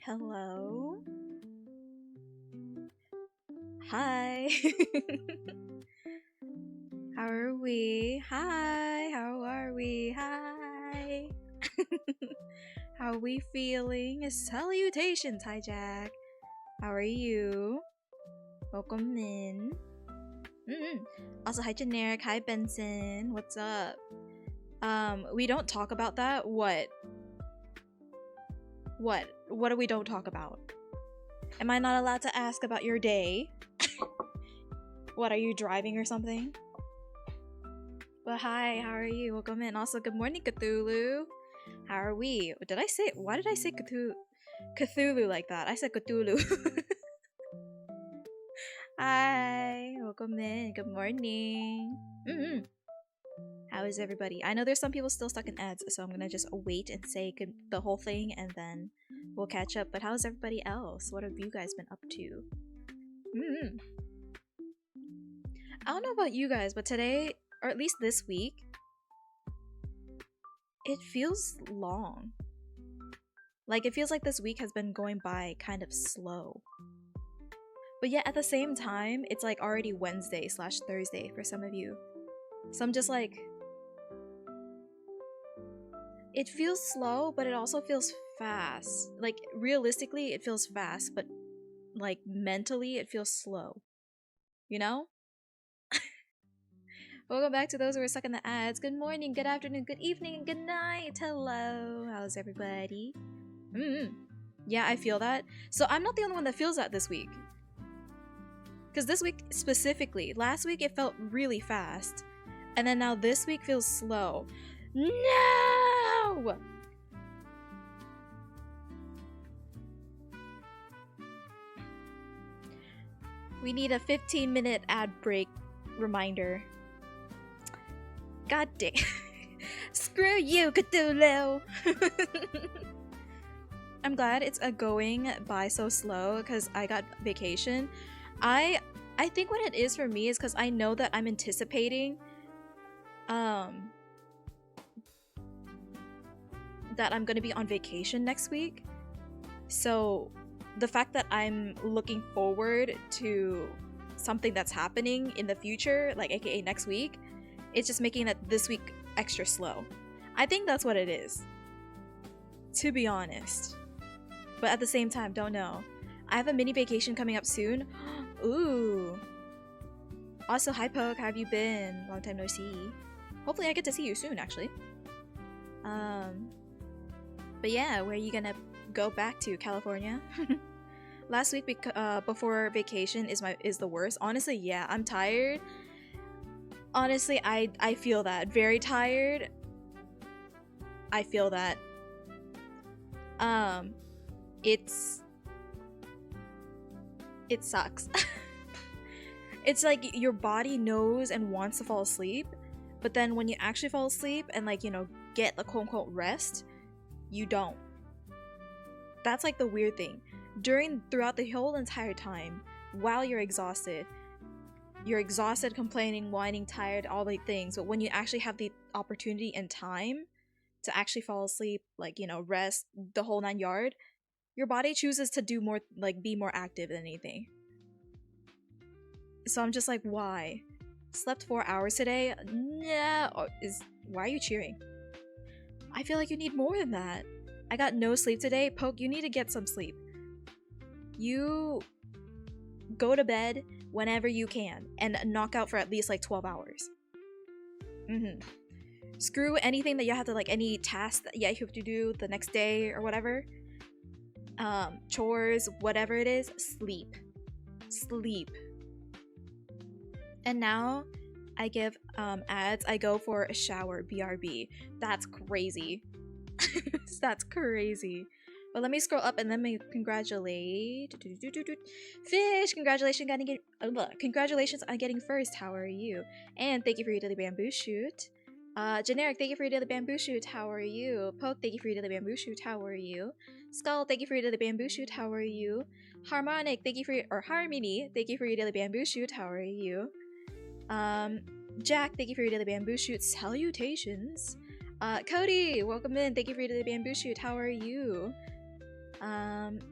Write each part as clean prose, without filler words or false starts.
Hello. Hi. How are we? Hi. How are we? Hi. How are we feeling? Salutations. Hi, Jack. How are you? Welcome in. Also, hi, Generic. Hi, Benson. What's up? We don't talk about that. What? What do we don't talk about? Am I not allowed to ask about your day? What, are you driving or something? But hi, how are you? Welcome in. Also, good morning, Cthulhu. How are we? Why did I say Cthulhu like that? I said Cthulhu. Hi, welcome in. Good morning. How is everybody? I know there's some people still stuck in ads, so I'm gonna just wait and say the whole thing and then we'll catch up. But how's everybody else? What have you guys been up to? I don't know about you guys, but today, or at least this week, it feels long. Like, it feels like this week has been going by kind of slow. But yet at the same time, it's like already Wednesday/Thursday for some of you. So I'm just like, it feels slow, but it also feels fast. Like, realistically, it feels fast, but like mentally, it feels slow. You know? Welcome back to those who are stuck in the ads. Good morning, good afternoon, good evening, and good night. Hello. How's everybody? Yeah, I feel that. So I'm not the only one that feels that this week. Because this week specifically, last week it felt really fast. And then now this week feels slow. No! We need a 15-minute ad break reminder. God dang. Screw you, Cthulhu! I'm glad it's going by so slow because I got vacation. I think what it is for me is because I know that I'm anticipating that I'm gonna be on vacation next week. So the fact that I'm looking forward to something that's happening in the future, like aka next week, it's just making that this week extra slow. I think that's what it is, to be honest. But at the same time, don't know. I have a mini vacation coming up soon. Ooh. Also, hi Poke, how have you been? Long time no see. Hopefully I get to see you soon, actually. But yeah, where are you gonna go back to? California? Last week before vacation is the worst. Honestly, yeah, I'm tired. Honestly, I feel that. Very tired. I feel that. It sucks. It's like your body knows and wants to fall asleep, but then when you actually fall asleep and, like, you know, get the quote-unquote rest, you don't. That's like the weird thing. Throughout the whole entire time, while you're exhausted, complaining, whining, tired, all the things, but when you actually have the opportunity and time to actually fall asleep, like, you know, rest, the whole 9 yard, your body chooses to do more, like, be more active than anything. So I'm just like, why? Slept 4 hours today? Nah. Why are you cheering? I feel like you need more than that. I got no sleep today. Poke, you need to get some sleep. You go to bed whenever you can and knock out for at least like 12 hours. Screw anything that you have to, like, any task that you have to do the next day or whatever. Chores, whatever it is, sleep. And now I give ads. I go for a shower, BRB. That's crazy. That's crazy. But let me scroll up and let me congratulate Fish. Congratulations on getting first. How are you? And thank you for your daily bamboo shoot. Generic, thank you for your daily bamboo shoot. How are you? Poke, thank you for your daily bamboo shoot. How are you? Skull, thank you for your daily bamboo shoot. How are you? Harmonic, thank you for your, or Harmony, thank you for your daily bamboo shoot. How are you? Jack, thank you for your daily bamboo shoot. Salutations. Cody, welcome in. Thank you for your daily bamboo shoot. How are you? And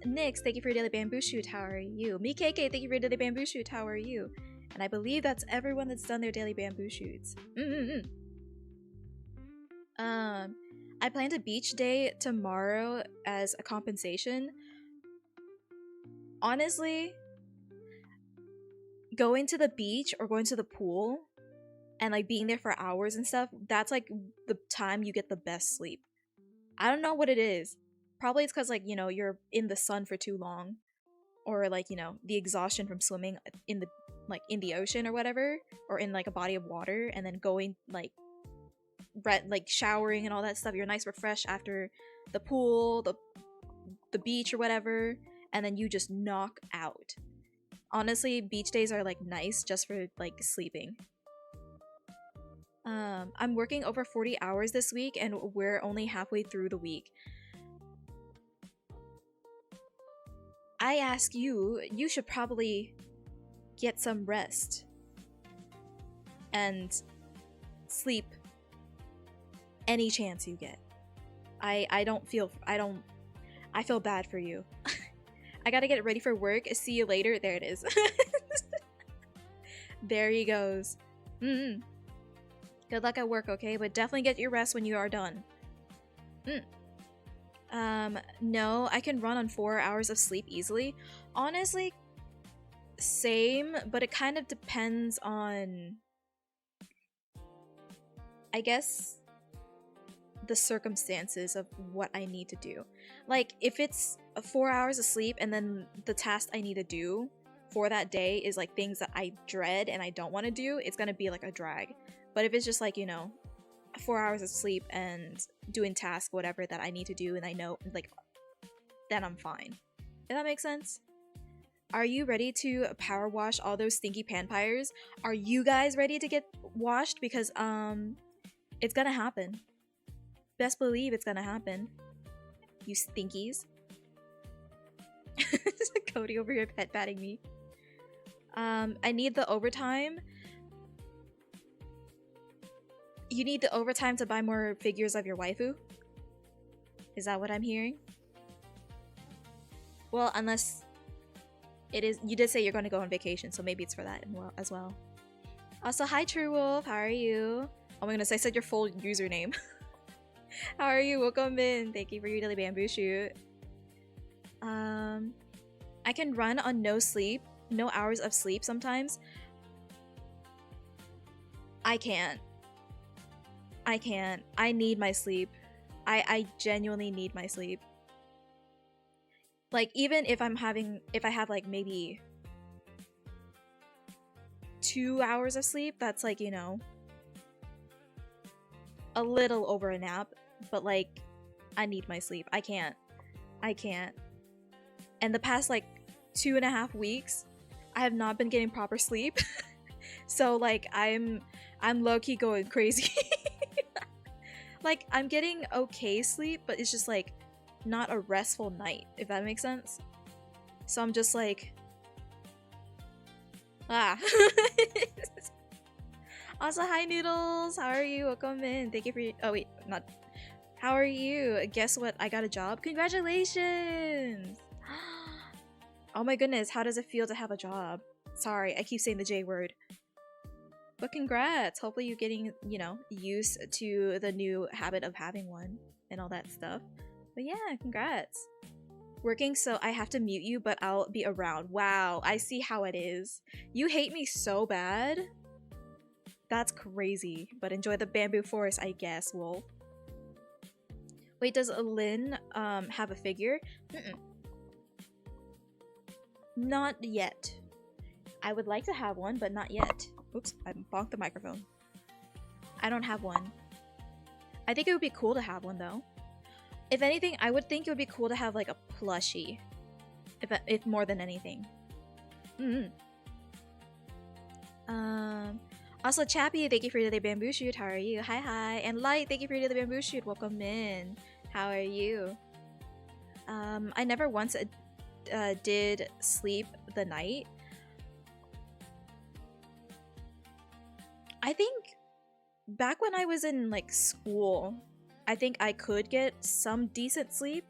Nyx, thank you for your daily bamboo shoot. How are you? Me KK, thank you for your daily bamboo shoot. How are you? And I believe that's everyone that's done their daily bamboo shoots. I planned a beach day tomorrow as a compensation. Honestly, going to the beach or going to the pool and like being there for hours and stuff, that's like the time you get the best sleep. I don't know what it is. Probably it's because like, you know, you're in the sun for too long, or like, you know, the exhaustion from swimming in the in the ocean or whatever, or in like a body of water, and then going like showering and all that stuff. You're nice refreshed after the pool, the beach or whatever, and then you just knock out. Honestly, beach days are like nice just for like sleeping. I'm working over 40 hours this week and we're only halfway through the week. I ask you, you should probably get some rest and sleep any chance you get. I feel bad for you. I gotta get ready for work. See you later. There it is. There he goes. Good luck at work, okay? But definitely get your rest when you are done. No, I can run on 4 hours of sleep easily. Honestly, same, but it kind of depends on, I guess, the circumstances of what I need to do. Like, if it's 4 hours of sleep and then the task I need to do for that day is like things that I dread and I don't want to do, it's gonna be like a drag. But if it's just like, you know, 4 hours of sleep and doing tasks, whatever that I need to do, and I know, like, then I'm fine. If that makes sense? Are you ready to power wash all those stinky vampires? Are you guys ready to get washed? Because, it's gonna happen. Best believe it's gonna happen. You stinkies. Cody over here pet patting me. I need the overtime. You need the overtime to buy more figures of your waifu? Is that what I'm hearing? Well, unless it is, you did say you're going to go on vacation, so maybe it's for that as well. Also, hi True Wolf, how are you? Oh my goodness, I said your full username. How are you? Welcome in. Thank you for your daily bamboo shoot. I can run on no sleep, no hours of sleep sometimes. I can't. I need my sleep. I genuinely need my sleep. Like, even if I have like maybe 2 hours of sleep, that's like, you know, a little over a nap, but like, I need my sleep. I can't. And the past like 2.5 weeks, I have not been getting proper sleep. So like, I'm low-key going crazy. Like, I'm getting okay sleep, but it's just like not a restful night, if that makes sense. So I'm just like, Also, hi Noodles, how are you? Welcome in. Thank you for your, oh wait, not, how are you? Guess what? I got a job. Congratulations! Oh my goodness, how does it feel to have a job? Sorry, I keep saying the J word. But congrats! Hopefully you're getting, you know, used to the new habit of having one and all that stuff. But yeah, congrats. Working, so I have to mute you, but I'll be around. Wow, I see how it is. You hate me so bad? That's crazy. But enjoy the bamboo forest, I guess, Wolf. Wait, does Lynn have a figure? Not yet. I would like to have one, but not yet. Oops, I bonked the microphone. I don't have one. I think it would be cool to have one, though. If anything, I would think it would be cool to have, like, a plushie. If more than anything. Also, Chappie, thank you for the bamboo shoot. How are you? Hi. And Light, thank you for the bamboo shoot. Welcome in. How are you? I never once did sleep the night. I think back when I was in like school, I think I could get some decent sleep.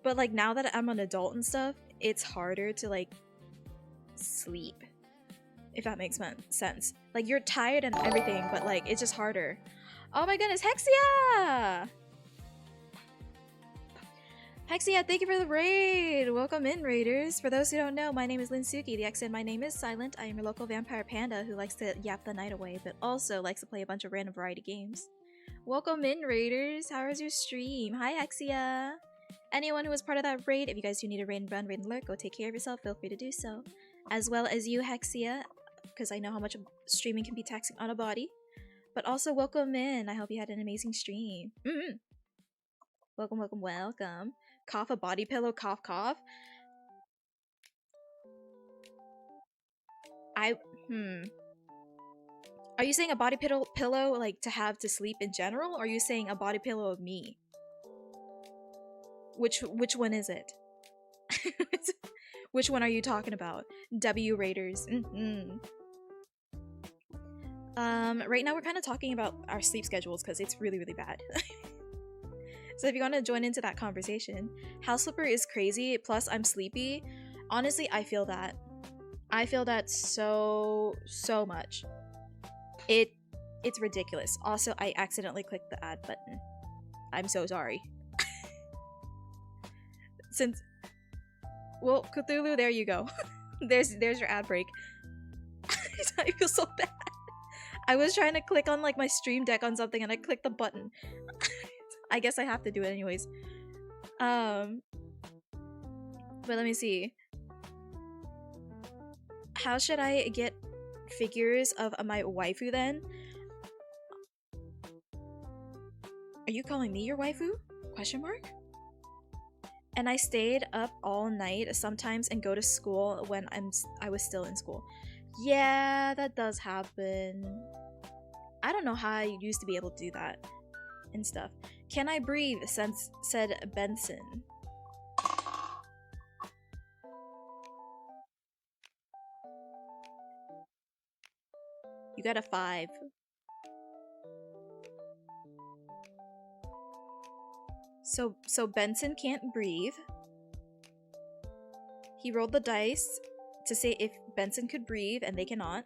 But like now that I'm an adult and stuff, it's harder to like sleep. If that makes sense. Like you're tired and everything, but like it's just harder. Oh my goodness, Hexia! Hexia, thank you for the raid! Welcome in, raiders! For those who don't know, my name is Linsuki. The X in my name is Silent. I am your local vampire panda who likes to yap the night away, but also likes to play a bunch of random variety games. Welcome in, raiders! How was your stream? Hi, Hexia! Anyone who was part of that raid, if you guys do need a raid and run, raid and alert, go take care of yourself, feel free to do so. As well as you, Hexia, because I know how much streaming can be taxing on a body. But also, welcome in! I hope you had an amazing stream. Welcome, welcome, welcome. Cough a body pillow, cough, cough. Are you saying a body pillow like to have to sleep in general, or are you saying a body pillow of me? Which one is it? Which one are you talking about? W Raiders. Right now we're kind of talking about our sleep schedules because it's really, really bad. So if you want to join into that conversation, House Flipper is crazy, plus I'm sleepy. Honestly, I feel that. I feel that so much. It's ridiculous. Also, I accidentally clicked the add button. I'm so sorry. Well, Cthulhu, there you go. there's your ad break. I feel so bad. I was trying to click on like my stream deck on something and I clicked the button. I guess I have to do it anyways. But let me see. How should I get figures of my waifu then? Are you calling me your waifu? Question mark? And I stayed up all night sometimes and go to school when I was still in school. Yeah, that does happen. I don't know how I used to be able to do that and stuff. Can I breathe? Said Benson. You got a 5. So Benson can't breathe. He rolled the dice to say if Benson could breathe and they cannot.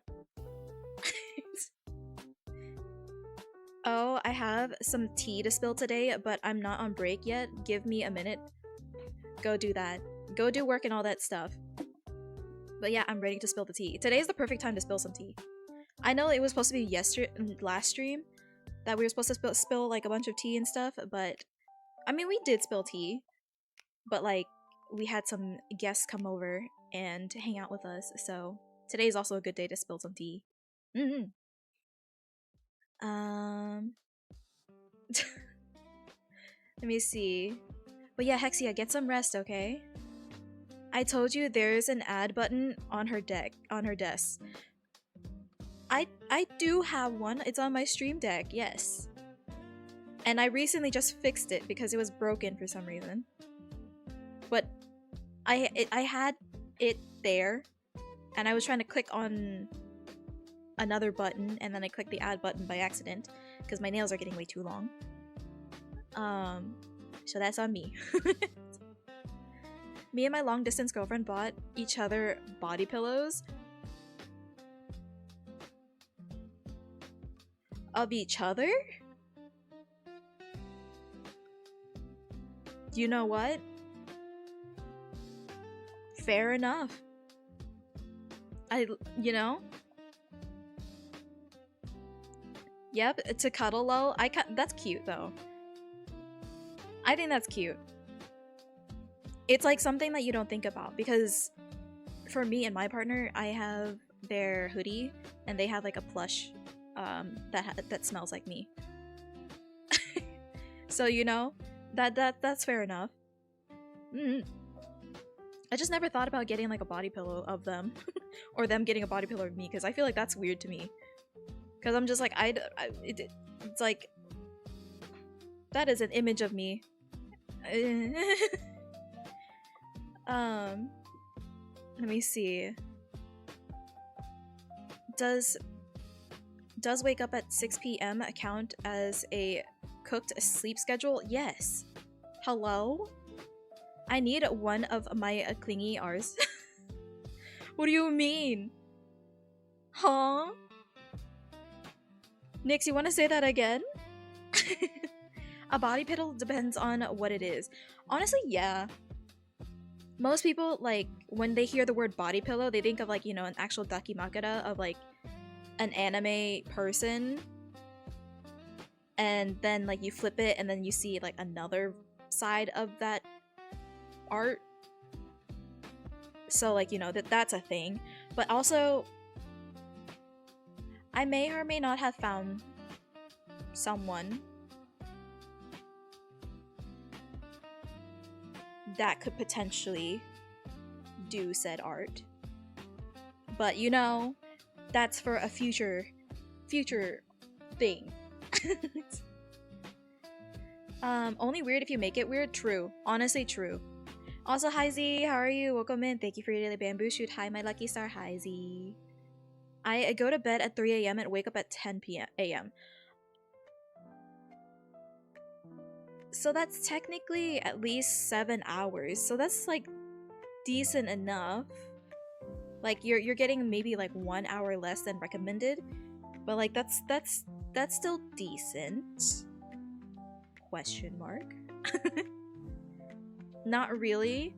Oh, I have some tea to spill today, but I'm not on break yet. Give me a minute. Go do that. Go do work and all that stuff. But yeah, I'm ready to spill the tea. Today is the perfect time to spill some tea. I know it was supposed to be last stream that we were supposed to spill like a bunch of tea and stuff, but I mean, we did spill tea, but like we had some guests come over and hang out with us, so today is also a good day to spill some tea. Let me see. But yeah, Hexia, get some rest, okay? I told you there's an add button on her desk. I do have one. It's on my stream deck, yes. And I recently just fixed it because it was broken for some reason. But I had it there, and I was trying to click on another button, and then I clicked the add button by accident because my nails are getting way too long. So that's on me. Me and my long distance girlfriend bought each other body pillows. Of each other? You know what? Fair enough. You know? Yep, to cuddle lol. That's cute though. I think that's cute. It's like something that you don't think about because for me and my partner, I have their hoodie and they have like a plush that smells like me. So you know, that's fair enough. I just never thought about getting like a body pillow of them or them getting a body pillow of me because I feel like that's weird to me. Because I'm just like it's like that is an image of me. Let me see. Does Does wake up at 6 p.m. count as a cooked sleep schedule? Yes. Hello? I need one of my clingy R's. What do you mean? Huh? Nix, you want to say that again? A body pillow depends on what it is. Honestly, yeah. Most people, like, when they hear the word body pillow, they think of, like, you know, an actual dakimakura of, like, an anime person. And then, like, you flip it and then you see, like, another side of that art. So, like, you know, that's a thing. But also, I may or may not have found someone that could potentially do said art. But, you know, that's for a future thing. Only weird if you make it weird? True. Honestly, true. Also, hi Z, how are you? Welcome in. Thank you for your daily bamboo shoot. Hi, my lucky star. Hi Z. I go to bed at 3 a.m. and wake up at 10 a.m. So that's technically at least 7 hours. So that's like decent enough. Like you're getting maybe like 1 hour less than recommended, but like that's still decent. Question mark. Not really.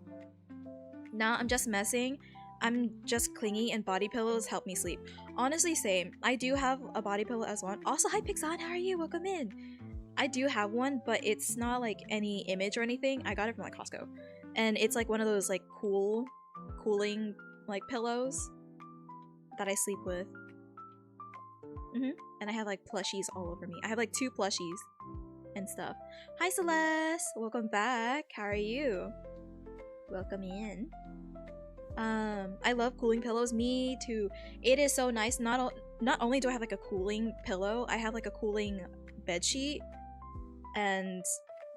Nah, I'm just messing. I'm just clingy and body pillows help me sleep. Honestly, same. I do have a body pillow as well. Also, hi Pixon, how are you? Welcome in. I do have one, but it's not like any image or anything. I got it from like Costco. And it's like one of those like cooling like pillows that I sleep with. And I have like plushies all over me. I have like 2 plushies and stuff. Hi Celeste! Welcome back. How are you? Welcome in. I love cooling pillows. Me too. It is so nice. Not only do I have like a cooling pillow, I have like a cooling bed sheet and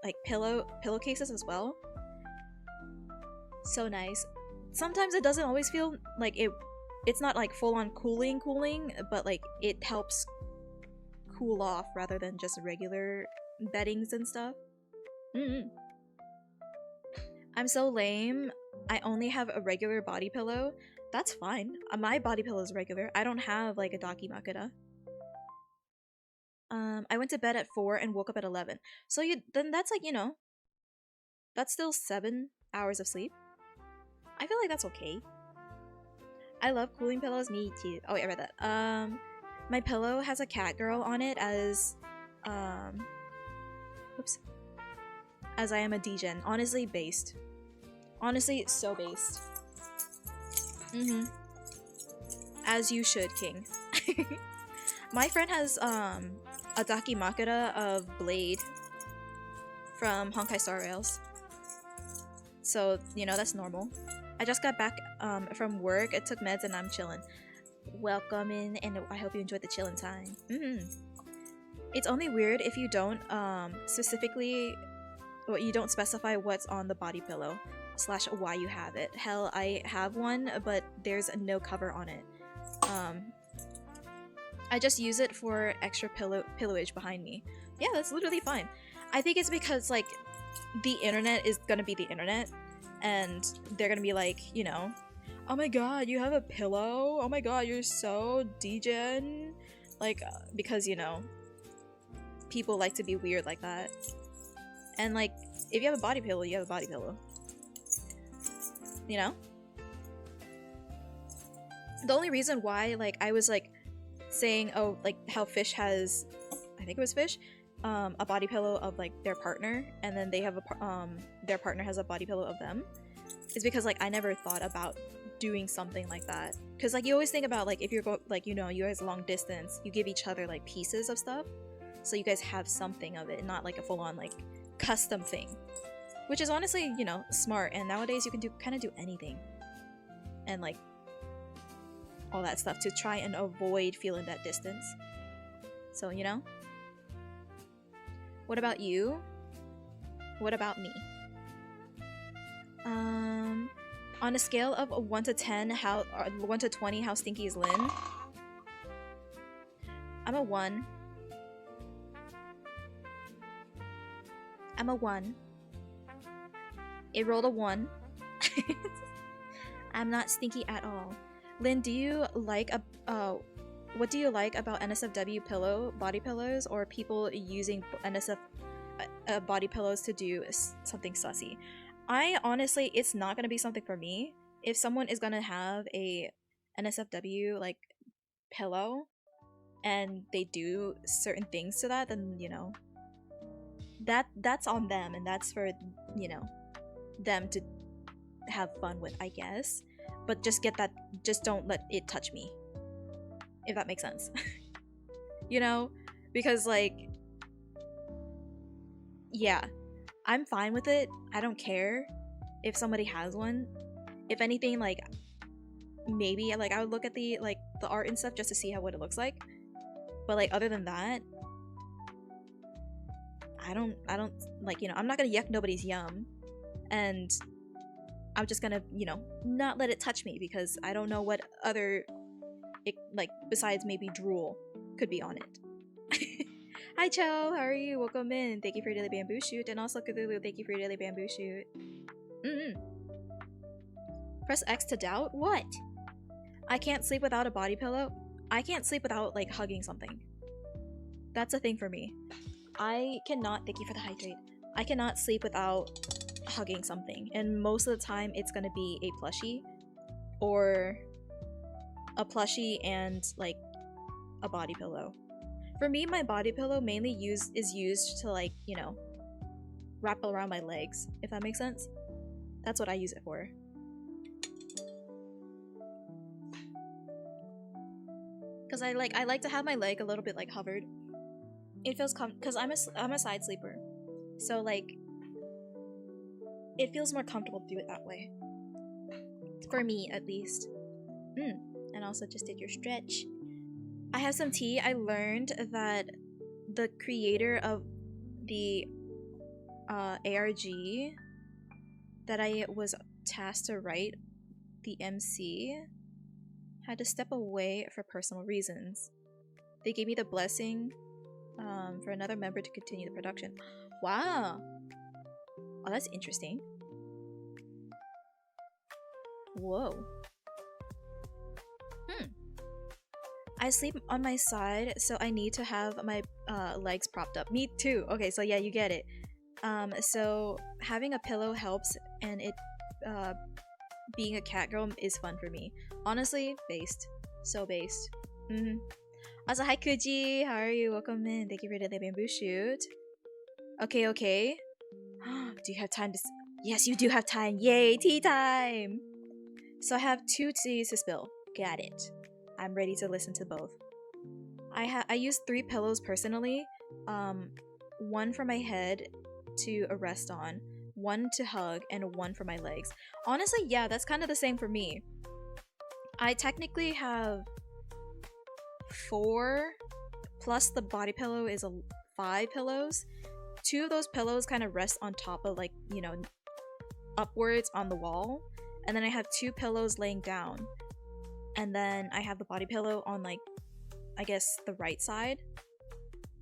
like pillowcases as well. So nice. Sometimes it doesn't always feel like it's not like full on cooling, but like it helps cool off rather than just regular beddings and stuff. I'm so lame. I only have a regular body pillow. That's fine. My body pillow is regular. I don't have like a dakimakura. I went to bed at 4 and woke up at 11. So then that's like, you know, that's still 7 hours of sleep. I feel like that's okay. I love cooling pillows. Me too. Oh wait, I read that. My pillow has a cat girl on it as oops. As I am a degen. Honestly, based. Honestly, so based. As you should, King. My friend has a dakimakura of Blade from Honkai Star Rails. So, you know, that's normal. I just got back from work. I took meds and I'm chilling. Welcome in, and I hope you enjoyed the chillin' time. It's only weird if you don't specifically, or you don't specify what's on the body pillow / why you have it. Hell, I have one, but there's no cover on it. I just use it for extra pillowage behind me. Yeah, that's literally fine. I think it's because like the internet is gonna be the internet, and they're gonna be like, you know, oh my god, you have a pillow? Oh my god, you're so degen. Like, because, you know, people like to be weird like that. And like, if you have a body pillow, you have a body pillow. You know? The only reason why, like, I was like saying, oh, like how Fish has, I think it was Fish, a body pillow of like their partner, and then they have a their partner has a body pillow of them, is because like I never thought about doing something like that. Because like you always think about like if you're like, you know, you guys long distance, you give each other like pieces of stuff, so you guys have something of it, not like a full-on like custom thing, which is honestly, you know, smart. And nowadays you can kind of do anything and like all that stuff to try and avoid feeling that distance. So, you know, what about you? What about me? On a scale of 1 to 10, 1 to 20, how stinky is Lynn? I'm a 1. I'm a 1. It rolled a 1. I'm not stinky at all. Lynn, do you like what do you like about NSFW body pillows, or people using NSF body pillows to do something sussy? I honestly, it's not gonna be something for me. If someone is gonna have a NSFW like pillow and they do certain things to that, then you know, that's on them, and that's for, you know, them to have fun with, I guess. But just don't let it touch me, if that makes sense. You know, because like, yeah, I'm fine with it. I don't care if somebody has one. If anything, like, maybe like I would look at the art and stuff just to see what it looks like. But like, other than that, I don't like, you know, I'm not gonna yuck nobody's yum, and I'm just gonna, you know, not let it touch me, because I don't know what other like besides maybe drool could be on it. Hi Cho, how are you? Welcome in. Thank you for your daily bamboo shoot, and also Cthulhu, thank you for your daily bamboo shoot. Press X to doubt? What? I can't sleep without a body pillow? I can't sleep without like hugging something. That's a thing for me. I cannot, thank you for the hydrate. I cannot sleep without hugging something, and most of the time it's gonna be a plushie, or a plushie and like a body pillow. For me, my body pillow mainly is used to, like, you know, wrap around my legs, if that makes sense. That's what I use it for. Cause I like to have my leg a little bit like hovered. It feels cause I'm a side sleeper, so like it feels more comfortable to do it that way. For me, at least. And also just did your stretch. I have some tea. I learned that the creator of the ARG that I was tasked to write, the MC, had to step away for personal reasons. They gave me the blessing for another member to continue the production. Wow. Oh, that's interesting. Whoa. I sleep on my side, so I need to have my legs propped up. Me too. Okay, so yeah, you get it. So having a pillow helps, and it being a cat girl is fun for me. Honestly, based. So based. Also, hi Kuji, how are you? Welcome in. Thank you for the bamboo shoot. Okay, okay. Do you have time to... Yes, you do have time. Yay, tea time! So I have 2 teas to spill. Got it. I'm ready to listen to both. I use 3 pillows personally. 1 for my head to rest on, 1 to hug, and 1 for my legs. Honestly, yeah, that's kind of the same for me. I technically have 4, plus the body pillow is 5 pillows. 2 of those pillows kind of rest on top of, like, you know, upwards on the wall, and then I have 2 pillows laying down, and then I have the body pillow on, like, I guess the right side,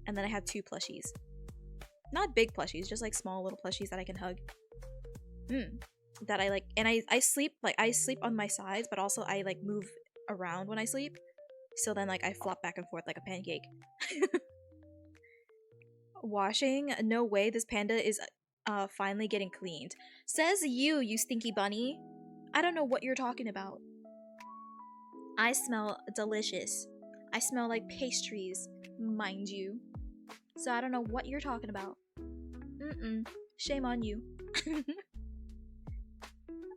and then I have 2 plushies. Not big plushies, just like small little plushies that I can hug. That I like, and I sleep, like, I sleep on my sides, but also I like move around when I sleep, so then like I flop back and forth like a pancake. Washing? No way, this panda is finally getting cleaned. Says you stinky bunny. I don't know what you're talking about. I smell delicious. I smell like pastries, mind you. So I don't know what you're talking about. Shame on you.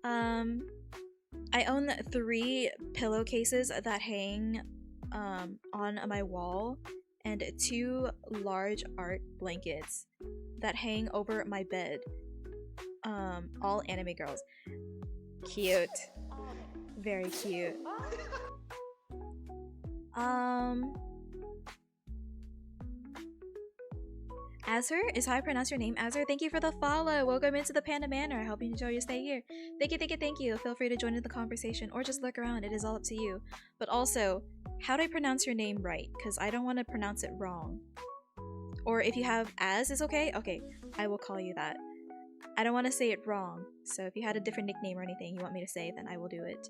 I own 3 pillowcases that hang on my wall, and 2 large art blankets that hang over my bed. All anime girls. Cute. Very cute. Azur is how I pronounce your name. Azur, thank you for the follow. Welcome into the Panda Manor. I hope you enjoy your stay here. Thank you, thank you, thank you. Feel free to join in the conversation or just lurk around. It is all up to you. But also, How do I pronounce your name right? Because I don't want to pronounce it wrong. Or if you have as is okay? Okay, I will call you that. I don't want to say it wrong, so if you had a different nickname or anything you want me to say, then I will do it.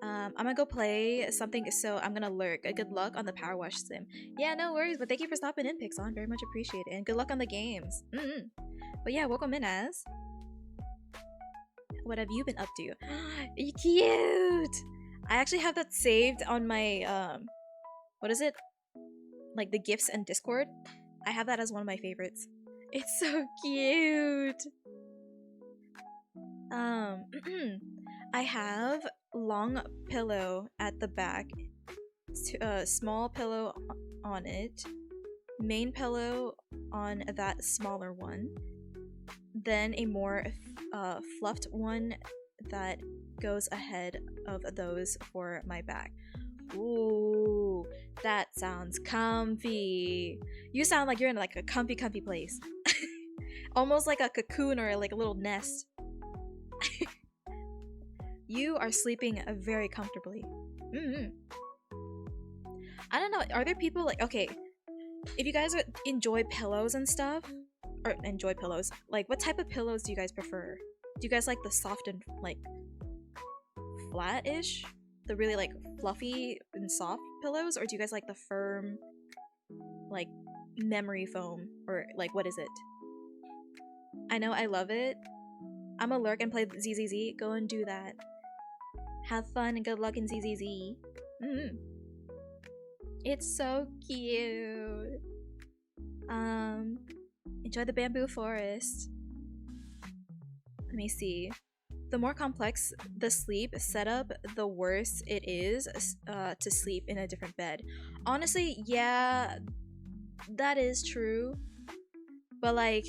I'm gonna go play something, so I'm gonna lurk. Good luck on the PowerWash Sim. Yeah, no worries, but thank you for stopping in, Pixon. Very much appreciated. And good luck on the games. But yeah, welcome in, Az. What have you been up to? Cute! I actually have that saved on my, what is it? Like the gifts and Discord. I have that as one of my favorites. It's so cute! I have long pillow at the back, small pillow on it, main pillow on that smaller one, then a more fluffed one that goes ahead of those for my back. Ooh, that sounds comfy. You sound like you're in like a comfy place. Almost like a cocoon or like a little nest. You are sleeping very comfortably. I don't know, are there people like, okay, if you guys enjoy pillows and stuff, or enjoy pillows, like what type of pillows do you guys prefer? Do you guys like the soft and like flat-ish? The really like fluffy and soft pillows? Or do you guys like the firm, like memory foam? Or like, what is it? I know I love it. I'm a lurk and play ZZZ. Go and do that. Have fun and good luck in ZZZ. It's so cute. Enjoy the bamboo forest. Let me see. The more complex the sleep setup, the worse it is to sleep in a different bed. Honestly, yeah, that is true. But like,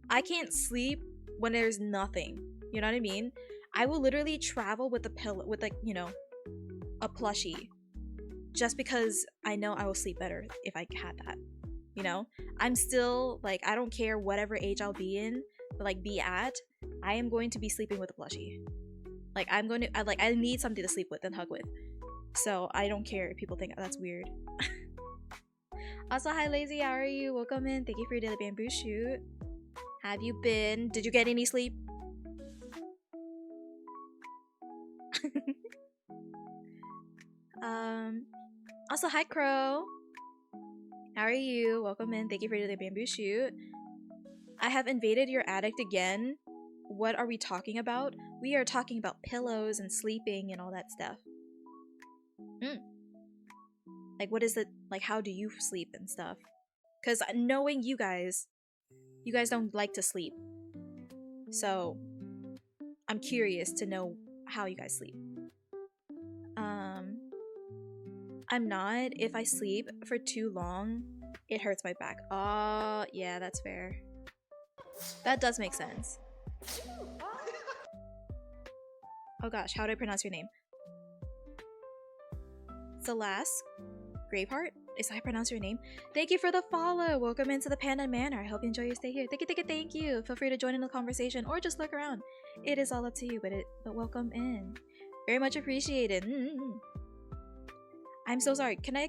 I can't sleep when there's nothing. You know what I mean? I will literally travel with a pillow, with like, you know, a plushie, just because I know I will sleep better if I had that. You know, I'm still like, I don't care whatever age I'll be in, but like be at, I am going to be sleeping with a plushie. Like I'm going to, I need something to sleep with and hug with. So I don't care if people think that's weird. Also, hi Lazy, how are you? Welcome in. Thank you for your daily bamboo shoot. Have you been? Did you get any sleep? Also, hi Crow. How are you? Welcome in. Thank you for the bamboo shoot. I have invaded your attic again. What are we talking about? We are talking about pillows and sleeping and all that stuff. Like, what is it? Like, how do you sleep and stuff? Because knowing you guys don't like to sleep. So, I'm curious to know how you guys sleep. I'm not. If I sleep for too long, it hurts my back. Oh, yeah, that's fair. That does make sense. Oh gosh, how do I pronounce your name? Celeste? Graveheart? Is how I pronounce your name? Thank you for the follow! Welcome into the Panda Manor. I hope you enjoy your stay here. Thank you! Feel free to join in the conversation or just look around. It is all up to you, but welcome in. Very much appreciated. I'm so sorry. Can I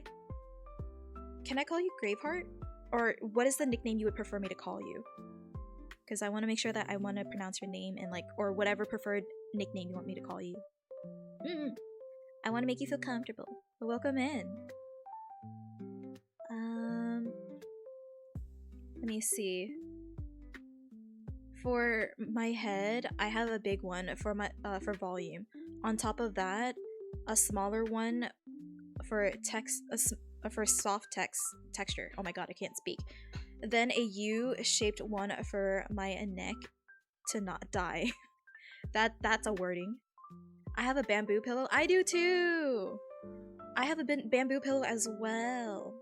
call you Graveheart? Or what is the nickname you would prefer me to call you? Because I want to make sure that I want to pronounce your name and like, or whatever preferred nickname you want me to call you. I want to make you feel comfortable. But welcome in. Let me see. For my head, I have a big one for my for volume. On top of that, a smaller one for text, for soft texture. Oh my god, I can't speak. Then a U-shaped one for my neck to not die. That's a wording. I have a bamboo pillow. I do too. I have a bamboo pillow as well.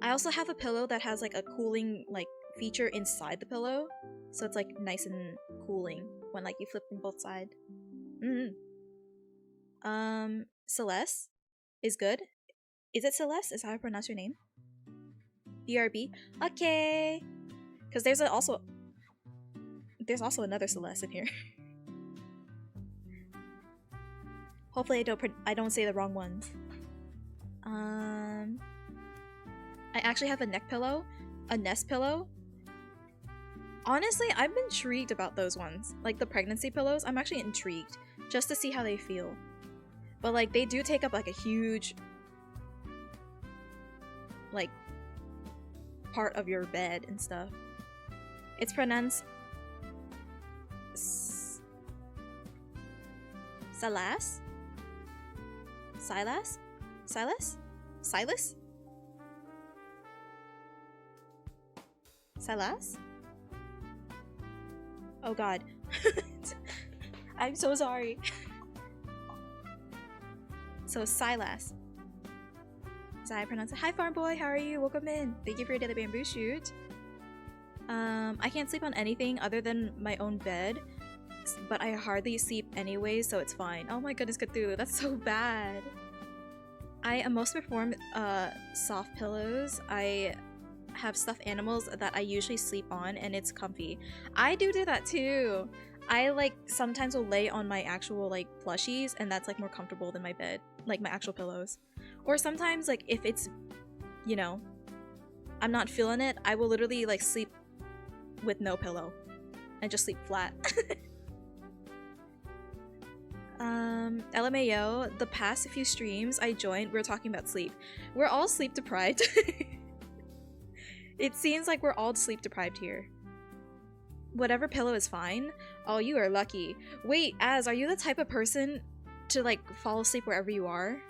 I also have a pillow that has like a cooling like feature inside the pillow, so it's like nice and cooling when like you flip from both sides. Celeste is good. Is it Celeste? Is how I pronounce your name? BRB. Okay. Because there's also another Celeste in here. Hopefully I don't say the wrong ones. I actually have a neck pillow, a nest pillow. Honestly, I'm intrigued about those ones. Like the pregnancy pillows, I'm actually intrigued just to see how they feel. But like they do take up like a huge like part of your bed and stuff. It's pronounced Silas? Silas? Silas? Silas? Silas? Oh god. I'm so sorry. So Silas. Is that how I pronounce it? Hi farm boy, how are you? Welcome in. Thank you for your daily bamboo shoot. I can't sleep on anything other than my own bed, but I hardly sleep anyway, so it's fine. Oh my goodness, Cthulhu, that's so bad. I mostly perform soft pillows. I have stuffed animals that I usually sleep on, and it's comfy. I do that too. I like sometimes will lay on my actual like plushies, and that's like more comfortable than my bed, like my actual pillows. Or sometimes like if it's, you know, I'm not feeling it, I will literally like sleep with no pillow and just sleep flat. LMAO, the past few streams I joined, we were talking about sleep. We're all sleep deprived. It seems like we're all sleep deprived here. Whatever pillow is fine. Oh, you are lucky. Wait, Az, are you the type of person to like fall asleep wherever you are?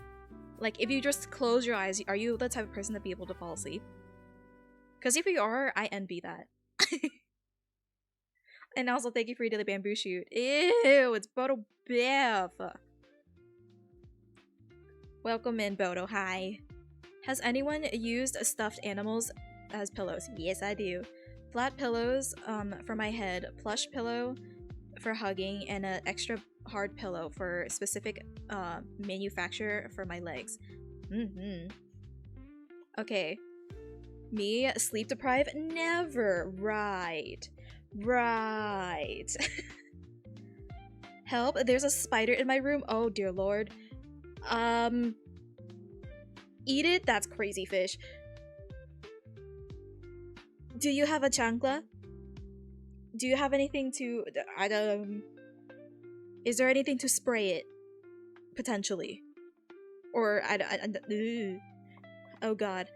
Like if you just close your eyes, are you the type of person to be able to fall asleep? Because if you are, I envy that. And also thank you for your daily bamboo shoot. Ew, it's Bodo Biff. Welcome in, Bodo. Hi. Has anyone used stuffed animals as pillows? Yes, I do. Flat pillows for my head, plush pillow for hugging, and an extra hard pillow for specific manufacturer for my legs. Okay. Me, sleep deprived? Never. Right. Help, there's a spider in my room. Oh dear lord. Eat it? That's crazy fish. Do you have a chancla? Do you have anything to... Is there anything to spray it? Potentially. Or... Oh god.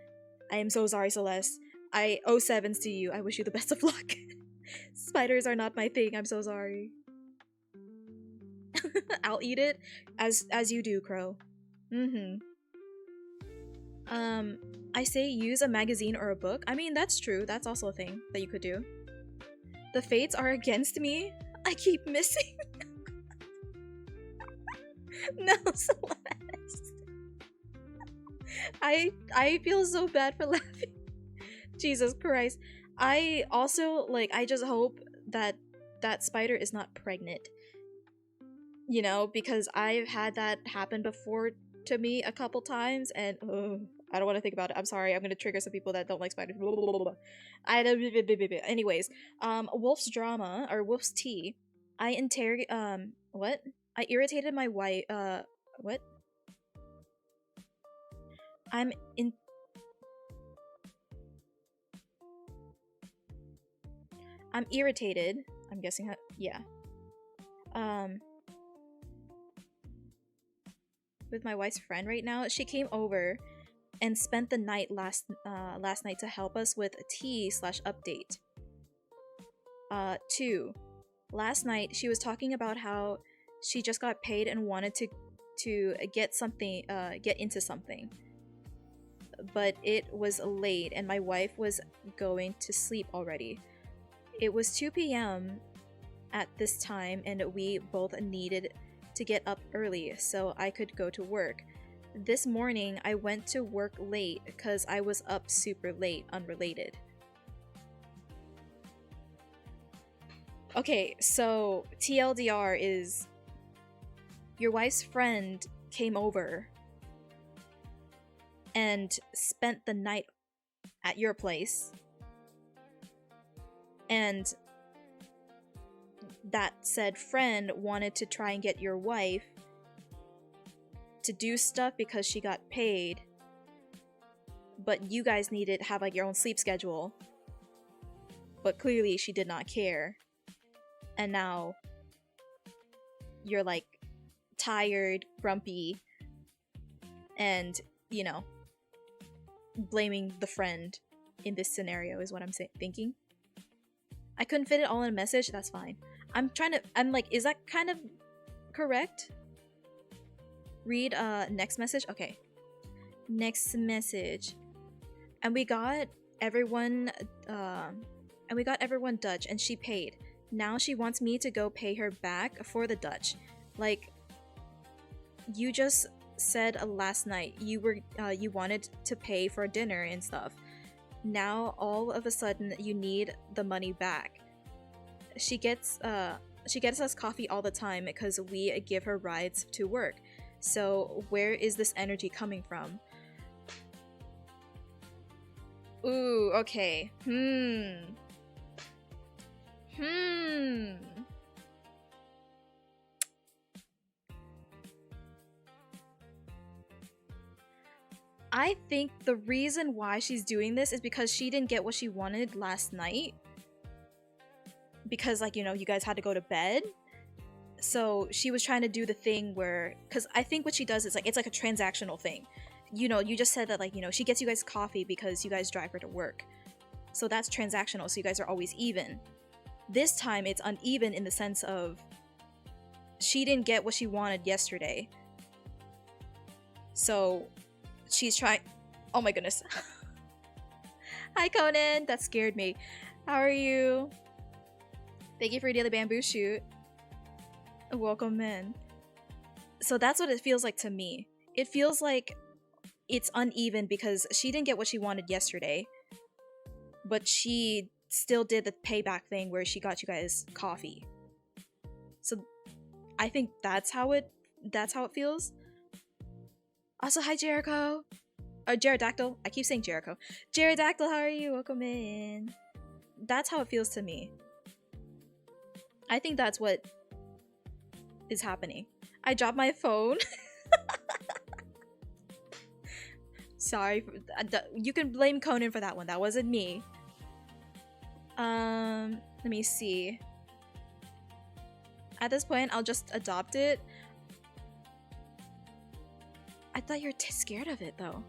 I am so sorry, Celeste. I owe sevens to you. I wish you the best of luck. Spiders are not my thing. I'm so sorry. I'll eat it as you do, Crow. I say use a magazine or a book. I mean, that's true. That's also a thing that you could do. The fates are against me. I keep missing. No, Celeste. I feel so bad for laughing. Jesus Christ. I also, like, I just hope that that spider is not pregnant. You know, because I've had that happen before to me a couple times, and I don't want to think about it. I'm sorry, I'm gonna trigger some people that don't like spiders. Anyways, Wolf's drama, or Wolf's tea. What? I irritated my wife, what? I'm irritated. I'm guessing yeah. With my wife's friend right now. She came over and spent the night last night to help us with a tea/update. 2. Last night she was talking about how she just got paid and wanted to get into something. But it was late and my wife was going to sleep already. It was 2 p.m. at this time and we both needed to get up early so I could go to work. This morning I went to work late because I was up super late, unrelated. Okay, so TLDR is your wife's friend came over and spent the night at your place, and that said friend wanted to try and get your wife to do stuff because she got paid, but you guys needed to have like your own sleep schedule. But clearly she did not care. And now you're like tired, grumpy, and, you know, blaming the friend in this scenario is what I'm thinking. I couldn't fit it all in a message. That's fine. I'm like, is that kind of correct? Read next message. Okay. Next message. And we got everyone Dutch, and she paid. Now she wants me to go pay her back for the Dutch. Like, you just said last night you wanted to pay for dinner and stuff. Now all of a sudden you need the money back. She gets us coffee all the time because we give her rides to work. So where is this energy coming from? Ooh, okay. I think the reason why she's doing this is because she didn't get what she wanted last night. Because, like, you know, you guys had to go to bed. So she was trying to do the thing where, because I think what she does is like, it's like a transactional thing. You know, you just said that, like, you know, she gets you guys coffee because you guys drive her to work. So that's transactional, so you guys are always even. This time it's uneven in the sense of she didn't get what she wanted yesterday. So she's trying. Oh my goodness. Hi Conan, that scared me. How are you? Thank you for your daily bamboo shoot. Welcome in. So that's what it feels like to me. It feels like it's uneven because she didn't get what she wanted yesterday, but she still did the payback thing where she got you guys coffee. So I think that's how it feels. Also, hi Jericho. Or Jaredactyl. I keep saying Jericho. Jaredactyl, how are you? Welcome in. That's how it feels to me. I think that's what is happening. I dropped my phone. Sorry. You can blame Conan for that one. That wasn't me. Let me see. At this point, I'll just adopt it. I thought you were scared of it, though.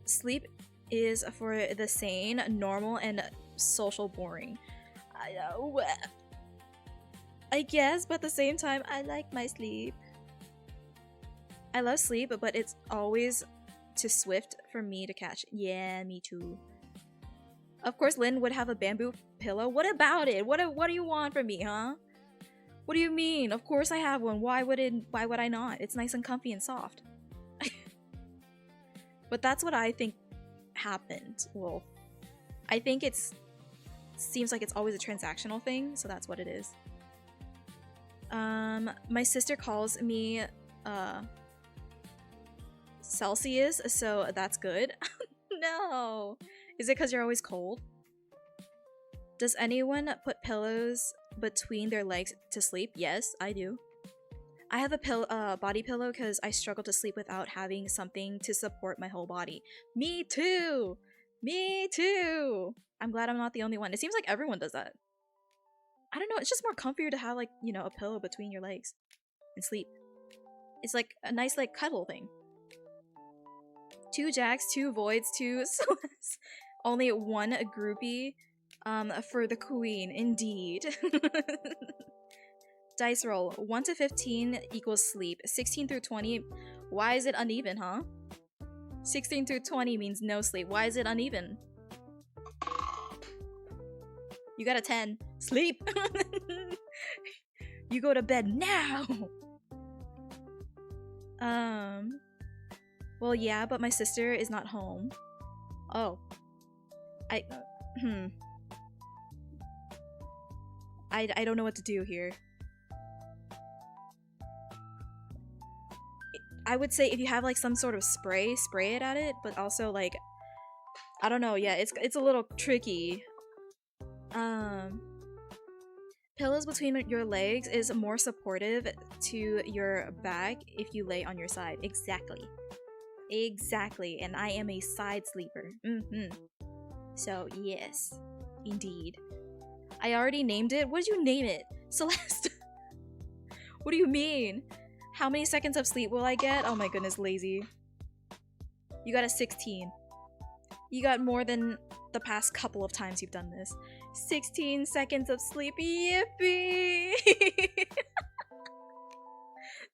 Sleep is for the sane, normal, and social boring. I guess, but at the same time, I like my sleep. I love sleep, but it's always too swift for me to catch. Yeah, me too. Of course, Lynn would have a bamboo pillow. What about it? What do you want from me, huh? What do you mean? Of course I have one. Why would I not? It's nice and comfy and soft. But that's what I think happened. Well, I think seems like it's always a transactional thing, so that's what it is. My sister calls me Celsius, so that's good. No. Is it because you're always cold? Does anyone put pillows between their legs to sleep? Yes, I do. I have a body pillow because I struggle to sleep without having something to support my whole body. Me too! Me too! I'm glad I'm not the only one. It seems like everyone does that. I don't know, it's just more comfier to have, like, you know, a pillow between your legs and sleep. It's like a nice, like, cuddle thing. 2 jacks, 2 voids, 2 Celeste. Only 1 groupie for the queen, indeed. Dice roll. 1 to 15 equals sleep. 16 through 20. Why is it uneven, huh? 16 through 20 means no sleep. Why is it uneven? You got a 10. Sleep! You go to bed now! Well, yeah, but my sister is not home. Oh. I don't know what to do here. I would say if you have like some sort of spray it at it, but also like, I don't know, yeah, it's a little tricky. Pillows between your legs is more supportive to your back if you lay on your side. Exactly. Exactly. And I am a side sleeper. So, yes. Indeed. I already named it. What did you name it? Celeste. What do you mean? How many seconds of sleep will I get? Oh my goodness, lazy. You got a 16. You got more than the past couple of times you've done this. 16 seconds of sleep. Yippee!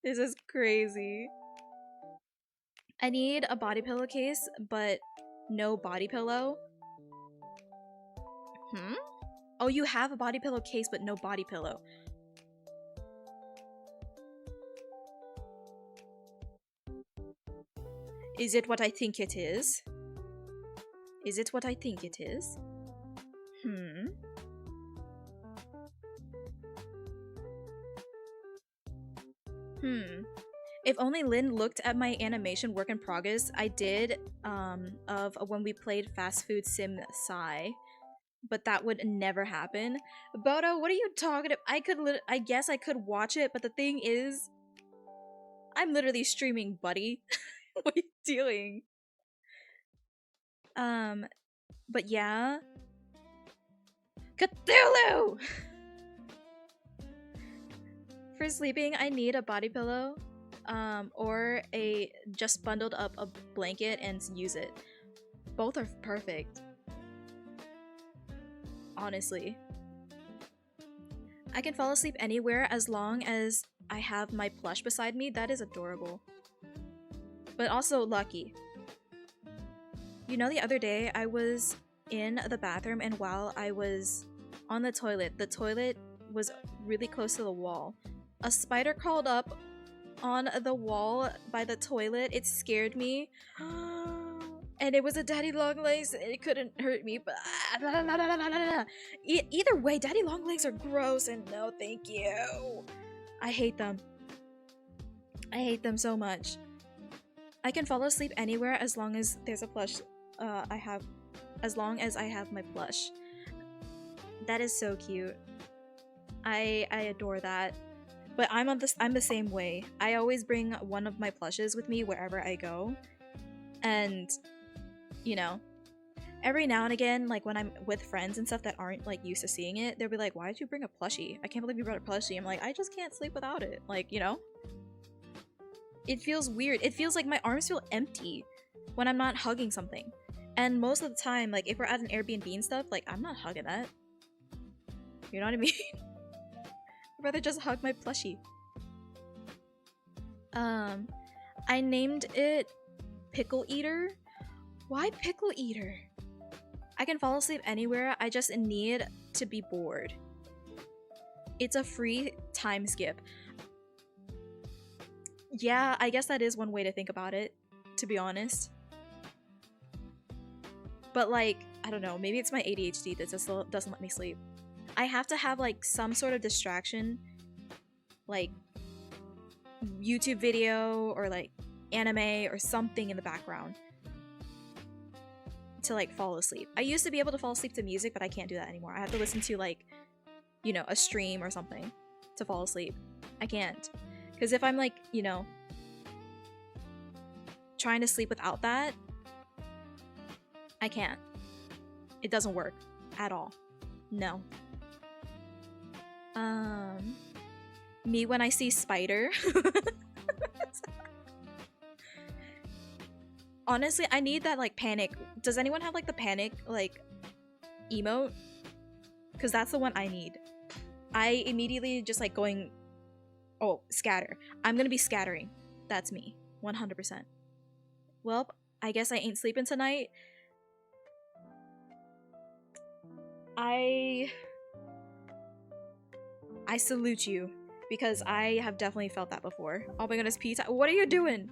This is crazy. I need a body pillowcase, but no body pillow. Oh, you have a body pillowcase, but no body pillow. Is it what I think it is? Is it what I think it is? If only Lynn looked at my animation work in progress I did of when we played Fast Food Sim Sai, but that would never happen. Bodo, what are you talking about? I guess I could watch it, but the thing is, I'm literally streaming, buddy. What are you doing? But yeah. Cthulhu! For sleeping, I need a body pillow, or a just bundled up a blanket and use it. Both are perfect. Honestly. I can fall asleep anywhere as long as I have my plush beside me. That is adorable. But also lucky. You know, the other day I was in the bathroom, and while I was on the toilet was really close to the wall. A spider crawled up on the wall by the toilet. It scared me. And it was a daddy long legs. It couldn't hurt me, but either way, daddy long legs are gross, and no thank you. I hate them. I hate them so much. I can fall asleep anywhere as long as there's a plush. As long as I have my plush. That is so cute. I adore that. But I'm the same way. I always bring one of my plushes with me wherever I go. And you know, every now and again, like when I'm with friends and stuff that aren't like used to seeing it, they'll be like, why did you bring a plushie? I can't believe you brought a plushie. I'm like, I just can't sleep without it. Like, you know? It feels weird. It feels like my arms feel empty when I'm not hugging something. And most of the time, like if we're at an Airbnb and stuff, like I'm not hugging that. You know what I mean? I'd rather just hug my plushie. I named it Pickle Eater. Why Pickle Eater? I can fall asleep anywhere, I just need to be bored. It's a free time skip. Yeah, I guess that is one way to think about it, to be honest. But like, I don't know, maybe it's my ADHD that just doesn't let me sleep. I have to have like some sort of distraction, like YouTube video or like anime or something in the background to like fall asleep. I used to be able to fall asleep to music, but I can't do that anymore. I have to listen to like, you know, a stream or something to fall asleep. I can't. Because if I'm like, you know, trying to sleep without that, I can't. It doesn't work at all. No. Me when I see spider. Honestly, I need that like panic. Does anyone have like the panic like emote? Because that's the one I need. I immediately just like going, oh, scatter. I'm gonna be scattering. That's me. 100%. Well, I guess I ain't sleeping tonight. I salute you, because I have definitely felt that before. Oh my goodness, pee time. What are you doing?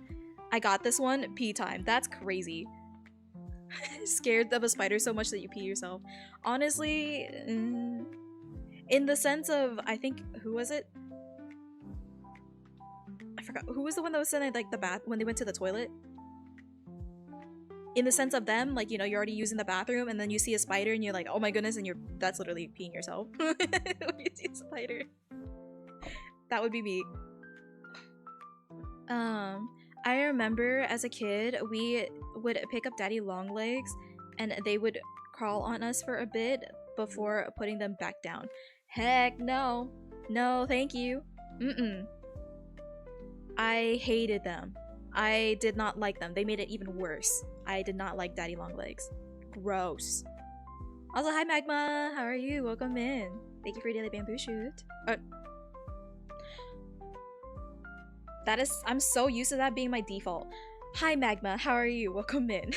I got this one. Pee time. That's crazy. Scared of a spider so much that you pee yourself. Honestly, in the sense of, I think, who was it? I forgot. Who was the one that was in like the bath when they went to the toilet? in the sense of them, like, you know, you're already using the bathroom and then you see a spider and you're like, oh my goodness, and that's literally peeing yourself. When you see a spider. That would be me. I remember as a kid, we would pick up daddy long legs and they would crawl on us for a bit before putting them back down. Heck no. No, thank you. I hated them. I did not like them. They made it even worse. I did not like daddy long legs. Gross. Also, hi Magma! How are you? Welcome in. Thank you for your daily bamboo shoot. I'm so used to that being my default. Hi Magma, how are you? Welcome in.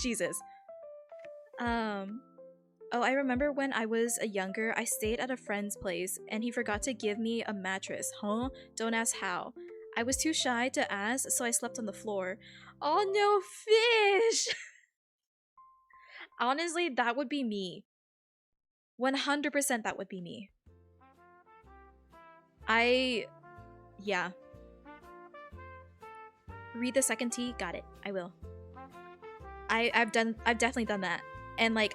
Jesus. Oh, I remember when I was younger, I stayed at a friend's place and he forgot to give me a mattress. Huh? Don't ask how. I was too shy to ask, so I slept on the floor. Oh no, fish! Honestly, that would be me. 100% that would be me. Yeah. Read the second T? Got it. I will. I've definitely done that. And like,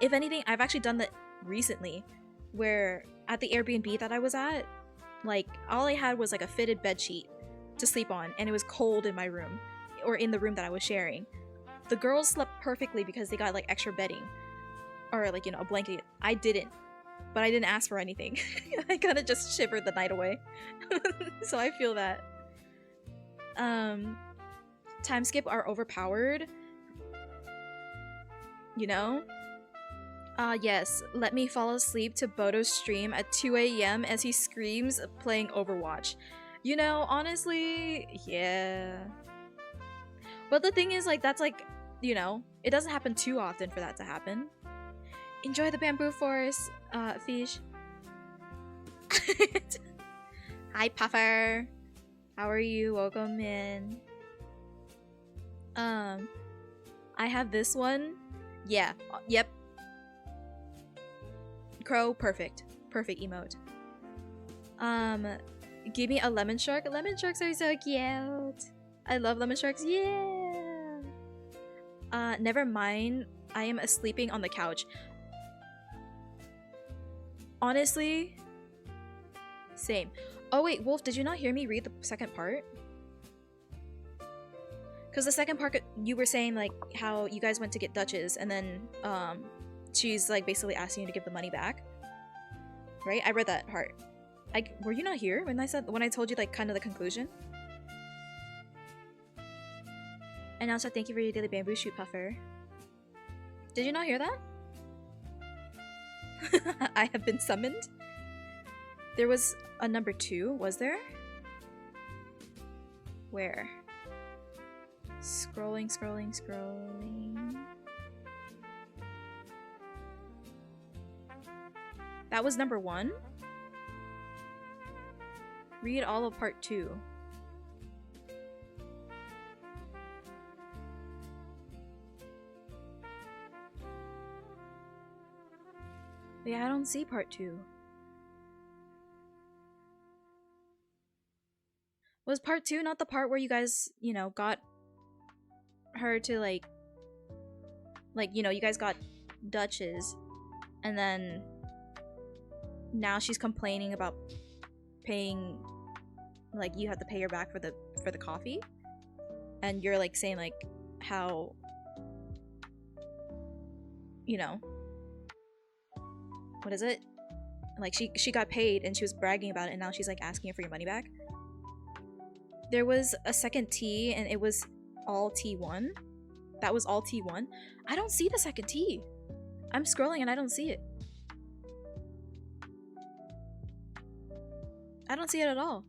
if anything, I've actually done that recently, where at the Airbnb that I was at, like, all I had was like a fitted bed sheet to sleep on, and it was cold in my room, or in the room that I was sharing. The girls slept perfectly because they got like extra bedding, or like, you know, a blanket. I didn't, but I didn't ask for anything. I kind of just shivered the night away. So I feel that. Time skip are overpowered. You know? Yes, let me fall asleep to Bodo's stream at 2 AM as he screams playing Overwatch. You know, honestly, yeah. But the thing is, like, that's like, you know, it doesn't happen too often for that to happen. Enjoy the bamboo forest, fish. Hi, Puffer. How are you? Welcome in. I have this one. Yeah. Yep. Crow, perfect. Perfect emote. Give me a lemon shark. Lemon sharks are so cute. I love lemon sharks. Yeah. Never mind. I am sleeping on the couch. Honestly, same. Oh wait, Wolf, did you not hear me read the second part? Because the second part, you were saying like how you guys went to get Dutch's and then she's like basically asking you to give the money back, right? I read that part. Were you not here when I told you like kind of the conclusion? And also thank you for your daily bamboo shoot, Puffer. Did you not hear that? I have been summoned. There was a number 2, was there? Where? Scrolling. That was number 1? Read all of part 2. Yeah, I don't see part 2. Was part 2 not the part where you guys, you know, got her to like, you know, you guys got Dutch's and then now she's complaining about paying, like, you have to pay her back for the coffee, and you're like saying like how, you know, what is it, like she got paid and she was bragging about it and now she's like asking you for your money back. There was a second T and it was all T1. That was all T1. I don't see the second T. I'm scrolling and I don't see it. I don't see it at all.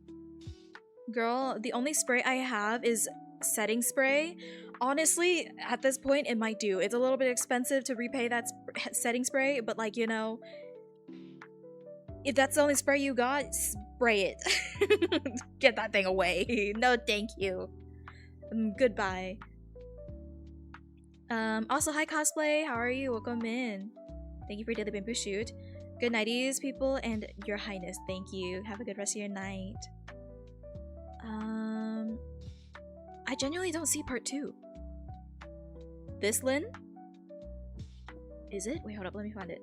Girl, the only spray I have is setting spray. Honestly, at this point, it might do. It's a little bit expensive to repay that setting spray, but like, you know, if that's the only spray you got, spray it. Get that thing away. No, thank you. Goodbye. Also, hi cosplay. How are you? Welcome in. Thank you for daily bamboo shoot. Good nighties, people, and your highness. Thank you. Have a good rest of your night. I genuinely don't see part 2. This Lynn? Is it? Wait, hold up, let me find it.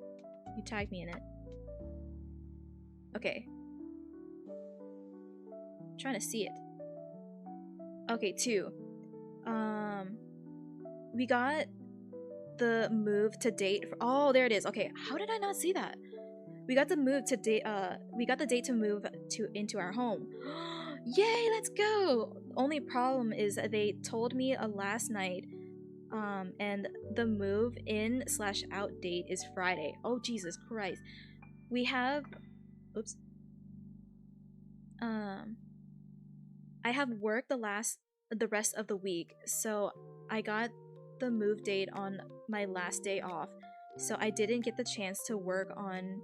You tagged me in it. Okay. I'm trying to see it. Okay, 2. We got the move to date for, oh, there it is. Okay, how did I not see that? We got the move to date, we got the date to move into our home. Yay, let's go! Only problem is they told me last night, and the move in / out date is Friday. Oh, Jesus Christ. We have, oops. I have work the rest of the week, so I got the move date on my last day off, so I didn't get the chance to work on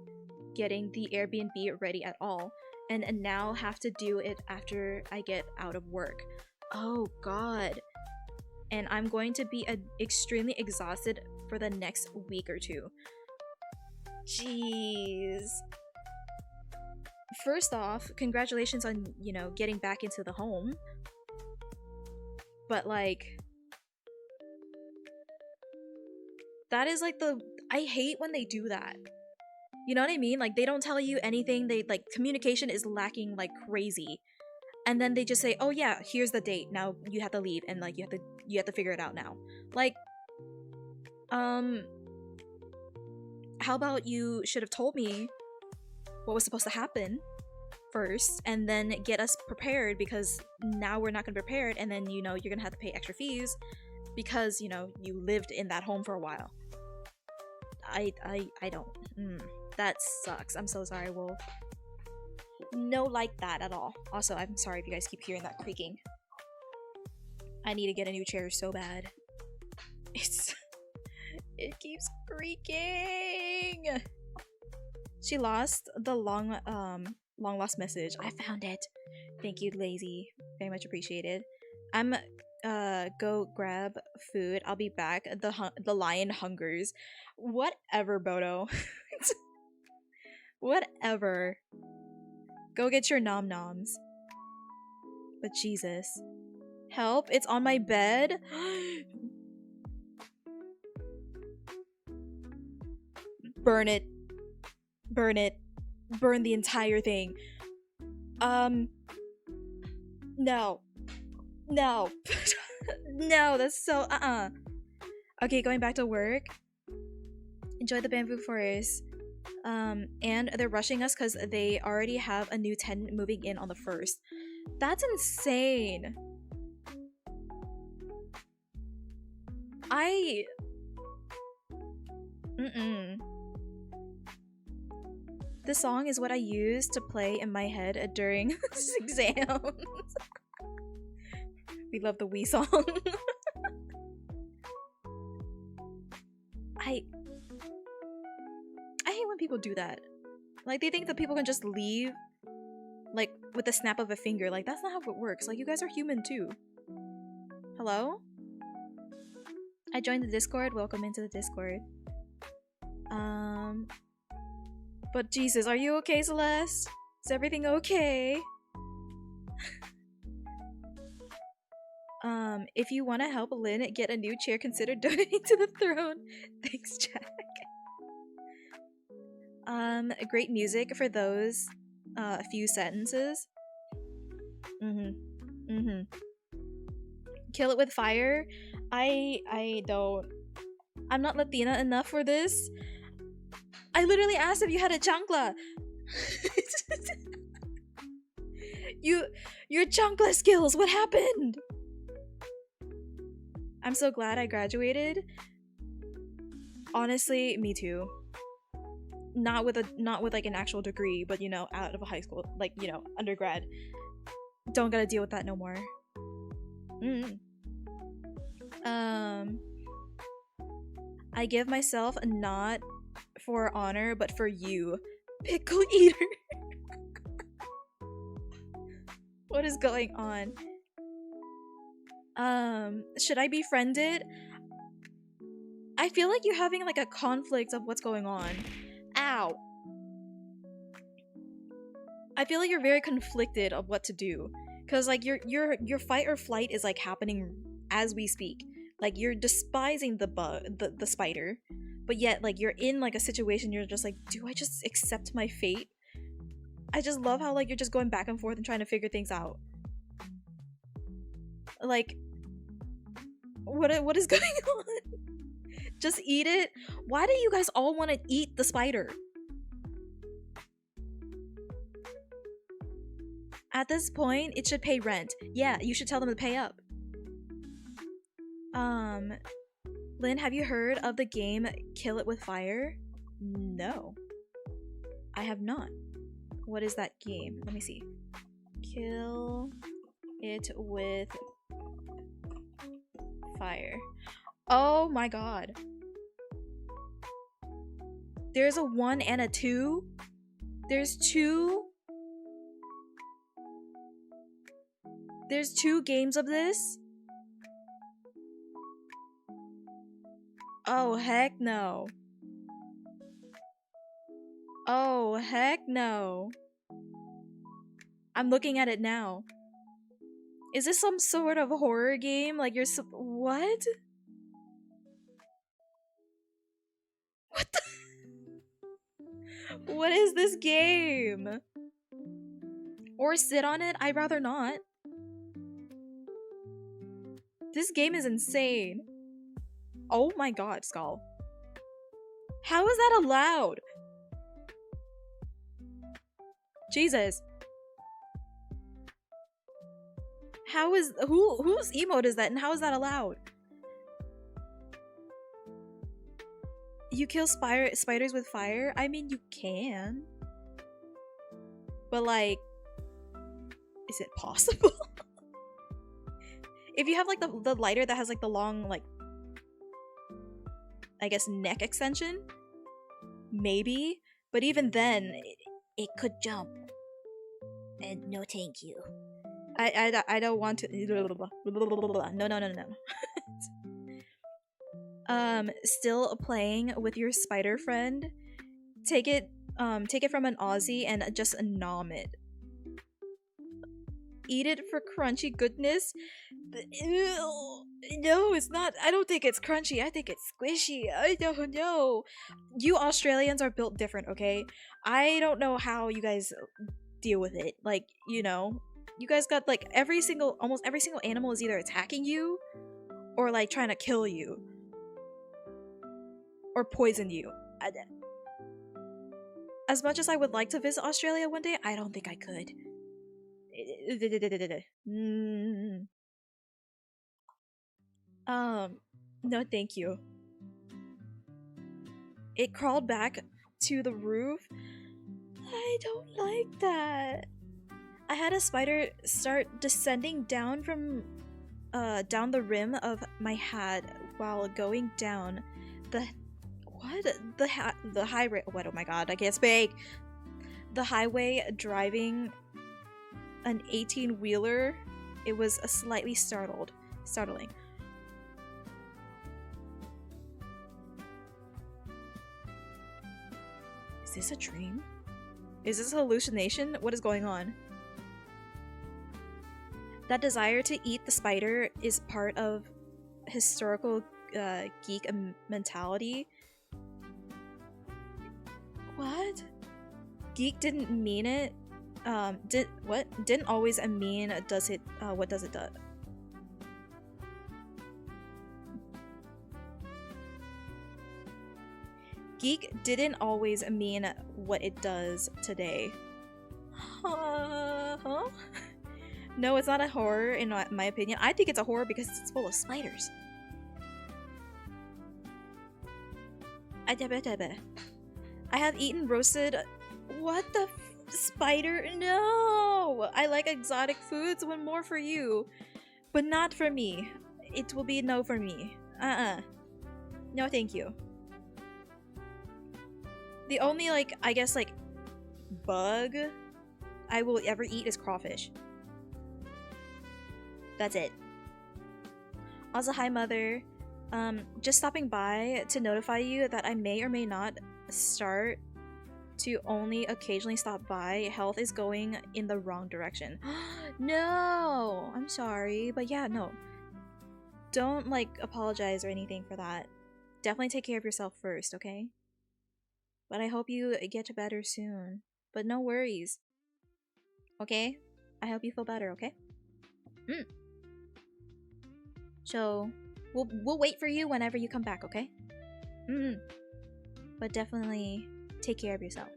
getting the Airbnb ready at all, and now have to do it after I get out of work. Oh god. And I'm going to be extremely exhausted for the next week or 2. Jeez. First off, congratulations on, you know, getting back into the home. But like, that is like I hate when they do that. You know what I mean? Like, they don't tell you anything. They, like, communication is lacking like crazy. And then they just say, oh yeah, here's the date. Now you have to leave, and like you have to figure it out now. Like, how about you should have told me what was supposed to happen first, and then get us prepared, because now we're not gonna be prepared, and then, you know, you're gonna have to pay extra fees because, you know, you lived in that home for a while. I don't. That sucks. I'm so sorry, Wolf. No, like that at all. Also, I'm sorry if you guys keep hearing that creaking. I need to get a new chair so bad. It keeps creaking. She lost the long lost message. I found it. Thank you, Lazy. Very much appreciated. I'm go grab food. I'll be back. The lion hungers. Whatever, Bodo. Whatever. Go get your nom noms. But Jesus. Help, it's on my bed. Burn it. Burn it. Burn the entire thing. No. No. No, that's so Okay, going back to work. Enjoy the bamboo forest. And they're rushing us because they already have a new tenant moving in on the 1st. That's insane. This song is what I use to play in my head during exams. We love the Wii song. I hate when people do that. Like, they think that people can just leave, like, with a snap of a finger. Like, that's not how it works. Like, you guys are human too. Hello? I joined the Discord. Welcome into the Discord. But Jesus, are you okay, Celeste? Is everything okay? If you want to help Lynn get a new chair, consider donating to the throne. Thanks, Jack. Great music for those few sentences. Kill it with fire. I don't. I'm not Latina enough for this. I literally asked if you had a chancla. Your chancla skills. What happened? I'm so glad I graduated. Honestly, me too. Not with like an actual degree, but, you know, out of a high school, like, you know, undergrad. Don't gotta deal with that no more. I give myself not for honor, but for you, pickle eater. What is going on? Should I be friended? I feel like you're having like a conflict of what's going on. Ow. I feel like you're very conflicted of what to do, cause like your fight or flight is like happening as we speak. Like you're despising the spider, but yet like you're in like a situation you're just like, do I just accept my fate? I just love how like you're just going back and forth and trying to figure things out. Like what is going on? Just eat it? Why do you guys all want to eat the spider? At this point, it should pay rent. Yeah, you should tell them to pay up. Lynn, have you heard of the game Kill It With Fire? No. I have not. What is that game? Let me see. Kill It With Fire. Oh my god. There's a 1 and a 2? There's 2? There's 2 games of this? Oh, heck no. Oh, heck no. I'm looking at it now. Is this some sort of horror game? Like you're what? What the? What is this game? Or sit on it? I'd rather not. This game is insane. Oh my god, Skull. How is that allowed? Jesus. How is whose emote is that and how is that allowed? You kill spiders with fire? I mean, you can. But like, is it possible? If you have like the lighter that has like the long like, I guess, neck extension, maybe. But even then, it could jump. And no thank you. I don't want to. No. Still playing with your spider friend. Take it from an Aussie and just nom it. Eat it for crunchy goodness. No, it's not. I don't think it's crunchy. I think it's squishy. I don't know. You Australians are built different, okay? I don't know how you guys deal with it. Like, you know, you guys got like almost every single animal is either attacking you or like trying to kill you or poison you. As much as I would like to visit Australia one day, I don't think I could. No thank you. It crawled back to the roof. I don't like that. I had a spider start descending down from down the rim of my hat while going down the highway. What? Oh my god, I can't speak. The highway driving an 18-wheeler. It was a slightly startling. Is this a dream? Is this a hallucination? What is going on? That desire to eat the spider is part of historical geek mentality. What? Geek didn't mean it. Didn't always mean does it. What does it do? Geek didn't always mean what it does today. Huh? No, it's not a horror in my opinion. I think it's a horror because it's full of spiders. I have eaten roasted. What the spider? No! I like exotic foods. One more for you, but not for me. It will be no for me. No, thank you. The only I guess bug I will ever eat is crawfish. That's it. Also, hi mother. Just stopping by to notify you that I may or may not start to only occasionally stop by. Health is going in the wrong direction. No! I'm sorry, but yeah, no. don't like apologize or anything for that. Definitely take care of yourself first, okay? But I hope you get better soon. But no worries. Okay? I hope you feel better, okay? So, we'll wait for you whenever you come back, okay? But definitely take care of yourself.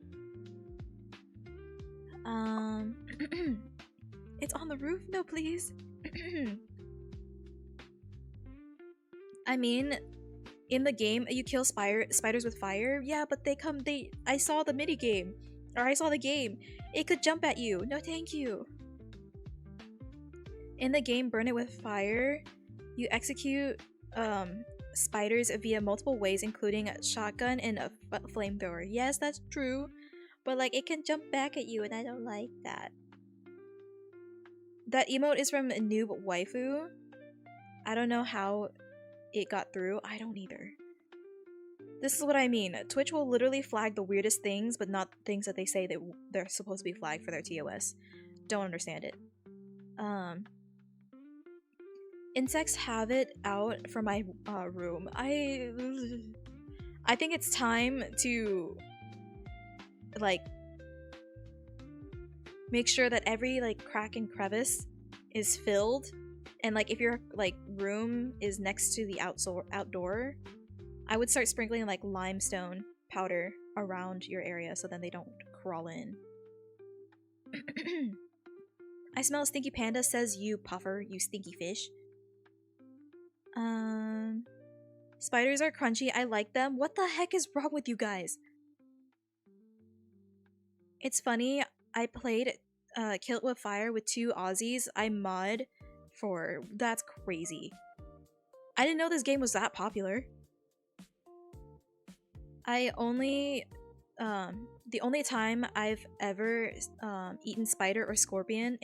It's on the roof? No, please. I mean, in the game, you kill spiders with fire. Yeah, but I saw the mini game. Or I saw the game. It could jump at you. No, thank you. In the game, burn it with fire. You execute spiders via multiple ways, including a shotgun and a flamethrower. Yes, that's true. But like, it can jump back at you, and I don't like that. That emote is from Noob Waifu. I don't know how it got through. I don't either. This is what I mean. Twitch will literally flag the weirdest things, but not things that they say that they're supposed to be flagged for their TOS. Don't understand it. Insects have it out for my room. I think it's time to like make sure that every like crack and crevice is filled, and like if your like room is next to the outdoor, I would start sprinkling like limestone powder around your area so then they don't crawl in. I smell a stinky panda, says you puffer, you stinky fish. Spiders are crunchy. I like them. What the heck is wrong with you guys? It's funny. I played Kill It With Fire with 2 Aussies I mod for. That's crazy. I didn't know this game was that popular. The only time I've ever eaten spider or scorpion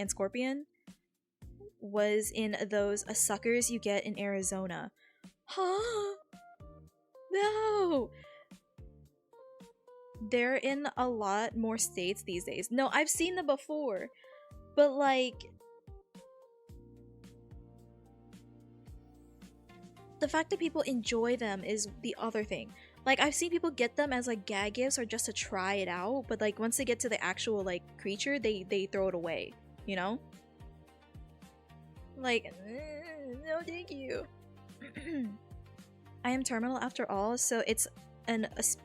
was in those suckers you get in Arizona. Huh? No! They're in a lot more states these days. No, I've seen them before. But like... the fact that people enjoy them is the other thing. Like, I've seen people get them as like gag gifts or just to try it out, but like once they get to the actual like creature, they throw it away, you know? Like, no thank you. I am terminal after all, so it's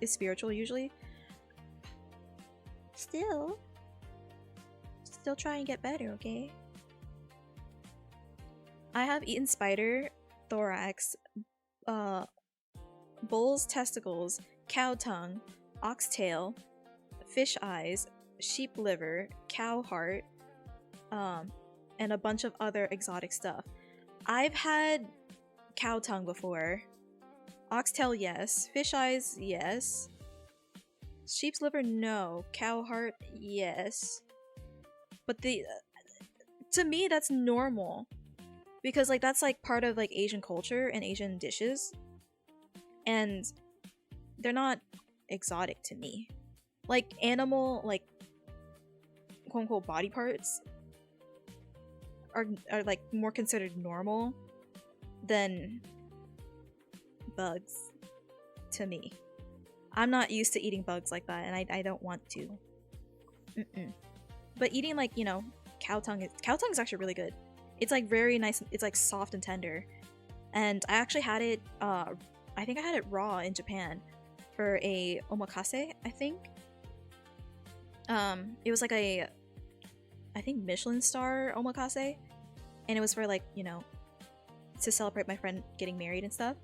spiritual usually. Still try and get better, okay? I have eaten spider, thorax, bull's testicles, cow tongue, oxtail, fish eyes, sheep liver, cow heart, and a bunch of other exotic stuff. I've had cow tongue before. Oxtail, yes. Fish eyes, yes. Sheep's liver, no. Cow heart, yes. But to me, that's normal. Because, like, that's, like, part of, like, Asian culture and Asian dishes. And they're not exotic to me. Like, animal, like, quote-unquote body parts are like, more considered normal than bugs to me. I'm not used to eating bugs like that, and I don't want to. But eating, like, you know, cow tongue is actually really good. It's like very nice. It's like soft and tender. And I actually had it, I think I had it raw in Japan for a omakase, I think. It was like a, I think Michelin star omakase. And it was for, like, you know, to celebrate my friend getting married and stuff.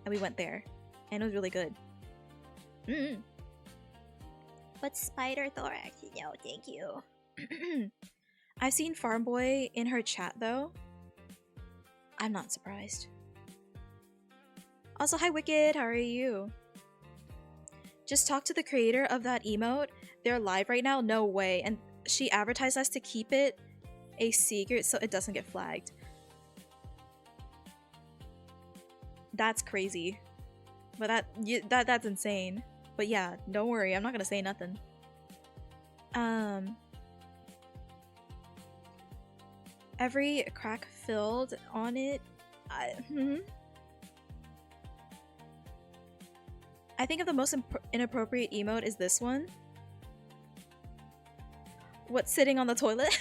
And we went there. And it was really good. But spider thorax, no thank you. I've seen Farm Boy in her chat though. I'm not surprised. Also, hi Wicked, how are you? Just talk to the creator of that emote. They're live right now? No way. And she advertised us to keep it a secret so it doesn't get flagged. That's crazy. But that's insane. But yeah, don't worry, I'm not gonna say nothing. Every crack filled on it I think of the most inappropriate emote is this one. What's sitting on the toilet?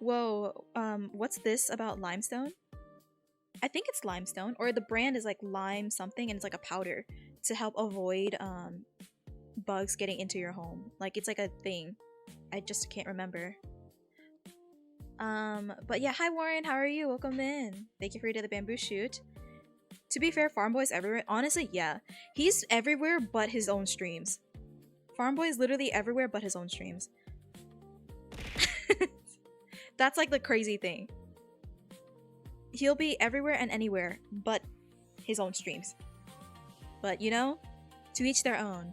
Whoa, what's this about limestone? I think it's limestone, or the brand is like lime something, and it's like a powder to help avoid bugs getting into your home. Like it's like a thing. I just can't remember. But yeah, hi Warren, how are you? Welcome in. Thank you for the bamboo shoot. To be fair, Farm Boy's everywhere. Honestly, yeah. He's everywhere but his own streams. Farm Boy is literally everywhere but his own streams. That's like the crazy thing. He'll be everywhere and anywhere but his own streams. But you know, to each their own.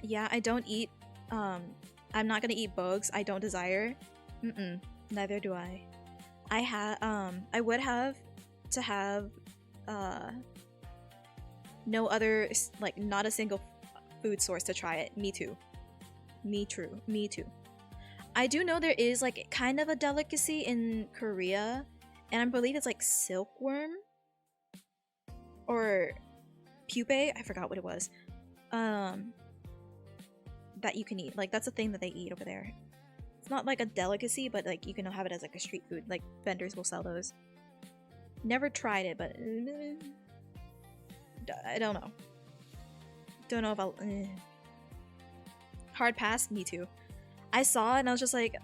Yeah, I don't eat, I'm not gonna eat bugs. I don't desire. Neither do I. I would have to have, no other, like, not a single food source to try it. Me too. Me too. I do know there is, like, kind of a delicacy in Korea, and I believe it's, like, silkworm? Or pupae? I forgot what it was. That you can eat. Like, that's a thing that they eat over there. It's not like a delicacy, but like you can have it as like a street food. Like vendors will sell those. Never tried it, but I don't know. Don't know if I'll. Hard pass. Me too. I saw it and I was just like,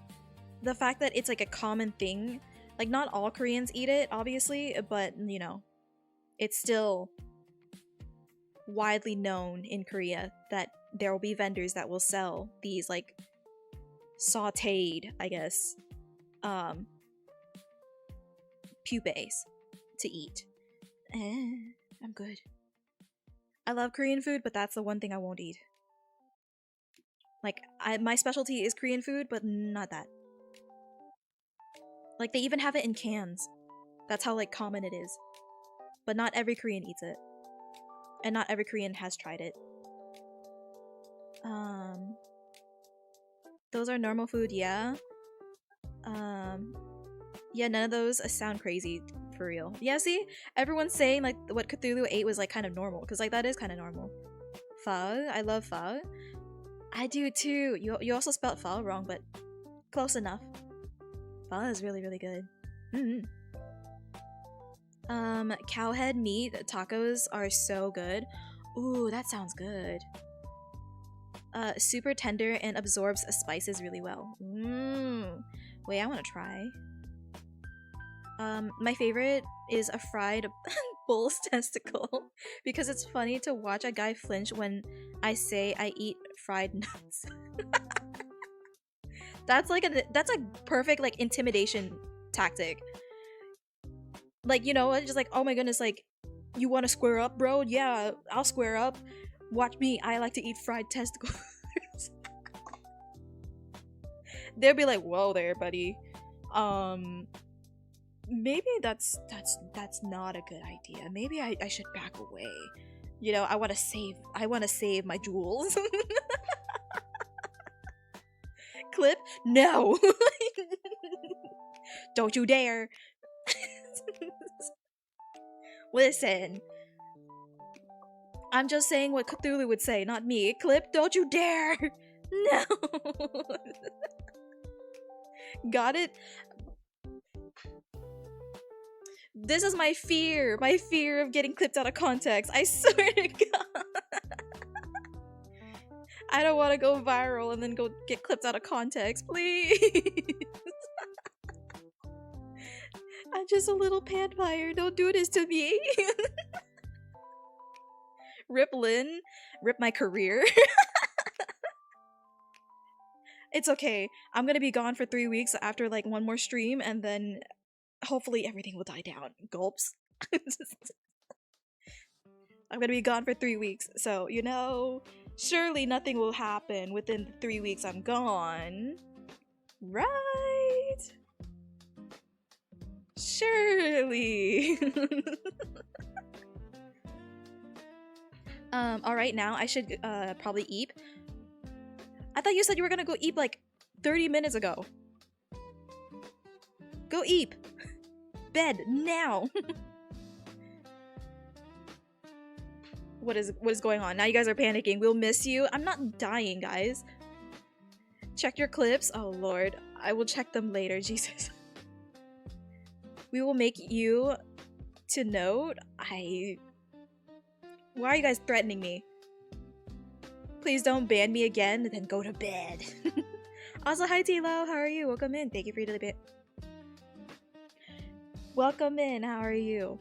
the fact that it's like a common thing. Like not all Koreans eat it, obviously, but you know, it's still widely known in Korea that there will be vendors that will sell these like sauteed, I guess, pupaes to eat. I'm good. I love Korean food, but that's the one thing I won't eat. Like, my specialty is Korean food, but not that. Like, they even have it in cans. That's how, like, common it is. But not every Korean eats it. And not every Korean has tried it. Those are normal food, yeah. Yeah, none of those sound crazy, for real. Yeah, see? Everyone's saying, like, what Cthulhu ate was, like, kind of normal. Because, like, that is kind of normal. Pho? I love pho. I do, too. You also spelled pho wrong, but close enough. Pho is really, really good. Cowhead meat tacos are so good. Ooh, that sounds good. Super tender and absorbs spices really well. Wait, I want to try. My favorite is a fried bull's testicle because it's funny to watch a guy flinch when I say I eat fried nuts. That's a perfect like intimidation tactic. Like, you know, just like, oh my goodness, like, you want to square up, bro? Yeah, I'll square up. Watch me, I like to eat fried testicles. They'll be like, whoa there, buddy. Maybe that's not a good idea. Maybe I should back away. You know, I want to save my jewels. Clip? No. Don't you dare. Listen. I'm just saying what Cthulhu would say, not me. Clip, don't you dare! No! Got it? This is my fear of getting clipped out of context. I swear to God. I don't want to go viral and then go get clipped out of context, please. I'm just a little vampire. Don't do this to me. Rip Lynn. Rip my career. It's okay. I'm gonna be gone for 3 weeks after like one more stream and then hopefully everything will die down. Gulps. I'm gonna be gone for 3 weeks. So, you know, surely nothing will happen within the 3 weeks I'm gone. Right? Surely. Alright, now I should probably eat. I thought you said you were gonna go eat like 30 minutes ago. Go eat! Bed, now! What is going on? Now you guys are panicking. We'll miss you. I'm not dying, guys. Check your clips. Oh, Lord. I will check them later. Jesus. We will make you to note. Why are you guys threatening me? Please don't ban me again, then go to bed. Also, hi Tilo, how are you? Welcome in. Thank you for your daily bit. Welcome in. How are you?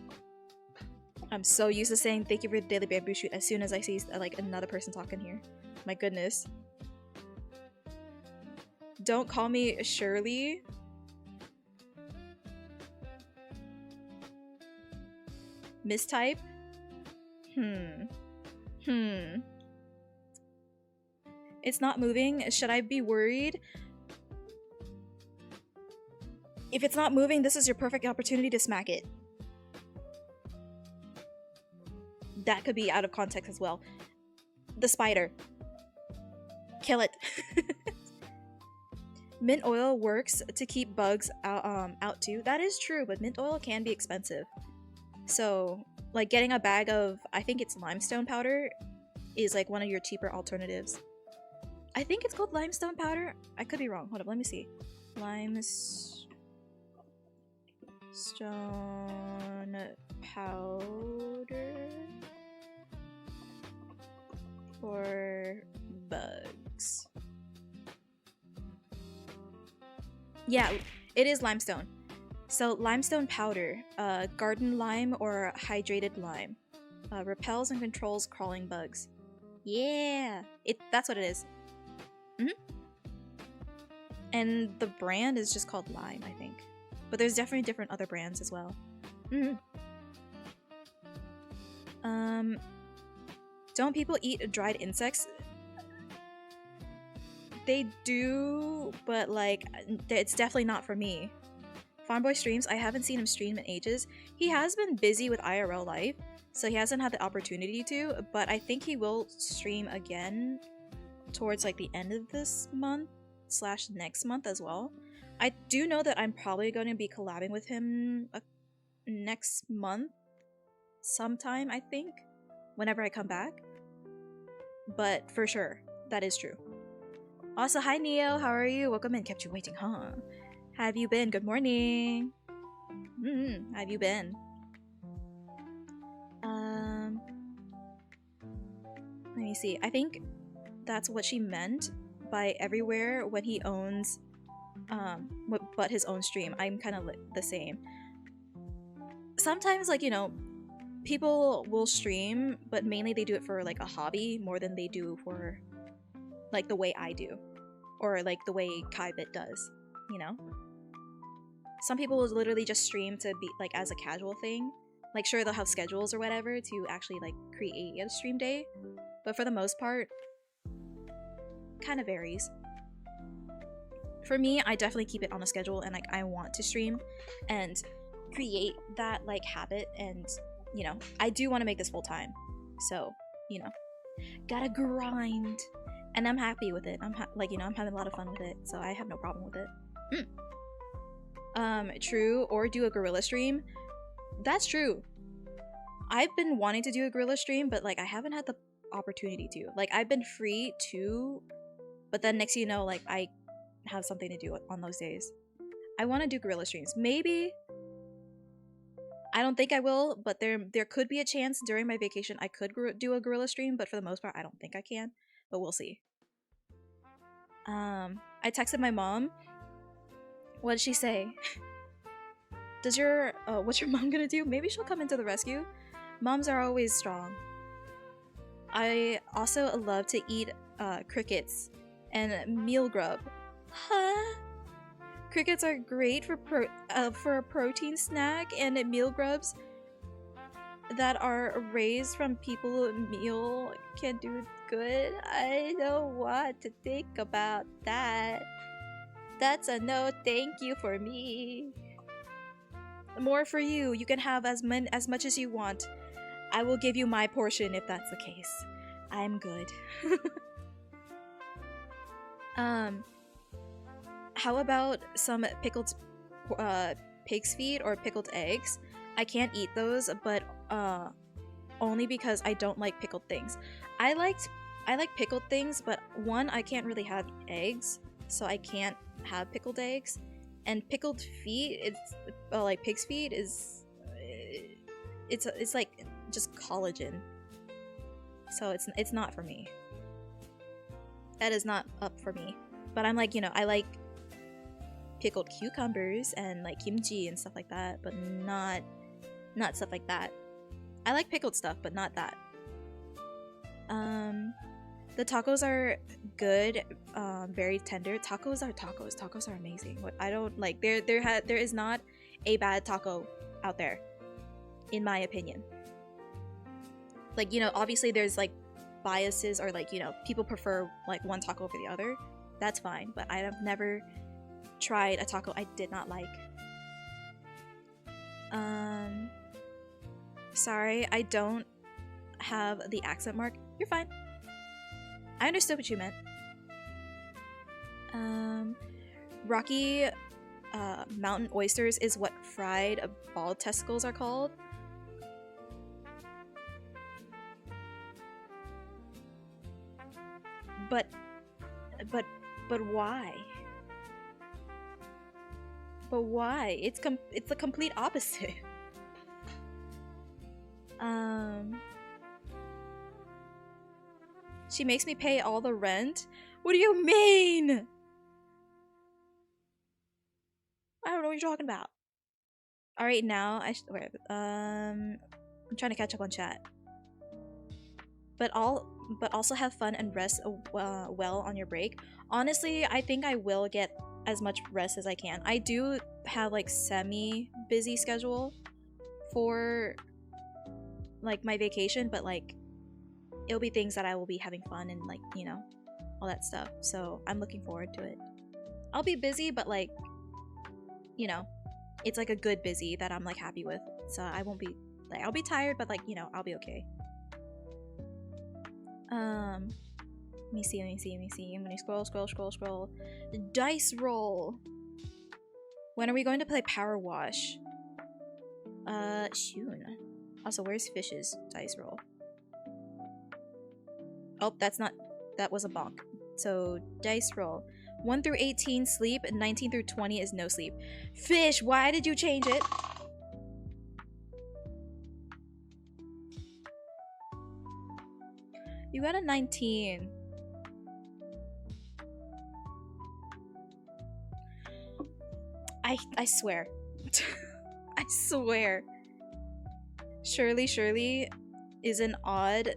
I'm so used to saying thank you for the daily bamboo shoot as soon as I see like another person talking here. My goodness. Don't call me Shirley. Mistype? It's not moving. Should I be worried? If it's not moving, this is your perfect opportunity to smack it. That could be out of context as well. The spider. Kill it. Mint oil works to keep bugs out too. That is true, but mint oil can be expensive. So, like getting a bag of, I think it's limestone powder, is like one of your cheaper alternatives. I think it's called limestone powder. I could be wrong. Hold up, let me see. Limestone powder for bugs. Yeah, it is limestone. So limestone powder, garden lime or hydrated lime, repels and controls crawling bugs. Yeah, that's what it is. And the brand is just called Lime, I think. But there's definitely different other brands as well. Don't people eat dried insects? They do, but like, it's definitely not for me. Farmboy streams, I haven't seen him stream in ages. He has been busy with IRL life, so he hasn't had the opportunity to, but I think he will stream again towards like the end of this month / next month as well. I do know that I'm probably going to be collabing with him next month sometime, I think, whenever I come back. But for sure, that is true. Also, hi Neo, how are you? Welcome in. Kept you waiting, huh? How have you been? Good morning. How have you been? Let me see. I think that's what she meant by everywhere when he owns but his own stream. I'm kind of the same. Sometimes, like, you know, people will stream, but mainly they do it for like a hobby more than they do for like the way I do, or like the way Kaibit does, you know? Some people will literally just stream to be like as a casual thing. Like, sure, they'll have schedules or whatever to actually like create a stream day, but for the most part, kind of varies. For me, I definitely keep it on a schedule, and like I want to stream and create that like habit, and you know, I do want to make this full time, so you know, gotta grind, and I'm happy with it. I'm like, you know, I'm having a lot of fun with it, so I have no problem with it. True, or do a gorilla stream. That's true. I've been wanting to do a gorilla stream, but like I haven't had the opportunity to. Like, I've been free to, but then next you know, like I have something to do on those days. I want to do gorilla streams. Maybe. I don't think I will, but there could be a chance during my vacation I could do a gorilla stream, but for the most part I don't think I can, but we'll see. I texted my mom. What did she say? Does your what's your mom gonna do? Maybe she'll come into the rescue. Moms are always strong. I also love to eat crickets and meal grub. Huh? Crickets are great for a protein snack, and meal grubs that are raised from people meal can do good. I don't want to think about that. That's a no thank you for me. More for you. You can have as much as you want. I will give you my portion if that's the case. I'm good. How about some pickled... pig's feet or pickled eggs. I can't eat those, but only because I don't like pickled things. I like pickled things, but one, I can't really have eggs, so I can't have pickled eggs. And pickled feet, it's like pig's feet is it's like just collagen. So it's not for me. That is not up for me. But I'm like, I like pickled cucumbers and like kimchi and stuff like that, but not stuff like that. I like pickled stuff, but not that. The tacos are good, very tender. Tacos are tacos. Tacos are amazing. What I don't like, there is not a bad taco out there, in my opinion. Like, obviously there's like biases, or like, people prefer like one taco over the other. That's fine, but I have never tried a taco I did not like. Sorry, I don't have the accent mark. You're fine. I understood what you meant. Rocky Mountain oysters is what fried ball testicles are called. But why? But why? It's the complete opposite. She makes me pay all the rent? What do you mean? I don't know what you're talking about. Alright, now I'm trying to catch up on chat. But also have fun and rest well on your break. Honestly, I think I will get as much rest as I can. I do have like semi-busy schedule for like my vacation, but like it'll be things that I will be having fun and like, all that stuff. So I'm looking forward to it. I'll be busy, but like, it's like a good busy that I'm like happy with. So I won't be like, I'll be tired, but like, I'll be okay. Let me see. I'm gonna scroll. The dice roll. When are we going to play PowerWash? Soon. Also, where's Fish's dice roll? Oh, that was a bonk. So, dice roll. 1 through 18, sleep, and 19 through 20 is no sleep. Fish, why did you change it? You got a 19. I swear. I swear. Shirley is an odd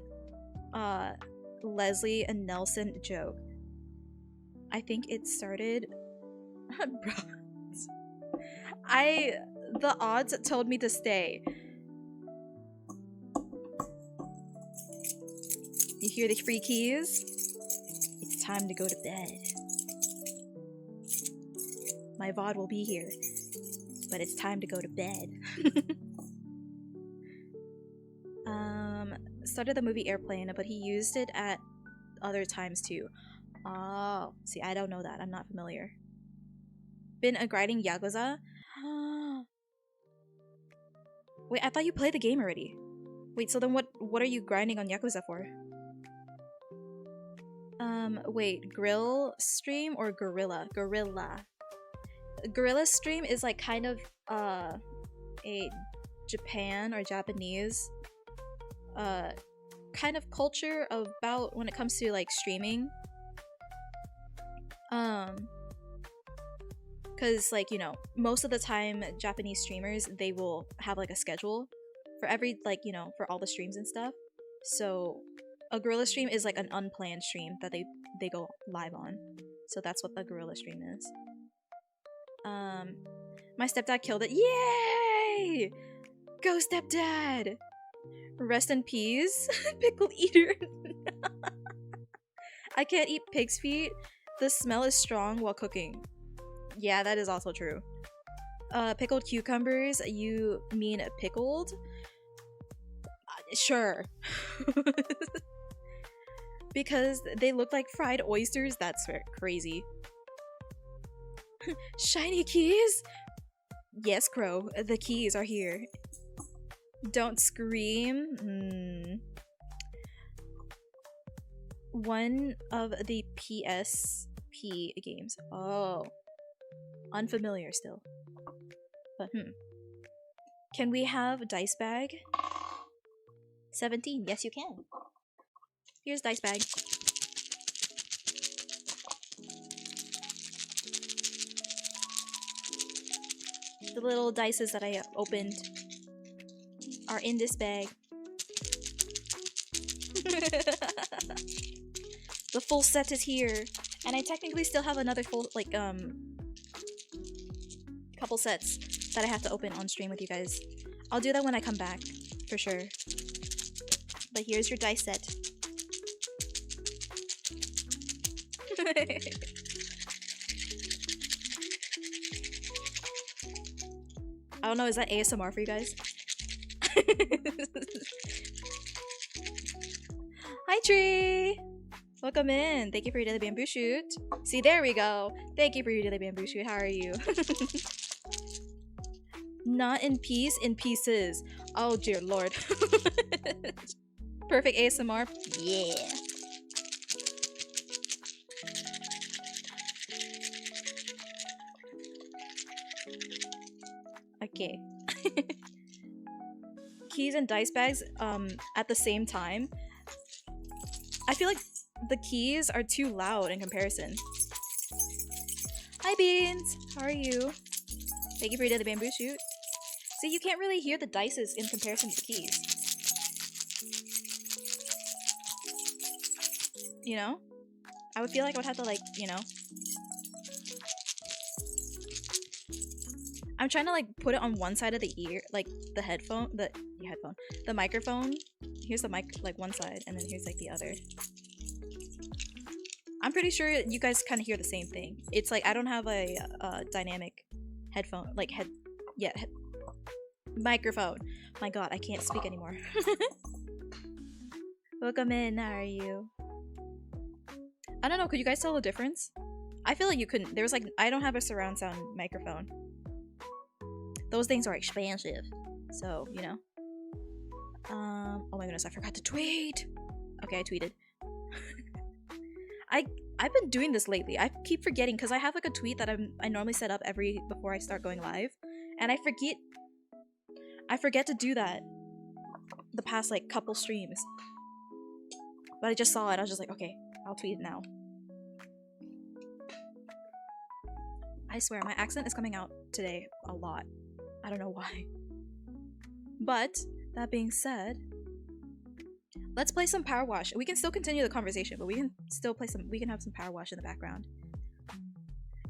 Leslie and Nelson joke. I think it started bro. The odds told me to stay. You hear the free keys? It's time to go to bed. My VOD will be here, but it's time to go to bed. Started the movie Airplane, but he used it at other times too. Oh, see, I don't know that. I'm not familiar. Been grinding Yakuza? Wait, I thought you played the game already. Wait, so then what are you grinding on Yakuza for? Wait, grill stream or gorilla? Gorilla stream is like kind of a Japan or Japanese kind of culture about when it comes to like streaming. Cause like, most of the time Japanese streamers, they will have like a schedule for every like, for all the streams and stuff. So a gorilla stream is like an unplanned stream that they go live on. So that's what the gorilla stream is. My stepdad killed it. Yay! Go stepdad! Rest in peace, pickled eater. I can't eat pig's feet. The smell is strong while cooking. Yeah, that is also true. Pickled cucumbers, you mean pickled? Sure. Because they look like fried oysters? That's crazy. Shiny keys? Yes, Crow. The keys are here. Don't scream. One of the PSP games. Oh. Unfamiliar still. But Can we have dice bag? 17. Yes, you can. Here's dice bag. The little dices that I opened are in this bag. The full set is here. And I technically still have another full, like, couple sets that I have to open on stream with you guys. I'll do that when I come back, for sure. But here's your dice set. I don't know, is that ASMR for you guys? Hi Tree! Welcome in. Thank you for your daily bamboo shoot. See, there we go. Thank you for your daily bamboo shoot. How are you? Not in peace, in pieces. Oh dear lord. Perfect ASMR. Yeah. Okay. Keys and dice bags at the same time. I feel like the keys are too loud in comparison. Hi Beans! How are you? Thank you for your daily bamboo shoot. See, you can't really hear the dices in comparison to the keys. You know? I would feel like I would have to, like, you know. I'm trying to, like, put it on one side of the ear, like, the headphone, the microphone. Here's the mic, like, one side, and then here's, like, the other. I'm pretty sure you guys kind of hear the same thing. It's like, I don't have a dynamic headphone, like, microphone. My god, I can't speak anymore. Welcome in, how are you? I don't know, could you guys tell the difference? I feel like you couldn't. There's like, I don't have a surround sound microphone. Those things are expensive. So, you know. Oh my goodness, I forgot to tweet! Okay, I tweeted. I've been doing this lately. I keep forgetting because I have like a tweet that I normally set up before I start going live. And I forget to do that the past like couple streams. But I just saw it, I was just like, okay, I'll tweet it now. I swear, my accent is coming out today a lot. I don't know why. But, that being said, let's play some PowerWash. We can still continue the conversation, but we can still we can have some PowerWash in the background.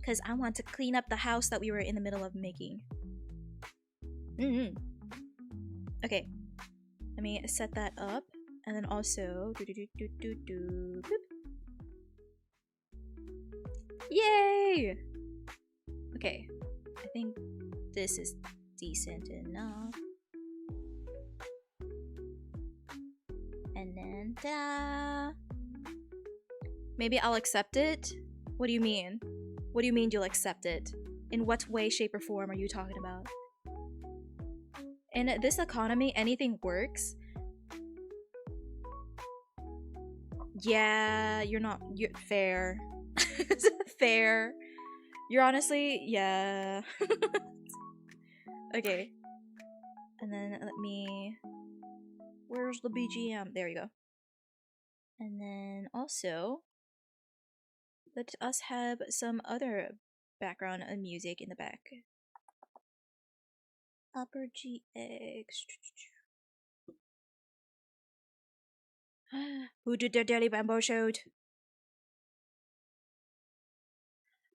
Because I want to clean up the house that we were in the middle of making. Okay. Let me set that up. And then also... boop. Yay! Okay. I think this is decent enough. And then ta-da! Maybe I'll accept it? What do you mean? What do you mean you'll accept it? In what way, shape, or form are you talking about? In this economy, anything works. Yeah, you're fair. Fair. You're honestly, yeah. Okay. And then let me... Where's the BGM? There we go. And then also, let us have some other background music in the back. Upper GX. Who did their daily bamboo shoot?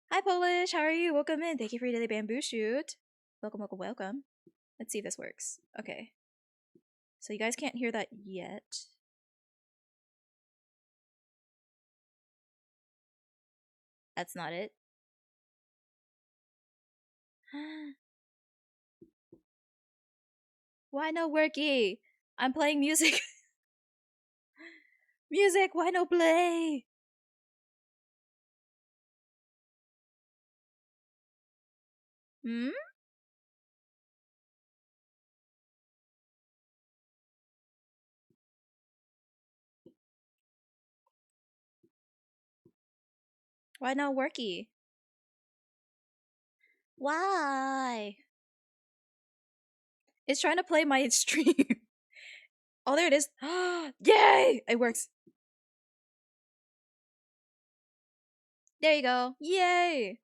Hi Polish, how are you? Welcome in. Thank you for your daily bamboo shoot. Welcome, welcome, welcome. Let's see if this works. Okay. So you guys can't hear that yet. That's not it. Why no worky? I'm playing music. Music, why no play? Hmm? Why not worky? Why? It's trying to play my stream. Oh, there it is. Yay! It works. There you go. Yay!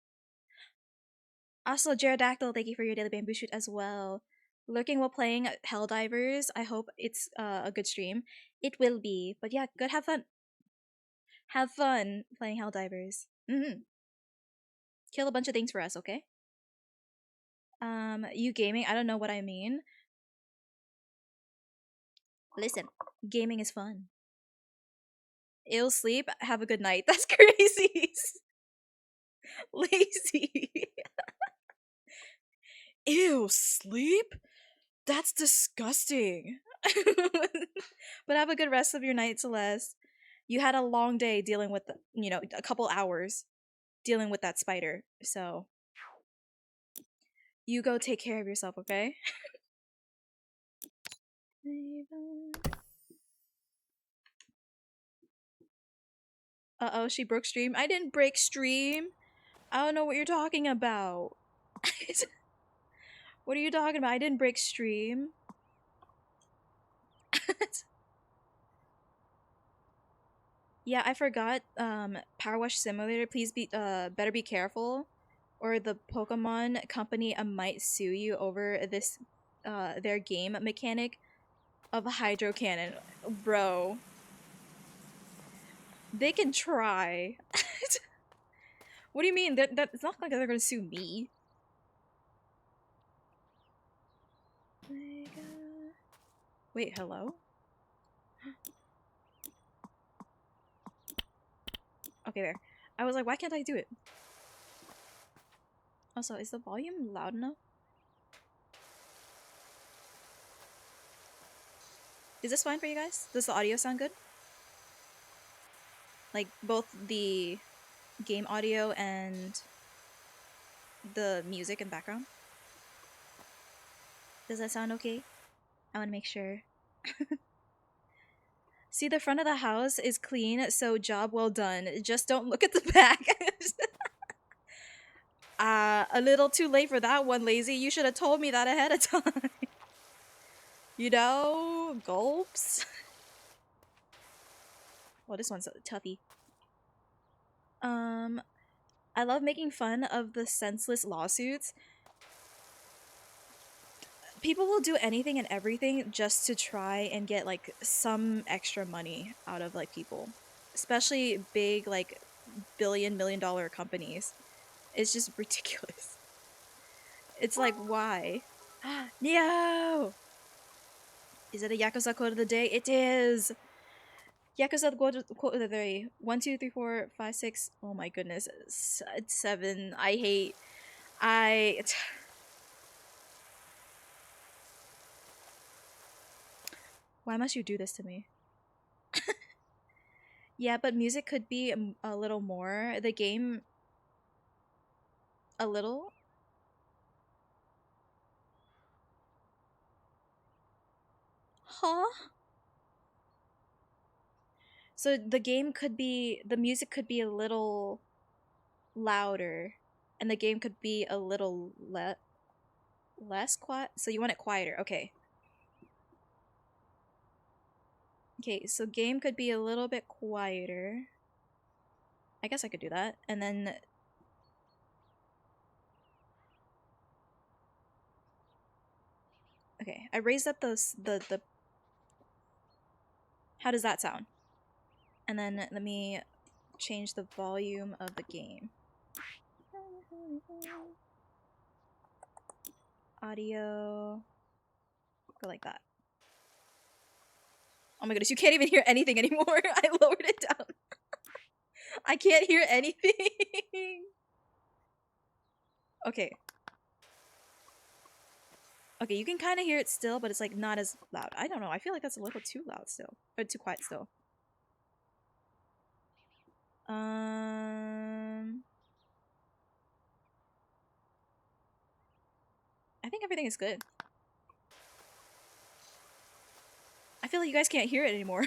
Also, Pterodactyl, thank you for your daily bamboo shoot as well. Lurking while playing Helldivers. I hope it's a good stream. It will be. But yeah, good. Have fun. Have fun playing Helldivers. Kill a bunch of things for us, okay? You gaming? I don't know what I mean. Listen, gaming is fun. Ill sleep. Have a good night. That's crazy. Lazy. Ew, sleep? That's disgusting. But have a good rest of your night, Celeste. You had a long day dealing with, a couple hours dealing with that spider. So you go take care of yourself, okay? Uh-oh, she broke stream. I didn't break stream. I don't know what you're talking about. What are you talking about? I didn't break stream. Yeah, I forgot. PowerWash Simulator. Please be better be careful, or the Pokemon company might sue you over this their game mechanic of a Hydro Cannon, bro. They can try. What do you mean? That it's not like they're gonna sue me. Wait, hello? Okay, there. I was like, why can't I do it? Also, is the volume loud enough? Is this fine for you guys? Does the audio sound good? Like, both the game audio and the music and background? Does that sound okay? I want to make sure. See, the front of the house is clean, so job well done. Just don't look at the back. A little too late for that one, Lazy. You should have told me that ahead of time. You know? Gulps. Well, this one's a toughie. I love making fun of the senseless lawsuits. People will do anything and everything just to try and get, like, some extra money out of, like, people. Especially big, like, $1 billion companies. It's just ridiculous. It's like, why? No! Is it a Yakuza quote of the day? It is! Yakuza quote of the day. 1, 2, 3, 4, 5, 6. Oh my goodness. 7. I hate. Why must you do this to me? Yeah, but music could be a little more. The game. A little? Huh? So the game could be. The music could be a little louder. And the game could be a little less quiet. So you want it quieter. Okay. Okay, so game could be a little bit quieter. I guess I could do that. And then... Okay, I raised up the... How does that sound? And then let me change the volume of the game. Audio... Go like that. Oh my goodness, you can't even hear anything anymore. I lowered it down. I can't hear anything. Okay. Okay, you can kind of hear it still, but it's like not as loud. I don't know. I feel like that's a little too loud still. Or too quiet still. I think everything is good. I feel like you guys can't hear it anymore.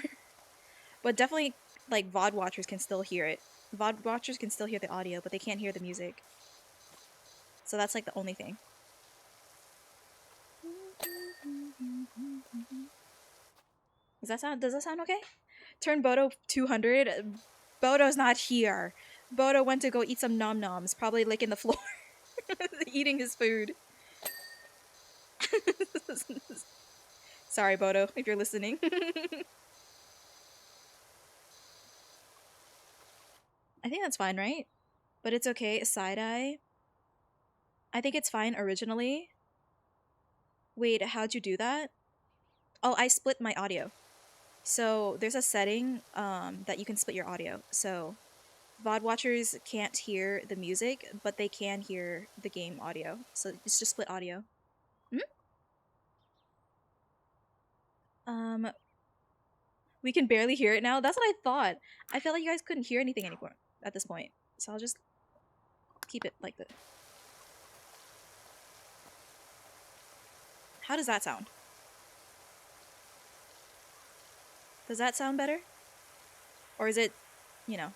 But definitely, like, VOD watchers can still hear it. VOD watchers can still hear the audio, but they can't hear the music. So that's like the only thing. Does that sound okay? Turn Bodo 200. Bodo's not here. Bodo went to go eat some nom noms, probably licking the floor, eating his food. Sorry, Bodo, if you're listening. I think that's fine, right? But it's okay. Side eye. I think it's fine originally. Wait, how'd you do that? Oh, I split my audio. So there's a setting that you can split your audio. So VOD watchers can't hear the music, but they can hear the game audio. So it's just split audio. We can barely hear it now. That's what I thought. I felt like you guys couldn't hear anything anymore at this point. So I'll just keep it like this. How does that sound? Does that sound better? Or is it, you know?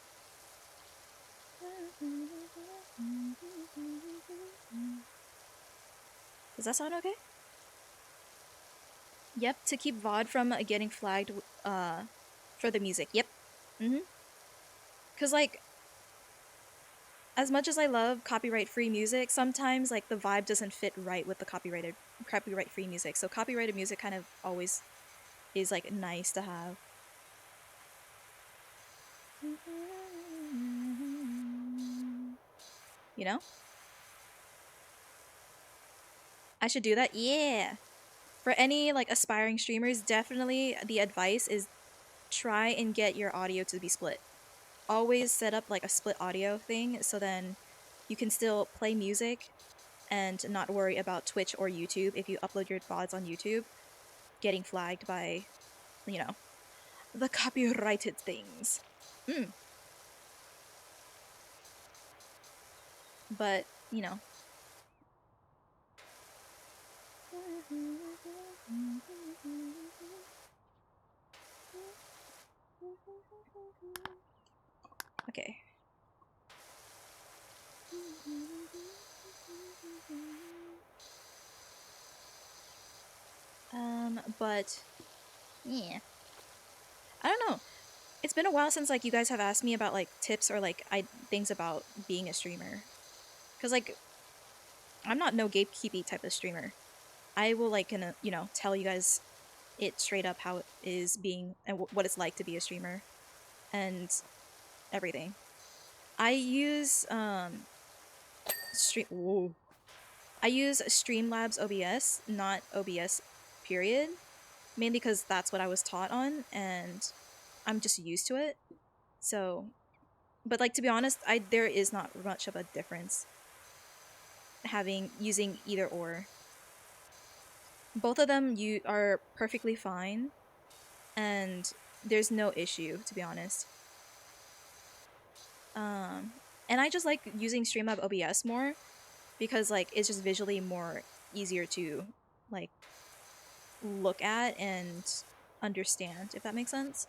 Does that sound okay? Yep, to keep VOD from getting flagged for the music. Yep. Because, like, as much as I love copyright-free music, sometimes, like, the vibe doesn't fit right with the copyright-free music. So copyrighted music kind of always is, like, nice to have. You know? I should do that? Yeah! For any, like, aspiring streamers, definitely the advice is try and get your audio to be split. Always set up, like, a split audio thing, so then you can still play music and not worry about Twitch or YouTube if you upload your VODs on YouTube getting flagged by, you know, the copyrighted things. But, you know. Okay. But yeah. I don't know. It's been a while since, like, you guys have asked me about, like, tips or, like, things about being a streamer. Because, like, I'm not no gatekeepy type of streamer. I will, like, gonna, you know, tell you guys it straight up how it is being and what it's like to be a streamer and everything. I use I use Streamlabs OBS, not OBS period, mainly because that's what I was taught on and I'm just used to it. So, but, like, to be honest, there is not much of a difference using either or. Both of them are perfectly fine and there's no issue, to be honest. And I just like using Streamlab OBS more because, like, it's just visually more easier to, like, look at and understand, if that makes sense.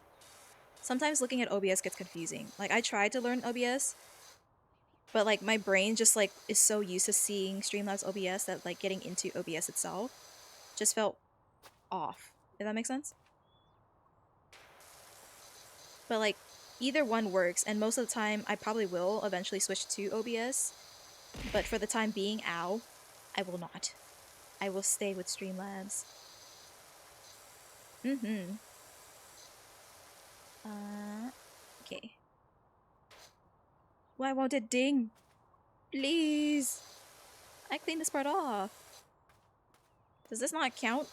Sometimes looking at OBS gets confusing. Like, I tried to learn OBS, but, like, my brain just, like, is so used to seeing Streamlabs OBS that, like, getting into OBS itself just felt off, if that makes sense. But, like, either one works, and most of the time I probably will eventually switch to OBS, but for the time being, I will not. I will stay with Streamlabs. Okay. Why won't it ding? Please! I cleaned this part off. Does this not count?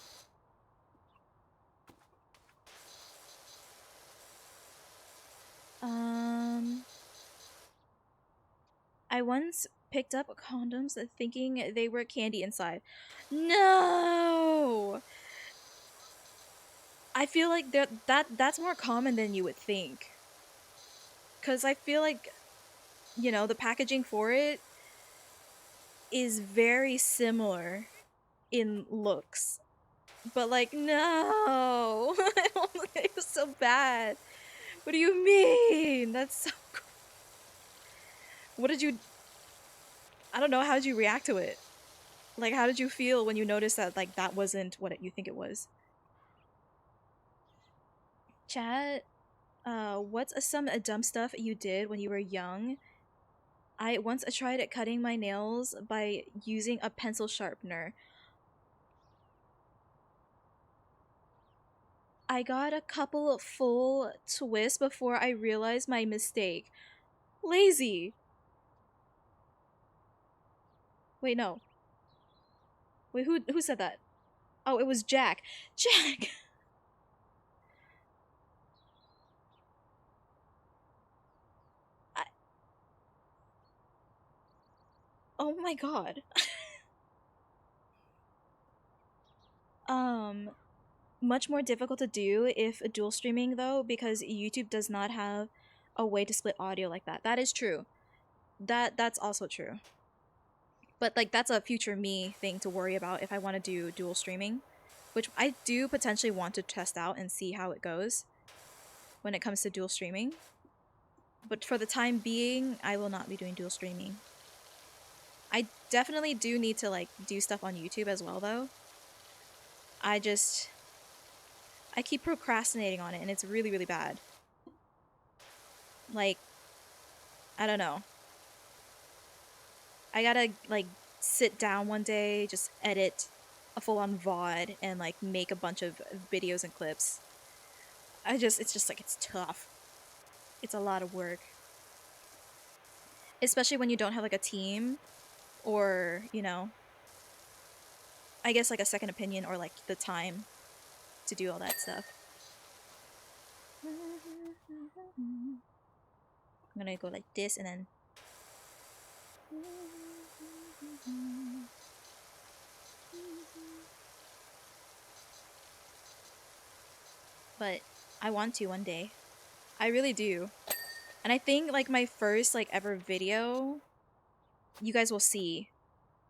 I once picked up condoms thinking they were candy inside. No! I feel like that's more common than you would think. Because I feel like, you know, the packaging for it is very similar in looks. But, like, no! It was so bad. What do you mean? That's so cool. What did you... I don't know, how did you react to it? Like, how did you feel when you noticed that, like, that wasn't what you think it was? Chat, what's some dumb stuff you did when you were young? I once tried cutting my nails by using a pencil sharpener. I got a couple of full twists before I realized my mistake. Lazy. Wait, no. Wait, who said that? Oh, it was Jack. Jack. I, oh my god. um Much more difficult to do if dual streaming though, because YouTube does not have a way to split audio like that. That is true. That's also true. But like that's a future me thing to worry about if I want to do dual streaming, which I do potentially want to test out and see how it goes when it comes to dual streaming. But for the time being, I will not be doing dual streaming. I definitely do need to like do stuff on YouTube as well though. I keep procrastinating on it and it's really really bad. Like I don't know. I gotta like sit down one day, just edit a full-on VOD and like make a bunch of videos and clips. It's just like it's tough. It's a lot of work. Especially when you don't have like a team or, you know, I guess like a second opinion or like the time to do all that stuff. I'm gonna go like this and then but I want to one day. I really do. And I think like my first like ever video you guys will see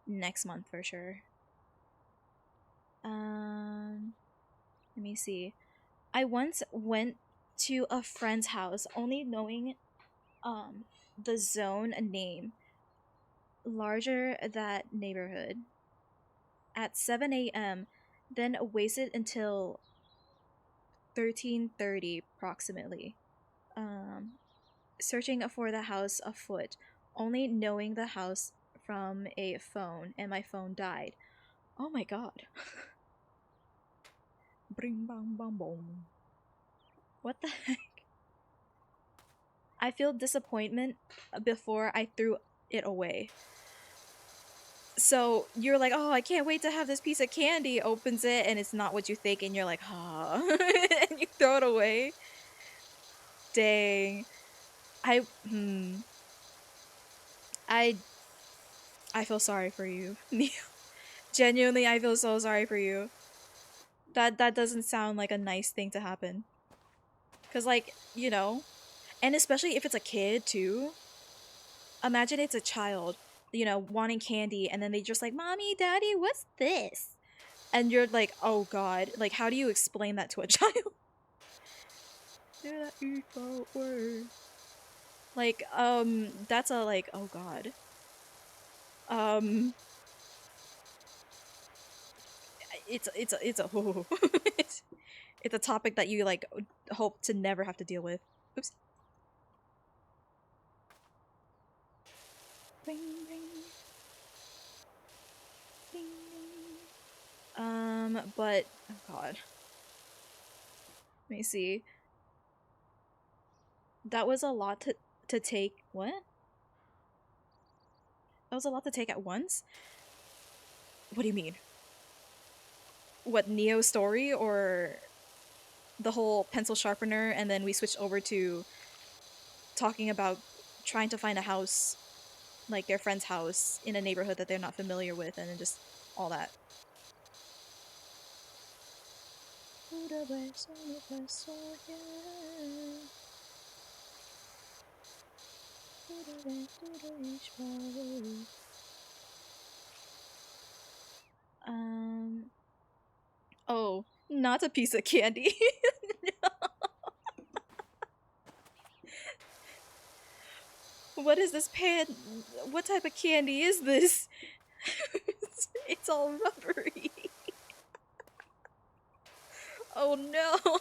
next month for sure. Let me see. I once went to a friend's house only knowing the zone name, larger that neighborhood, at 7 a.m., then waited until 13:30 approximately, searching for the house afoot, only knowing the house from a phone, and my phone died. Oh my god. Bring bang bang boom. What the heck? I feel disappointment before I threw it away. So you're like, oh, I can't wait to have this piece of candy. Opens it and it's not what you think, and you're like, huh, and you throw it away. Dang. I hmm. I I feel sorry for you. Genuinely, I feel so sorry for you. That doesn't sound like a nice thing to happen. Cause like, you know, and especially if it's a kid too. Imagine it's a child, you know, wanting candy, and then they just like, mommy, daddy, what's this? And you're like, oh god, like how do you explain that to a child? Did I eat that word? Like, that's a like, oh god. Um, it's a it's a topic that you like hope to never have to deal with. Oops. Ring, ring. Ding, ding. But oh god. Let me see. That was a lot to take. What? That was a lot to take at once? What do you mean? What, Neo's story or the whole pencil sharpener, and then we switched over to talking about trying to find a house, like their friend's house in a neighborhood that they're not familiar with, and then just all that. Oh, not a piece of candy. What is this pan? What type of candy is this? It's all rubbery. Oh no.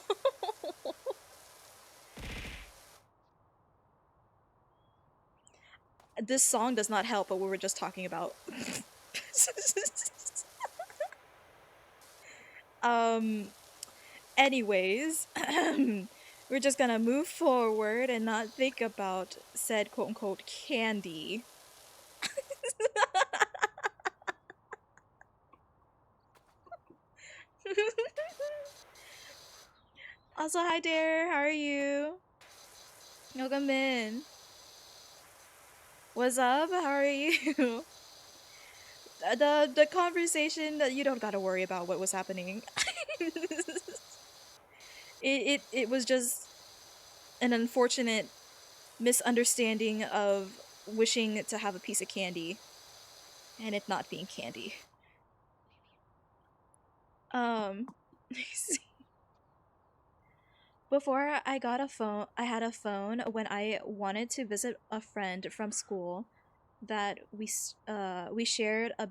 This song does not help what we were just talking about. um anyways, we're just gonna move forward and not think about said quote unquote candy. Also, hi there, how are you? Welcome in. What's up? How are you? The conversation that you don't gotta worry about what was happening. It was just an unfortunate misunderstanding of wishing to have a piece of candy and it not being candy. Um before I got a phone, I had a phone when I wanted to visit a friend from school that we shared a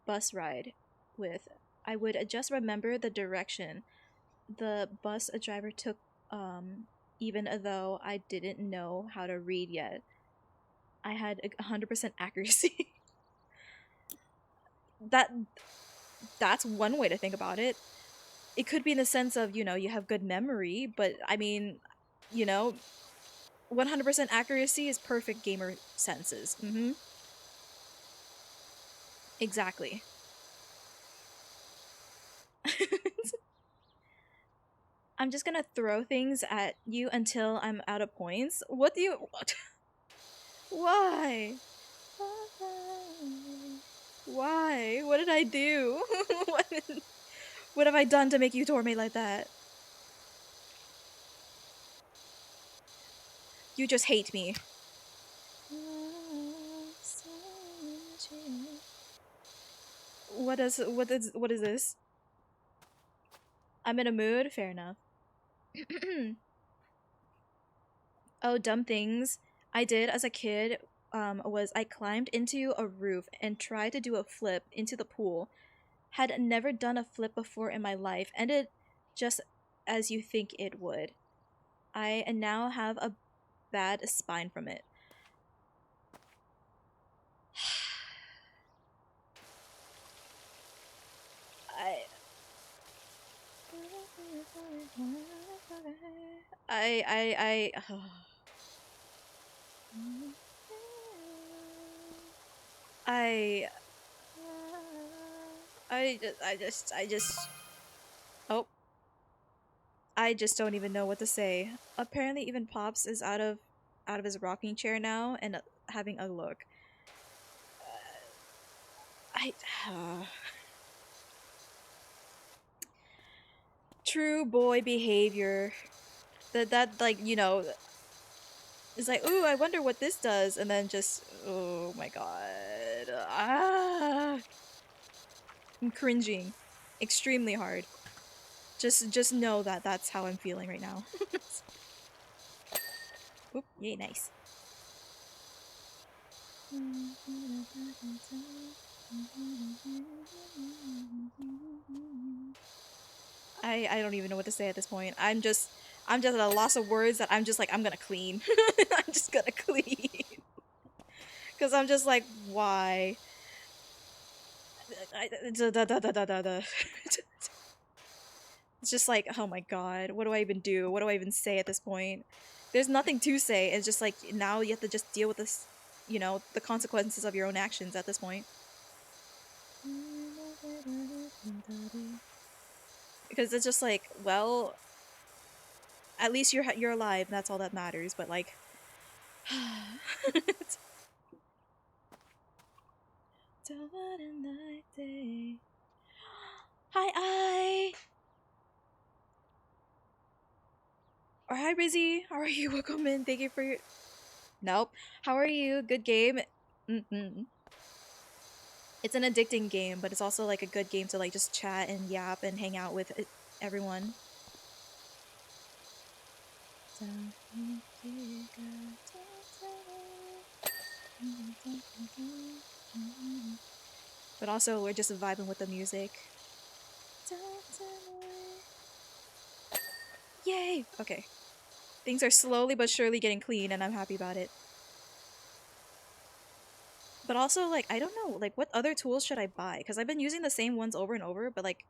bus ride with. I would just remember the direction the bus driver took, even though I didn't know how to read yet. I had 100% accuracy. that that's one way to think about it. It could be in the sense of, you have good memory, but I mean, you know, 100% accuracy is perfect gamer senses. Exactly. I'm just gonna throw things at you until I'm out of points. What do you. Why? Why? What did I do? what have I done to make you torment like that? You just hate me. What is this? I'm in a mood. Fair enough. Oh, dumb things I did as a kid was I climbed into a roof and tried to do a flip into the pool. Had never done a flip before in my life. Ended just as you think it would. I now have a bad spine from it. I I I I just oh, I just don't even know what to say. Apparently even Pops is out of his rocking chair now and having a look. I true boy behavior. That like, it's like, "Ooh, I wonder what this does." And then just, oh my god. I'm cringing extremely hard. Just know that that's how I'm feeling right now. Oop, yay, nice. I don't even know what to say at this point. I'm just at a loss of words that I'm just like I'm gonna clean. I'm just gonna clean. Cause I'm just like, why? It's just like, oh my god, what do I even do? What do I even say at this point? There's nothing to say. It's just like now you have to just deal with this, the consequences of your own actions at this point. Because it's just like, well, at least you're alive. And that's all that matters. But like, hi, I. Or hi, Rizzy. How are you? Welcome in. Thank you for your. Nope. How are you? Good game. It's an addicting game, but it's also like a good game to like just chat and yap and hang out with everyone. But also, we're just vibing with the music. Yay! Okay. Things are slowly but surely getting clean, and I'm happy about it. But also, like, I don't know, like, what other tools should I buy? Because I've been using the same ones over and over, but, like,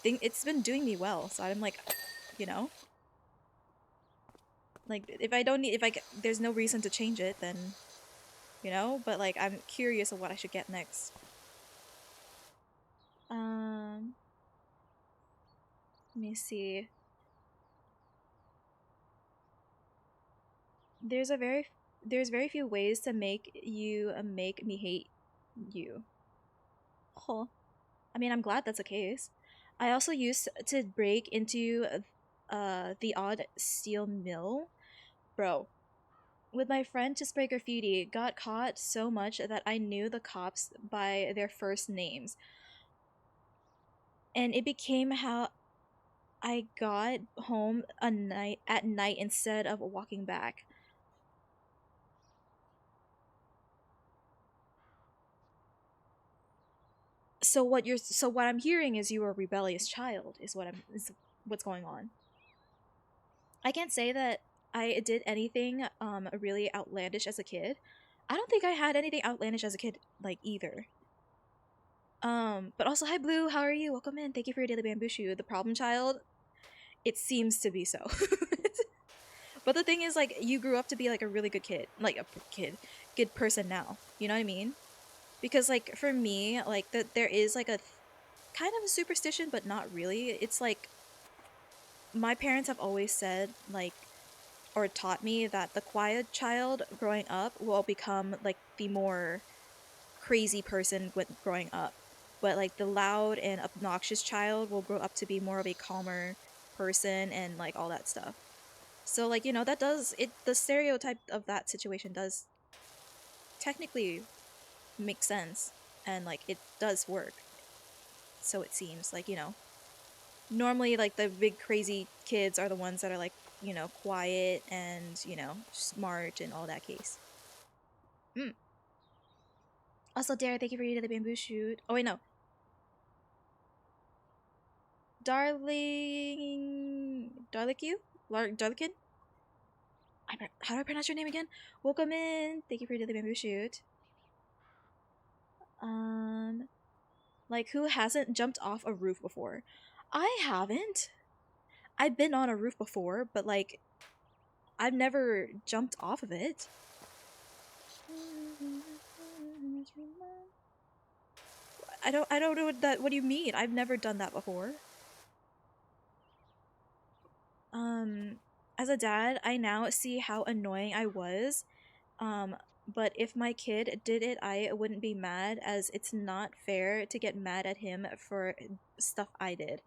it's been doing me well. So I'm like, you know? Like, if I don't need, if I, there's no reason to change it, then, you know? But, like, I'm curious of what I should get next. Let me see. There's a very, there's very few ways to make you make me hate you. Oh, I mean, I'm glad that's the case. I also used to break into the odd steel mill, bro. With my friend to spray graffiti, got caught so much that I knew the cops by their first names, and it became how I got home at night instead of walking back. So what I'm hearing is you were a rebellious child is what's going on. I can't say that I did anything really outlandish as a kid. I don't think I had anything outlandish as a kid like either. But also, hi Blue, how are you? Welcome in. Thank you for your daily bamboo shoe. The problem child, it seems to be so. But the thing is, like, you grew up to be like a really good kid, like a good person now. You know what I mean? Because like for me, like there is like a kind of a superstition, but not really. It's like my parents have always said like or taught me that the quiet child growing up will become like the more crazy person with growing up, but like the loud and obnoxious child will grow up to be more of a calmer person and like all that stuff. So like, you know, that does it, the stereotype of that situation does technically make sense, and like it does work. So it seems like, you know, normally like the big crazy kids are the ones that are like, you know, quiet and, you know, smart and all that case. Mm. Also, Dare, thank you for eating the bamboo shoot. Oh wait, no, Darlick, Darlikin. How do I pronounce your name again? Welcome in. Thank you for eating the bamboo shoot. Um, like who hasn't jumped off a roof before? I haven't. I've been on a roof before, but like I've never jumped off of it. I don't know what do you mean? I've never done that before. Um as a dad, I now see how annoying I was. Um but if my kid did it, I wouldn't be mad as it's not fair to get mad at him for stuff I did.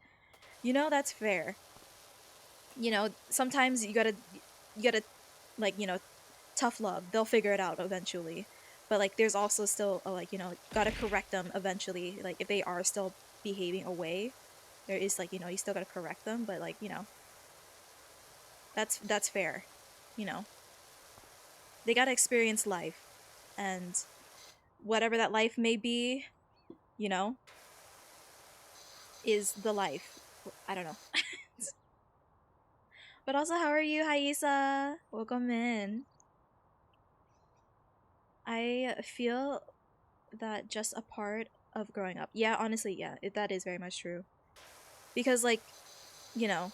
You know, that's fair. You know, sometimes you gotta like, you know, tough love. They'll figure it out eventually. But like there's also still like, you know, gotta correct them eventually. Like if they are still behaving away, there is like, you know, you still gotta correct them, but like, you know, that's fair. You know. They gotta experience life. And whatever that life may be, you know, is the life. I don't know. But also, how are you, Haisa? Welcome in. I feel that just a part of growing up. Yeah, honestly, yeah, that is very much true. Because, like, you know,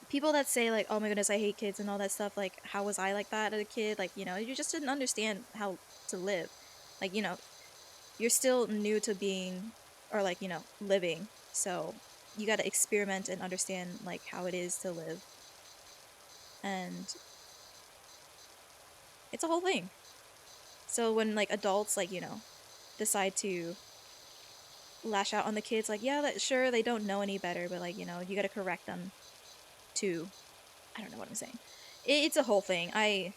people that say, like, oh my goodness, I hate kids and all that stuff, like, how was I like that as a kid? Like, you know, you just didn't understand how to live. Like, you know, you're still new to being, or, like, you know, living. So you gotta experiment and understand, like, how it is to live. And it's a whole thing. So when, like, adults, like, you know, decide to lash out on the kids, like, yeah, that sure they don't know any better, but like, you know, you gotta correct them too. I don't know what I'm saying. It's a whole thing. I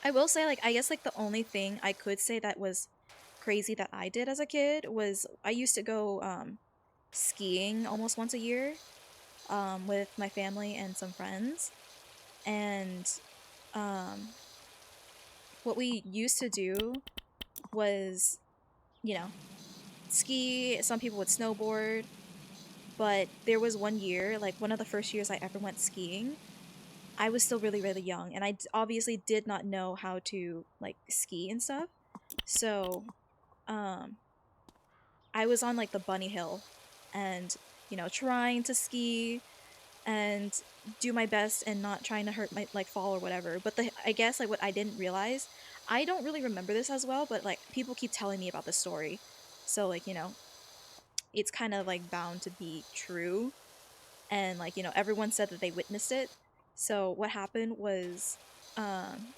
will say, like, I guess like the only thing I could say that was crazy that I did as a kid was I used to go skiing almost once a year with my family and some friends, and what we used to do was, you know, ski. Some people would snowboard. But there was one year, like one of the first years I ever went skiing, I was still really, really young, and obviously did not know how to like ski and stuff. So, um, I was on like the bunny hill, and trying to ski and do my best and not trying to hurt my like fall or whatever. But I guess like what I didn't realize, I don't really remember this as well, but like people keep telling me about the story, so like it's kind of like bound to be true, and like everyone said that they witnessed it. So what happened was, um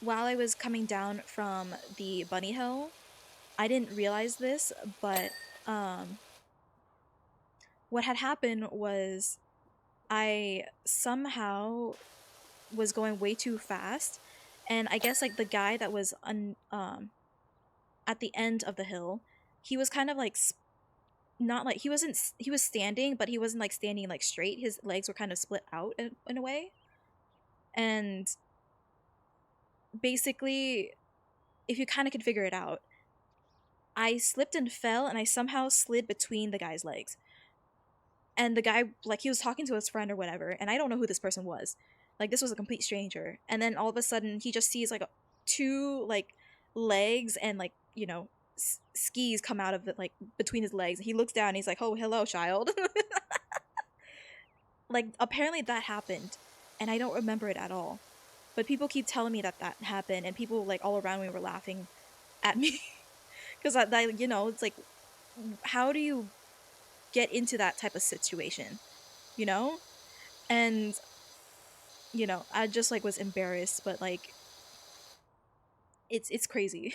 while I was coming down from the bunny hill, I didn't realize this, but um what had happened was I somehow was going way too fast, and I guess like the guy that was at the end of the hill, he was kind of like not like he was standing, but he wasn't like standing like straight. His legs were kind of split out in a way. And basically, if you kind of could figure it out, I slipped and fell, and I somehow slid between the guy's legs. And the guy, like, he was talking to his friend or whatever, and I don't know who this person was. Like, this was a complete stranger. And then all of a sudden, he just sees like two like legs and like skis come out of it, like between his legs. He looks down. And he's like, "Oh, hello, child." Like, apparently that happened, and I don't remember it at all. But people keep telling me that that happened, and people like all around me were laughing at me because it's like, how do you get into that type of situation, you know? And I just like was embarrassed, but like it's crazy.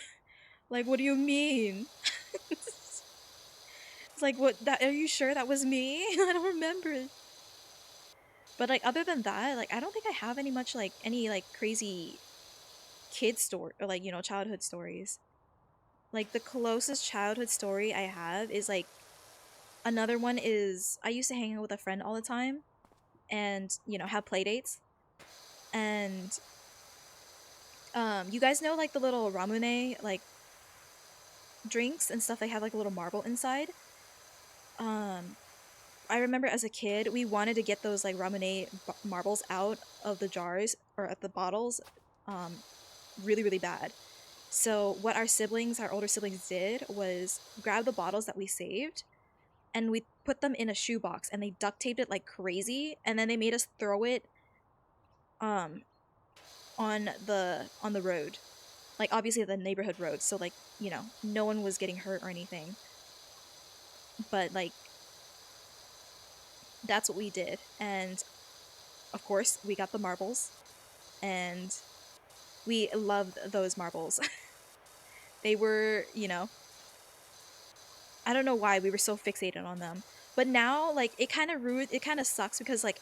Like, what do you mean? It's like, what, that, are you sure that was me? I don't remember it. But like, other than that, like, I don't think I have any like crazy kid story or like childhood stories. Like, the closest childhood story I have is like, another one is I used to hang out with a friend all the time, and have play dates. And you guys know like the little ramune like drinks and stuff, they have like a little marble inside. um I remember as a kid we wanted to get those like ramune marbles out of the jars or at the bottles, um really, really bad. So what our older siblings did was grab the bottles that we saved, and we put them in a shoebox, and they duct taped it like crazy, and then they made us throw it um on the road, like obviously the neighborhood road, so like no one was getting hurt or anything. But like, that's what we did. And of course we got the marbles, and we loved those marbles. They were, I don't know why we were so fixated on them. But now like it kind of sucks because like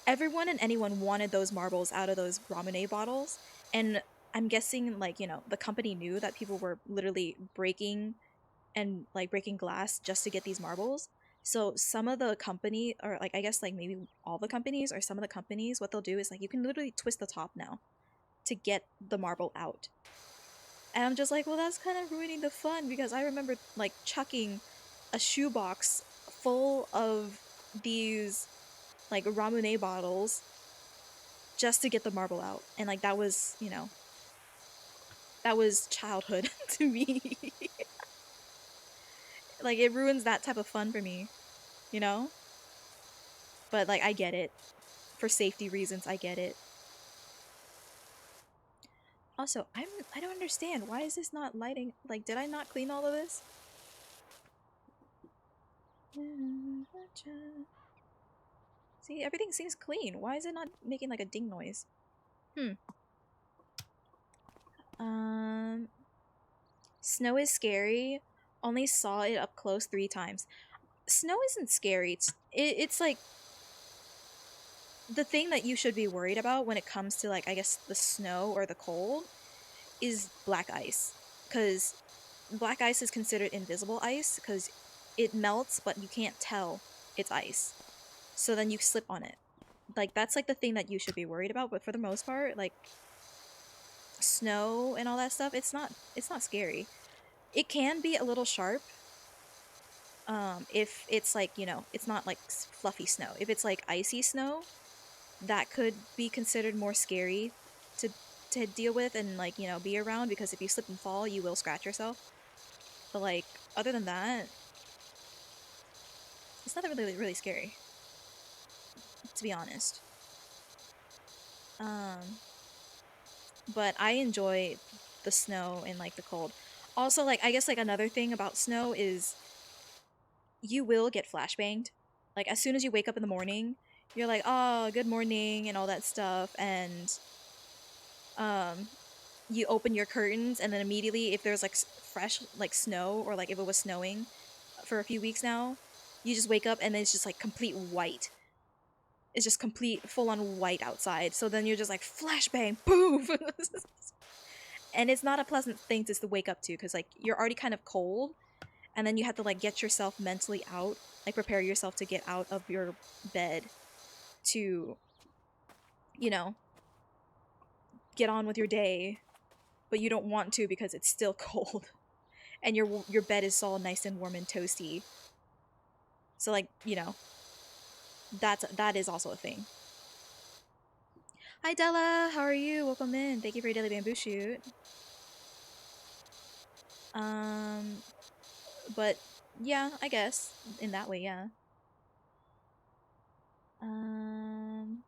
everyone and anyone wanted those marbles out of those ramune bottles. And I'm guessing like the company knew that people were literally breaking and like breaking glass just to get these marbles. So some of the company, or like I guess like maybe all the companies or some of the companies, what they'll do is like you can literally twist the top now to get the marble out. And I'm just like, well, that's kind of ruining the fun, because I remember like chucking a shoebox full of these like ramune bottles just to get the marble out. And like that was childhood to me. Like, it ruins that type of fun for me, you know? But like, I get it. For safety reasons, I get it. Also, I don't understand. Why is this not lighting? Like, did I not clean all of this? See, everything seems clean. Why is it not making like a ding noise? Um, Snow is scary. Only saw it up close 3 times. Snow isn't scary. It's like the thing that you should be worried about when it comes to like I guess the snow or the cold is black ice, because black ice is considered invisible ice because it melts but you can't tell it's ice, so then you slip on it. like that's like the thing that you should be worried about. But for the most part, like snow and all that stuff, it's not scary. It can be a little sharp, if it's like, it's not like fluffy snow. If it's like icy snow, that could be considered more scary to deal with and like, be around, because if you slip and fall, you will scratch yourself. But like other than that, it's not really scary, to be honest. Um, but I enjoy the snow and like the cold. Also, like I guess like another thing about snow is you will get flashbanged. Like as soon as you wake up in the morning, you're like, "Oh, good morning," and all that stuff, and um you open your curtains, and then immediately if there's like fresh like snow, or like if it was snowing for a few weeks now, you just wake up and it's just like complete white. It's just complete full on white outside. So then you're just like flashbang, poof. And it's not a pleasant thing to wake up to, because like you're already kind of cold, and then you have to like get yourself mentally out, like prepare yourself to get out of your bed to, you know, get on with your day, but you don't want to because it's still cold. And your bed is all nice and warm and toasty. So like, that is also a thing. Hi Della, how are you? Welcome in. Thank you for your daily bamboo shoot. Um, but yeah, I guess in that way, yeah. Um,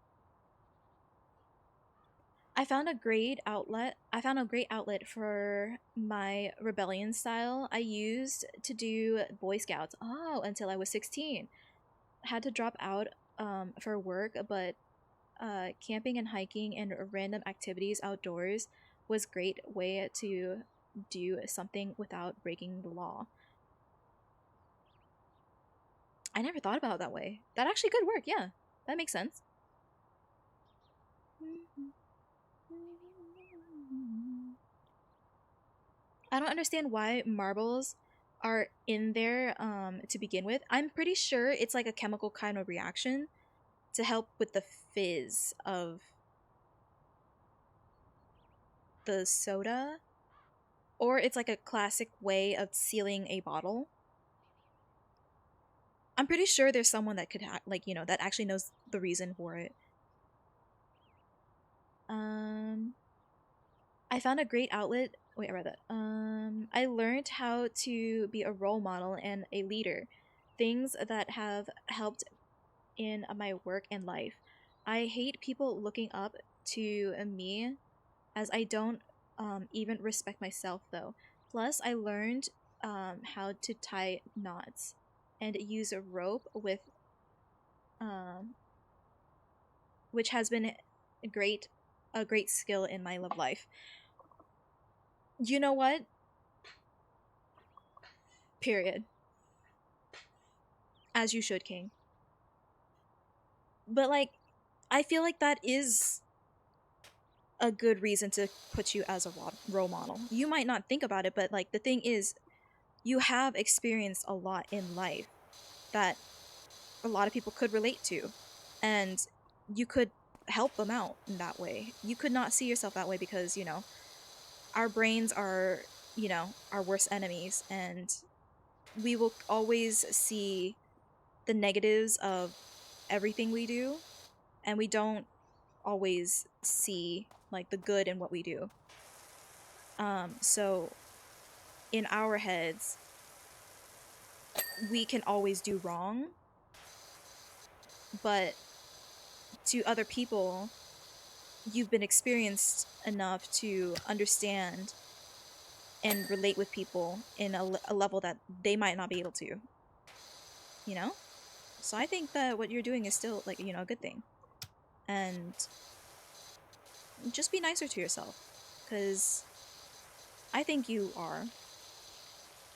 I found a great outlet. I found a great outlet for my rebellion style. I used to do Boy Scouts. Oh, until I was 16. Had to drop out for work, but camping and hiking and random activities outdoors was great way to do something without breaking the law. I never thought about it that way. That actually could work, yeah. That makes sense. I don't understand why marbles are in there to begin with. I'm pretty sure it's like a chemical kind of reaction to help with the fizz of the soda, or it's like a classic way of sealing a bottle. I'm pretty sure there's someone that could like, that actually knows the reason for it. Um I found a great outlet. Wait, I read that. I learned how to be a role model and a leader, things that have helped in my work and life. I hate people looking up to me, as I don't even respect myself though. Plus, I learned how to tie knots and use a rope with um, which has been a great skill in my love life. You know what? Period. As you should, King. But like, I feel like that is a good reason to put you as a role model. You might not think about it, but like the thing is, you have experienced a lot in life that a lot of people could relate to, and you could help them out in that way. You could not see yourself that way because, our brains are, our worst enemies, and we will always see the negatives of everything we do, and we don't always see like the good in what we do. So in our heads, we can always do wrong, but to other people, you've been experienced enough to understand and relate with people in a level that they might not be able to, you know? So I think that what you're doing is still like, a good thing. And just be nicer to yourself, because I think you are.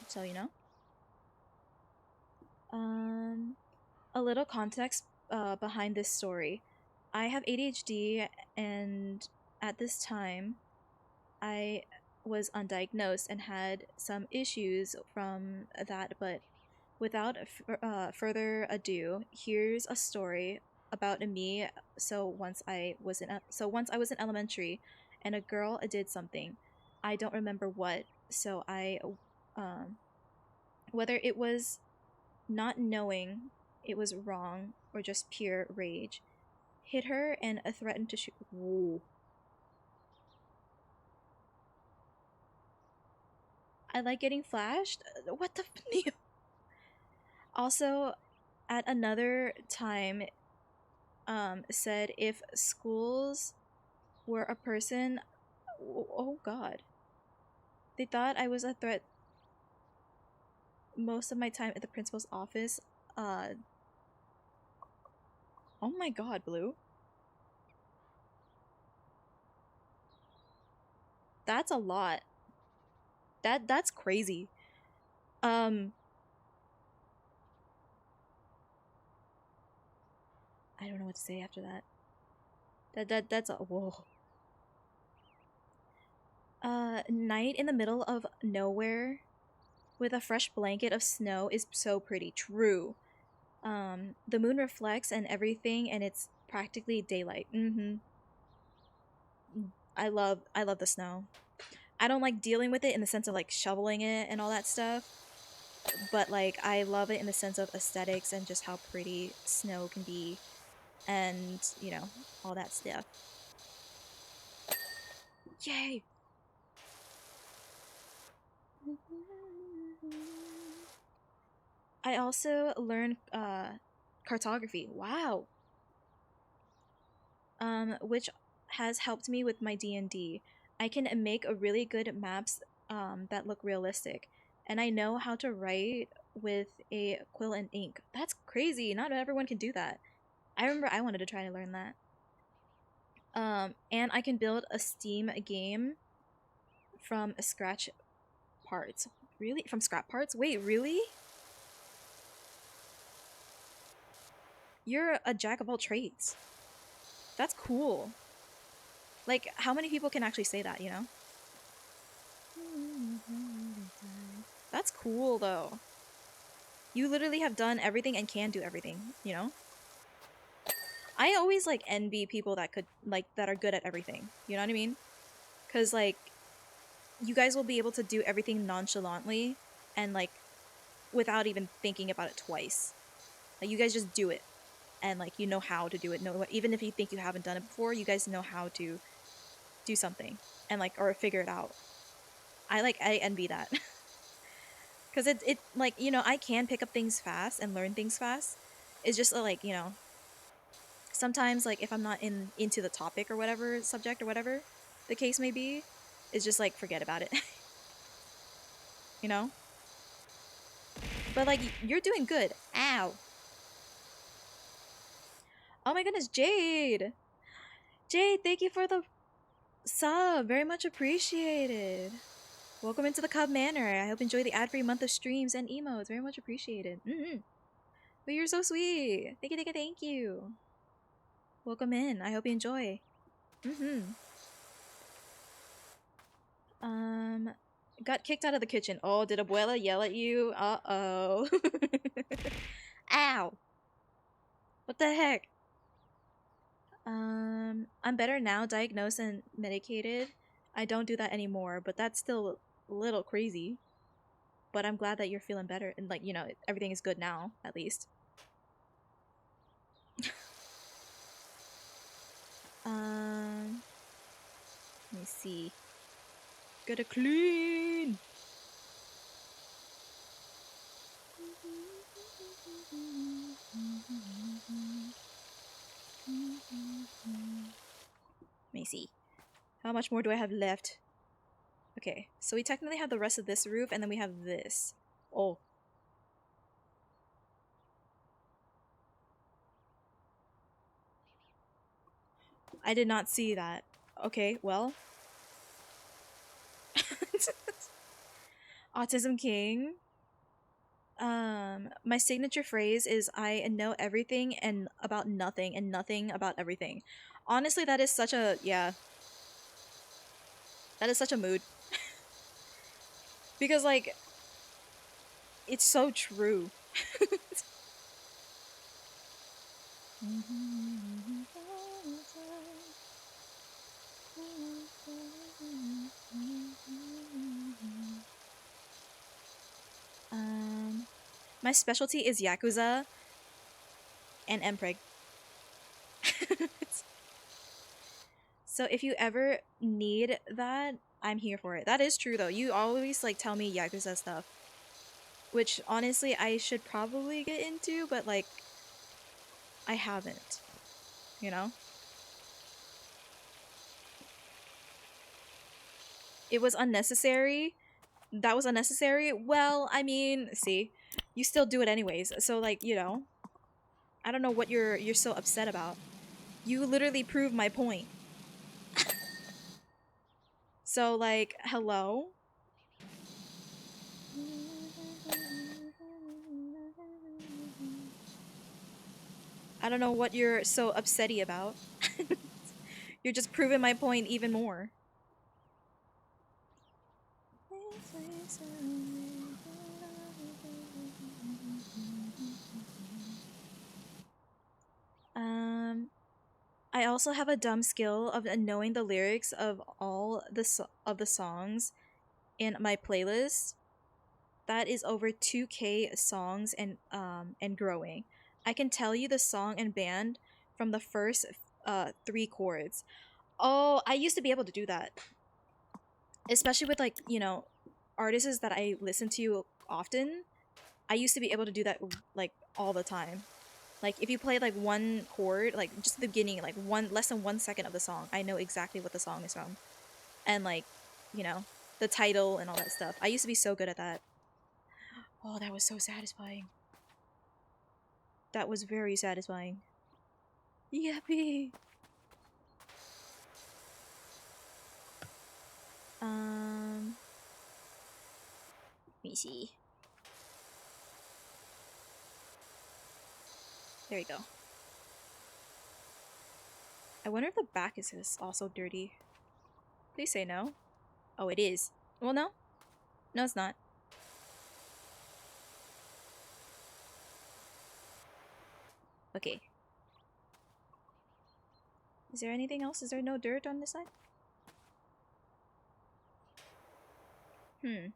So, a little context behind this story. I have ADHD, and at this time, I was undiagnosed and had some issues from that. But without further ado, here's a story about me. Once I was in elementary, and a girl did something. I don't remember what. So I, um, whether it was not knowing it was wrong or just pure rage, hit her and threatened to shoot. Whoa. I like getting flashed. What the? Also, at another time, said if schools were a person, oh god, they thought I was a threat most of my time at the principal's office. Uh, oh my god, Blue. That's a lot. That's crazy. Um, I don't know what to say after that. That's a whoa. Night in the middle of nowhere with a fresh blanket of snow is so pretty. True. The moon reflects and everything, and it's practically daylight. I love the snow. I don't like dealing with it in the sense of like shoveling it and all that stuff, but like I love it in the sense of aesthetics and just how pretty snow can be, and all that stuff. Yay! I also learned cartography. Wow. Which has helped me with my D&D. I can make a really good maps that look realistic, and I know how to write with a quill and ink. That's crazy. Not everyone can do that. I remember I wanted to try to learn that. And I can build a Steam game from scratch parts. Really? From scrap parts? Wait, really? You're a jack of all trades. That's cool. Like, how many people can actually say that, you know? That's cool, though. You literally have done everything and can do everything, you know? I always, like, envy people that could, like, that are good at everything. You know what I mean? Because, like, you guys will be able to do everything nonchalantly and, like, without even thinking about it twice. Like, you guys just do it. And, like, you know how to do it. No, even if you think you haven't done it before, you guys know how to do something. And, like, or figure it out. I envy that. Because it like, I can pick up things fast and learn things fast. It's just, like, sometimes, like, if I'm not into the topic or whatever, subject or whatever the case may be, it's just, like, forget about it. you know? But, like, you're doing good. Ow. Oh my goodness, Jade! Jade, thank you for the sub. Very much appreciated. Welcome into the Cub Manor. I hope you enjoy the ad-free month of streams and emotes. Very much appreciated. But you're so sweet. Thank you, thank you, thank you. Welcome in. I hope you enjoy. Got kicked out of the kitchen. Oh, did Abuela yell at you? Uh-oh. Ow. What the heck? I'm better now, diagnosed and medicated. I don't do that anymore, but that's still a little crazy. But I'm glad that you're feeling better and, like, everything is good now, at least. Let me see. Gotta clean. Let me see. How much more do I have left? Okay, so we technically have the rest of this roof, and then we have this. Oh. I did not see that. Okay, well. Autism King. My signature phrase is I know everything and about nothing and nothing about everything. Honestly, that is such a, yeah. That is such a mood. Because, like, it's so true. My specialty is Yakuza and Mpreg. So if you ever need that, I'm here for it. That is true though. You always like tell me Yakuza stuff, which honestly I should probably get into, but like I haven't, you know? It was unnecessary. That was unnecessary. Well, I mean, see, you still do it anyways. So like, you know, I don't know what you're so upset about. You literally proved my point. So like, hello? I don't know what you're so upsetty about. You're just proving my point even more. I also have a dumb skill of knowing the lyrics of all of the songs in my playlist. That is over 2K songs and growing. I can tell you the song and band from the first 3 chords. Oh, I used to be able to do that. Especially with like, you know, artists that I listen to often. I used to be able to do that like all the time. Like if you play like one chord, like just the beginning, like less than 1 second of the song, I know exactly what the song is from. And like, you know, the title and all that stuff. I used to be so good at that. Oh, that was so satisfying. That was very satisfying. Yippee! Let me see. There you go. I wonder if the back is also dirty. Please say no. Oh, it is. Well, no. No, it's not. Okay. Is there anything else? Is there no dirt on this side? Hmm.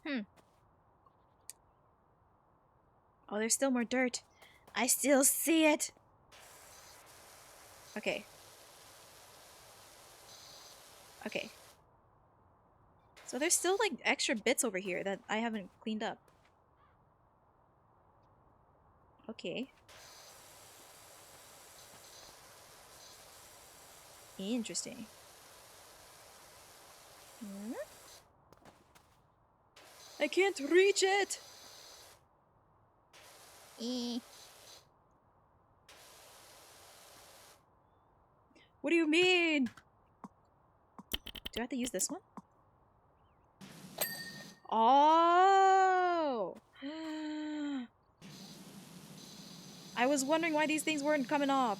Hmm. Oh, there's still more dirt. I still see it. Okay. Okay. So there's still like extra bits over here that I haven't cleaned up. Okay. Interesting. Hmm? I can't reach it! What do you mean? Do I have to use this one? Oh! I was wondering why these things weren't coming off.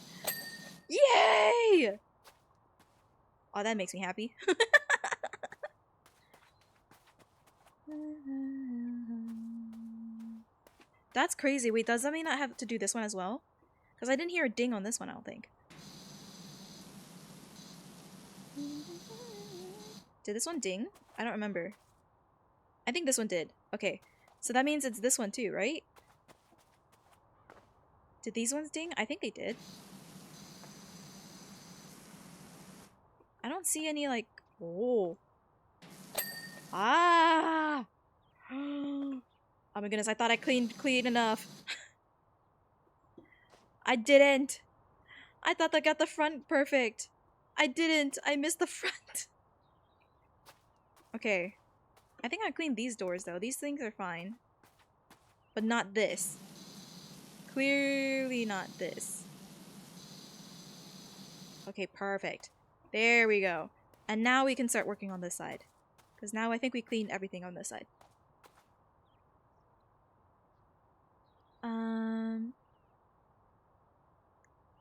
Yay! Oh, that makes me happy. That's crazy. Wait, does that mean I have to do this one as well? Because I didn't hear a ding on this one, I don't think. Did this one ding? I don't remember. I think this one did. Okay. So that means it's this one too, right? Did these ones ding? I think they did. I don't see any like... Oh. Ah! Oh my goodness, I thought I cleaned clean enough. I didn't. I thought I got the front perfect. I didn't. I missed the front. Okay. I think I cleaned these doors though. These things are fine. But not this. Clearly not this. Okay, perfect. There we go. And now we can start working on this side. Because now I think we cleaned everything on this side.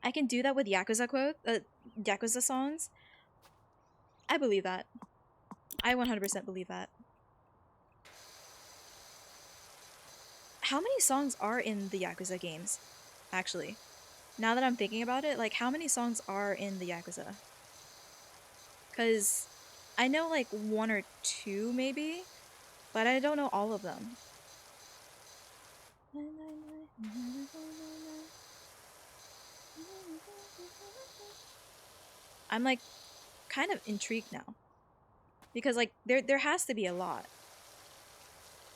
I can do that with Yakuza songs. I believe that. I 100% believe that. How many songs are in the Yakuza games? Actually. Now that I'm thinking about it, like how many songs are in the Yakuza? Because I know like one or two maybe, but I don't know all of them. I'm like kind of intrigued now because like there has to be a lot,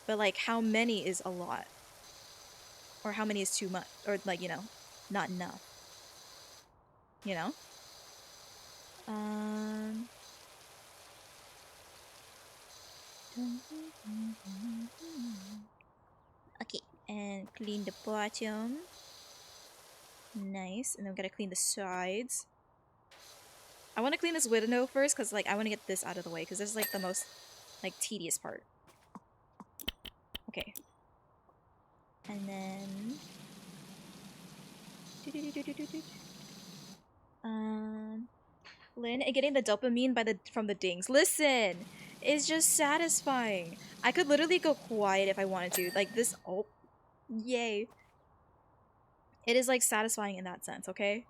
but like how many is a lot, or how many is too much, or like not enough. You know. Um. Okay, and clean the bottom. Nice, and then we gotta clean the sides. I want to clean this window first because like I want to get this out of the way because this is like the most like tedious part. Okay, and then Lynn, and getting the dopamine from the dings. Listen, it's just satisfying. I could literally go quiet if I wanted to. Like this. Oh, yay! It is like satisfying in that sense. Okay,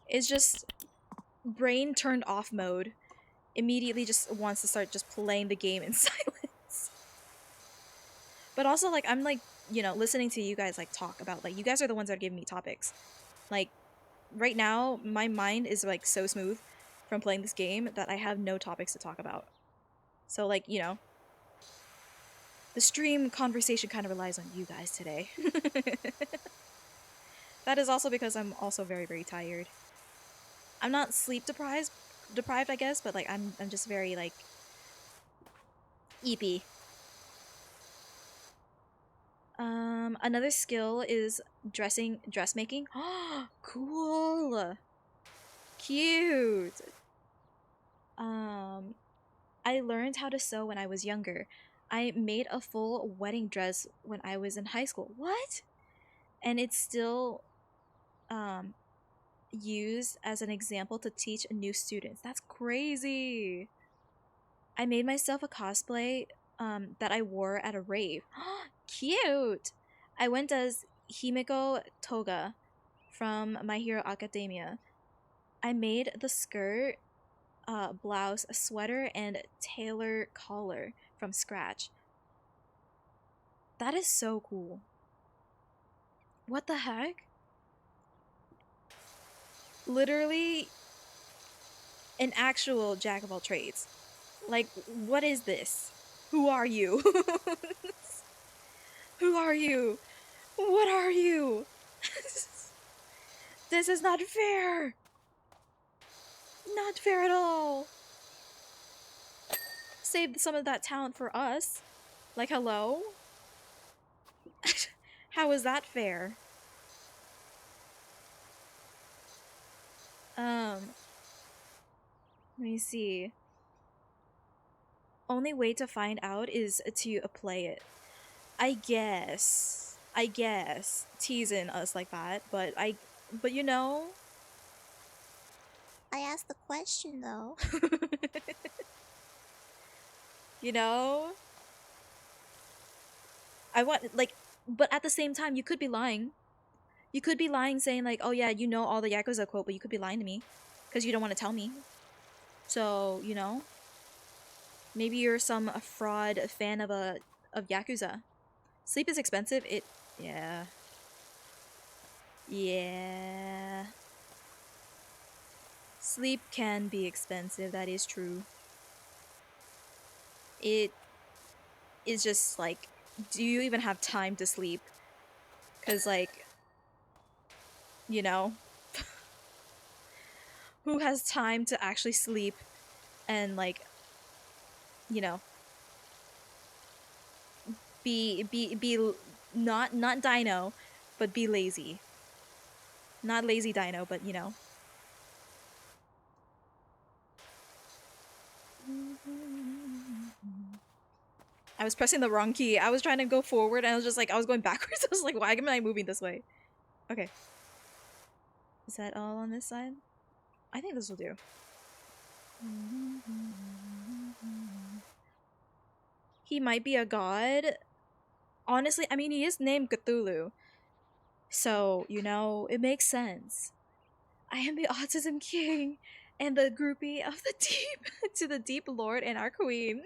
it's just brain turned off mode. Immediately just wants to start just playing the game in silence. But also like I'm like listening to you guys like talk about like you guys are the ones that are giving me topics. Like right now my mind is like so smooth from playing this game that I have no topics to talk about. So like the stream conversation kind of relies on you guys today. That is also because I'm also very very tired. I'm not sleep deprived I guess, but like I'm just very like eepy. Another skill is dressmaking. Cool. Cute. Um, I learned how to sew when I was younger. I made a full wedding dress when I was in high school. What? And it's still um used as an example to teach new students. That's crazy. I made myself a cosplay that I wore at a rave. Cute. I went as Himiko Toga from My Hero Academia. I made the skirt, blouse, sweater, and tailor collar from scratch. That is so cool. What the heck? Literally an actual jack of all trades. Like, what is this? Who are you? Who are you? What are you? This is not fair! Not fair at all! Save some of that talent for us. Like, hello? How is that fair? Let me see. Only way to find out is to play it. I guess. I guess. Teasing us like that, but but I asked the question though. you know? I want, like, but at the same time, you could be lying. You could be lying saying, like, oh yeah, you know all the Yakuza quote, but you could be lying to me. Because you don't want to tell me. So, maybe you're some fraud fan of Yakuza. Sleep is expensive. Yeah. Yeah. Sleep can be expensive, that is true. It is just like, do you even have time to sleep? Because, like, you know, who has time to actually sleep and, like, you know, be not dino, but be lazy. Not lazy dino, but I was pressing the wrong key. I was trying to go forward and I was just like, I was going backwards. I was like, why am I moving this way? Okay. Is that all on this side? I think this will do. He might be a god. Honestly, I mean, he is named Cthulhu. So, it makes sense. I am the Autism King, and the groupie of the deep to the deep lord and our queen.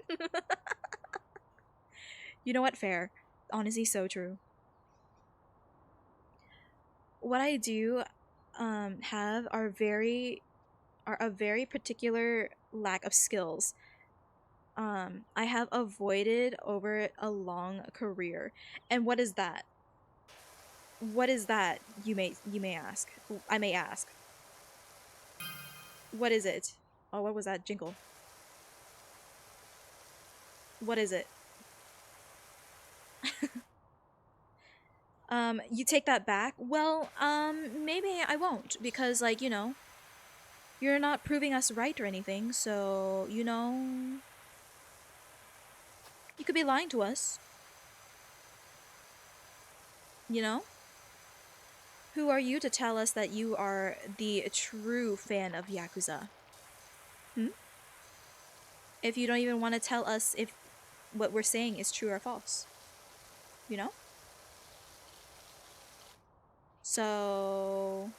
You know what? Fair. Honestly, so true. What I do have are a very particular lack of skills. I have avoided over a long career. And what is that? What is that? You may ask. I may ask. What is it? Oh, what was that jingle? What is it? You take that back? Well, maybe I won't because like, you're not proving us right or anything. So, you could be lying to us, you know? Who are you to tell us that you are the true fan of Yakuza? Hmm? If you don't even want to tell us if what we're saying is true or false, you know? So,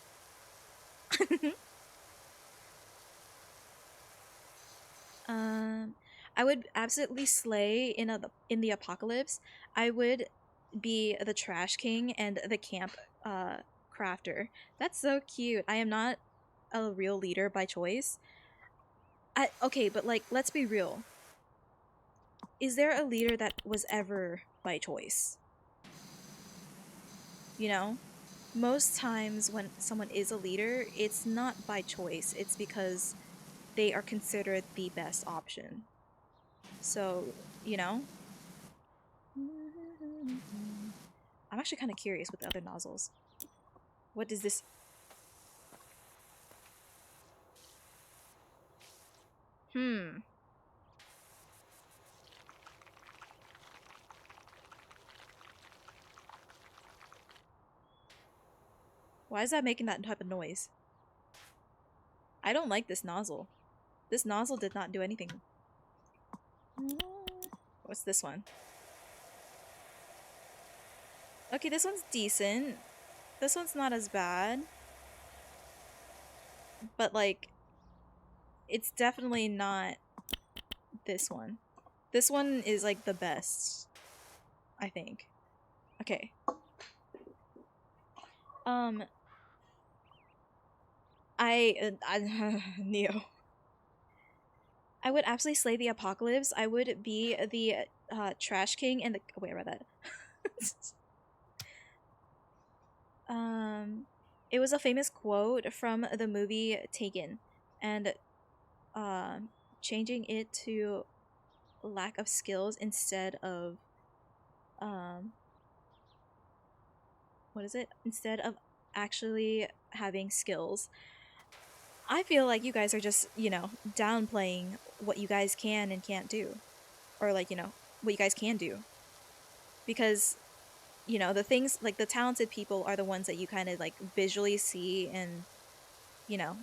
um, I would absolutely slay in the apocalypse. I would be the trash king and the camp uh crafter. That's so cute. I am not a real leader by choice. Okay, but like let's be real. Is there a leader that was ever by choice? You know? Most times when someone is a leader, it's not by choice. It's because they are considered the best option. So, you know? I'm actually kind of curious with the other nozzles. What does this... Hmm. Why is that making that type of noise? I don't like this nozzle. This nozzle did not do anything. What's this one? Okay, this one's decent. This one's not as bad. But, like, it's definitely not this one. This one is, like, the best, I think. Okay. Um, Neo. I would absolutely slay the apocalypse. I would be the trash king and the... Oh, wait, I read that. um, it was a famous quote from the movie Taken, and uh, changing it to lack of skills instead of um, what is it? Instead of actually having skills. I feel like you guys are just, downplaying what you guys can and can't do. Or, like, what you guys can do. Because, the things, like, the talented people are the ones that you kind of, like, visually see in, you know,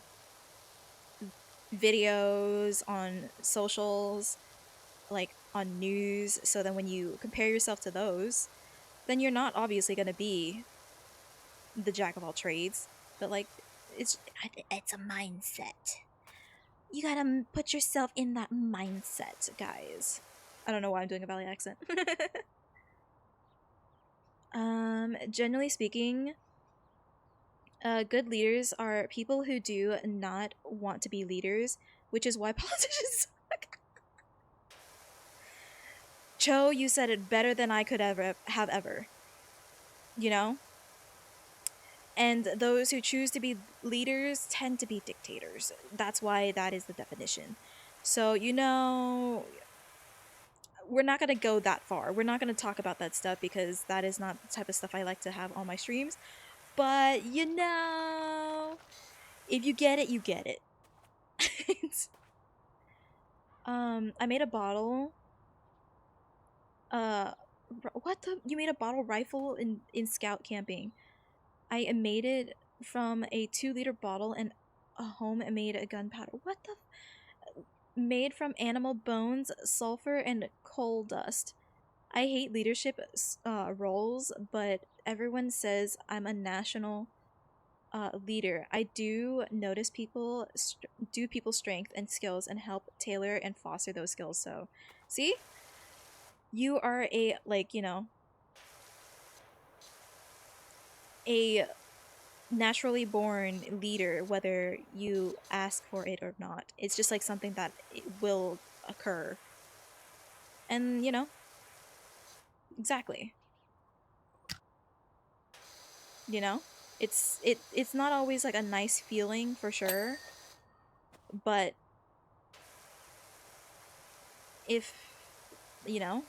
videos, on socials, like, on news. So then when you compare yourself to those, then you're not obviously going to be the jack of all trades. But, like, it's a mindset. You gotta put yourself in that mindset, guys. I don't know why I'm doing a Valley accent. Generally speaking, good leaders are people who do not want to be leaders, which is why politicians suck. Cho, you said it better than I could ever have ever. You know? And those who choose to be leaders tend to be dictators. That's why that is the definition. So, we're not going to go that far. We're not going to talk about that stuff because that is not the type of stuff I like to have on my streams. But, if you get it, you get it. I made a bottle. What the? You made a bottle rifle in scout camping. I made it from a 2-liter bottle and a homemade gunpowder. What the? Made from animal bones, sulfur, and coal dust. I hate leadership roles, but everyone says I'm a national leader. I do notice do people's strength and skills and help tailor and foster those skills. So, see, you are a like a naturally born leader, whether you ask for it or not. It's just like something that it will occur, and exactly. You know, it's not always like a nice feeling for sure, but if you know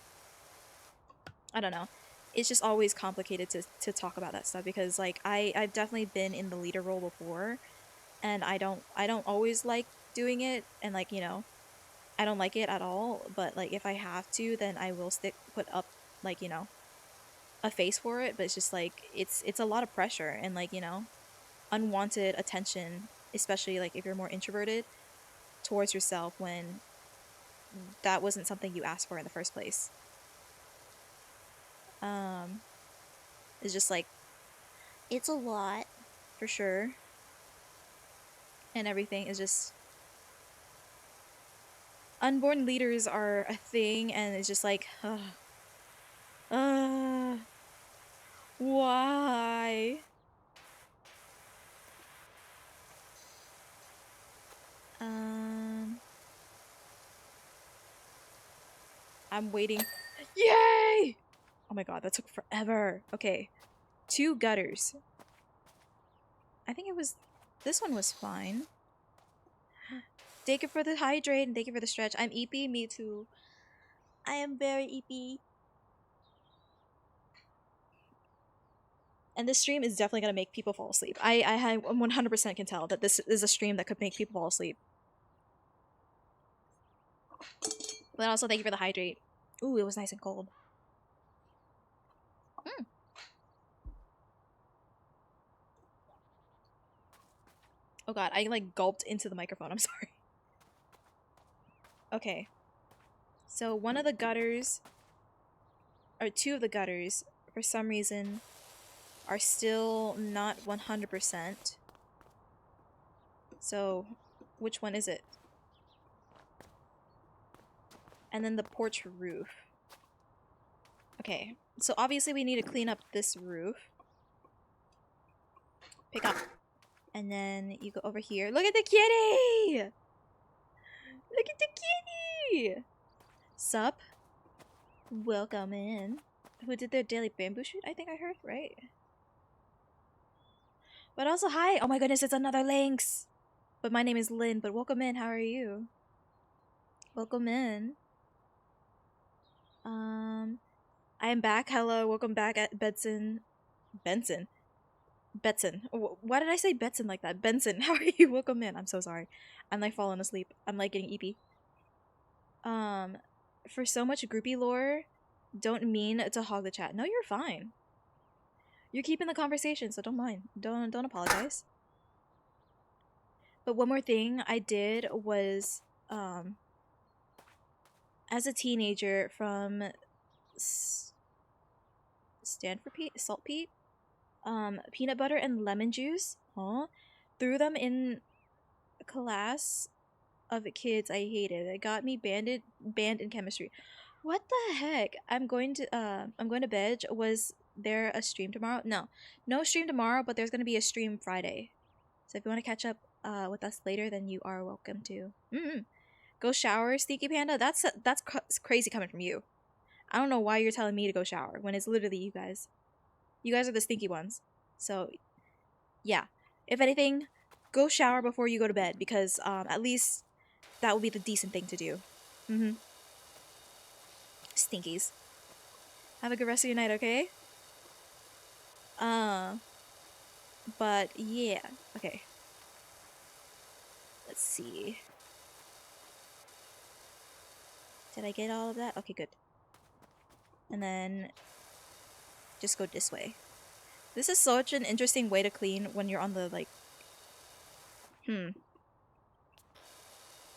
I don't know. It's just always complicated to talk about that stuff because like I've definitely been in the leader role before, and I don't always like doing it, and like I don't like it at all, but like if I have to, then I will put up like a face for it. But it's just like it's a lot of pressure and like unwanted attention, especially like if you're more introverted towards yourself when that wasn't something you asked for in the first place. um it's just like It's a lot. for sure, and everything is just unborn leaders are a thing, and it's just like uh, why? um I'm waiting. Yay! Oh my god, that took forever. Okay, two gutters. I think it was this one was fine. Thank you for the hydrate and thank you for the stretch. I'm EP, me too. I am very EP. And this stream is definitely gonna make people fall asleep. I 100% can tell that this is a stream that could make people fall asleep. But also thank you for the hydrate. Ooh, it was nice and cold. Mm. Oh god, I like gulped into the microphone. I'm sorry. Okay. So one of the gutters, or two of the gutters, for some reason, are still not 100%. So, which one is it? And then the porch roof. Okay, so obviously we need to clean up this roof. Pick up. And then you go over here. Look at the kitty! Look at the kitty! Sup? Welcome in. Who did their daily bamboo shoot? I think I heard, right? But also, hi! Oh my goodness, it's another Lynx! But my name is Lynn, but welcome in. How are you? Welcome in. I am back. Hello, welcome back at Benson. Benson? Betson. Why did I say Betson like that? Benson, how are you? Welcome in. I'm so sorry. I'm like falling asleep. I'm like getting EP. For so much groupie lore, don't mean to hog the chat. No, you're fine. You're keeping the conversation, so don't mind. Don't apologize. But one more thing I did was, as a teenager from Stanford Pete, Salt Pete, peanut butter and lemon juice, threw them in a class of kids I hated. It got me banned in chemistry. What the heck? I'm going to bed. Was there a stream tomorrow? No stream tomorrow, but there's gonna be a stream Friday. So if you want to catch up with us later, then you are welcome to. Go shower, Sneaky Panda. That's crazy coming from you. I don't know why you're telling me to go shower when it's literally you guys. You guys are the stinky ones. So yeah, if anything, go shower before you go to bed because at least that would be the decent thing to do. Stinkies. Have a good rest of your night, okay? But yeah. Okay. Let's see. Did I get all of that? Okay, good. And then just go this way. This is such an interesting way to clean when you're on the like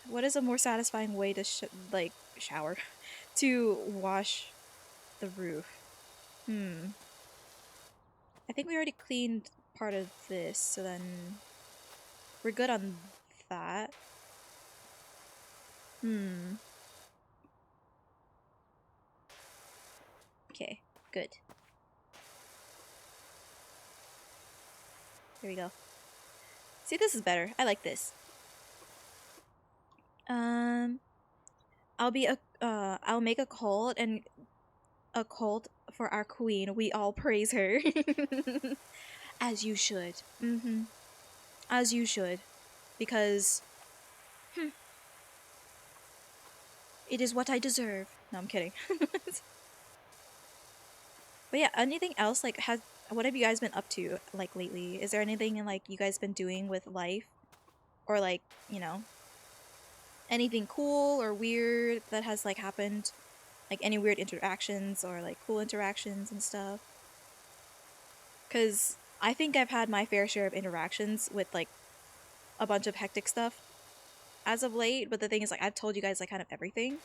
what is a more satisfying way to shower to wash the roof? I think we already cleaned part of this, so then we're good on that. Okay, good. There we go. See, this is better. I like this. I'll make a cult and a cult for our queen. We all praise her. As you should. As you should. Because it is what I deserve. No, I'm kidding. But yeah, anything else, like, what have you guys been up to, like, lately? Is there anything, like, you guys been doing with life? Or, like, you know, anything cool or weird that has, like, happened? Like, any weird interactions or, like, cool interactions and stuff? Because I think I've had my fair share of interactions with, like, a bunch of hectic stuff as of late, but the thing is, like, I've told you guys, like, kind of everything.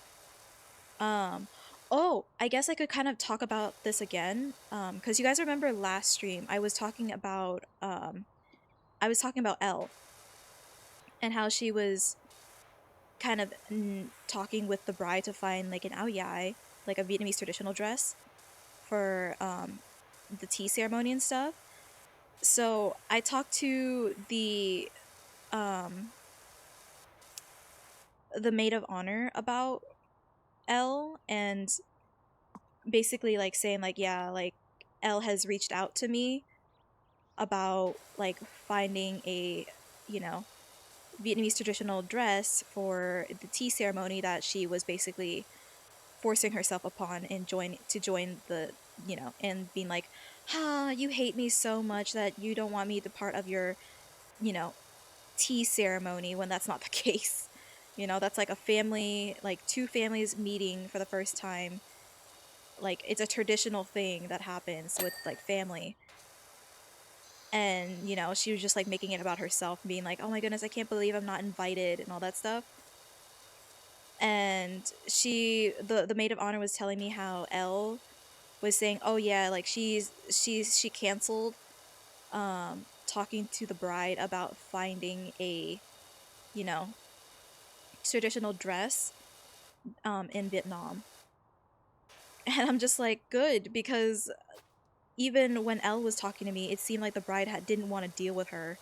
Oh, I guess I could kind of talk about this again, because you guys remember last stream, I was talking about Elle, and how she was kind of talking with the bride to find, like, an ao dai, like a Vietnamese traditional dress, for, the tea ceremony and stuff. So, I talked to the maid of honor about Elle, and basically, like, saying, like, yeah, like, Elle has reached out to me about, like, finding a, you know, Vietnamese traditional dress for the tea ceremony that she was basically forcing herself upon and join the, you know, and being like, you hate me so much that you don't want me to part of your, you know, tea ceremony, when that's not the case. You know, that's like a family, like, two families meeting for the first time. Like, it's a traditional thing that happens with, like, family. And, you know, she was just, like, making it about herself, being like, oh my goodness, I can't believe I'm not invited, and all that stuff. And the maid of honor was telling me how Elle was saying, oh yeah, like, she canceled talking to the bride about finding a, you know, traditional dress in Vietnam. And I'm just like, good, because even when Elle was talking to me, it seemed like the bride didn't want to deal with her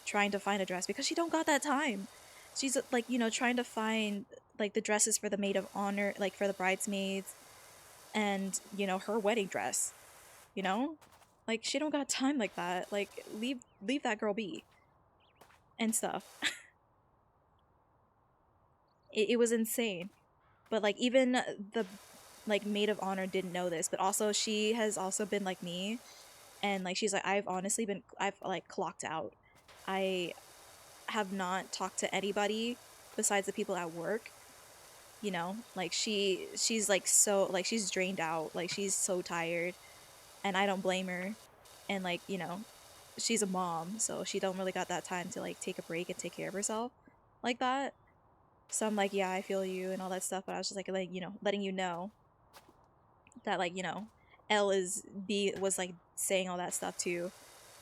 trying to find a dress, because she don't got that time. She's, like, you know, trying to find, like, the dresses for the maid of honor, like, for the bridesmaids, and, you know, her wedding dress, you know? Like, she don't got time like that. Like, leave that girl be. And stuff. It was insane. But, like, even the, like, maid of honor didn't know this, but also she has also been like me, and, like, she's like, I've like, clocked out. I have not talked to anybody besides the people at work, you know? Like, she's like, so, like, she's drained out, like, she's so tired, and I don't blame her. And, like, you know, she's a mom, so she don't really got that time to, like, take a break and take care of herself like that. So I'm like, yeah, I feel you and all that stuff, but I was just like, you know, letting you know that, like, you know, Elle was like saying all that stuff too.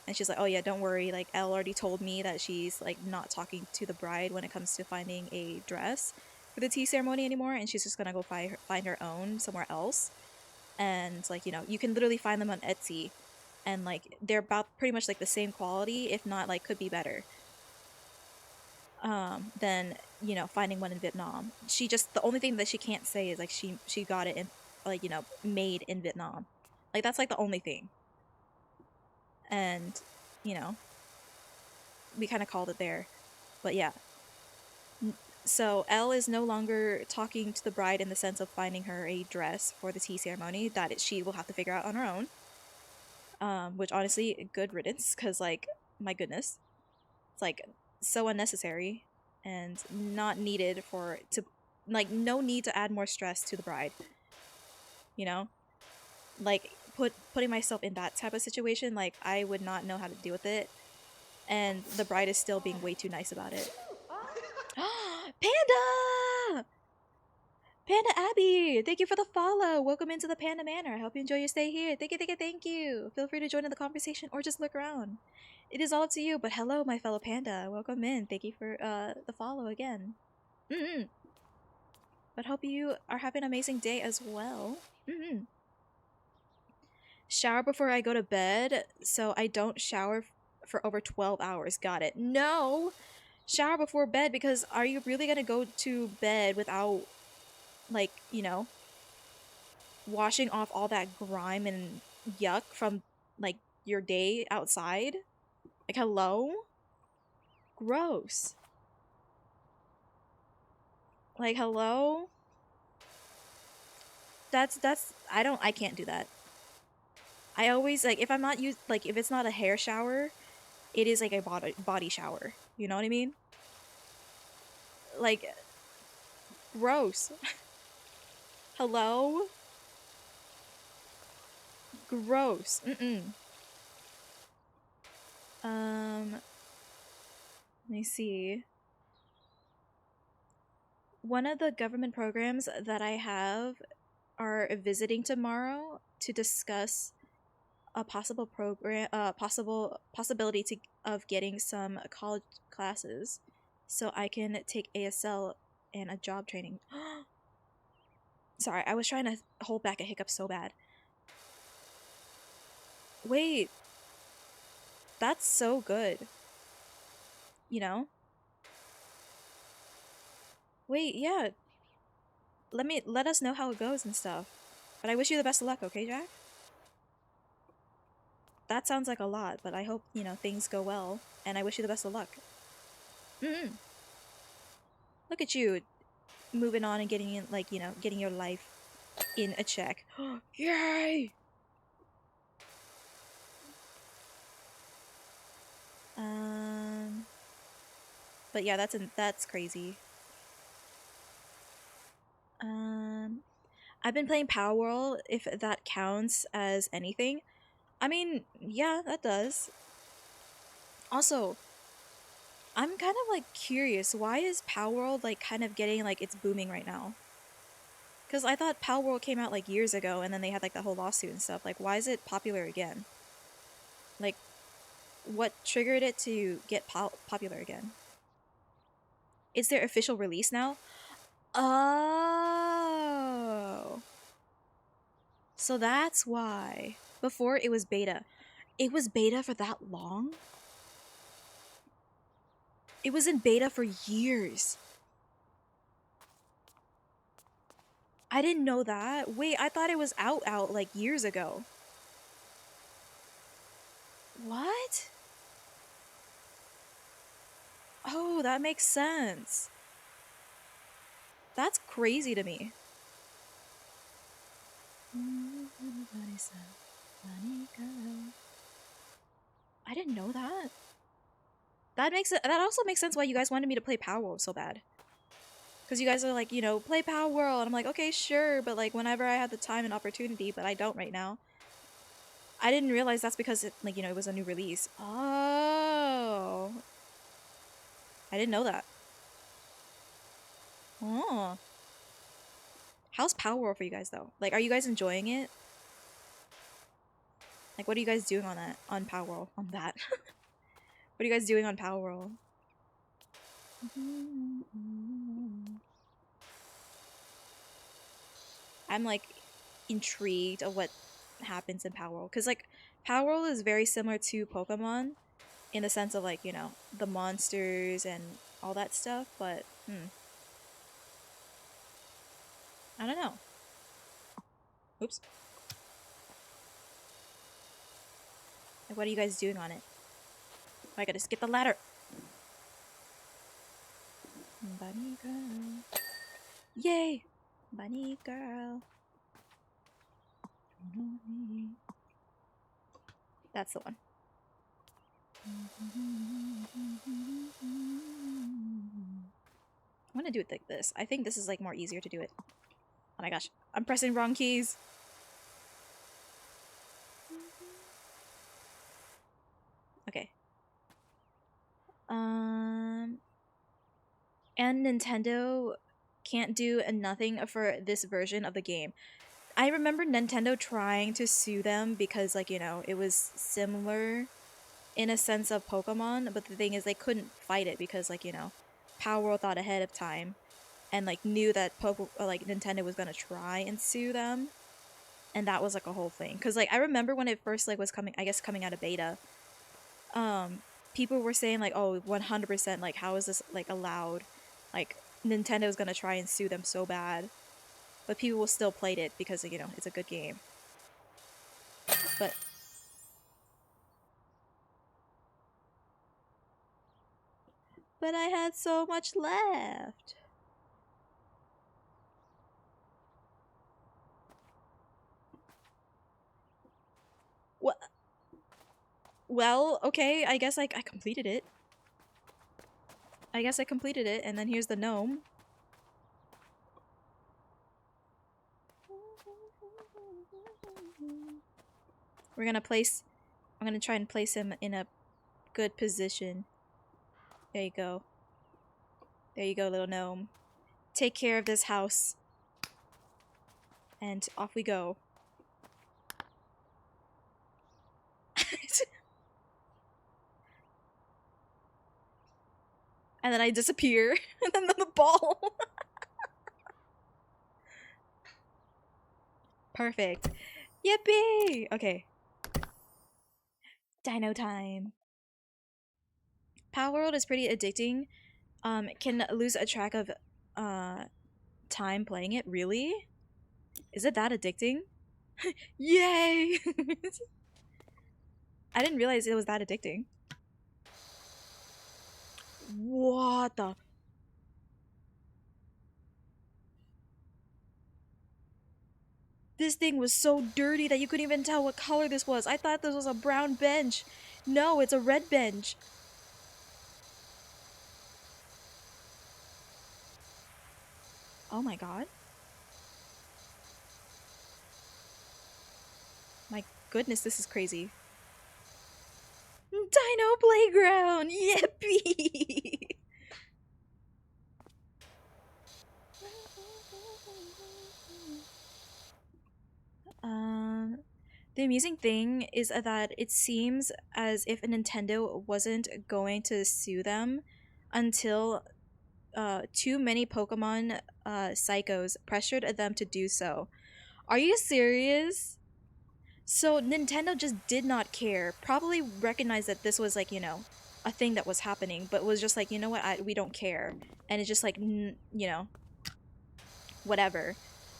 And she's like, oh yeah, don't worry, like, Elle already told me that she's, like, not talking to the bride when it comes to finding a dress for the tea ceremony anymore, and she's just gonna go find her own somewhere else. And, like, you know, you can literally find them on Etsy, and, like, they're about pretty much, like, the same quality, if not, like, could be better than, you know, finding one in Vietnam. She just, the only thing that she can't say is, like, she got it in, like, you know, made in Vietnam. Like, that's, like, the only thing. And, you know, we kind of called it there. But yeah. So Elle is no longer talking to the bride in the sense of finding her a dress for the tea ceremony that she will have to figure out on her own. Which, honestly, good riddance, because, like, my goodness, it's, like, so unnecessary and not needed like, no need to add more stress to the bride, you know? Like, putting myself in that type of situation, like, I would not know how to deal with it, and the bride is still being way too nice about it. Panda! Panda Abby, thank you for the follow. Welcome into the Panda Manor. I hope you enjoy your stay here. Thank you, thank you, thank you. Feel free to join in the conversation or just look around. It is all up to you, but hello, my fellow panda. Welcome in. Thank you for the follow again. But hope you are having an amazing day as well. Shower before I go to bed, so I don't shower for over 12 hours. Got it. No! Shower before bed, because are you really gonna go to bed without, like, you know, washing off all that grime and yuck from, like, your day outside? Like, hello? Gross. Like, hello? I can't do that. I always, like, if I'm not like, if it's not a hair shower, it is like a body shower. You know what I mean? Like, gross. Hello? Gross. Let me see. One of the government programs that I have are visiting tomorrow to discuss a possible program, possibility of getting some college classes, so I can take ASL and a job training. Sorry, I was trying to hold back a hiccup so bad. Wait, that's so good. You know? Wait, yeah. Let us know how it goes and stuff. But I wish you the best of luck, okay, Jack? That sounds like a lot, but I hope, you know, things go well, and I wish you the best of luck. Look at you, moving on and getting in, like, you know, getting your life in a check. Yay! But yeah, that's crazy. I've been playing Power World, if that counts as anything. I mean, yeah, that does. Also, I'm kind of like curious, why is Power World like kind of getting like it's booming right now? Because I thought Power World came out like years ago and then they had like the whole lawsuit and stuff. Like, why is it popular again? Like, what triggered it to get popular again? Is there official release now? Oh. So that's why. Before it was beta. It was beta for that long? It was in beta for years. I didn't know that. Wait, I thought it was out like years ago. What? Oh, that makes sense. That's crazy to me. I didn't know that. That also makes sense why you guys wanted me to play Power World so bad. Because you guys are like, you know, play Power World. And I'm like, okay, sure. But like, whenever I had the time and opportunity, but I don't right now. I didn't realize that's because it, like, you know, it was a new release. Oh. I didn't know that. Oh. How's Power World for you guys, though? Like, are you guys enjoying it? Like, what are you guys doing on that? On Power World? On that? What are you guys doing on Power World? I'm, like, intrigued of what happens in Power World. Because, like, Power World is very similar to Pokemon in the sense of, like, you know, the monsters and all that stuff, but, I don't know. Oops. Like, what are you guys doing on it? Oh, I gotta skip the ladder. Bunny girl. Yay! Bunny girl. That's the one. I'm gonna do it like this. I think this is like more easier to do it. Oh my gosh. I'm pressing wrong keys. Okay. And Nintendo can't do nothing for this version of the game. I remember Nintendo trying to sue them because, like, you know, it was similar in a sense of Pokemon, but the thing is they couldn't fight it because, like, you know, Power World thought ahead of time and like knew that Nintendo was gonna try and sue them, and that was like a whole thing. Because like I remember when it first like was coming, I guess coming out of beta, um, people were saying like, oh, 100%, like how is this like allowed? Like Nintendo's gonna try and sue them so bad, but people still played it because you know it's a good game. But I had so much left. What? Well, okay, I guess like I completed it. I guess I completed it, and then here's the gnome. We're gonna place. I'm gonna try and place him in a good position. There you go. There you go, little gnome. Take care of this house. And off we go. And then I disappear. And then the ball. Perfect. Yippee! Okay. Dino time. Power World is pretty addicting. Can lose a track of time playing it. Really? Is it that addicting? Yay! I didn't realize it was that addicting. What the? This thing was so dirty that you couldn't even tell what color this was. I thought this was a brown bench. No, it's a red bench. Oh my god. My goodness, this is crazy. Dino Playground! Yippee! The amusing thing is that it seems as if Nintendo wasn't going to sue them until too many Pokemon psychos pressured them to do so. Are you serious? So Nintendo just did not care. Probably recognized that this was like, you know, a thing that was happening, but was just like, you know what, we don't care. And it's just like, you know, whatever.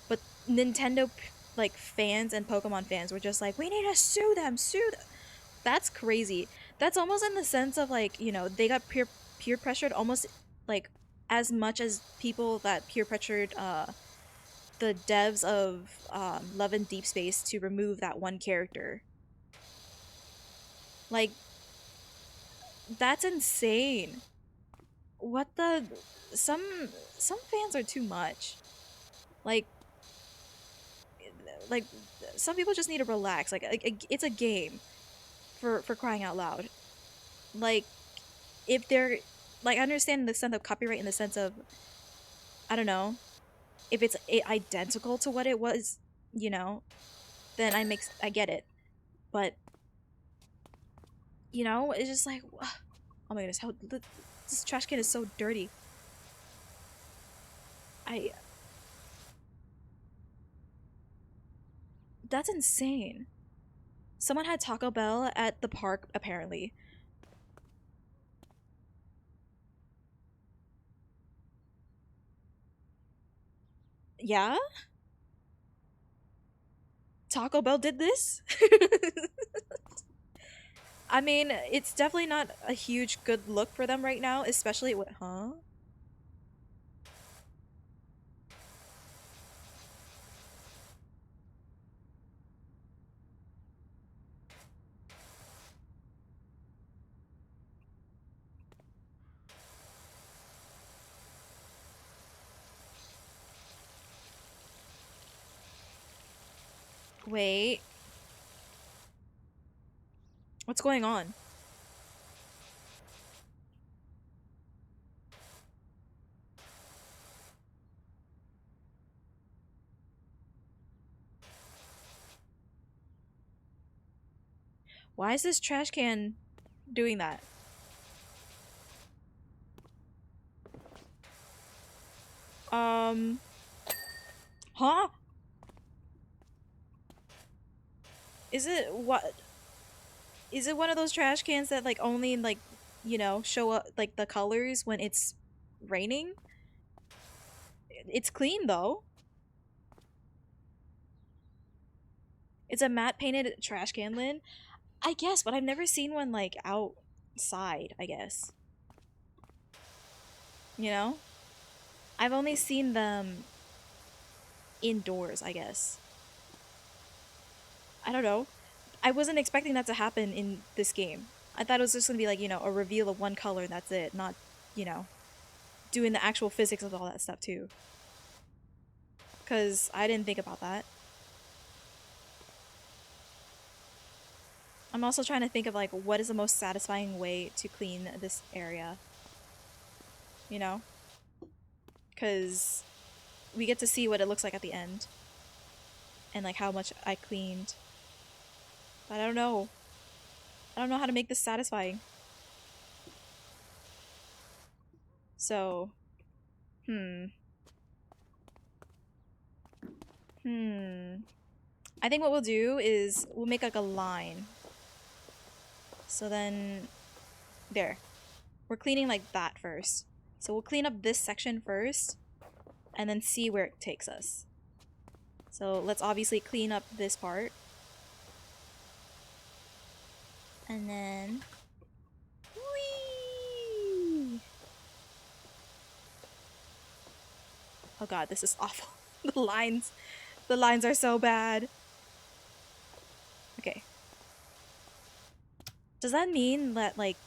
But Nintendo like fans and Pokemon fans were just like, we need to sue them, sue them. That's crazy. That's almost in the sense of like, you know, they got peer pressured almost like as much as people that peer pressured the devs of Love and Deep Space to remove that one character. Like, that's insane. What the? Some some fans are too much. Like, like some people just need to relax. Like it's a game, for crying out loud. Like, if they're like, I understand the sense of copyright in the sense of, I don't know, if it's identical to what it was, you know, then I get it. But you know, it's just like, oh my goodness, how this trash can is so dirty. I That's insane. Someone had Taco Bell at the park apparently. Yeah? Taco Bell did this? I mean, it's definitely not a huge good look for them right now, especially with, huh? Wait. What's going on? Why is this trash can doing that? Huh? Is it what? Is it one of those trash cans that like only like, you know, show up like the colors when it's raining? It's clean though. It's a matte painted trash can lid. I guess, but I've never seen one like outside, I guess. You know? I've only seen them indoors, I guess. I don't know. I wasn't expecting that to happen in this game. I thought it was just gonna be like, you know, a reveal of one color and that's it, not, you know, doing the actual physics of all that stuff too. Because I didn't think about that. I'm also trying to think of like what is the most satisfying way to clean this area. You know? Because we get to see what it looks like at the end. And like how much I cleaned. But I don't know. I don't know how to make this satisfying. So, hmm. I think what we'll do is we'll make like a line. So then, there. We're cleaning like that first. So we'll clean up this section first and then see where it takes us. So let's obviously clean up this part. And then... Whee! Oh god, this is awful. The lines are so bad. Okay. Does that mean that like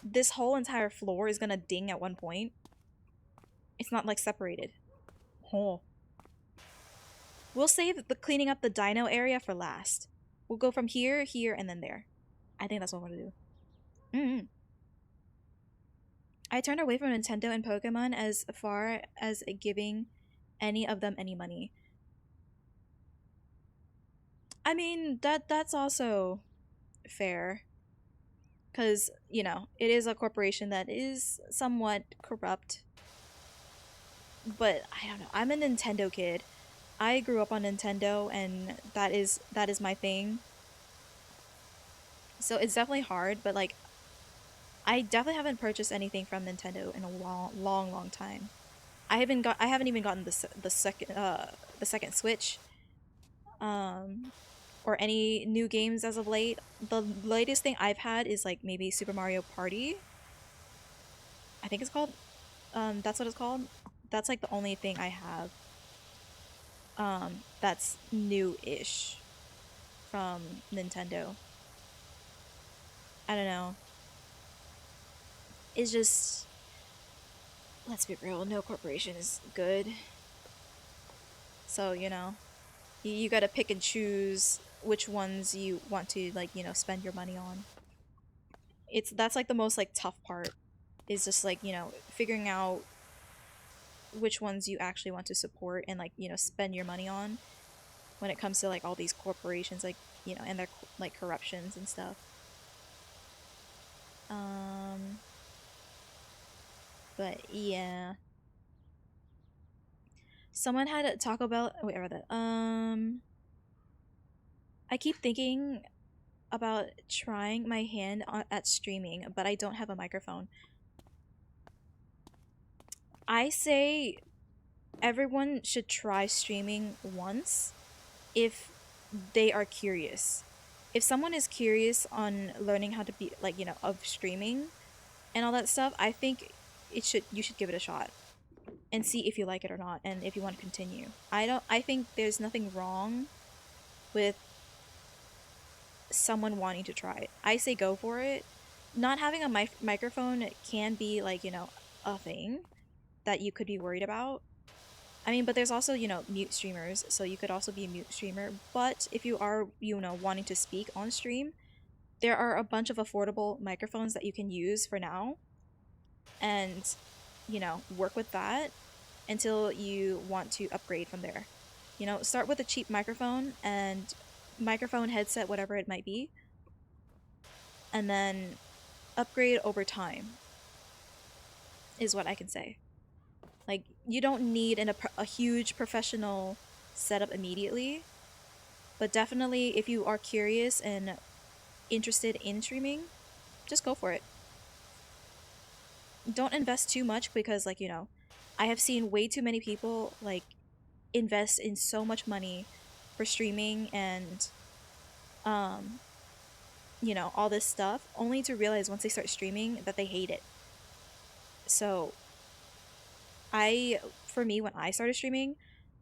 this whole entire floor is gonna ding at one point? It's not like separated. Oh. We'll save the cleaning up the dino area for last. We'll go from here, here, and then there. I think that's what we're gonna do. I turned away from Nintendo and Pokemon as far as giving any of them any money. I mean, that's also fair. Because, you know, it is a corporation that is somewhat corrupt. But I don't know. I'm a Nintendo kid. I grew up on Nintendo and that is my thing. So it's definitely hard, but like I definitely haven't purchased anything from Nintendo in a long time. I haven't even gotten the second Switch or any new games as of late. The latest thing I've had is like maybe Super Mario Party. I think it's called. That's what it's called. That's like the only thing I have. That's new-ish from Nintendo. I don't know. It's just, let's be real, no corporation is good. So, you know, you gotta pick and choose which ones you want to, like, you know, spend your money on. That's like the most like tough part, is just like, you know, figuring out which ones you actually want to support and like, you know, spend your money on when it comes to like all these corporations, like, you know, and their like corruptions and stuff. But yeah. Someone had a Taco Bell. Wait, I read that. I keep thinking about trying my hand at streaming, but I don't have a microphone. I say everyone should try streaming once if they are curious. If someone is curious on learning how to be like, you know, of streaming and all that stuff, I think you should give it a shot and see if you like it or not and if you want to continue. I think there's nothing wrong with someone wanting to try it. I say go for it. Not having a microphone can be like, you know, a thing that you could be worried about. I mean, but there's also, you know, mute streamers, so you could also be a mute streamer. But if you are, you know, wanting to speak on stream, there are a bunch of affordable microphones that you can use for now and, you know, work with that until you want to upgrade from there. You know, start with a cheap microphone and microphone headset, whatever it might be, and then upgrade over time, is what I can say. Like, you don't need a huge professional setup immediately, but definitely if you are curious and interested in streaming, just go for it. Don't invest too much because, like, I have seen way too many people, like, invest in so much money for streaming and, um, all this stuff, only to realize once they start streaming that they hate it. So, for me, when I started streaming,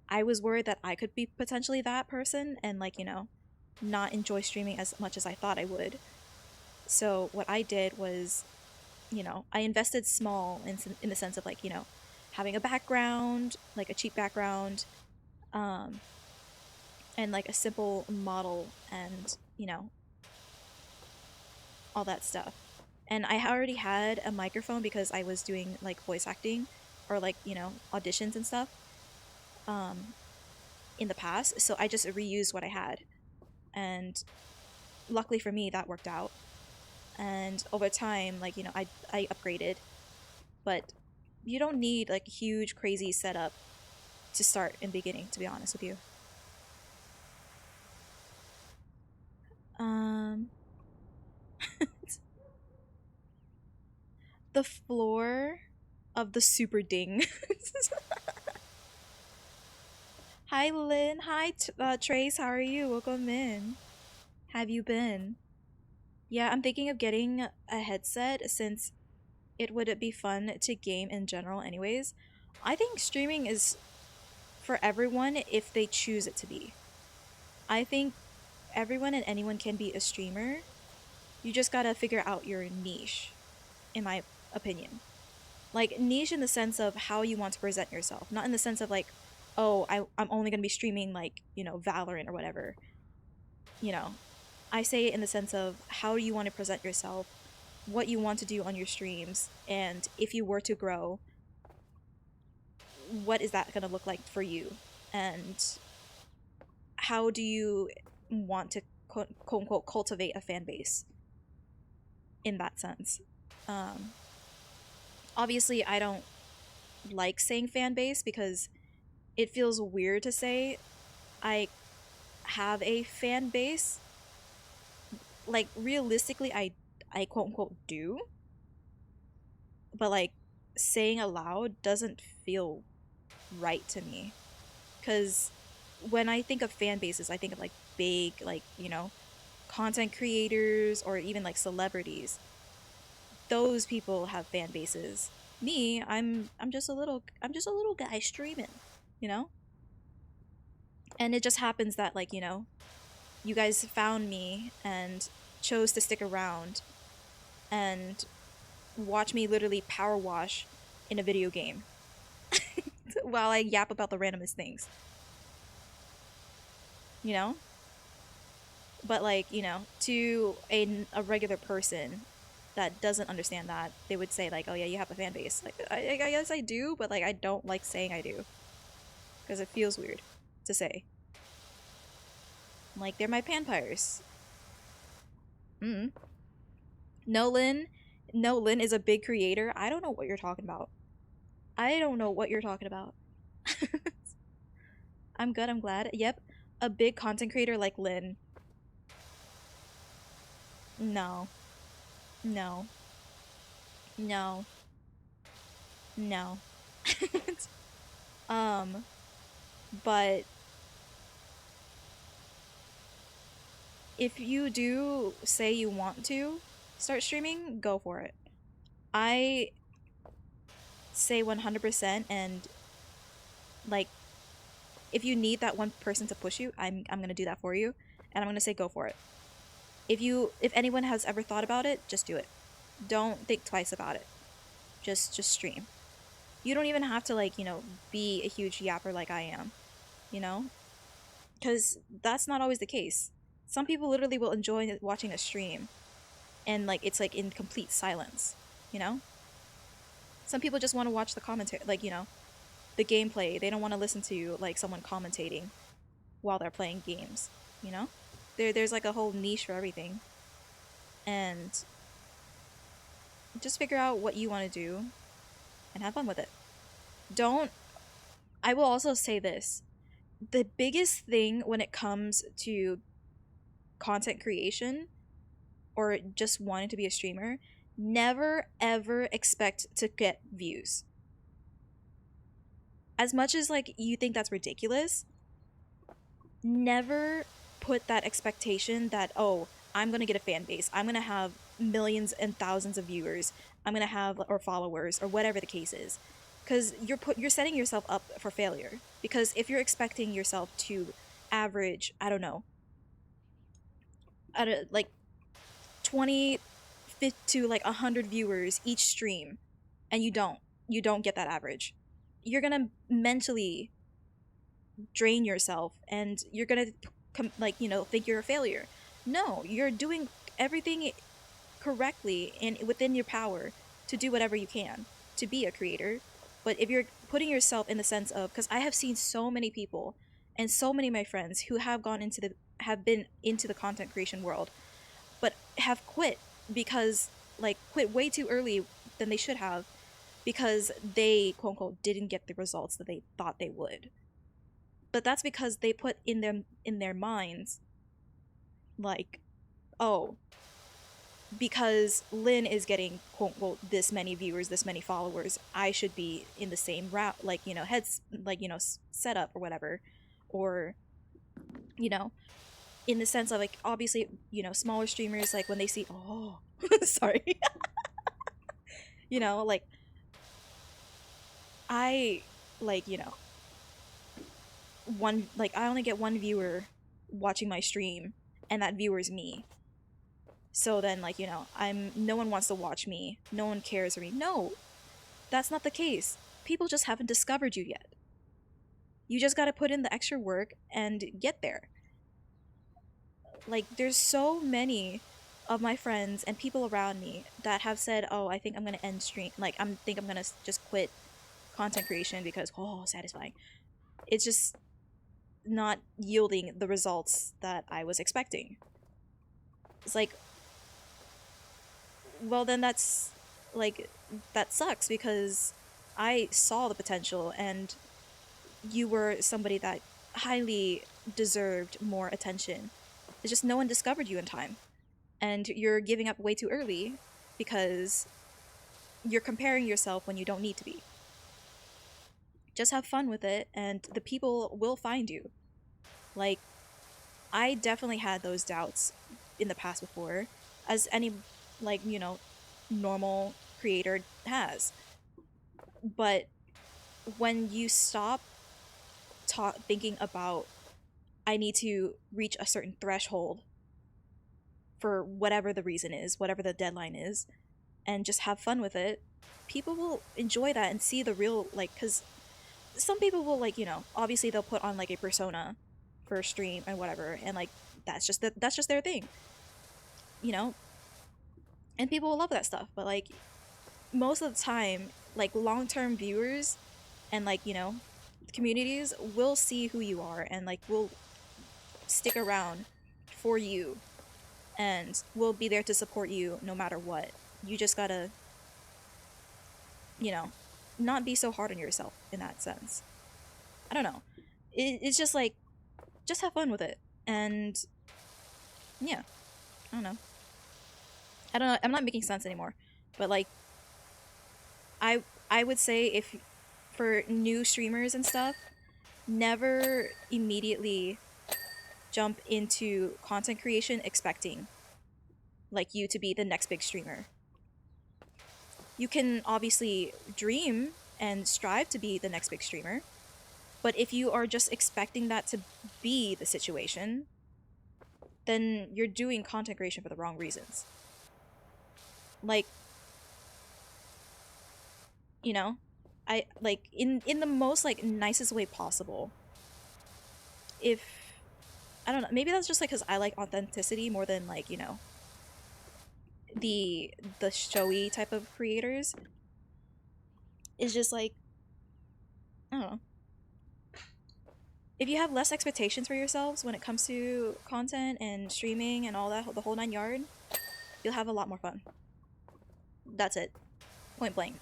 I was worried that I could be potentially that person and, like, not enjoy streaming as much as I thought I would. So, what I did was, I invested small in the sense of, like, having a background, like a cheap background, um, and like a simple model and, all that stuff. And I already had a microphone because I was doing like voice acting or like, auditions and stuff um, in the past. So I just reused what I had. And luckily for me, that worked out. And over time, like, I upgraded. But you don't need like a huge, crazy setup to start in the beginning, to be honest with you. Um, the floor of the super ding. Hi, Lynn. Hi, Trace. How are you? Welcome in. Have you been? Yeah, I'm thinking of getting a headset since it would be fun to game in general, anyways. I think streaming is for everyone if they choose it to be. I think everyone and anyone can be a streamer. You just gotta figure out your niche, in my opinion. Like, niche in the sense of how you want to present yourself, not in the sense of like, oh, I'm only gonna be streaming like, Valorant or whatever. You know, I say it in the sense of how you want to present yourself, what you want to do on your streams, and if you were to grow, what is that gonna look like for you? And how do you want to quote unquote cultivate a fan base in that sense? Um, Obviously, I don't like saying fan base because it feels weird to say I have a fan base. Like, realistically, I quote unquote do, but like saying aloud doesn't feel right to me because when I think of fan bases, I think of like big, like, content creators or even like celebrities. Those people have fan bases. Me, I'm just a little guy streaming, you know? And it just happens that, like, you guys found me and chose to stick around and watch me literally power wash in a video game while I yap about the randomest things, you know? But like, to a regular person that doesn't understand that, they would say like, "Oh yeah, you have a fan base." Like, I guess I do, but like, I don't like saying I do because it feels weird to say. Like, they're my vampires. Mm. Nolan, Nolan is a big creator. I don't know what you're talking about. I don't know what you're talking about. I'm good. I'm glad. Yep, a big content creator like Lynn. No, no, no, no. um, but if you do say you want to start streaming, go for it. I say 100%, and like, if you need that one person to push you, I'm going to do that for you, and I'm going to say go for it. If anyone has ever thought about it, just do it. Don't think twice about it. Just stream. You don't even have to, like, be a huge yapper like I am, you know? Cuz that's not always the case. Some people literally will enjoy watching a stream and like it's like in complete silence, you know? Some people just want to watch the commentary, like, the gameplay. They don't want to listen to like someone commentating while they're playing games, you know? There's like a whole niche for everything. and just figure out what you want to do and have fun with it. Don't I will also say this. The biggest thing when it comes to content creation or just wanting to be a streamer, never ever expect to get views. As much as like you think that's ridiculous, never put that expectation that, oh, I'm going to get a fan base. I'm going to have millions and thousands of viewers. I'm going to have or followers or whatever the case is. Cuz you're setting yourself up for failure. Because if you're expecting yourself to average, I don't know, like 20 to like 100 viewers each stream and you don't get that average, you're going to mentally drain yourself and you're gonna think you're a failure. No, you're doing everything correctly and within your power to do whatever you can to be a creator. But if you're putting yourself in the sense of, because I have seen so many people and so many of my friends who have been into the content creation world but have quit because like quit way too early than they should have because they quote unquote didn't get the results that they thought they would. But that's because they put in their minds like, oh, because Lynn is getting quote unquote this many viewers, this many followers, I should be in the same route, like, heads, like, setup or whatever. Or, you know, in the sense of like, obviously, smaller streamers, like when they see, oh, sorry, like, I, like, I only get one viewer watching my stream, and that viewer is me. So then, like, no one wants to watch me. No one cares for me. No, that's not the case. People just haven't discovered you yet. You just gotta put in the extra work and get there. Like, there's so many of my friends and people around me that have said, oh, I think I'm gonna end stream. Like, think I'm gonna just quit content creation because, oh, satisfying. It's just not yielding the results that I was expecting. It's like, well, then that's like, that sucks because I saw the potential and you were somebody that highly deserved more attention. It's just no one discovered you in time. And you're giving up way too early because you're comparing yourself when you don't need to be. Just have fun with it and the people will find you. Like, I definitely had those doubts in the past before, as any, like, normal creator has. But when you stop thinking about, I need to reach a certain threshold for whatever the reason is, whatever the deadline is, and just have fun with it, people will enjoy that and see the real, like, because some people will, like, obviously they'll put on like a persona for a stream and whatever, and like that's just their thing, and people will love that stuff. But like most of the time, like long-term viewers and like communities will see who you are and like will stick around for you and will be there to support you no matter what. You just gotta not be so hard on yourself in that sense. I don't know, it's just like, just have fun with it. And yeah, I don't know. I'm not making sense anymore. But like, I would say, if for new streamers and stuff, never immediately jump into content creation expecting like you to be the next big streamer. You can obviously dream and strive to be the next big streamer, but if you are just expecting that to be the situation, then you're doing content creation for the wrong reasons. Like, I like, in the most like nicest way possible. If I don't know, maybe that's just like because I like authenticity more than like the showy type of creators. It's just like, I don't know. If you have less expectations for yourselves when it comes to content and streaming and all that, the whole nine yard, You'll have a lot more fun. That's it. Point blank.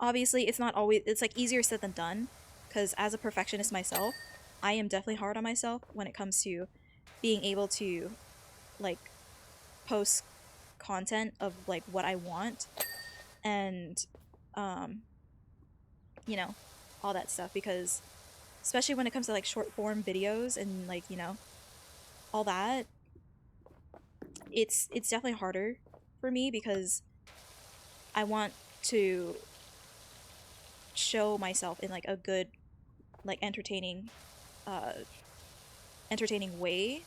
Obviously, it's not always, it's like easier said than done, because as a perfectionist myself, I am definitely hard on myself when it comes to being able to like post content of like what I want and you know, all that stuff, because especially when it comes to like short form videos and like, you know, all that, it's definitely harder for me because I want to show myself in like a good, like uh entertaining way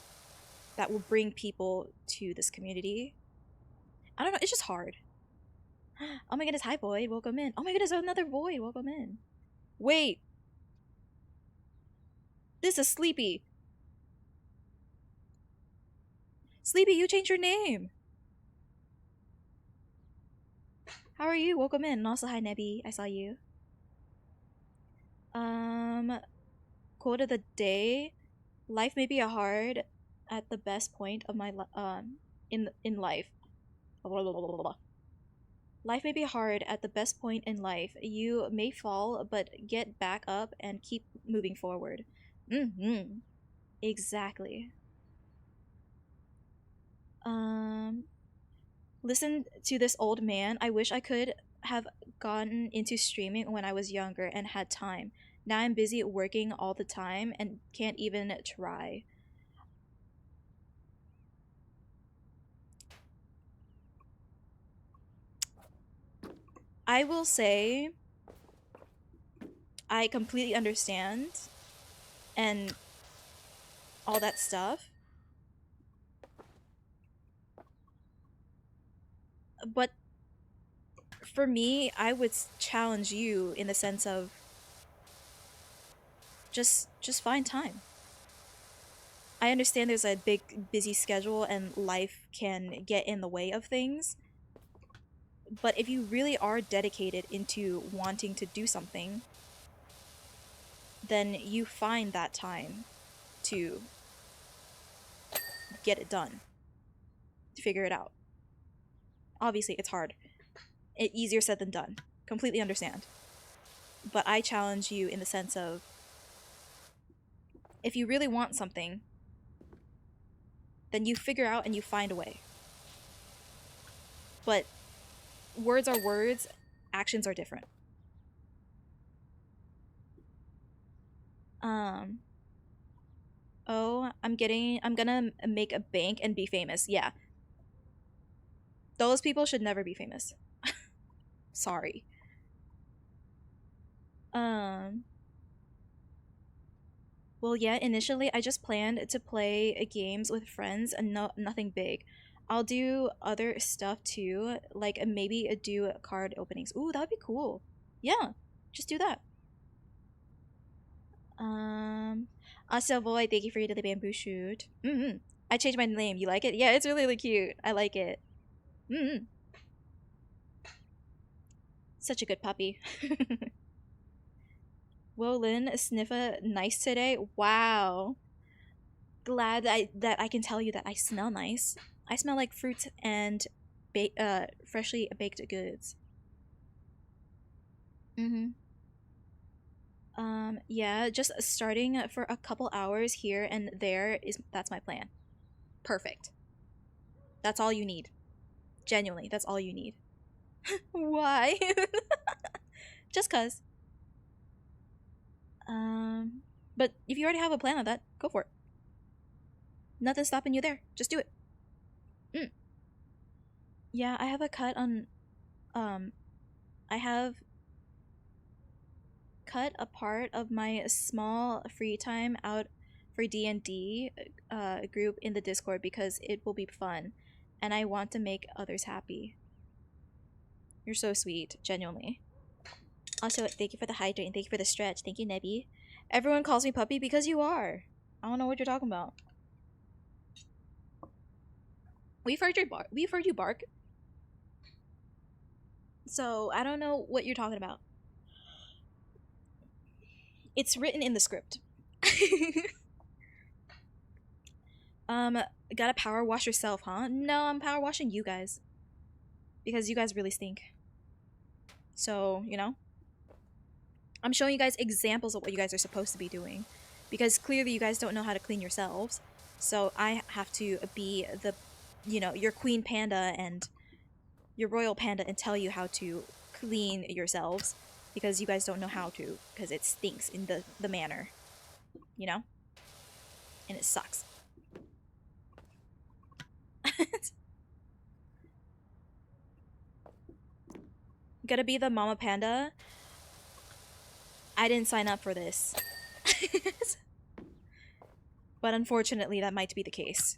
that will bring people to this community. I don't know, it's just hard. Oh my goodness, hi Boyd, welcome in. Oh my goodness, another Boyd, welcome in. Wait, this is Sleepy. Sleepy, you changed your name. How are you? Welcome in. And also, hi Nebby, I saw you. Um, Quote of the day: Life may be hard at the best point of my in life. Life may be hard at the best point in life. You may fall, but get back up and keep moving forward. Mm-hmm. Exactly. Um, Listen to this old man. I wish I could have gotten into streaming when I was younger and had time. Now I'm busy working all the time and can't even try. I will say I completely understand and all that stuff. But for me, I would challenge you in the sense of just find time. I understand there's a big busy schedule and life can get in the way of things, but if you really are dedicated into wanting to do something, then you find that time to get it done, to figure it out. Obviously, it's hard. Easier said than done. Completely understand. But I challenge you in the sense of if you really want something, then you figure out and you find a way. But words are words, actions are different. Um oh, I'm gonna make a bank and be famous. Yeah. Those people should never be famous. Sorry. Um Well, yeah, initially I just planned to play games with friends and nothing big. I'll do other stuff too, like maybe do card openings. Ooh, that would be cool. Yeah, just do that. Um, also, boy, thank you for the bamboo shoot. I changed my name. You like it? Yeah, it's really, really cute. I like it. Mm-hmm. Such a good puppy. Lynn, Sniffa, nice today. Wow. Glad that I can tell you that I smell nice. I smell like fruits and freshly baked goods. Mm-hmm. Yeah, just starting for a couple hours here and there is that's my plan. Perfect. That's all you need. Genuinely, that's all you need. Why? Just cuz. Um, but if you already have a plan of that, go for it. Nothing's stopping you there. Just do it. Mm. Yeah, I have a cut on um I have cut a part of my small free time out for D&D group in the Discord because it will be fun and I want to make others happy. You're so sweet, genuinely. Also, thank you for the hydrate and thank you for the stretch. Thank you, Nebby. Everyone calls me puppy because you are. I don't know what you're talking about. We've heard your bark. We've heard you bark. So I don't know what you're talking about. It's written in the script. Gotta power wash yourself, huh? No, I'm power washing you guys. Because you guys really stink. So, you know? I'm showing you guys examples of what you guys are supposed to be doing. Because clearly you guys don't know how to clean yourselves. So I have to be the, you know, your queen panda and your royal panda and tell you how to clean yourselves. Because you guys don't know how to. Because it stinks in the manner. You know? And it sucks. Gotta be the mama panda. I didn't sign up for this. But unfortunately, that might be the case.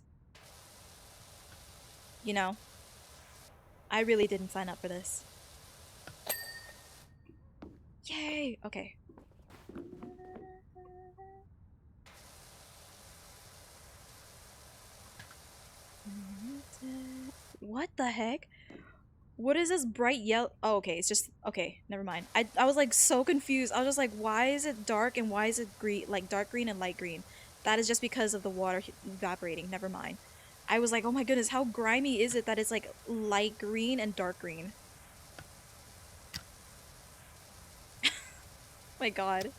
You know? I really didn't sign up for this. Yay! Okay. What the heck? What is this bright yellow? Oh, okay, it's just... Okay, never mind. I was like so confused. I was just like, why is it dark and why is it green? Like dark green and light green. That is just because of the water evaporating. Never mind. I was like, oh my goodness, how grimy is it that it's like light green and dark green? My god.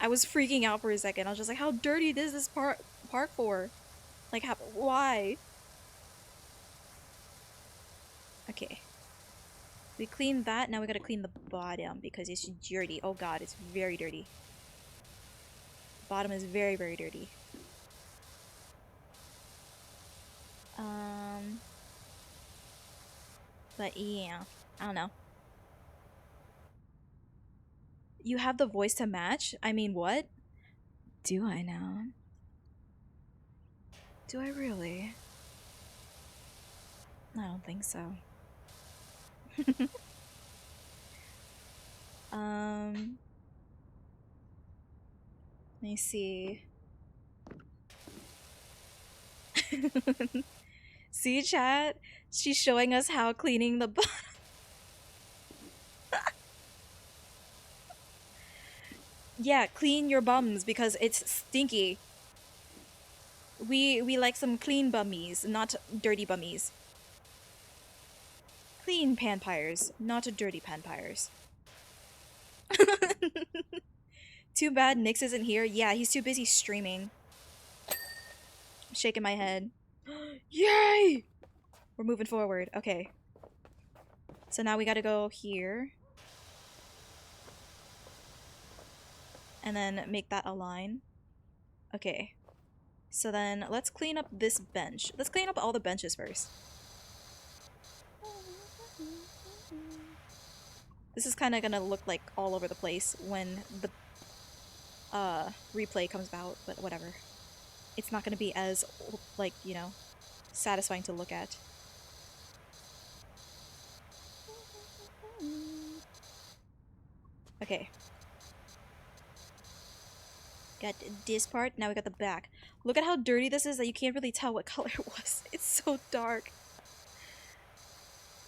I was freaking out for a second. I was just like, how dirty is this park for? Like, why? Okay. We cleaned that, now we gotta clean the bottom because it's dirty. Oh god, it's very dirty. The bottom is very, very dirty. But yeah, I don't know. You have the voice to match? I mean, what? Do I now? Do I really? I don't think so. Let me see. See, chat? She's showing us how cleaning the bottom. Yeah, clean your bums because it's stinky. We like some clean bummies, not dirty bummies. Clean panpires, not dirty panpires. Too bad Nyx isn't here. Yeah, he's too busy streaming. Shaking my head. Yay! We're moving forward. Okay. So now we gotta go here. And then make that a line. Okay. So then let's clean up this bench. Let's clean up all the benches first. This is kind of gonna look like all over the place when the replay comes about, but whatever. It's not gonna be as, like, you know, satisfying to look at. Okay. Got this part, now we got the back. Look at how dirty this is that you can't really tell what color it was. It's so dark.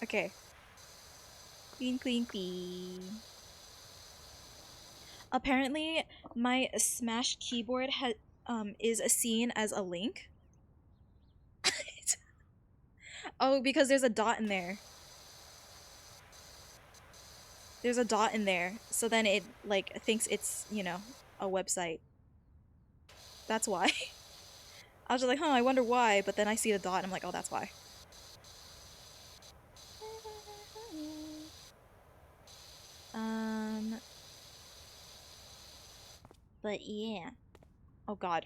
Okay. Clean, clean, clean. Apparently, my Smash keyboard is seen as a link. Oh, because there's a dot in there. There's a dot in there, so then it, like, thinks it's, you know, a website. That's why. I was just like, huh, I wonder why, but then I see the dot and I'm like, oh, that's why. But yeah. Oh god.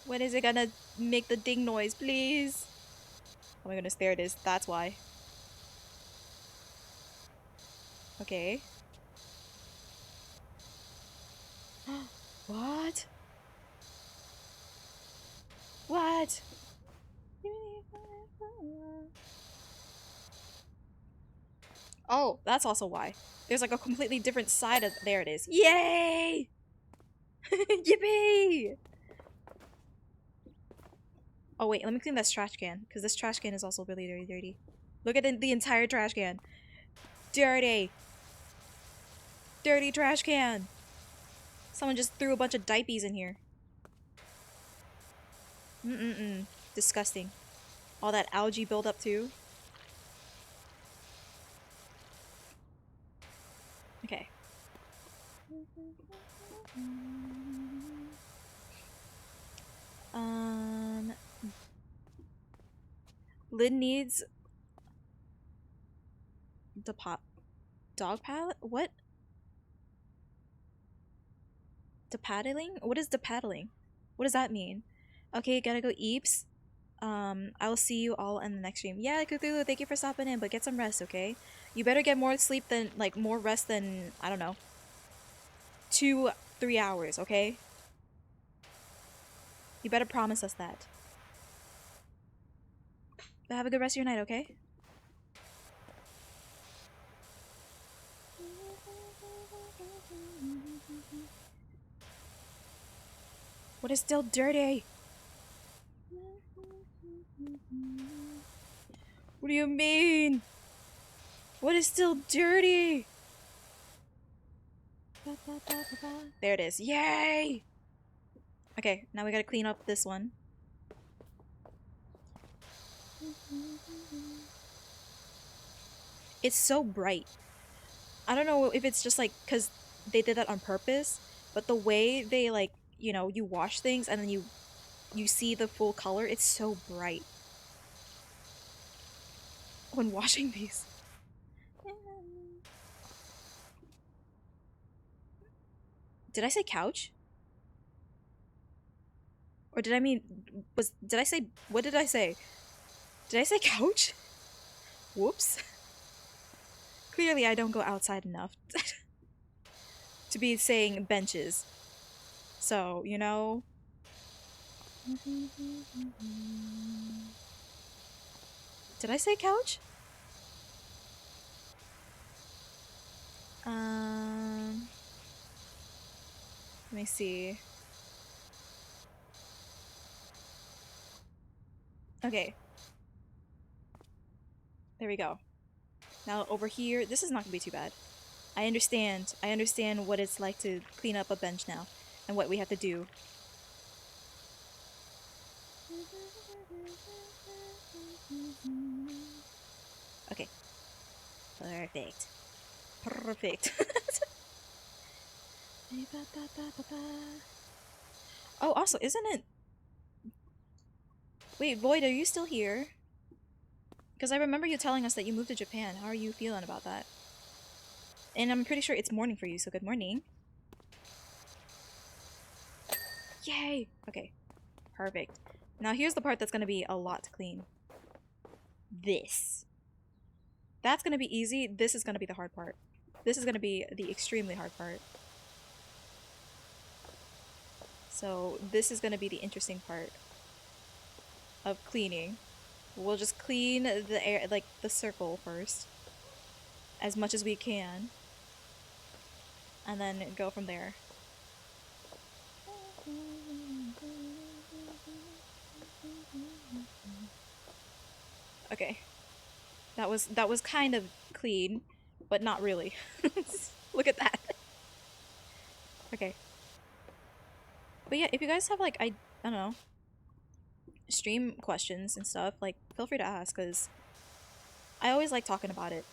When is it gonna make the ding noise, please? Oh my goodness, there it is. That's why. Okay. What? What? Oh, that's also why. There's like a completely different side of... There it is. Yay! Yippee! Oh wait, let me clean this trash can, because this trash can is also really, really dirty. Look at the entire trash can. Dirty! Dirty trash can! Someone just threw a bunch of diapers in here. Mm-mm-mm. Disgusting. All that algae buildup too. Okay. Um, Lynn needs the dog pallet? What? The paddling? What is the paddling? What does that mean? Okay, gotta go eeps. I will see you all in the next stream. Yeah, Cthulhu, thank you for stopping in, but get some rest, okay? You better get more sleep than, like, more rest than, I don't know, 2-3 hours, okay? You better promise us that. But have a good rest of your night, okay? What is still dirty? What do you mean? What is still dirty? There it is. Yay! Okay, now we gotta clean up this one. It's so bright. I don't know if it's just like because they did that on purpose, but the way they like, you know, you wash things and then you see the full color, it's so bright when washing these. Did I say couch? Or did I mean did I say what did I say? Did I say couch? Whoops. Clearly I don't go outside enough to be saying benches. So, you know. Did I say couch? Let me see. Okay. There we go. Now over here, this is not gonna be too bad. I understand. I understand what it's like to clean up a bench now and what we have to do. Okay. Perfect. Perfect. Oh, also, isn't it... Wait, Void, are you still here? Because I remember you telling us that you moved to Japan. How are you feeling about that? And I'm pretty sure it's morning for you, so good morning. Yay! Okay. Perfect. Now here's the part that's gonna be a lot to clean. This. That's gonna be easy. This is gonna be the hard part. This is gonna be the extremely hard part. So this is gonna be the interesting part of cleaning. We'll just clean the air, like the circle first, as much as we can, and then go from there. Okay, that was kind of clean, but not really. Look at that. Okay. But yeah, if you guys have like I don't know, stream questions and stuff, like feel free to ask, because I always like talking about it.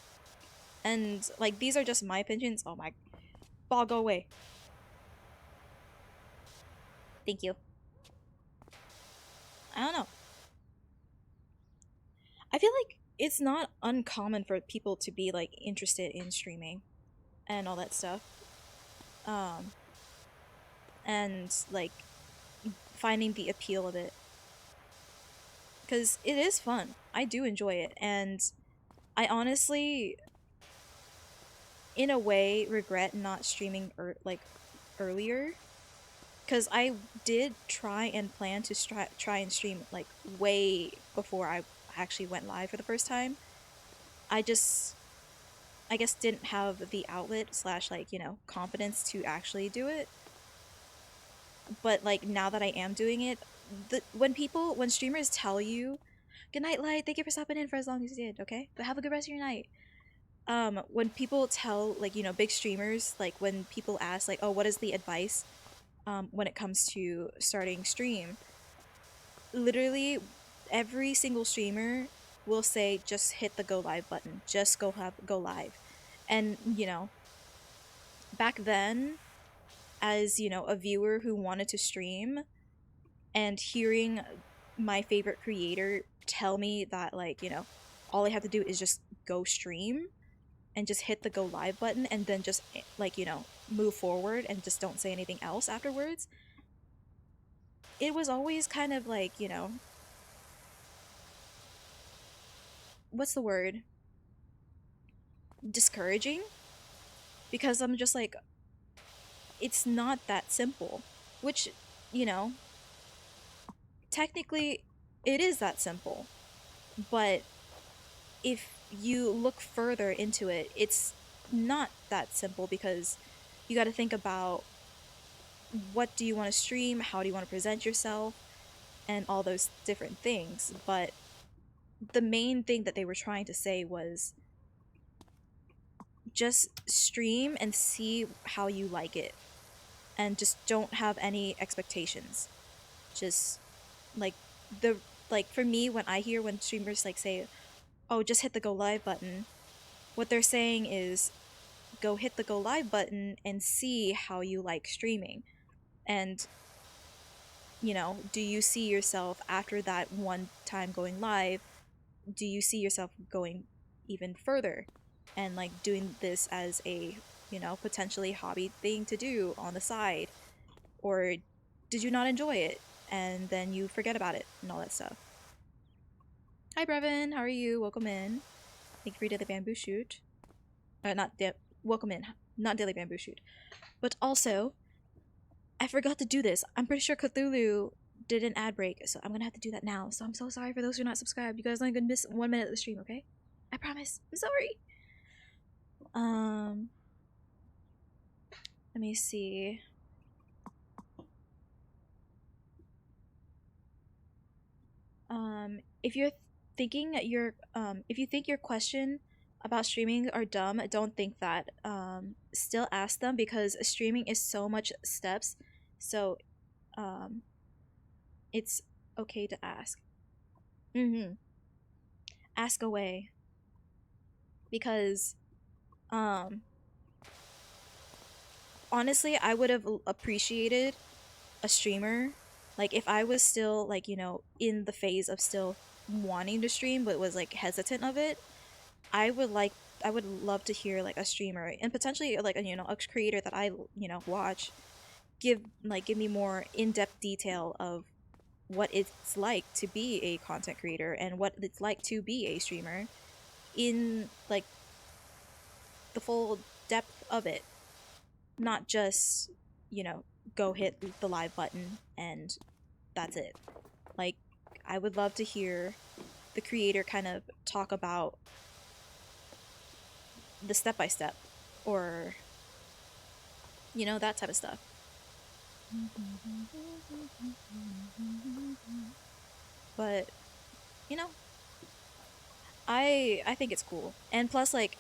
And like these are just my opinions. Oh my ball, go away. Thank you. I don't know. I feel like it's not uncommon for people to be like interested in streaming and all that stuff. And like finding the appeal of it. Because it is fun. I do enjoy it. And I honestly, in a way, regret not streaming earlier. Because I did try and plan to try and stream like way before I actually went live for the first time. I guess didn't have the outlet slash like, you know, confidence to actually do it. But like now that I am doing it, when streamers tell you, "Good night, Light. Thank you for stopping in for as long as you did." Okay, but have a good rest of your night. when people tell, like, you know, big streamers, like when people ask like, oh, what is the advice when it comes to starting stream, literally every single streamer will say just hit the go live button, just go live. And you know, back then, as you know, a viewer who wanted to stream and hearing my favorite creator tell me that, like, you know, all I have to do is just go stream and just hit the go live button and then just, like, you know, move forward and just don't say anything else afterwards, it was always kind of like, you know, what's the word, discouraging, because I'm just like, it's not that simple, which, you know, technically it is that simple, but if you look further into it, it's not that simple, because you got to think about what do you want to stream, how do you want to present yourself, and all those different things. But the main thing that they were trying to say was just stream and see how you like it, and just don't have any expectations. Just like the like for me, when I hear when streamers like say, "Oh, just hit the go live button," what they're saying is go hit the go live button and see how you like streaming. And you know, do you see yourself after that one time going live, do you see yourself going even further and like doing this as a, you know, potentially hobby thing to do on the side, or did you not enjoy it and then you forget about it and all that stuff. Hi Brevin, how are you? Welcome in. Thank you for daily bamboo shoot. Not welcome in, not daily bamboo shoot. But also, I forgot to do this. I'm pretty sure Cthulhu did an ad break, so I'm gonna have to do that now. So I'm so sorry for those who are not subscribed. You guys are gonna miss 1 minute of the stream, okay? I promise. I'm sorry. Um, let me see. If you're thinking if you think your question about streaming are dumb, don't think that. Still ask them, because streaming is so much steps. So, um, it's okay to ask. Mm-hmm. Ask away, because, um, honestly, I would have appreciated a streamer, like if I was still, like, you know, in the phase of still wanting to stream but was like hesitant of it. I would love to hear like a streamer, and potentially like a, you know, a creator that I, you know, watch, give me more in-depth detail of what it's like to be a content creator and what it's like to be a streamer in like the full depth of it, not just, you know, go hit the live button and that's it. Like, I would love to hear the creator kind of talk about the step by step, or, you know, that type of stuff. But, you know, I think it's cool. And plus, like,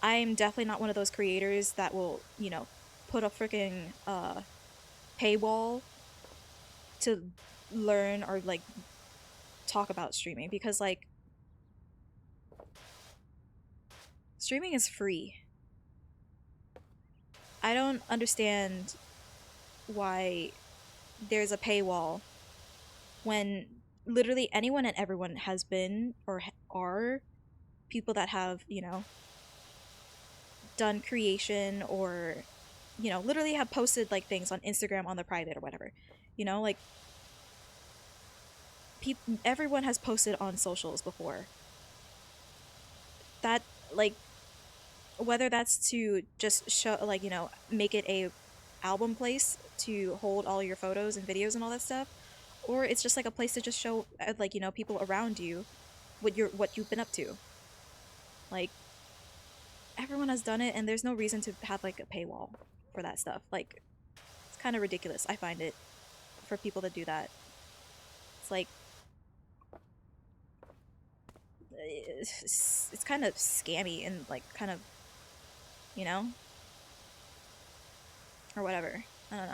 I'm definitely not one of those creators that will, you know, put a freaking paywall to learn or like talk about streaming, because like streaming is free. I don't understand why there's a paywall when literally anyone and everyone has been or are people that have, you know, done creation, or, you know, literally have posted like things on Instagram on the private or whatever. You know, like everyone has posted on socials before. That, like, whether that's to just show, like, you know, make it a album place to hold all your photos and videos and all that stuff, or it's just like a place to just show, like, you know, people around you what you've been up to. Like, everyone has done it, and there's no reason to have like a paywall for that stuff. Like, it's kind of ridiculous, I find it, for people to do that. It's like, it's kind of scammy and like kind of, you know, or whatever. I don't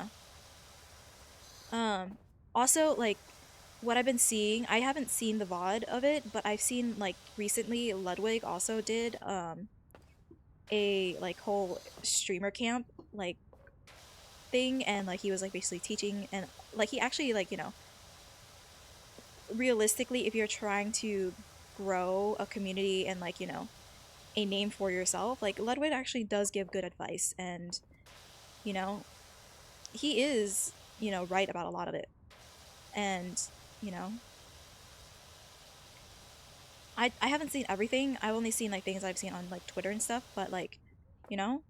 know. Also like what I've been seeing, I haven't seen the VOD of it, but I've seen like recently Ludwig also did a like whole streamer camp like thing, and like he was like basically teaching, and like he actually like, you know, realistically if you're trying to grow a community and like, you know, a name for yourself, like Ludwig actually does give good advice, and you know, he is, you know, right about a lot of it. And you know, I haven't seen everything. I've only seen like things I've seen on like Twitter and stuff, but like, you know,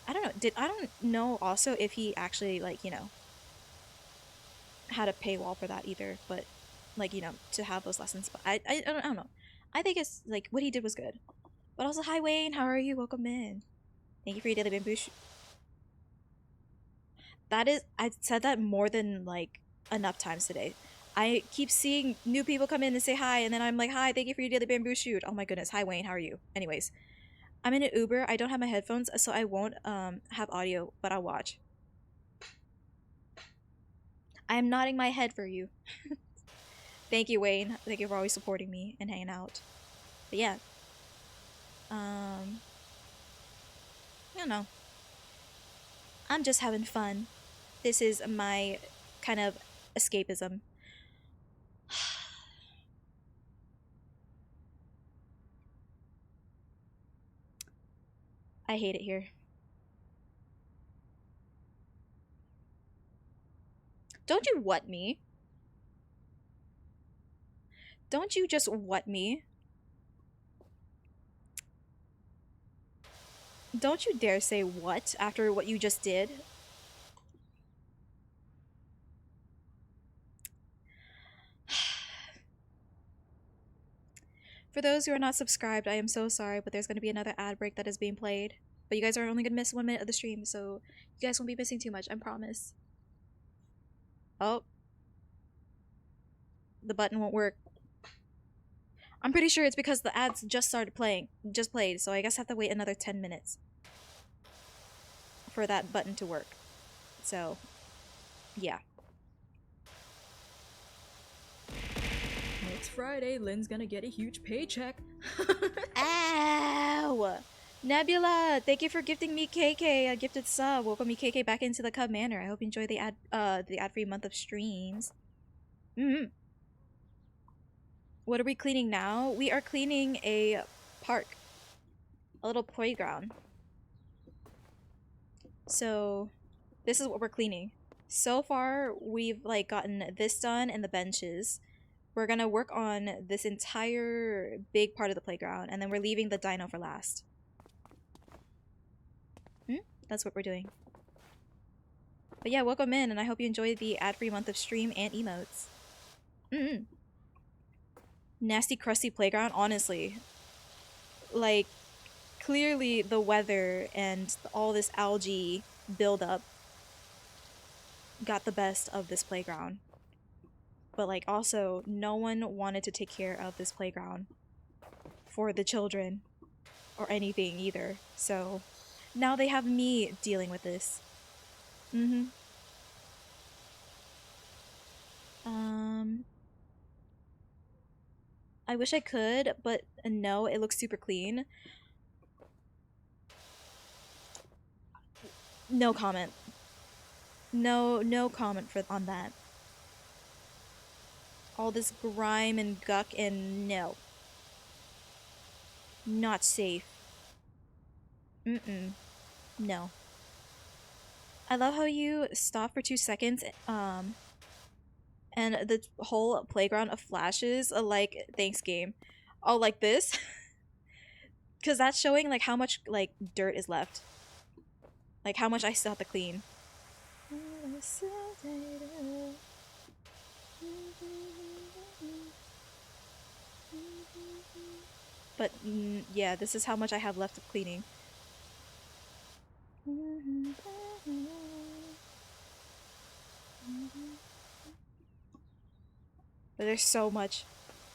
I don't know also if he actually like, you know, had a paywall for that either, but like, you know, to have those lessons. But I don't know. I think it's like what he did was good. But also, hi Wayne, how are you? Welcome in. Thank you for your daily bamboo. That is, I said that more than like enough times today. I keep seeing new people come in and say hi, and then I'm like, hi, thank you for your daily bamboo shoot. Oh my goodness, hi Wayne, how are you? Anyways, I'm in an Uber. I don't have my headphones, so I won't have audio, but I'll watch. I am nodding my head for you. Thank you, Wayne. Thank you for always supporting me and hanging out. But yeah, I don't know. I'm just having fun. This is my kind of escapism. I hate it here. Don't you what me? Don't you just what me? Don't you dare say what after what you just did. For those who are not subscribed, I am so sorry, but there's going to be another ad break that is being played. But you guys are only going to miss 1 minute of the stream, so you guys won't be missing too much, I promise. Oh. The button won't work. I'm pretty sure it's because the ads just started playing. Just played, so I guess I have to wait another 10 minutes for that button to work. So, yeah. It's Friday. Lynn's gonna get a huge paycheck. Ow! Nebula, thank you for gifting me KK a gifted sub. Welcome me KK back into the Cub Manor. I hope you enjoy the ad-free month of streams. What are we cleaning now? We are cleaning a park, a little playground. So, this is what we're cleaning. So far, we've like gotten this done and the benches. We're gonna work on this entire big part of the playground, and then we're leaving the dino for last. That's what we're doing. But yeah, welcome in, and I hope you enjoy the ad-free month of stream and emotes. Nasty, crusty playground, honestly. Like, clearly the weather and all this algae buildup got the best of this playground. But like, also, no one wanted to take care of this playground for the children or anything either. So now they have me dealing with this. I wish I could, but no, it looks super clean. No comment. No comment on that. All this grime and guck and no. Not safe. No. I love how you stop for 2 seconds, and the whole playground of flashes, like, thanks game. Oh, like this? Because that's showing, like, how much, like, dirt is left. Like, how much I still have to clean. But, yeah, this is how much I have left of cleaning. But there's so much.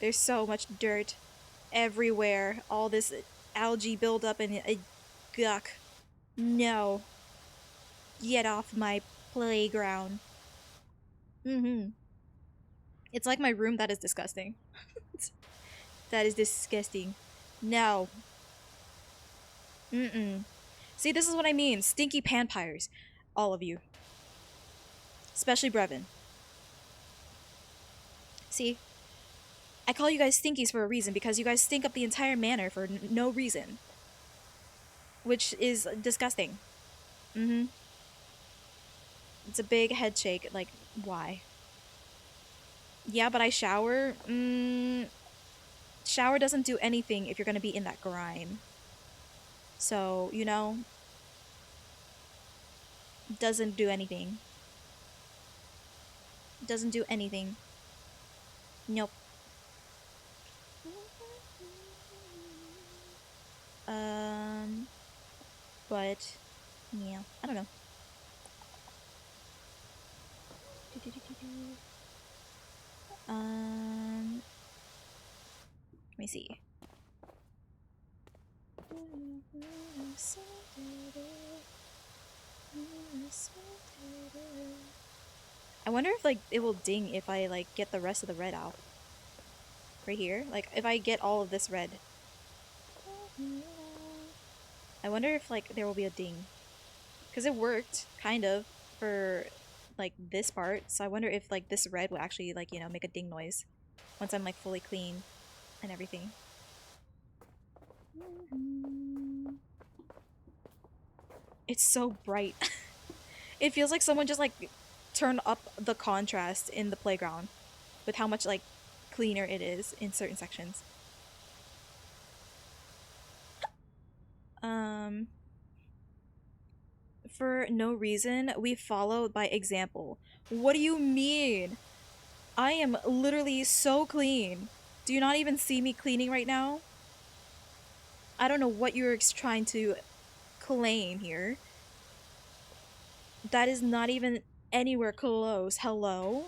There's so much dirt everywhere. All this algae buildup and guck. No. Get off my playground. Mm-hmm. It's like my room that is disgusting. That is disgusting. No. Mm-mm. See, this is what I mean. Stinky panpires. All of you. Especially Brevin. See? I call you guys stinkies for a reason because you guys stink up the entire manor for no reason. Which is disgusting. Mm-hmm. It's a big head shake. Like, why? Yeah, but I shower. Shower doesn't do anything if you're gonna be in that grime. So, you know, doesn't do anything. Doesn't do anything. Nope. Um, but yeah, I don't know. Let me see. I wonder if like it will ding if I like get the rest of the red out. Right here? Like if I get all of this red. I wonder if like there will be a ding. Because it worked, kind of, for like this part. So I wonder if like this red will actually like, you know, make a ding noise once I'm like fully clean and everything. It's so bright. It feels like someone just like turned up the contrast in the playground with how much like cleaner it is in certain sections. Um, for no reason, we follow by example. What do you mean? I am literally so clean. Do you not even see me cleaning right now? I don't know what you're trying to claim here. That is not even anywhere close. Hello?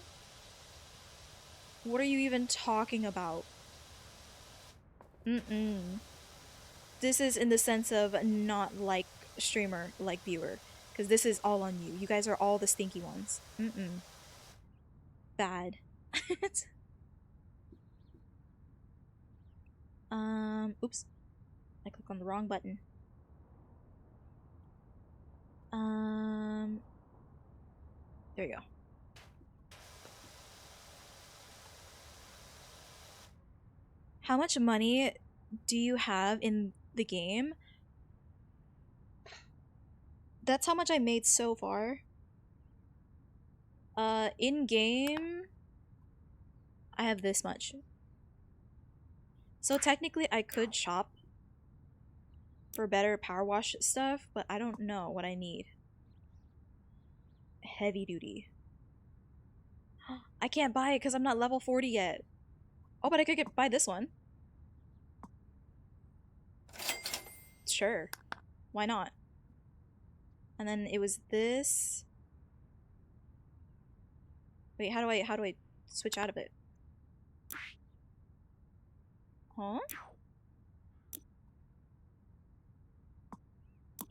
What are you even talking about? Mm-mm. This is in the sense of not like streamer, like viewer. Because this is all on you. You guys are all the stinky ones. Mm-mm. Bad. Oops. I clicked on the wrong button. There you go. How much money do you have in the game? That's how much I made so far. In game, I have this much. So technically, I could shop for better power wash stuff, but I don't know what I need. Heavy duty. I can't buy it because I'm not level 40 yet. Oh, but I could buy this one. Sure. Why not? And then it was this. Wait, how do I switch out of it? Huh?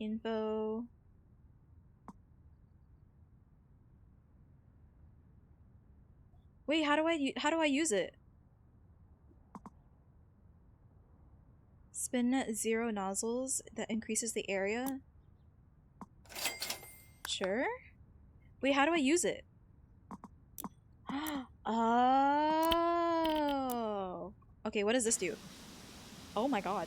Info. Wait, how do I use it? Spin 0 nozzles that increases the area. Sure. Wait, how do I use it? Oh. Okay, what does this do? Oh my god.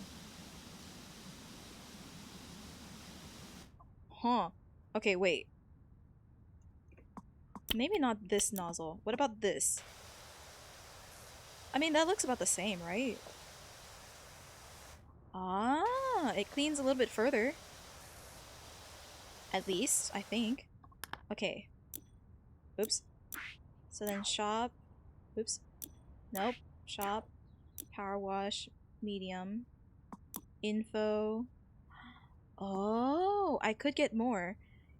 Huh. Okay, wait. Maybe not this nozzle. What about this? I mean, that looks about the same, right? Ah, it cleans a little bit further. At least, I think. Okay. Oops. So then shop. Oops. Nope. Shop. Power wash. Medium. Info. Oh, I could get more.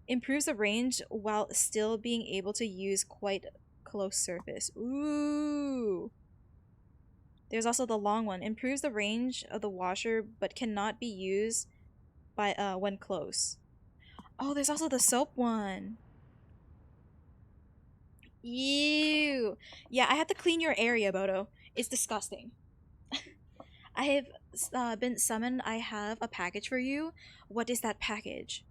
Improves the range while still being able to use quite close surface. Ooh. There's also the long one. Improves the range of the washer but cannot be used by when close. Oh, there's also the soap one. Ew. Yeah, I have to clean your area, Bodo. It's disgusting. I have been summoned. I have a package for you. What is that package?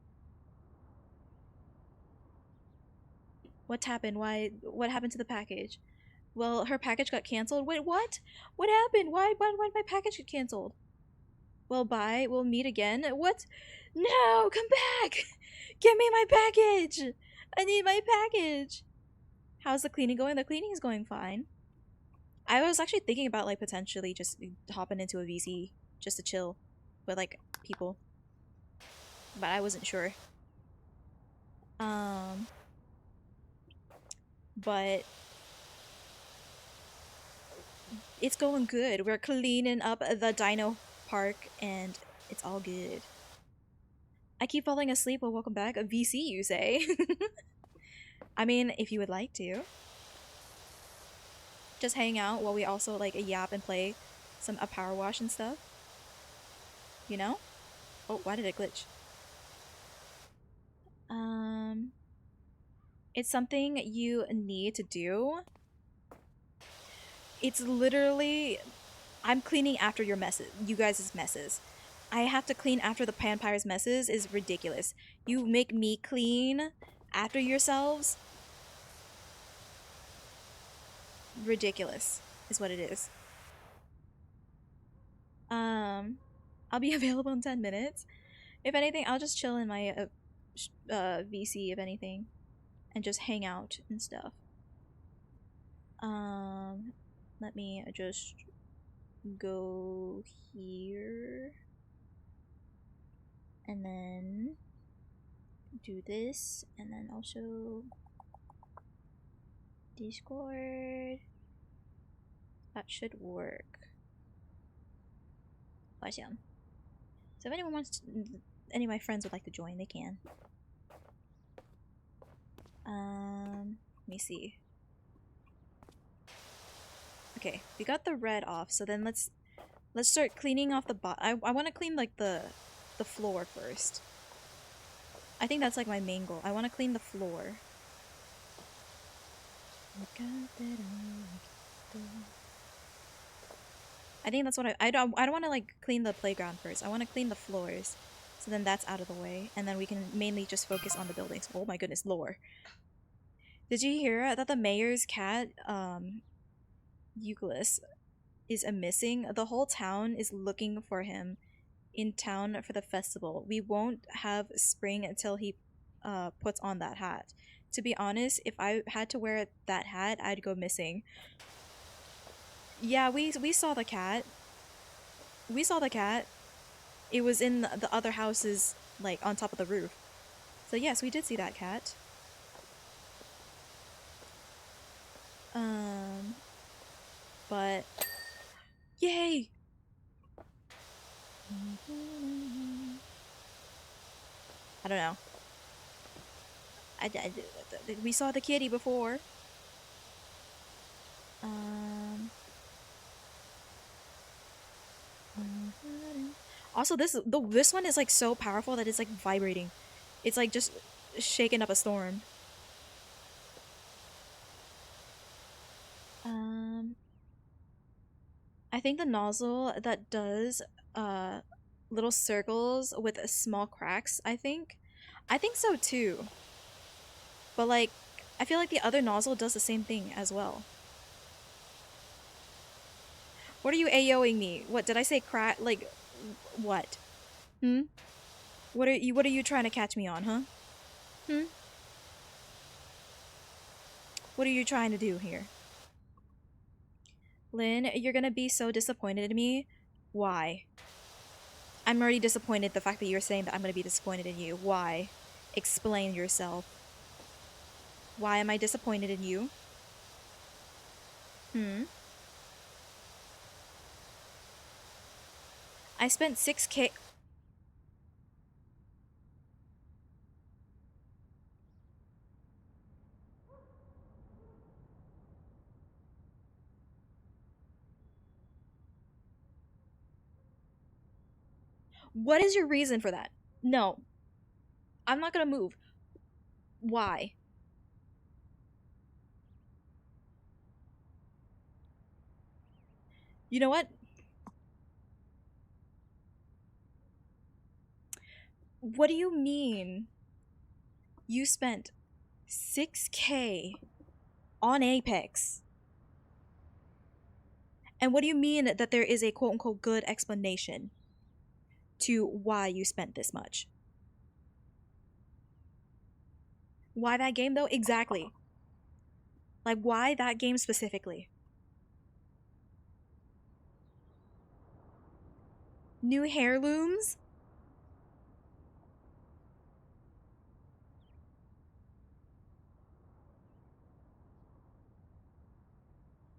What happened? Why? What happened to the package? Well, her package got canceled. Wait, what? What happened? Why did my package get canceled? Well, bye. We'll meet again. What? No, come back! Give me my package! I need my package! How's the cleaning going? The cleaning is going fine. I was actually thinking about like potentially just hopping into a VC just to chill with like people, but I wasn't sure. Um, but it's going good. We're cleaning up the dino park and it's all good. I keep falling asleep. Well, welcome back. A VC, you say? I mean, if you would like to. Just hang out while we also like yap and play some a power wash and stuff. You know? Oh, why did it glitch? Um, it's something you need to do. It's literally I'm cleaning after your messes, you guys' messes. I have to clean after the vampires' messes is ridiculous. You make me clean after yourselves? Ridiculous is what it is. I'll be available in 10 minutes. If anything, I'll just chill in my VC if anything and just hang out and stuff. Let me just go here and then do this and then also Discord. That should work. Awesome. So if anyone wants to, any of my friends would like to join, they can. Let me see. Okay, we got the red off, so then let's start cleaning off the I want to clean like the floor first. I think that's like my main goal. I want to clean the floor. I think that's what I don't want to like clean the playground first. I want to clean the floors. So then that's out of the way and then we can mainly just focus on the buildings. Oh my goodness, lore. Did you hear that the mayor's cat Euclid is missing? The whole town is looking for him in town for the festival. We won't have spring until he puts on that hat. To be honest, if I had to wear that hat, I'd go missing. Yeah, we saw the cat. We saw the cat. It was in the other houses, like on top of the roof. So yes, we did see that cat. But yay! I don't know. We saw the kitty before. Also, this one is like so powerful that it's like vibrating. It's like just shaking up a storm. I think the nozzle that does little circles with small cracks. I think so too. But like, I feel like the other nozzle does the same thing as well. What are you AOing me? What did I say? Crack? Like, what? What are you trying to catch me on, huh? What are you trying to do here? Lynn, you're gonna be so disappointed in me. Why? I'm already disappointed the fact that you're saying that I'm gonna be disappointed in you. Why? Explain yourself. Why am I disappointed in you? I spent 6K. What is your reason for that? No, I'm not gonna move. Why? You know what? What do you mean? You spent 6K on Apex. And what do you mean that there is a quote unquote good explanation to why you spent this much? Why that game though? Exactly. Like, why that game specifically? New heirlooms?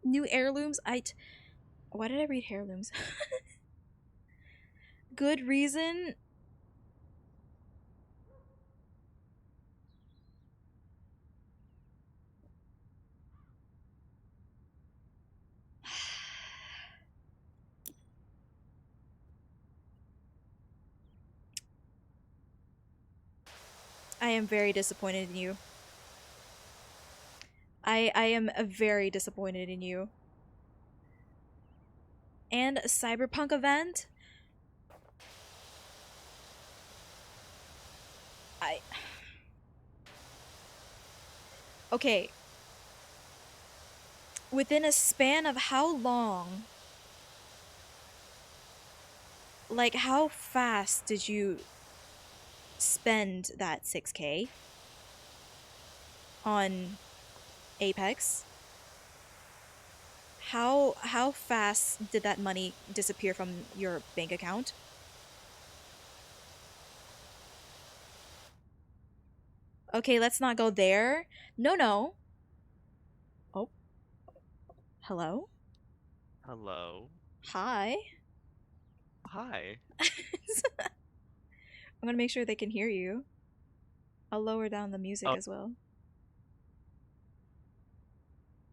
New heirlooms? Why did I read heirlooms? Good reason? I am very disappointed in you. I am very disappointed in you. And a cyberpunk event? I Okay. Within a span of how long? Like, how fast did you spend that 6K on Apex? How fast did that money disappear from your bank account? Okay, let's not go there. No, no. Oh, hello? Hello. Hi. Hi. I'm gonna make sure they can hear you. I'll lower down the music Oh, as well.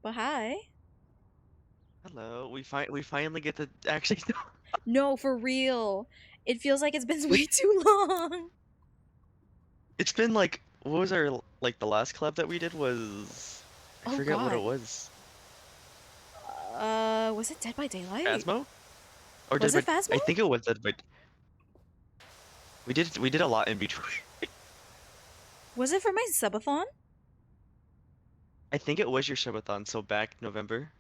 But hi. hello. We finally get to actually. No, for real. It feels like it's been way too long. It's been like, what was our like the last collab that we did was, I Oh forget what it god. was. Was it Dead by Daylight? Phasmo or Was did it but Phasmo? I think it was that, but we did a lot in between. Was it for my subathon? I think it was your subathon, so back November.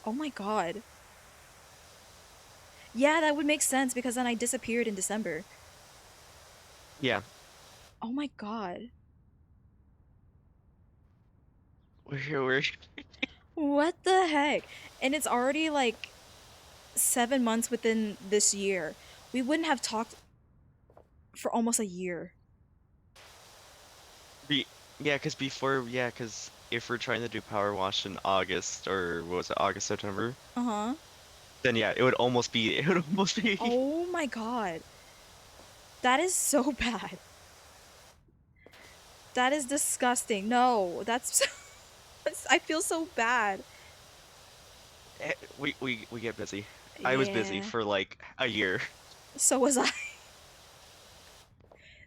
Oh my god. Yeah, that would make sense because then I disappeared in December. Yeah. Oh my god. We're What the heck? And it's already like 7 months within this year. We wouldn't have talked for almost a year. be yeah, because if we're trying to do Power Wash in August or what was it, August, September, Uh huh. then yeah, it would almost be. Oh my god. That is so bad. That is disgusting. No, that's. I feel so bad. We get busy. I was busy Yeah. for like a year. So was I.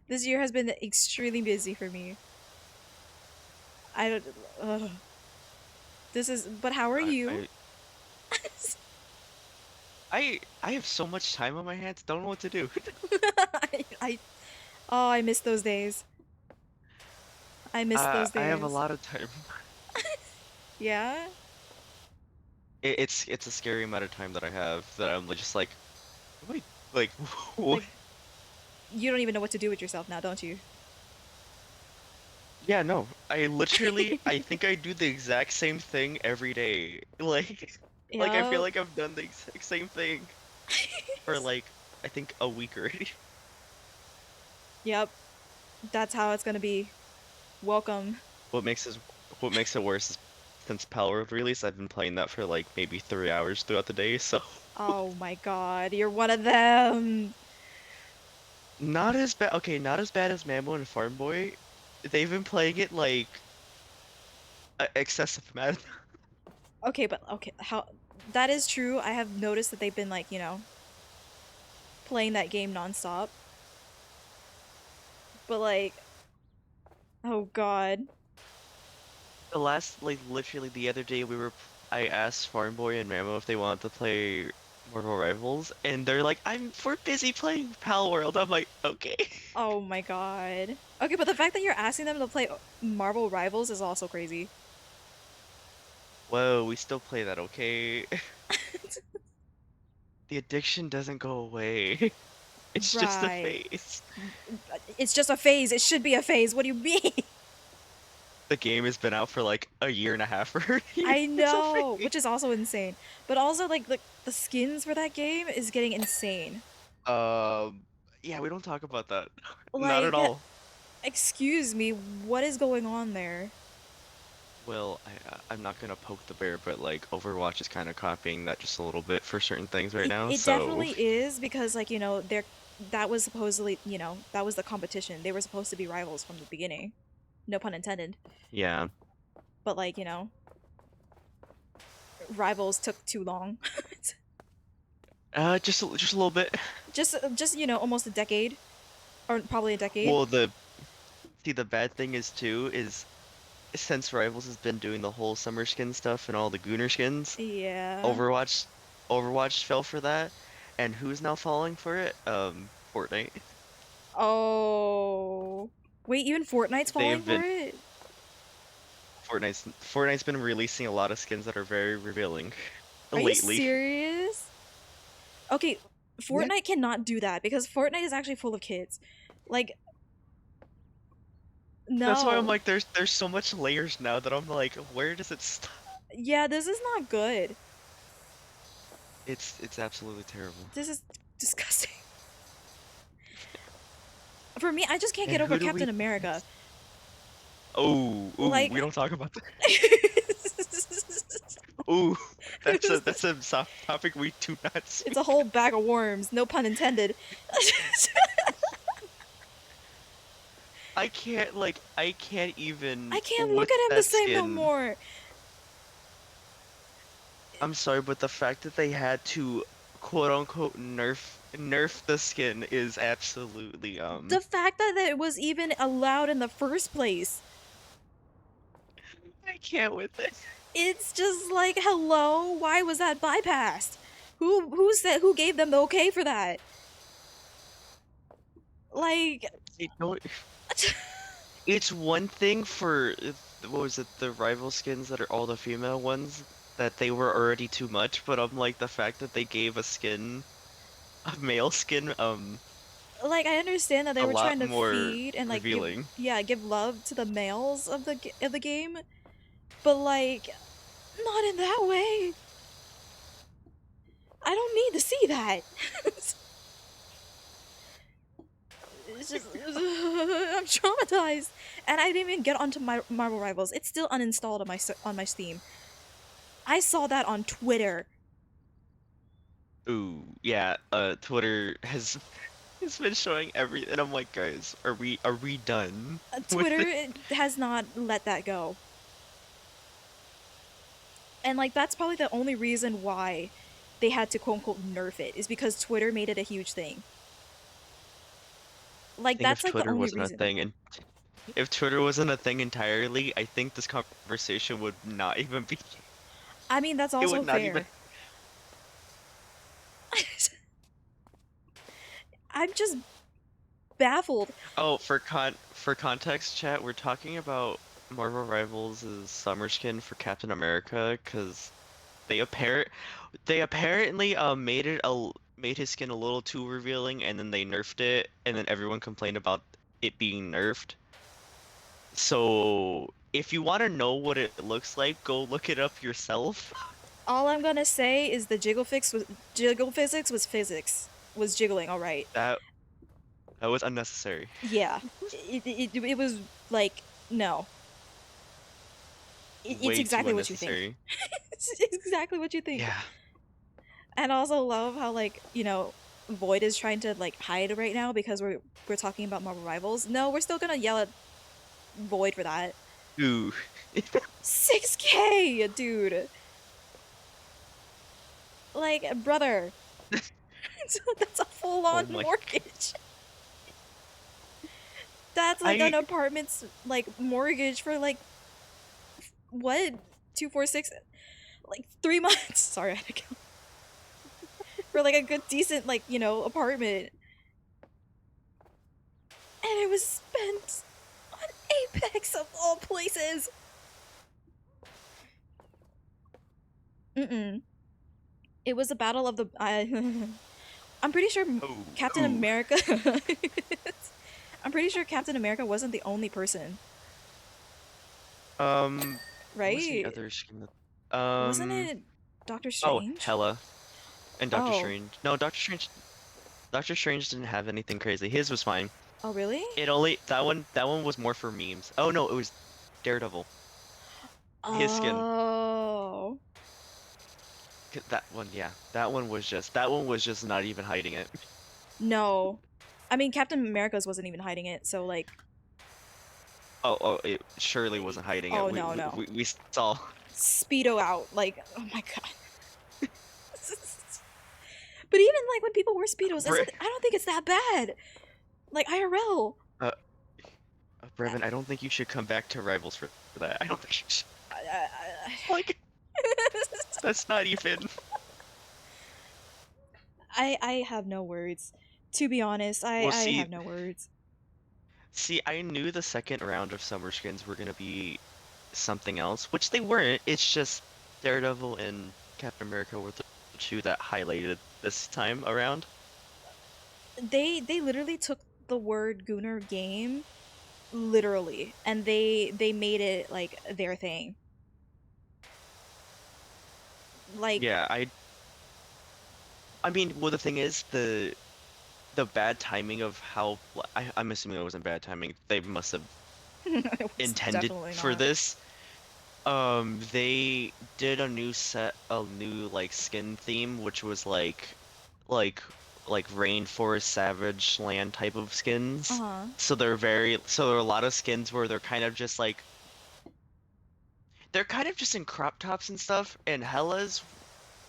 This year has been extremely busy for me. I don't. Ugh. This is. But how are I you? I I have so much time on my hands, don't know what to do. I. Oh, I miss those days. I miss those I have a days. lot of time. Yeah? It's a scary amount of time that I have that I'm just like, wait, like what? Like, you don't even know what to do with yourself now, don't you? Yeah, no. I think I do the exact same thing every day. Like I feel Yup. like I've done the exact same thing for like I think a week already. Yep. That's how it's gonna be. Welcome. What makes it what makes it worse is since Palworld release, I've been playing that for like maybe 3 hours throughout the day, so Oh my god, you're one of them. not as bad. Okay, not as bad as Mambo and Farm Boy. They've been playing it like a excessive amount. Okay, but okay, how that is true. I have noticed that they've been like, playing that game nonstop. But like, oh god. The last, like, literally the other day, I asked Farm Boy and Mamo if they wanted to play Marvel Rivals, and they're like, we're busy playing Pal World. I'm like, okay. Oh my god. Okay, but the fact that you're asking them to play Marvel Rivals is also crazy. Whoa, we still play that, okay? The addiction doesn't go away. It's just a Right. phase. It's just a phase. It should be a phase. What do you mean? The game has been out for like a year and a half already. I It's a know, phase. which is also insane. But also, like, the skins for that game is getting insane. Um, yeah, we don't talk about that. Not at Like, all. excuse me, what is going on there? Well, I'm not gonna poke the bear, but like Overwatch is kind of copying that just a little bit for certain things right now. It So definitely is because, like, that was supposedly, that was the competition. They were supposed to be rivals from the beginning. No pun intended. yeah, But, like, rivals took too long. just a little bit. Just, almost a decade. Or probably a decade. Well, the bad thing is too is since Rivals has been doing the whole summer skin stuff and all the Gooner skins, Yeah. Overwatch Overwatch fell for that, and who's now falling for it? Fortnite. Oh. Wait, even Fortnite's falling They've for been it? Fortnite's been releasing a lot of skins that are very revealing Are you lately. serious? Okay, Yeah. Fortnite cannot do that because Fortnite is actually full of kids. Like, That's why I'm no. like, there's so much layers now that I'm like, where does it stop? Yeah, this is not good. It's absolutely terrible. This is disgusting. For me, I just can't And get over who do we? Captain America. Oh, Like, we don't talk about that. it's Ooh, that's a soft topic we do not a speak. whole bag of worms, no pun intended. I can't even I can't look with at him the that same no skin. more. I'm sorry, but the fact that they had to quote unquote nerf the skin is absolutely The fact that it was even allowed in the first place. I can't with it. It's just like, hello, why was that bypassed? Who gave them the okay for that? Like, They don't. It's one thing for what was it, the rival skins that are all the female ones that they were already too much, but I'm like the fact that they gave a male skin, like I understand that they a were lot trying to more feed and like revealing. give love to the males of the game, but like not in that way. I don't need to see that. It's just I'm traumatized, and I didn't even get onto my Marvel Rivals. It's still uninstalled on my Steam. I saw that on Twitter. Ooh, yeah, Twitter has been showing everything. And I'm like, guys, are we done with it? Twitter has not let that go, and like that's probably the only reason why they had to quote unquote nerf it is because Twitter made it a huge thing. I Like think that's if like the Twitter only wasn't a reason. thing, and if Twitter wasn't a thing entirely, I think this conversation would not even be. I mean, that's It also would not even. fair. I'm just baffled. Oh, for context, chat, we're talking about Marvel Rivals' summer skin for Captain America because they apparently made his skin a little too revealing, and then they nerfed it, and then everyone complained about it being nerfed. So if you want to know what it looks like, go look it up yourself. All I'm gonna say is the jiggle physics was physics. Was jiggling, all right. That that was unnecessary. Yeah, it was like no. It's Way too exactly what you think. unnecessary. It's exactly what you think. Yeah. And I also love how like Void is trying to like hide right now because we're talking about Marvel Rivals. No, we're still gonna yell at Void for that. Ooh. 6K, dude. Like, brother. So that's a full-on Oh my. mortgage. That's like an apartment's like mortgage for like what 246 like 3 months. Sorry, I had to count. For like a good decent like apartment, and it was spent on Apex of all places. Mm-mm. It was a battle of the. I'm pretty sure Oh, Captain ooh. America. I'm pretty sure Captain America wasn't the only person, What was the right? other skin? Wasn't it Doctor Oh, Strange? Hela and Doctor Oh, Strange. No, Doctor Strange. Doctor Strange didn't have anything crazy. His was fine. oh really? It only that one was more for memes. Oh no, it was Daredevil. His skin. Oh, That one, yeah. That one was just not even hiding it. no. I mean, Captain America's wasn't even hiding it, so like, Oh, it surely wasn't hiding it. oh We no, we, no. we, we saw. Speedo out, like, oh my god. But even like when people wear speedos, Bre I don't think it's that bad. Like IRL. uh, Brevin, I don't think you should come back to Rivals for that. I don't think you should. Like, that's not even. I have no words. To be honest, Well, I have no words. see, I knew the second round of Summer Skins were gonna be something else, which they weren't. It's just Daredevil and Captain America were the two that highlighted this time around. They literally took the word Gooner game literally, and they made it like their thing. Like Yeah, I mean, well, the thing is, the bad timing of how I'm assuming it wasn't bad timing. They must have it was intended definitely for not. this. They did a new like skin theme, which was like like rainforest savage land type of skins. Uh-huh. So there are a lot of skins where they're kind of just in crop tops and stuff, and Hella's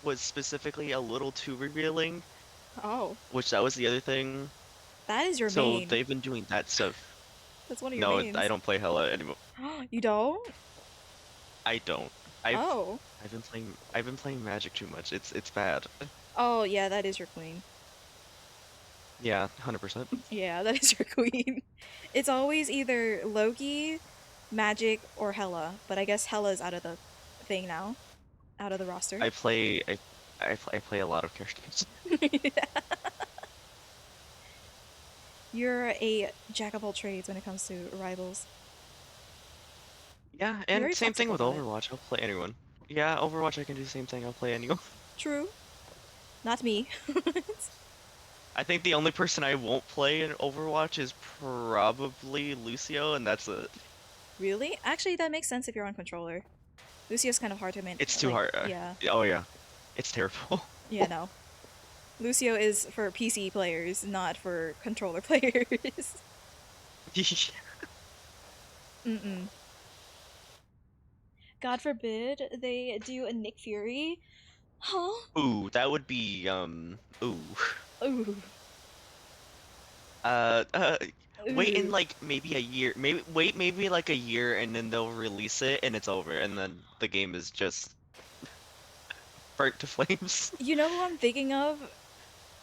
was specifically a little too revealing, Oh, which that was the other thing. that is your So main. they've been doing that stuff. That's one of your No, I mains. don't play Hella anymore. You don't? I don't. I've Oh. I've been playing Magic too much. It's bad. Oh, yeah, that is your queen. Yeah, 100%. Yeah, that is your queen. It's always either Loki, Magic, or Hela, but I guess Hela's out of the thing now, out of the roster. I play a lot of characters. You're a jack of all trades when it comes to rivals. Yeah, You're and very same thing flexible with about it. Overwatch. I'll play anyone. Yeah, Overwatch I can do the same thing. I'll play anyone. True. Not me. I think the only person I won't play in Overwatch is probably Lucio, and that's it. Really? Actually, that makes sense if you're on controller. Lucio's kind of hard to man. It's too Like, hard. yeah. Oh yeah, it's terrible. Yeah, no. Lucio is for PC players, not for controller players. Mm-mm. God forbid they do a Nick Fury. Huh? Ooh, that would be ooh. Ooh. Uh, uh, Wait in Ooh. like maybe a year. Maybe like a year, and then they'll release it, and it's over, and then the game is just burnt to flames. You know who I'm thinking of?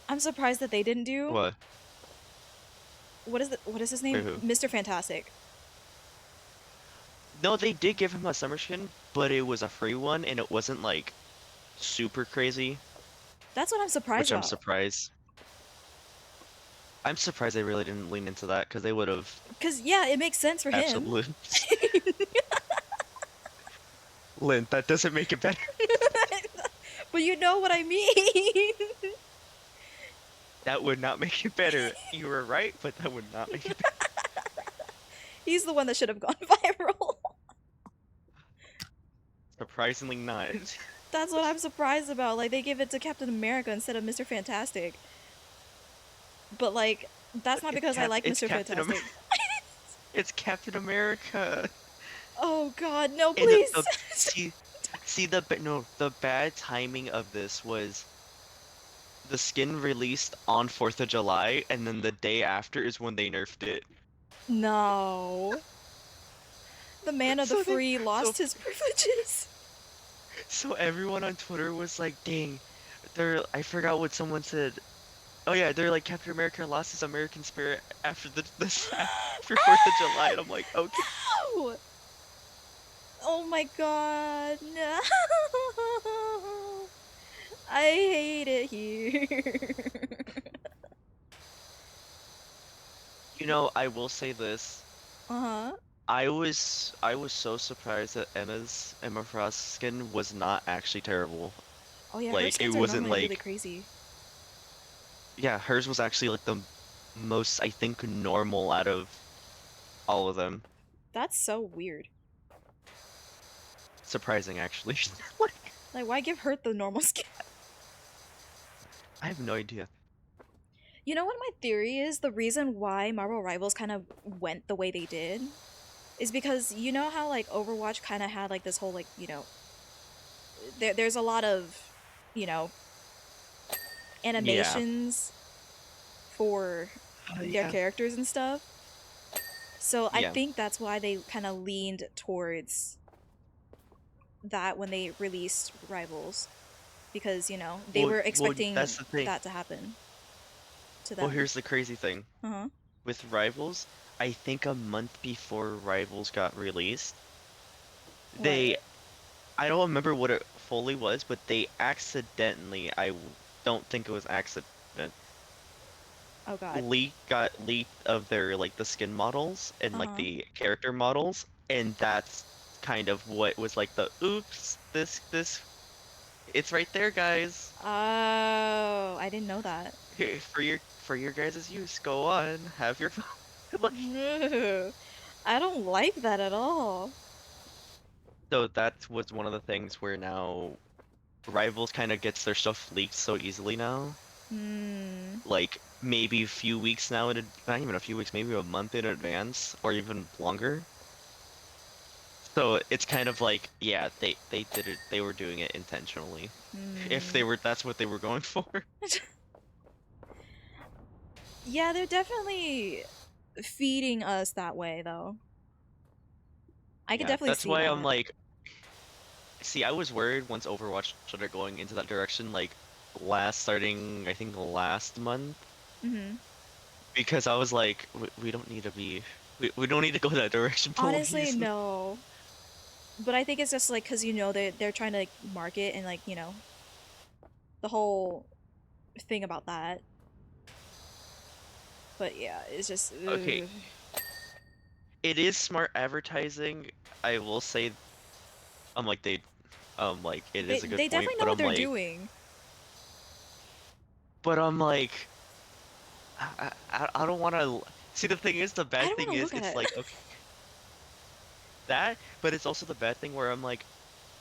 I'm surprised that they didn't do. What? What is his Wait, name? who? Mr. Fantastic. No, they did give him a summer skin, but it was a free one, and it wasn't like super crazy, That's what I'm surprised which I'm about. surprised. I'm surprised they really didn't lean into that because they would have Cause yeah, it makes sense for him. absolutely. Lynn, that doesn't make it better. But you know what I mean. That would not make it better. You were right, but that would not make it better. He's the one that should have gone viral. Surprisingly not. That's what I'm surprised about. Like they give it to Captain America instead of Mr. Fantastic. But like that's not because I like It's Mr. Captain Fantastic. It's Captain America. Oh god, no, And please. see, no, the bad timing of this was the skin released on 4th of July, and then the day after is when they nerfed it. No. The man of the So they, free so lost his privileges. so everyone on Twitter was like, "Dang, they're." I forgot what someone said. Oh yeah, they're like Captain America lost his American spirit after this after 4th of July, and I'm like, okay. No! Oh my god, no! I hate it here. You know, I will say this. Uh-huh. I was so surprised that Emma Frost skin was not actually terrible. Oh yeah, her Like it skins are wasn't normally like really crazy. yeah, hers was actually like the most I think normal out of all of them. That's so weird. Surprising actually. Like Like, why give her the normal skin? I have no idea. You know what my theory is? The reason why Marvel Rivals kind of went the way they did is because you know how like Overwatch kind of had like this whole like there's a lot of you know Yeah. animations for their Yeah. characters and stuff. So I Yeah. think that's why they kind of leaned towards that when they released Rivals because they Well, were well, that's expecting the thing. that to happen to Well, them. here's the crazy thing. Uh-huh. With Rivals, I think a month before Rivals got released, they What? I don't remember what it fully was, but they accidentally, don't think it was accident, Oh god. got leaked of their like the skin models and like Uh-huh. the character models, and that's kind of what was like the oops, this it's right there, guys. Oh, I didn't know that. Here, for your guys' use. Go on, have your fun. Like, I don't like that at all. so that was one of the things where now Rivals kind of gets their stuff leaked so easily now. Hmm. Like maybe a few weeks now not even a few weeks, maybe a month in advance or even longer. So it's kind of like, yeah, they did it. They were doing it intentionally. If Hmm. that's what they were going for. Yeah, they're definitely feeding us that way, though. I could Yeah, definitely that's see why I'm that. like, see, I was worried once Overwatch started going into that direction, like starting I think last month, Hmm. because I was like, we don't need to be, we don't need to go that direction, Honestly, please. no. But I think it's just like because they're trying to like, market and like the whole thing about that. But yeah, it's just Okay, it is smart advertising. I will say, like like it is a good they point, definitely know what they're doing. but I'm like, I don't want to. See, the thing is, the I bad don't thing want to is, look at it's it. like okay, that, but it's also the bad thing where I'm like,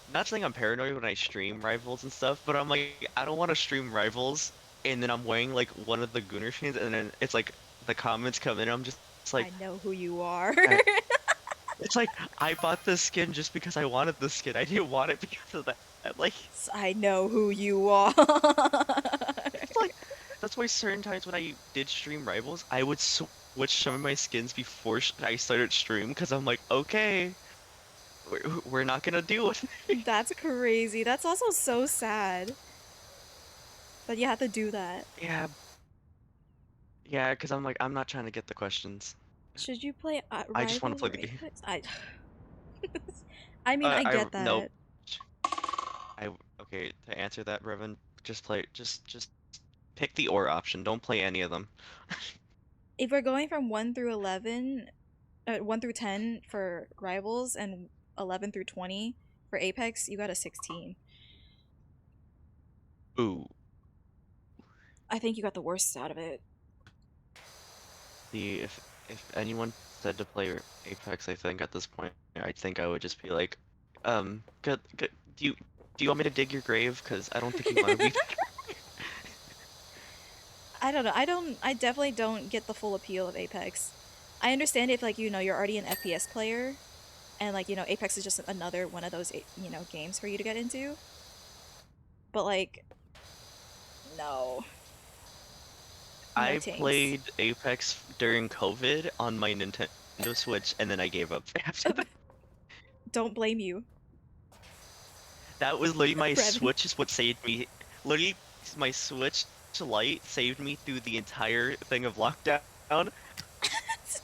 not saying I'm paranoid when I stream Rivals and stuff, but I'm like, I don't want to stream Rivals, and then I'm wearing like one of the Gunner skins, and then it's like the comments come in, and I'm just it's like, I know who you are. I, it's like I bought this skin just because I wanted the skin. I didn't want it because of that. Like, I know who you are. it's like that's why certain times when I did stream Rivals, I would switch some of my skins before I started stream because I'm like, okay, we're not gonna deal with it. That's crazy. That's also so sad that you have to do that. Yeah, yeah, because I'm like, I'm not trying to get the questions. Should you play I just want to Rivals play or the game. Apex? I mean, I I get no, that. I okay to answer that, Revan. Just pick the or option. Don't play any of them. If we're going from 1 through 11, 1 through 10 for Rivals and 11 through 20 for Apex, you got a 16. Ooh, I think you got the worst out of it. the if anyone said to play Apex, I think at this point, I think I would just be like, good. Do you want me to dig your grave? Because I don't think you want to be. I don't know. I definitely don't get the full appeal of Apex. I understand if like you're already an FPS player and like Apex is just another one of those games for you to get into. But like no. I tanks. played Apex during COVID on my Nintendo Switch, and then I gave up after that. Don't blame you, That was literally my Brevin. Switch is what saved me. Literally, my Switch Lite saved me through the entire thing of lockdown.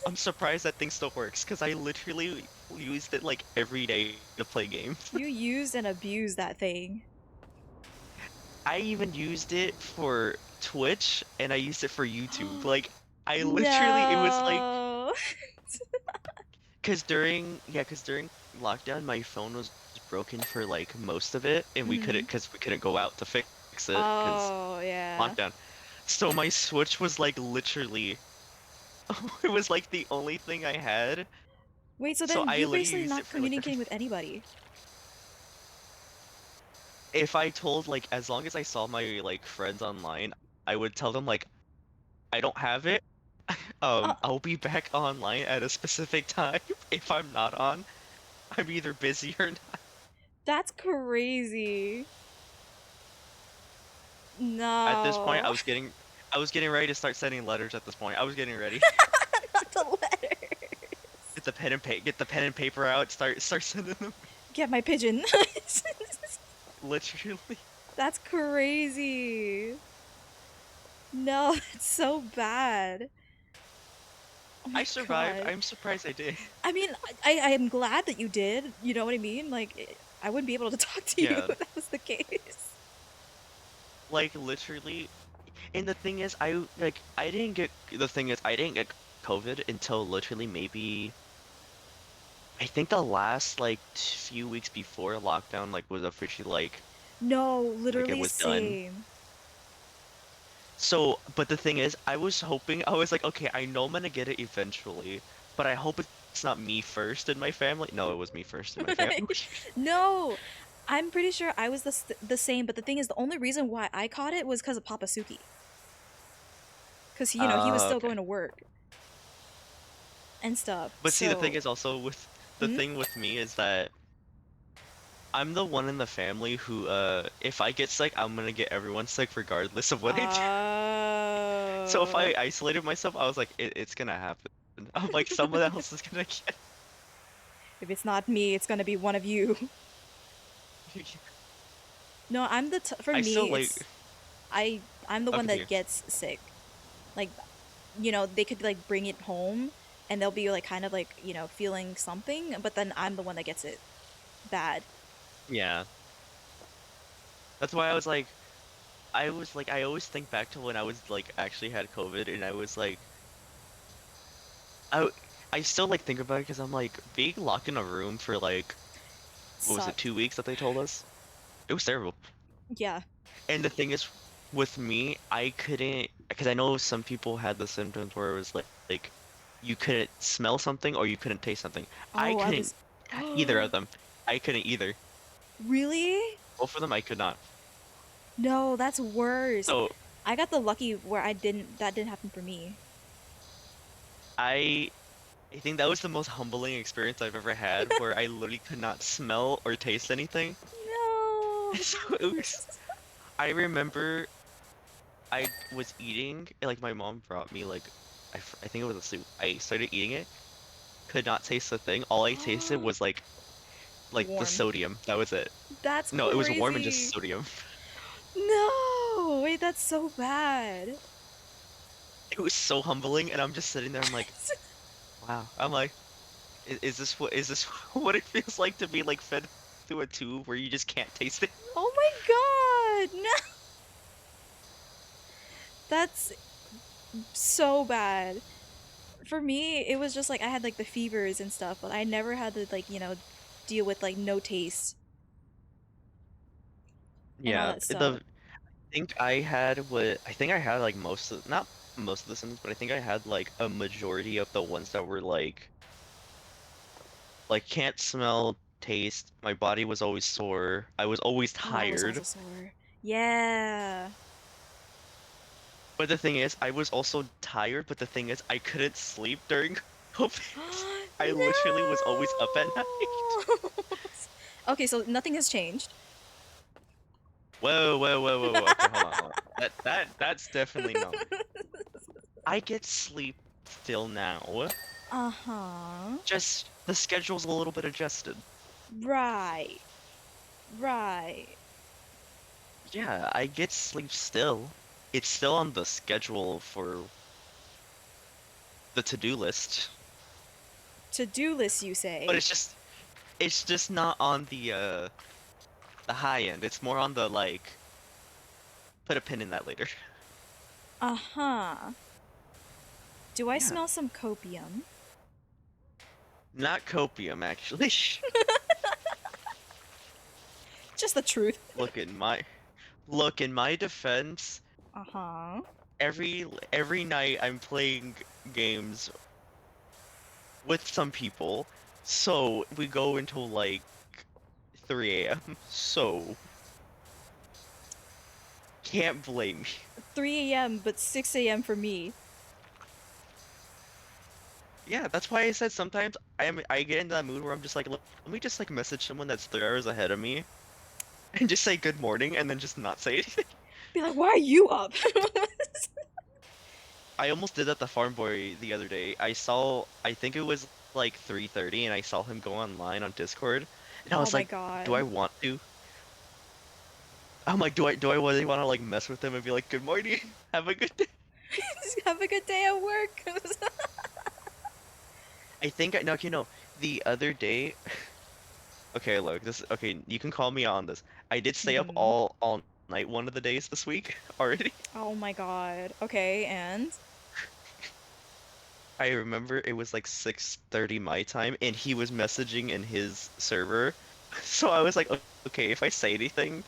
I'm surprised that thing still works, because I literally used it like every day to play games. You used and abused that thing. I even used it for Twitch, and I used it for YouTube. Like, I literally, it was like, No. because during lockdown, my phone was broken for like most of it, and Mhm. we couldn't go out to fix it, because Oh, yeah. lockdown. So my Switch was like literally, it was like the only thing I had. Wait, so So then I you're literally basically used it not for like communicating everything. with anybody. If I told like as long as I saw my like friends online, I would tell them like I don't have it. Uh, I'll be back online at a specific time. If I'm not on, I'm either busy or not. that's crazy. At this point, No. I was getting ready to start sending letters at this point. I was getting ready. Not the letters. Get the pen and paper out, start sending them. Get my pigeon. Literally. That's crazy. No, it's so bad. Oh I my survived. god. I'm surprised I did. I mean, I am glad that you did. You know what I mean? Like, I wouldn't be able to talk to you Yeah. if that was the case. Like literally, and the thing is, I didn't get COVID until literally maybe I think the last like few weeks before lockdown like was officially No, like it literally was done. same. So, but the thing is, I was like, okay, I know I'm gonna get it eventually, but I hope it's not me first in my family. No, it was me first in my family. No, I'm pretty sure I was the same. But the thing is, the only reason why I caught it was because of Papa Suki. Because he was still Okay. going to work and stuff. But see, the thing So, is also with the hmm? thing with me is that I'm the one in the family who, if I get sick, I'm gonna get everyone sick regardless of what I do. So if Oh. I isolated myself, I was like, it's gonna happen. I'm like, someone else is gonna get. If it's not me, it's gonna be one of you. No, for I still me, like. I'm the Oh, one continue. that gets sick. Like, they could like bring it home and they'll be like kind of like, feeling something, but then I'm the one that gets it bad. Yeah, that's why I always think back to when I was like actually had COVID, and I was like, I, I still like think about it because I'm like being locked in a room for like, what was it, Sucked. 2 weeks that they told us? It was terrible. Yeah. And the thing is, with me, I couldn't, because I know some people had the symptoms where it was like you couldn't smell something or you couldn't taste something. I Oh, I couldn't was. either of them. I couldn't either. Really? Both of them I could not. No, that's worse. So I got the lucky where that didn't happen for me. I I think that was the most humbling experience I've ever had, where I literally could not smell or taste anything. No. So it was, I remember I was eating, and, like my mom brought me like, I think it was a soup. I started eating it, could not taste the thing. All I tasted was like the Warm. sodium. That was it. That's No, it was warm and just crazy. sodium. No. Wait, that's so bad. It was so humbling, and I'm just sitting there. I'm like, wow. I'm like, is this what it feels like to be like fed through a tube where you just can't taste it? Oh my god. No. That's so bad. For me, it was just like I had like the fevers and stuff, but I never had to like, deal with like no taste and all Yeah, that stuff. the think I had what I think I had like most of, not most of the symptoms, but I think I had like a majority of the ones that were like can't smell, taste. My body was always sore. I was always Oh, I was tired. also sore. Yeah. But the thing is, I was also tired, but the thing is, I couldn't sleep during COVID. I literally was always up at night. No. Okay, so nothing has changed. Whoa, whoa, whoa, whoa, whoa. Okay, hold on, hold on. That's definitely no. I get sleep still now. Uh-huh. Just the schedule's a little bit adjusted. Right. Right. Yeah, I get sleep still. It's still on the schedule for the to-do list, To-do list, you but say? it's just not on the high end. It's more on the like put a pin in that later. Uh-huh. Do I Yeah, smell some copium? not copium actually. Just the truth. Look in my look in my defense, Uh-huh. every night I'm playing games with some people, so we go until like 3 a.m. So can't blame me. 3 a.m., but 6 a.m. for me. Yeah, that's why I said sometimes I get into that mood where I'm just like, let me just like message someone that's 3 hours ahead of me and just say good morning and then just not say anything. Be like, why are you up? I almost did that to Farm Boy the other day. I think it was like 3:30 and I saw him go online on Discord and I Oh was my like, do I god. want to? I'm like, do I really want to like mess with him and be like, good morning, have a good day? Have a good day at work. I think no, the other day, okay, look, okay, you can call me on this. I did stay up Mhm. all night one of the days this week already. Oh my god. Okay, and? I remember it was like 6:30 my time and he was messaging in his server. So I was like, okay, if I say anything,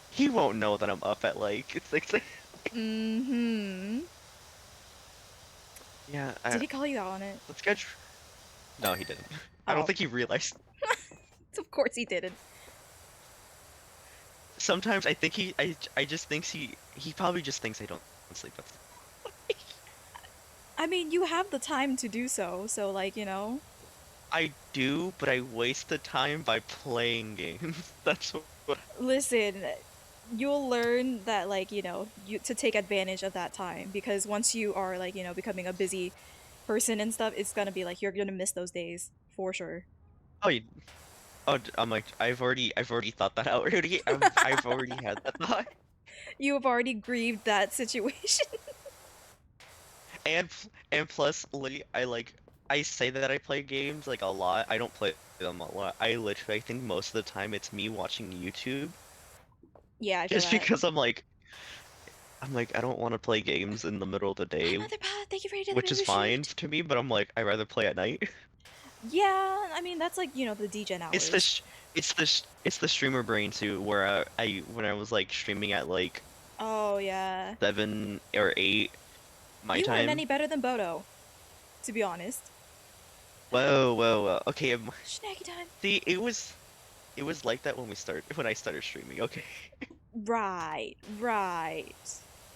he won't know that I'm up at like it's like Mm-hmm. yeah, Did he call you out on it? let's get No, he didn't. I don't Oh. think he realized. Of course he didn't. Sometimes I think I just thinks he probably just thinks I don't sleep. I mean, you have the time to do so, so like, I do, but I waste the time by playing games. That's what. listen, you'll learn that like, you to take advantage of that time because once you are like, becoming a busy person and stuff, it's gonna be like you're gonna miss those days for sure. Oh, I'm like I've already thought that out already. I've already had that thought. You have already grieved that situation. And and plus, literally, I say that I play games like a lot. I don't play them a lot. I think most of the time it's me watching YouTube, Yeah, I feel just that. because I'm like I don't want to play games in the middle of the day, Another path. Thank you for your which is delivery fine shift. to me. But I'm like I rather play at night. Yeah, I mean that's like the degen It's hours. it's the streamer brain too, where I when I was like streaming at like Oh yeah. 7 or 8 my You weren't time. any better than Bodo, to be honest. Whoa. Okay, Snacky time. see, it was like that when I started streaming. Okay. Right, right.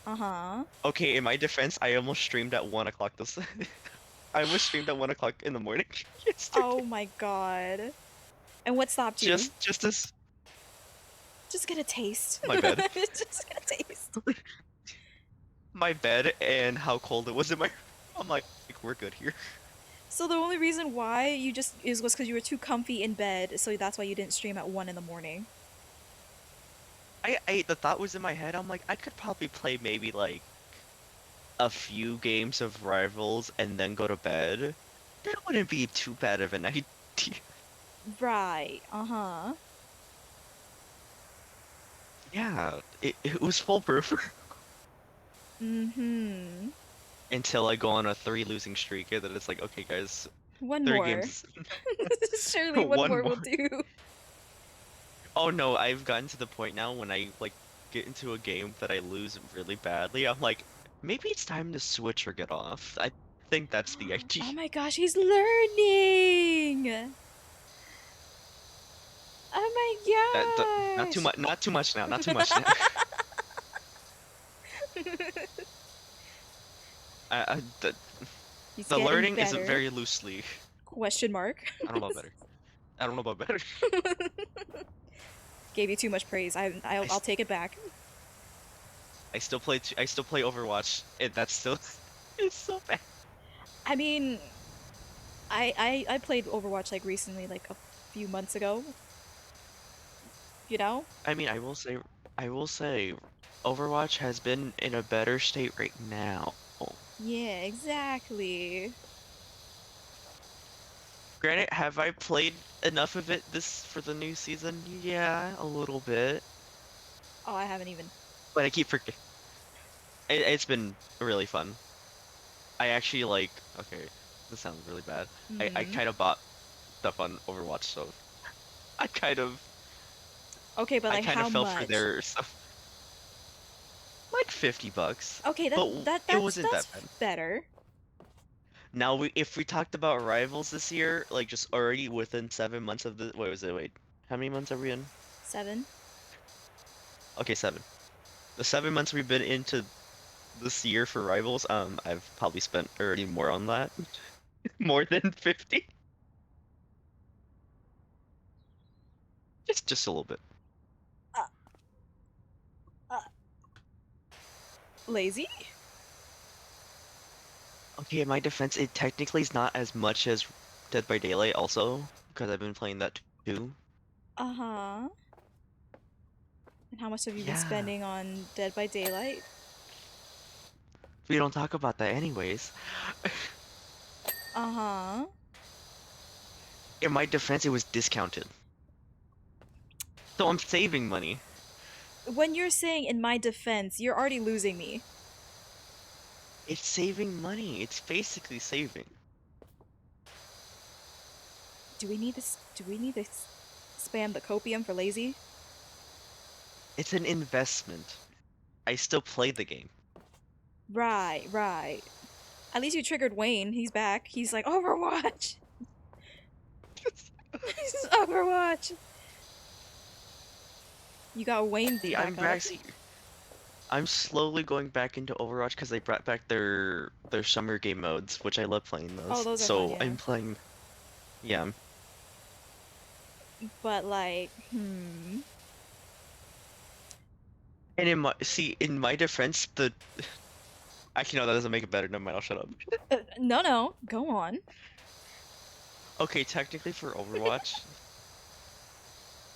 Uh-huh. Okay, in my defense, I almost streamed at 1 o'clock this. I almost streamed at 1 o'clock in the morning Oh yesterday. my god. And what stopped you? Just as Just get a taste. my bed, Just get a taste. my bed, and how cold it was in my. I'm like, we're good here. So the only reason why you just was because you were too comfy in bed, so that's why you didn't stream at 1 in the morning. The thought was in my head. I'm like, I could probably play maybe like a few games of Rivals and then go to bed. That wouldn't be too bad of an idea. Right. Uh-huh. Yeah, it was foolproof Mm-hmm. until I go on a 3 losing streak, and then it's like, okay, guys, One three more. games, Surely one one more more. will do. Oh no, I've gotten to the point now when I like get into a game that I lose really badly. I'm like, maybe it's time to switch or get off. I think that's the idea. Oh my gosh, he's learning! Not Oh too my much, not too much now, not too much now. gosh! The, He's the getting learning isn't better. very loosely. Question mark. I don't know about better. I don't know about better. Gave you too much praise. I'll take it back. I still play Overwatch, and that's still It's so bad. I mean, I played Overwatch like recently, like a few months ago. You know? I mean, I will say, Overwatch has been in a better state right now. Yeah, exactly. Granted, have I played enough of it this for the new season? Yeah, a little bit. Oh, I haven't even. But I keep forgetting. It's been really fun. I actually okay, this sounds really bad. I Hmm. kind of bought stuff on Overwatch, so I kind of Okay, but I like kind of how fell for much? their stuff. Like $50, Okay, but it that's wasn't that bad. better. Now if we talked about rivals this year, like just already within 7 months of the, what was it? Wait, how many months are we in? 7. Okay, 7. The 7 months we've been into this year for rivals, I've probably spent already more on that. More than 50. Just a little bit. Uh, uh, Lazy? Okay, in my defense, it technically is not as much as Dead by Daylight also, because I've been playing that too. Uh-huh. And how much have you been Yeah, spending on Dead by Daylight? we don't talk about that anyways. Uh-huh. In my defense, it was discounted. So I'm saving money. When you're saying in my defense, you're already losing me. It's saving money. It's basically saving. Do we need to spam the copium for lazy? It's an investment. I still play the game. Right, right. At least you triggered Wayne. He's back. He's like, Overwatch! Overwatch! You got Wayne See, back up. I'm slowly going back into Overwatch because they brought back their summer game modes, which I love playing Oh, those. those are fun, So yeah. I'm playing, yeah. But like, hmm. And in my defense, the actually no, that doesn't make it better. Never mind, I'll shut up. No, no, go on. Okay, technically for Overwatch,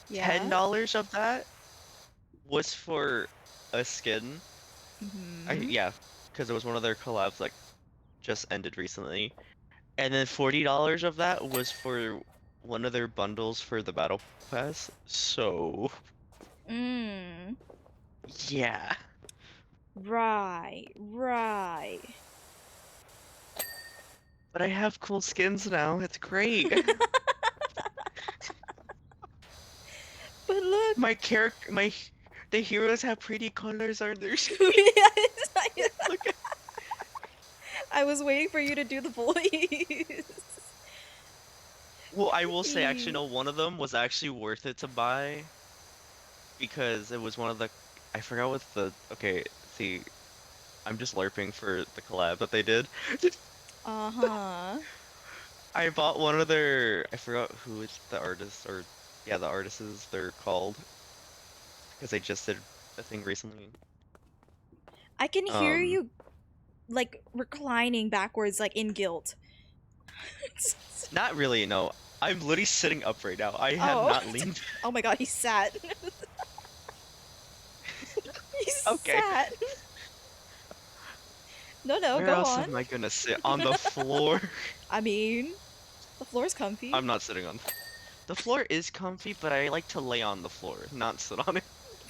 Yeah. $10 of that was for a skin. Hmm. Yeah, because it was one of their collabs like just ended recently. And then $40 of that was for one of their bundles for the battle pass. So, Mm. yeah. Right, right. But I have cool skins now. It's great. But look. My character, the heroes have pretty colors on their skin. Yes, Look at, I was waiting for you to do the voice. well, I will say actually no, one of them was actually worth it to buy because it was one of the, I forgot what the, okay, see, I'm just LARPing for the collab that they did. Uh-huh. I bought one of their, I forgot who it's the artist or yeah, the artists they're called because they just did a thing recently. I can hear Um, you like reclining backwards like in guilt. Not really, no. I'm literally sitting up right now. I have Oh. not leaned. Oh my god, he's sat. He's Okay. sat. No, no, Where go else on. am I gonna sit? On the floor? I mean, the floor's comfy. I'm not sitting on. The floor is comfy, but I like to lay on the floor, not sit on it.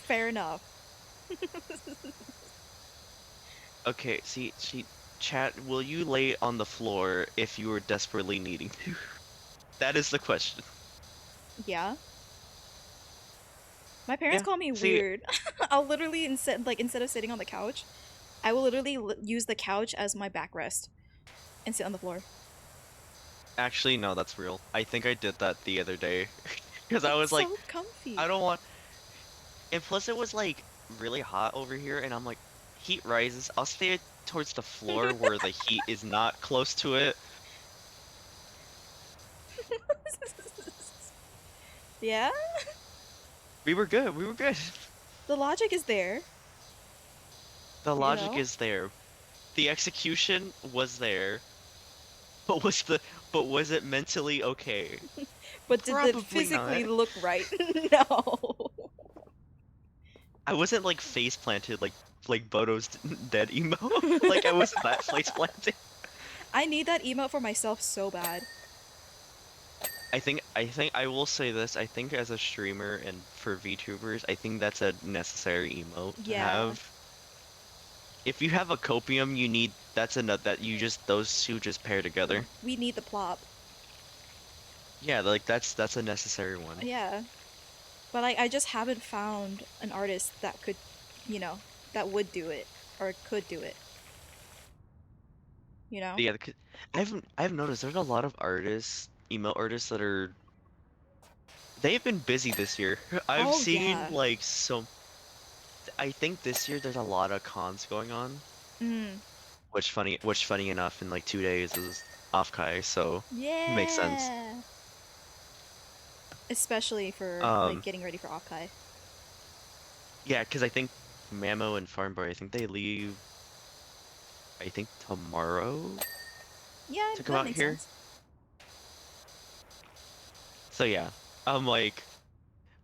Fair enough. Okay, chat, will you lay on the floor if you were desperately needing to? That is the question. Yeah. My parents Yeah, call me see, weird. I'll literally instead of sitting on the couch, I will literally use the couch as my backrest and sit on the floor. actually, no, that's real. I think I did that the other day. Because I It's was like, so comfy. I don't want. And plus, it was like really hot over here, and I'm like, heat rises. I'll stay towards the floor where the heat is not close to it. Yeah? We were good. The logic is there, The you logic know? is there, The execution was there, but was it mentally okay? But did it Probably physically not. look right? No. I wasn't like face planted like Bodo's dead emo. Like I wasn't that face planted. I need that emote for myself so bad. I think I will say this. I think as a streamer and for VTubers, I think that's a necessary emote to Yeah, have. If you have a copium, you need that's a nut that you just those two just pair together. we need the plop. Yeah, like that's a necessary one. Yeah. But I just haven't found an artist that could, you know, that would do it or could do it, you know? Yeah, I've noticed there's a lot of artists, emo artists that are they've been busy this year. I've Oh seen yeah. like so I think this year there's a lot of cons going on, Mm. which funny enough in like 2 days is Offkai, so makes sense. Yeah. Especially for like Um, getting ready for Akai. yeah, because I think Mamo and Farm Boy, I think they leave I think tomorrow Yeah, to come that out makes here. sense. So yeah, I'm like,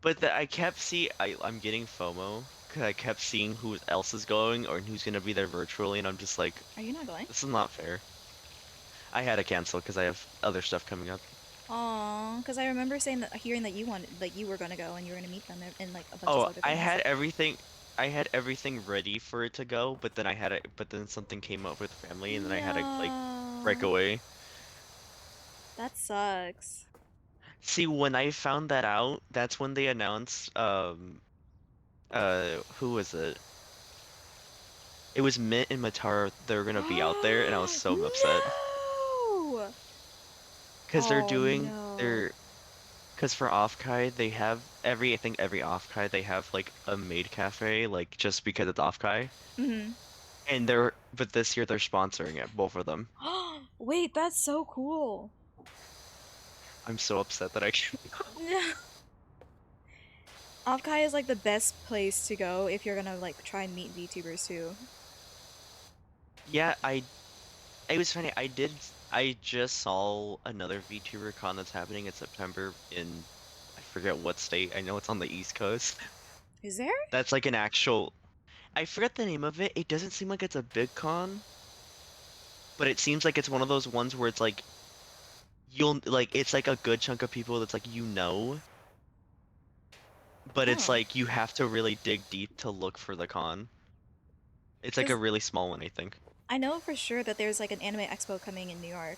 but I kept I'm getting FOMO because I kept seeing who else is going or who's gonna be there virtually, and I'm just like, Are you not going? this is not fair. I had to cancel because I have other stuff coming up. Aw, because I remember saying that, hearing that you wanted, like you were gonna go and you were gonna meet them and like a bunch of Oh, other things. I had everything ready for it to go, but then but then something came up with family, and then I had to like break No, away. that sucks. See, when I found that out, that's when they announced who was it? It was Mint and Matara. They were gonna be out there, and I was so upset No! because Oh no. because for Offkai they have I think every Offkai they have like a maid cafe like just because it's Offkai, Hmm. and but this year they're sponsoring it, both of them. Wait, that's so cool. I'm so upset that I can't. Avkai is like the best place to go if you're gonna like try and meet VTubers too. Yeah, it was funny. I just saw another VTuber con that's happening in September in I forget what state. I know it's on the East Coast. Is there? That's like an actual I forget the name of it. It doesn't seem like it's a big con, but it seems like it's one of those ones where it's like you'll like it's like a good chunk of people that's like but it's Oh, like you have to really dig deep to look for the con. It's like a because really small one, I think. I know for sure that there's like an anime expo coming in New York,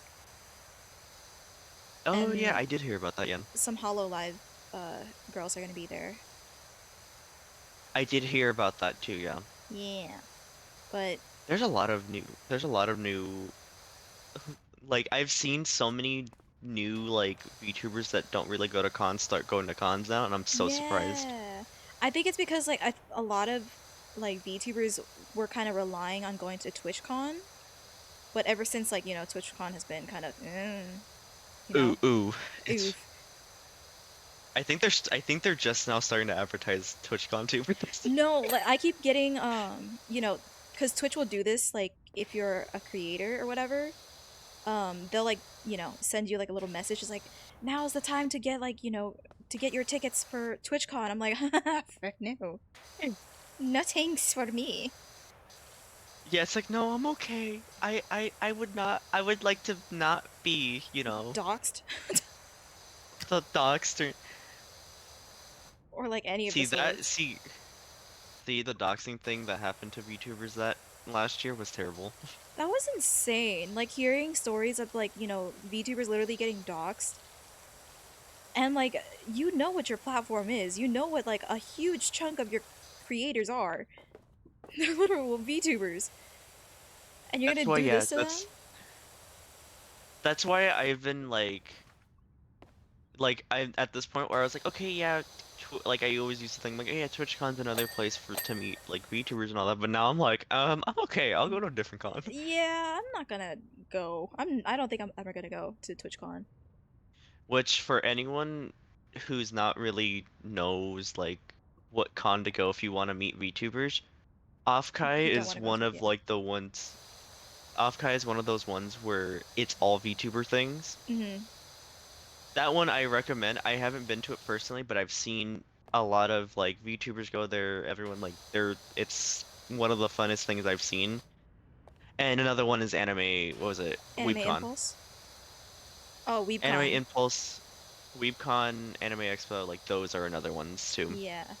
Oh yeah, and I did hear about that, Yen. some Hollow Live girls are gonna be there. I did hear about that too, yeah. Yeah, but There's a lot of new like I've seen so many new like VTubers that don't really go to cons start going to cons now, and I'm so surprised. yeah, I think it's because like a lot of like VTubers were kind of relying on going to TwitchCon, but ever since like TwitchCon has been kind of you Ooh, know ooh. It's oof. I think they're just now starting to advertise TwitchCon too for this. No, like I keep getting because Twitch will do this like if you're a creator or whatever, they'll like send you like a little message. It's like now's the time to get like to get your tickets for TwitchCon. I'm like, frick no, no thanks for me. Yeah, it's like no, I'm okay. I would not. I would like to not be, Doxed the doxed. or like any of the See that? sorts. See the doxing thing that happened to VTubers that last year was terrible. That was insane. Like hearing stories of like VTubers literally getting doxed. And like you know what your platform is. You know what like a huge chunk of your creators are. They're literal VTubers. And you're That's gonna why, do yeah, this to them? that's why I've been like I'm at this point where I was like, okay, yeah, like I always used to think like, yeah, TwitchCon's another place for to meet like VTubers and all that, but now I'm like, I'm okay, I'll go to a different con. Yeah, I'm not gonna go. I don't think I'm ever gonna go to TwitchCon. Which for anyone who's not really knows like what con to go if you want to meet VTubers, If Offkai you don't is want to go one to of yeah. like the ones. Offkai is one of those ones where it's all VTuber things. Mm-hmm. That one I recommend. I haven't been to it personally, but I've seen a lot of like VTubers go there. Everyone like it's one of the funnest things I've seen. And another one is anime, what was it? Anime WeebCon. Impulse. Oh, Anime WeebCon. Impulse, WeebCon, Anime Expo, like those are another ones too. Yeah.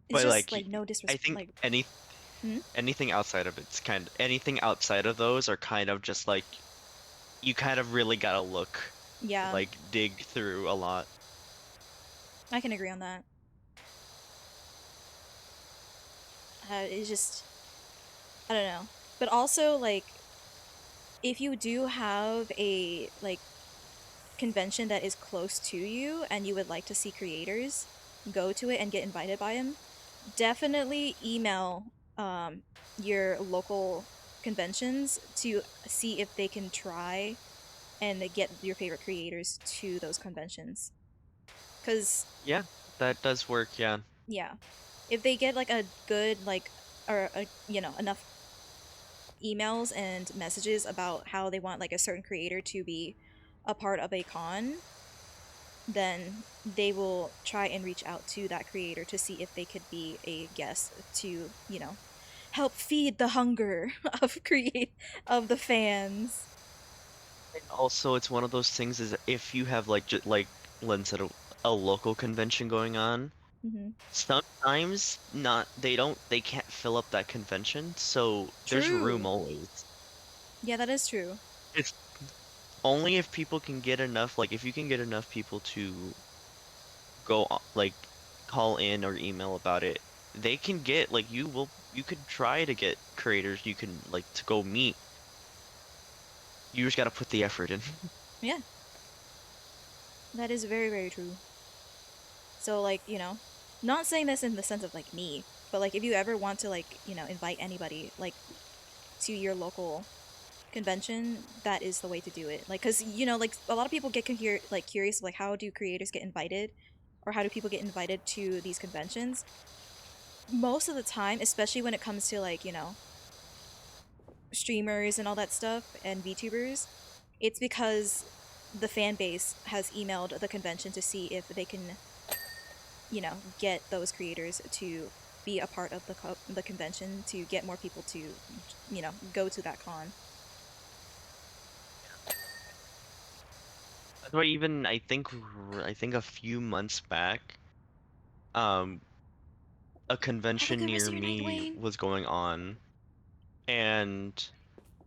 It's But just like like no I disrespect. think Like, hmm? anything outside of anything outside of those are kind of just like you kind of really gotta look, Yeah, like dig through a lot. I can agree on that. It's just I don't know, but also like if you do have a like convention that is close to you and you would like to see creators go to it and get invited by them, definitely email your local conventions to see if they can try and get your favorite creators to those conventions. Because, Yeah, that does work, yeah. yeah, if they get like a good, like, or, enough emails and messages about how they want like a certain creator to be a part of a con, then they will try and reach out to that creator to see if they could be a guest to, help feed the hunger of the fans. And also, it's one of those things is if you have like like Len said, a local convention going on, Hmm. sometimes not they can't fill up that convention, so there's room True. always. Yeah, that is true. It's only if people can get enough, like if you can get enough people to like call in or email about it, they can get like you could try to get creators you can like to go meet. You just gotta put the effort in. Yeah, that is very, very true. So, like, not saying this in the sense of like me, but like if you ever want to, like, invite anybody like to your local convention, that is the way to do it. Like, because like a lot of people get like curious, like how do creators get invited, or how do people get invited to these conventions? Most of the time, especially when it comes to like streamers and all that stuff and VTubers, it's because the fan base has emailed the convention to see if they can get those creators to be a part of the convention to get more people to go to that con. That's why even I think a few months back, um, a Have a convention good rest near of your night, me Dwayne. was going on, and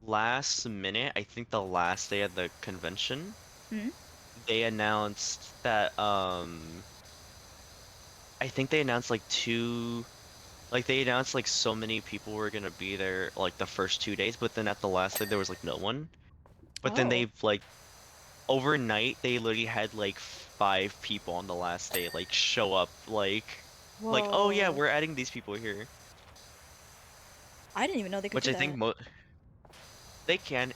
last minute, I think the last day of the convention, Hmm? they announced that I think they announced like they announced like so many people were gonna be there like the first 2 days, but then at the last day there was like no one. But then Oh, they like overnight they literally had like 5 people on the last day like show up like oh yeah, whoa! we're adding these people here, I didn't even know they could which do I think that. they can.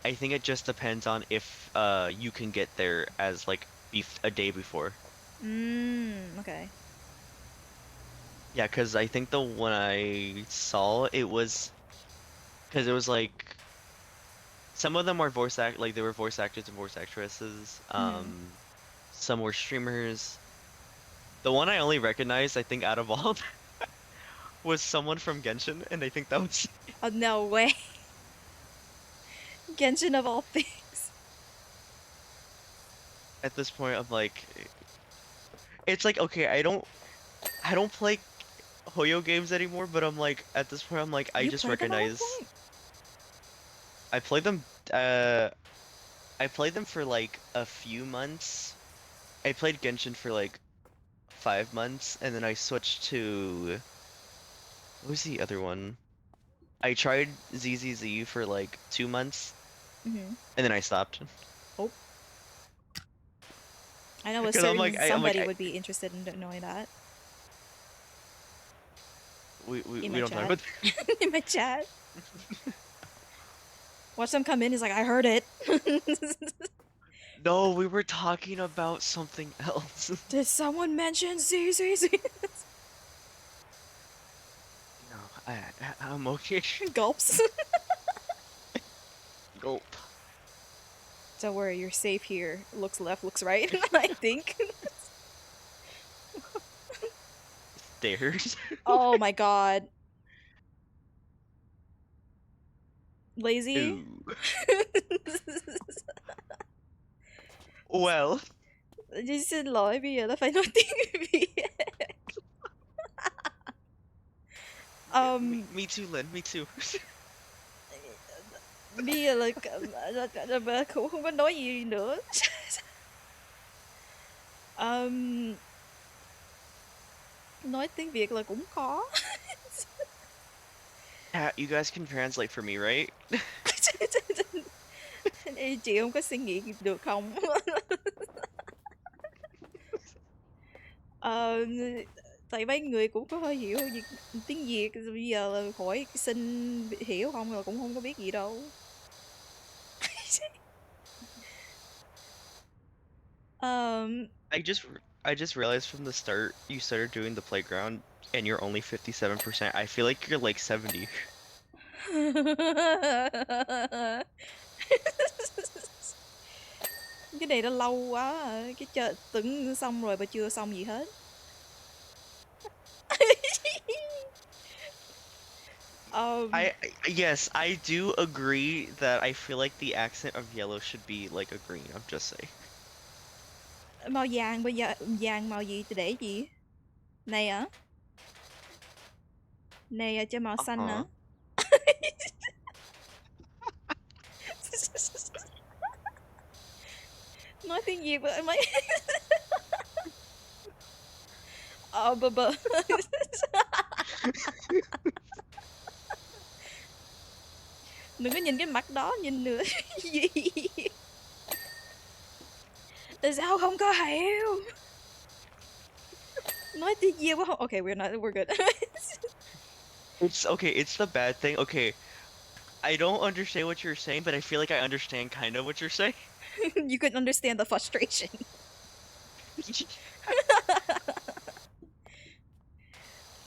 I think it just depends on if you can get there as like a day before. Okay. Yeah, because I think the one I saw it was because it was like some of them are like they were voice actors and voice actresses. Hmm. Some were streamers. The one I only recognized, I think, out of all was someone from Genshin, and I think that was Oh no way! Genshin of all things. at this point I'm like, it's like okay, I don't play Hoyo games anymore, but I'm like at this point I'm like I You just played them at one recognize point? I played them. I played them for like a few months. I played Genshin for like 5 months, and then I switched to what was the other one? I tried ZZZ for like 2 months, Mm-hmm. and then I stopped. Oh, I know a Because certain I'm like somebody would be interested in knowing that in we my don't talk chat. about. In my chat. Watch them come in. He's like, I heard it. No, we were talking about something else. Did someone mention ZZZ? No, I'm okay. Gulps. Gulp. Don't worry, you're safe here. Looks left, looks right, I think. Stairs. Oh my god. Lazy? Ooh. Well, Chứ xin lỗi, bây giờ nó phải nói tiếng Việt. me too, Lynn. Me too. Bây giờ là cũng không có nói gì nữa. Nói tiếng Việt là cũng khó. You guys can translate for me, right? Ê, chị không có suy nghĩ được không? Ờ, tại mấy người cũng có hơi hiểu tiếng Việt, bây giờ là hỏi xin hiểu không là cũng không có biết gì đâu. I just I just realized from the start you started doing the playground and you're only 57%. I feel like you're like 70. Cái này đã lâu quá rồi. Cái chơi tưởng xong rồi mà chưa xong gì hết. Yes, I do agree that I feel like the accent of yellow should be like a green. I'm just saying. Màu vàng bây giờ vàng màu gì thì để gì? Này hả? Này cho màu xanh hả? Nói tiếng Việt với mấy. Bờ. Đừng có nhìn cái mặt đó, nhìn nữa. Gì? Tại sao không có hiểu? Nói tiếng Việt quá. Okay, we're good. It's okay, it's the bad thing. Okay, I don't understand what you're saying, but I feel like I understand kind of what you're saying. You can understand the frustration.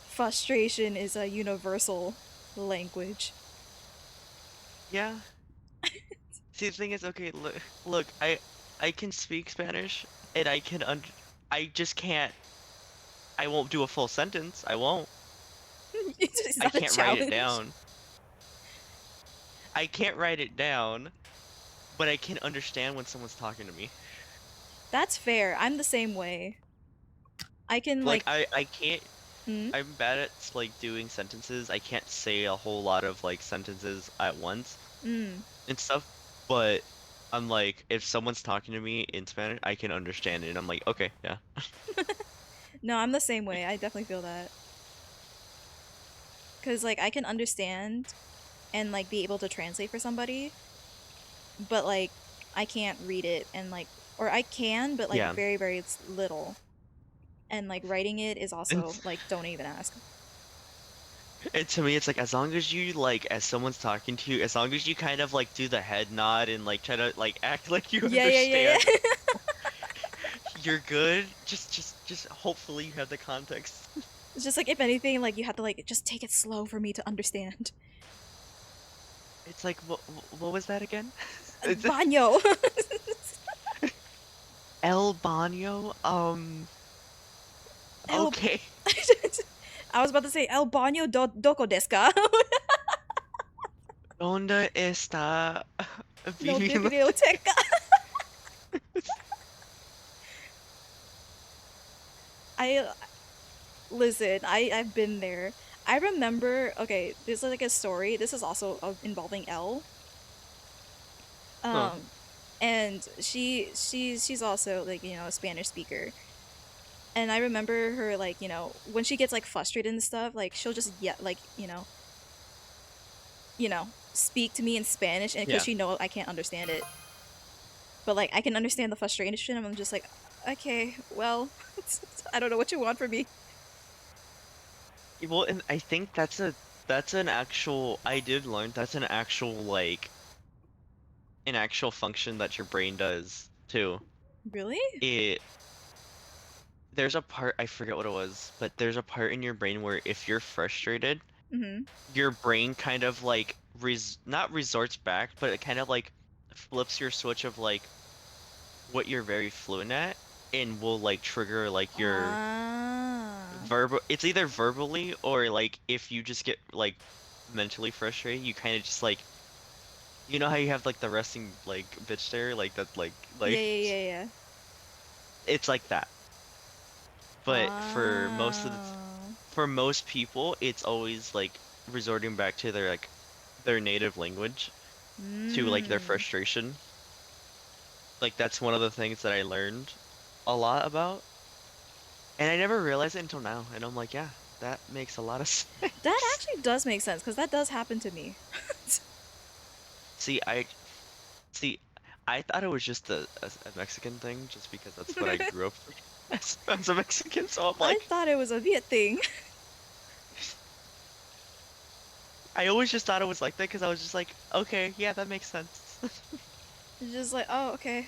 Frustration is a universal language. Yeah. See, the thing is, okay, look, I can speak Spanish, and I just can't. I won't do a full sentence. I won't. I can't write it down. I can't write it down, but I can understand when someone's talking to me. That's fair. I'm the same way. I can Like I can't. Hmm? I'm bad at like doing sentences. I can't say a whole lot of like sentences at once and stuff. But I'm like, if someone's talking to me in Spanish, I can understand it. And I'm like, okay, yeah. No, I'm the same way. I definitely feel that. Cause like I can understand and like be able to translate for somebody, but like I can't read it and like, or I can, but like Yeah. very very little. And like writing it is also like don't even ask. And to me, it's like as long as you like, as someone's talking to you, as long as you kind of like do the head nod and like try to like act like you understand, you're good. Just hopefully you have the context. It's just like if anything, like you have to like just take it slow for me to understand. It's like what was that again? Baño. El baño. Okay. I was about to say El baño doko desu ka? ¿Dónde está No viviendo? biblioteca. Listen, I've been there. I remember, okay, this is like a story. This is also involving Elle. Huh. And she's also like, you know, a Spanish speaker. And I remember her like, you know, when she gets like frustrated and stuff, like she'll just like, you know, speak to me in Spanish, and because she knows I can't understand it. But like I can understand the frustration, and I'm just like, okay, well, I don't know what you want from me. Well, and I think that's an actual, I did learn that's an actual like an actual function that your brain does too. Really? There's a part, I forget what it was, but there's a part in your brain where if you're frustrated, Mm-hmm. your brain kind of like not resorts back, but it kind of like flips your switch of like what you're very fluent at and will like trigger like your Ah. verbal. It's either verbally or like if you just get like mentally frustrated, you kind of just like you know how you have like the resting like bitch there like that Yeah, like yeah, yeah, yeah. it's like that. But Oh. for most people, it's always like resorting back to their like their native language to like their Mm. frustration. Like that's one of the things that I learned a lot about, and I never realized it until now. And I'm like, yeah, that makes a lot of That sense. actually does make sense because that does happen to me. See, see, I thought it was just a Mexican thing, just because that's what I grew up with as a Mexican. So I'm I like, thought it was a Viet thing. I always just thought it was like that because I was just like, okay, yeah, that makes sense. It's just like, oh, okay.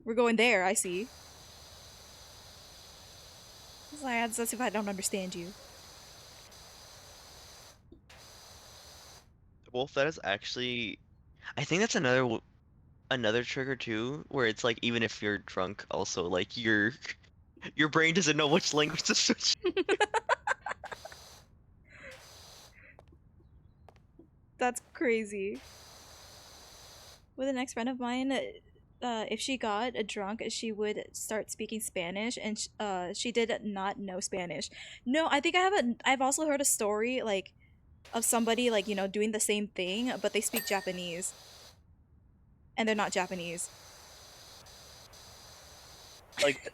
We're going there, I see. It's like, that's if I don't understand you. Wolf, that is actually, I think that's another trigger too, where it's like even if you're drunk, also like your brain doesn't know which language to switch. That's crazy. With an ex friend of mine, if she got drunk, she would start speaking Spanish, and she did not know Spanish. No, I think I've also heard a story like of somebody like doing the same thing, but they speak Japanese, and they're not Japanese. Like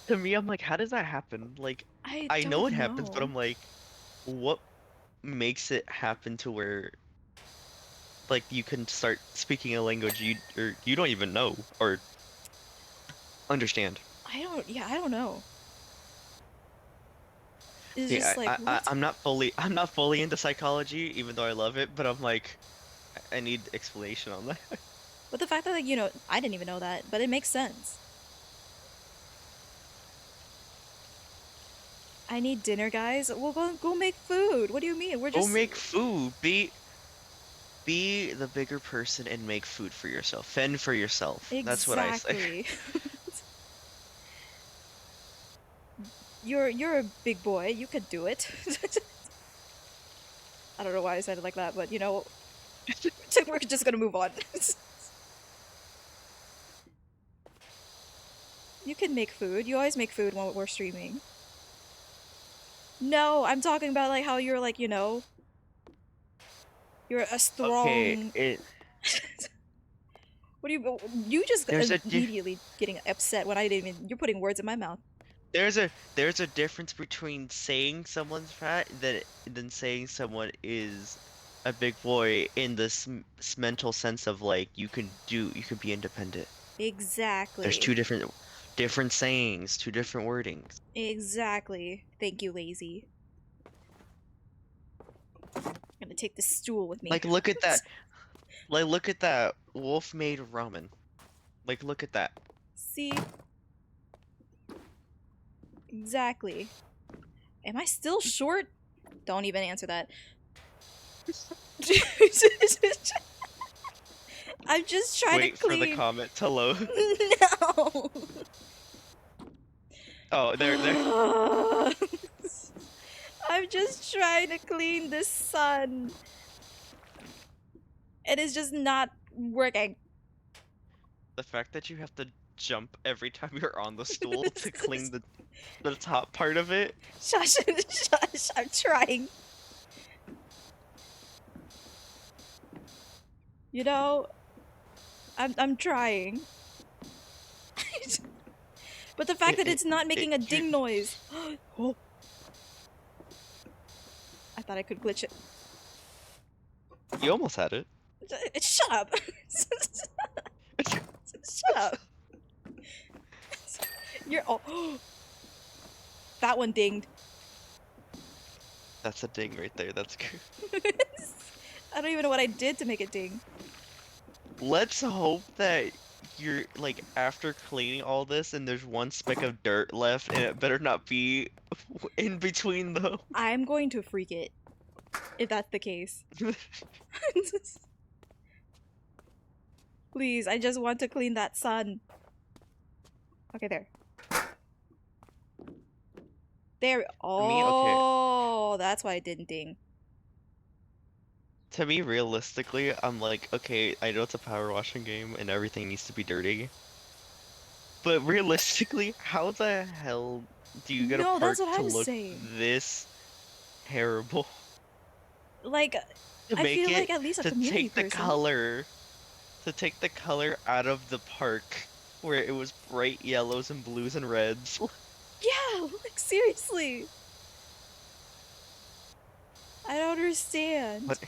to me, I'm like, how does that happen? Like I I know don't it happens, but know. I'm like, what makes it happen to where like you can start speaking a language you don't even know or understand? Yeah, I don't know. It's See, just like what? I'm not fully into psychology, even though I love it, but I'm like, I need explanation on that. But the fact that like I didn't even know that, but it makes sense. I need dinner, guys. We'll go make food. What do you mean? We're Go just make food. Be the bigger person and make food for yourself. Fend for yourself. That's what I say. exactly. You're a big boy. You could do it. I don't know why I said it like that, but we're just gonna move on. You can make food. You always make food when we're streaming. No, I'm talking about like how you're like you're a Okay, strong. it What do you just there's immediately getting upset when I didn't even. You're putting words in my mouth. there's a difference between saying someone's fat than saying someone is a big boy in this mental sense of like you can be independent. There's Exactly. two different sayings, two different wordings. Exactly. Thank you, lazy. I'm gonna take this stool with me. Like look at that. Like look at that wolf made ramen. Like look at that. See? Exactly. Am I still short? Don't even answer that. I'm just trying to Wait for the clean. comment to load. No. Oh, there. I'm just trying to clean the sun. It is just not working. The fact that you have to jump every time you're on the stool to clean the top part of it. Shush, shush, I'm trying. You know, I'm trying. But the fact that it's not making a ding noise. Oh. I thought I could glitch it. You almost had it. Shut up. Shut up. You're oh. That one dinged. That's a ding right there. That's good. I don't even know what I did to make it ding. Let's hope that you're like after cleaning all this and there's one speck of dirt left and it better not be in between though. I'm going to freak it. if that's the case. Please, I just want to clean that sun. Okay, there. There. To me, okay. Oh, that's why it didn't ding. To me, realistically, I'm like, okay, I know it's a power washing game and everything needs to be dirty. But realistically, how the hell do you get a No, that's park what to I'm look saying. this terrible? Like, To I make feel like it, at least a to community take the person. color, to take the color out of the park where it was bright yellows and blues and reds. Yeah, like seriously. I don't understand. But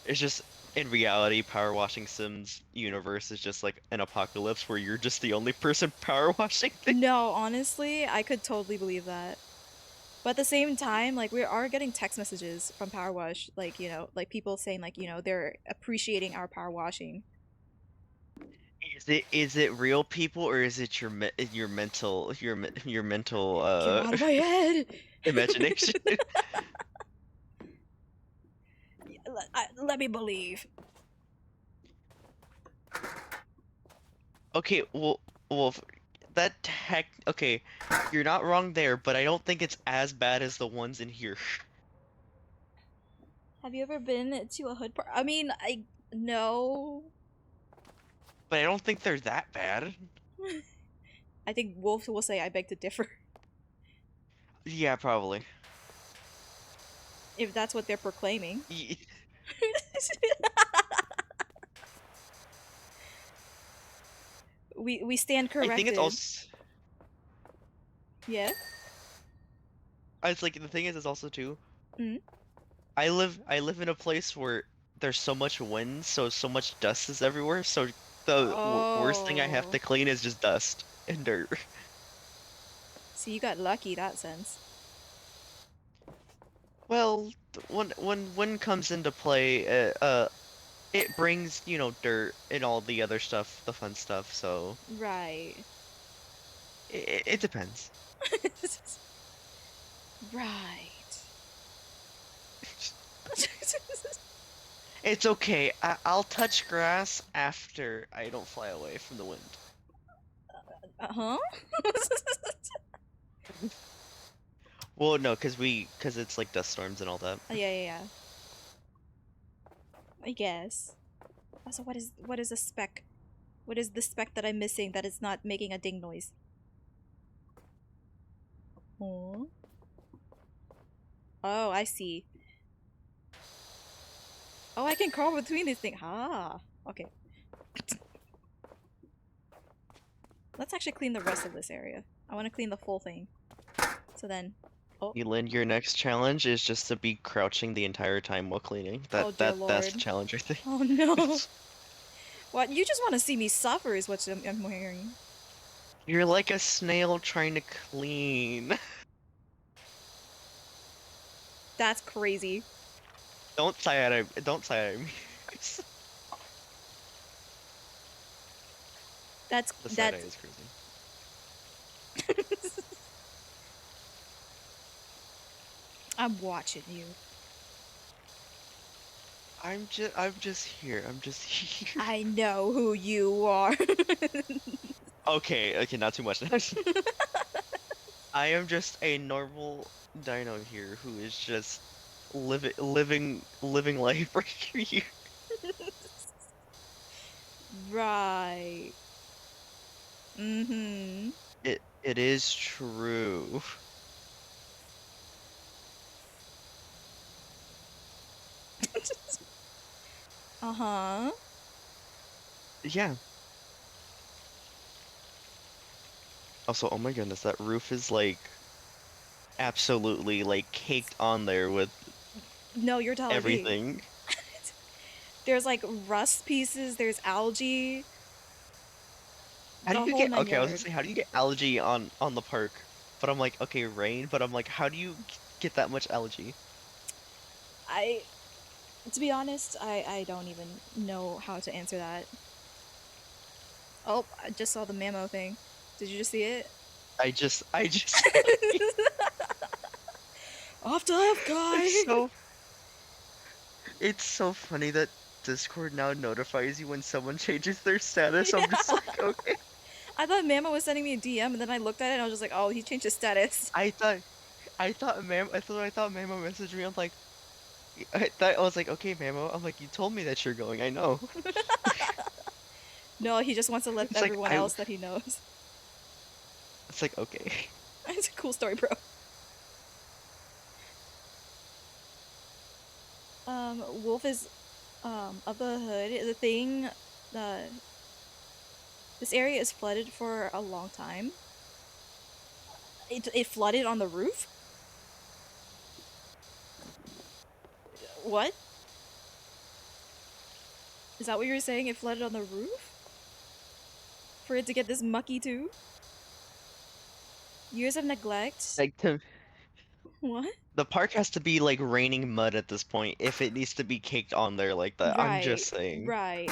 it's just, in reality, power washing Sims universe is just like an apocalypse where you're just the only person power washing things. No, honestly, I could totally believe that. But at the same time, like we are getting text messages from Power Wash, like, like people saying like, they're appreciating our power washing. Is it real people or is it your mental Get out of my head. imagination? Let me believe. Okay, that tech. Okay, you're not wrong there, but I don't think it's as bad as the ones in here. Have you ever been to a hood party? I mean, I no. But I don't think they're that bad. I think Wolf will say I beg to differ Yeah, probably. if that's what they're proclaiming. Y- We stand I think it's corrected. also. Yeah. It's like the thing is, it's also too. Mm. I live in a place where there's so much wind, so much dust is everywhere. So the worst thing I have Oh. to clean is just dust and dirt. See, you got lucky that sense. Well, when wind comes into play, it brings, dirt and all the other stuff, the fun stuff. So Right. it depends. Right. It's okay. I'll touch grass after I don't fly away from the wind. Uh-huh. Well, no, cause it's like dust storms and all that. Yeah. I guess. Also, what is a speck? What is the speck that I'm missing that is not making a ding noise? Oh. Oh, I see. Oh, I can crawl between these things. Ah. Okay. Let's actually clean the rest of this area. I want to clean the full thing. So then... Oh. Elin, your next challenge is just to be crouching the entire time while cleaning. Oh, dear That's lord. the challenge, I think. Oh, no. What? You just want to see me suffer is what I'm hearing. You're like a snail trying to clean. That's crazy. Don't sigh at me. Don't sigh at me. That's... The side eye That's... is crazy. I'm watching you. I'm just here. I'm just here. I know who you are. Okay, not too much. I am just a normal dino here who is just living life right here. Right. Mm-hmm. It is true. Uh-huh. Yeah. Also, oh my goodness, that roof is like absolutely like caked on there with No, you're telling me. everything. There's like rust pieces, there's algae. How do The you whole get, nine okay, I was gonna yards. say, how do you get algae on the park? But I'm like, okay, rain, but I'm like, how do you get that much algae? I To be honest, I don't even know how to answer that. Oh, I just saw the memo thing. Did you just see it? I just Off to left, guy. It's so funny that Discord now notifies you when someone changes their status. I'm just Yeah. like, okay. I thought Mama was sending me a DM, and then I looked at it and I was just like, oh, he changed his status. I thought Mamo messaged me. I'm like, I was like, okay, Mamo. I'm like, you told me that you're going. I know. No, he just wants to let It's like everyone else that he knows. it's like okay. It's a cool story, bro. Wolf is of the hood. The thing, uh, this area is flooded for a long time. It flooded on the roof. What? Is that what you were saying? It flooded on the roof for it to get this mucky too. Years of neglect. Like What? the park has to be like raining mud at this point if it needs to be caked on there like that. I'm Right. just saying. Right.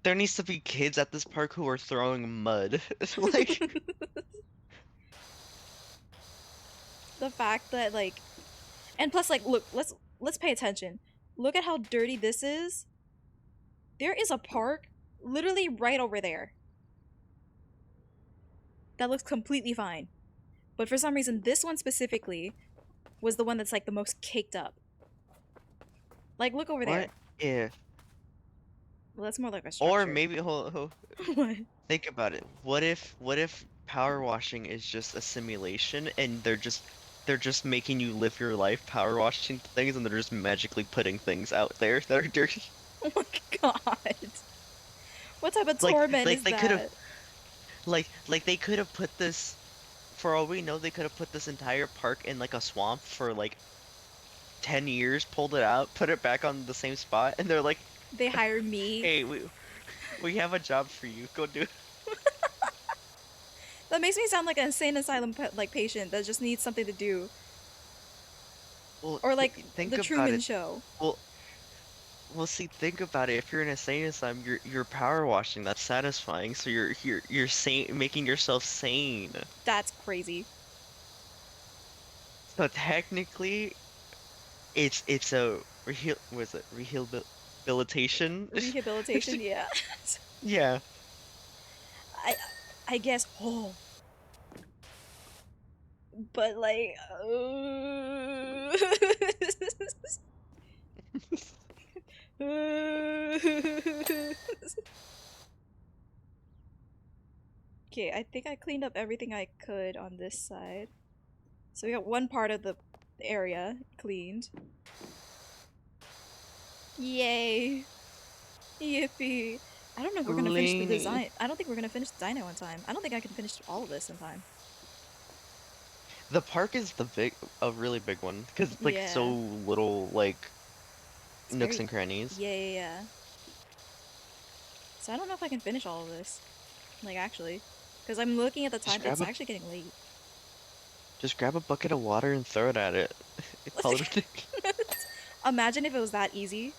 There needs to be kids at this park who are throwing mud. Like The fact that like, and plus like, look, let's pay attention. Look at how dirty this is. There is a park literally right over there that looks completely fine. But for some reason, this one specifically was the one that's like the most caked up. Like, look over what there. if Well, that's more like a or structure. maybe hold, What? think about it. What if power washing is just a simulation and they're just making you live your life power washing things and they're just magically putting things out there that are dirty. Oh my god. What type of Like torment like is they could have that? like they could have put this for all we know they could have put this entire park in like a swamp for like 10 years, pulled it out, put it back on the same spot, and they're like, They hire me. "Hey, we have a job for you. Go do it." That makes me sound like an insane asylum like patient that just needs something to do. Well, Or like think the about Truman it. Show. Well, see, think about it. If you're in a sane asylum, you're power washing. That's satisfying. So you're sane, making yourself sane. That's crazy. So technically, it's a was it rehabilitation? Rehabilitation, yeah. Yeah. I I guess. Oh, but like. Okay, I think I cleaned up everything I could on this side. So we got one part of the area cleaned. Yay! Yippee! I don't know if we're gonna finish the Cleaning. design. I don't think we're gonna finish the dino in time. I don't think I can finish all of this in time. The park is a really big one because it's like so Yeah, little like it's nooks very. and crannies. Yeah, yeah, yeah. So I don't know if I can finish all of this. Like, actually. Because I'm looking at the Just time, grab it's a actually getting late. just grab a bucket of water and throw it at it. Call it a day. Imagine if it was that easy.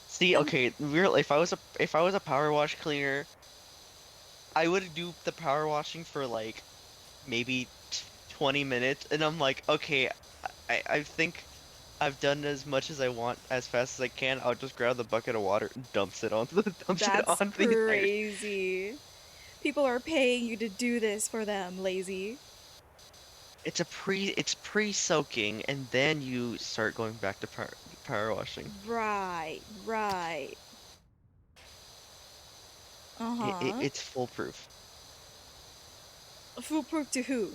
See, Um, okay, real if I was a power wash cleaner, I would do the power washing for like maybe 20 minutes, and I'm like, okay, I think I've done as much as I want as fast as I can. I'll just grab the bucket of water and dumps it that's on the entire. crazy. People are paying you to do this for them, lazy. It's pre-soaking, and then you start going back to power washing. Right, right. Uh-huh. It's foolproof. Foolproof to who?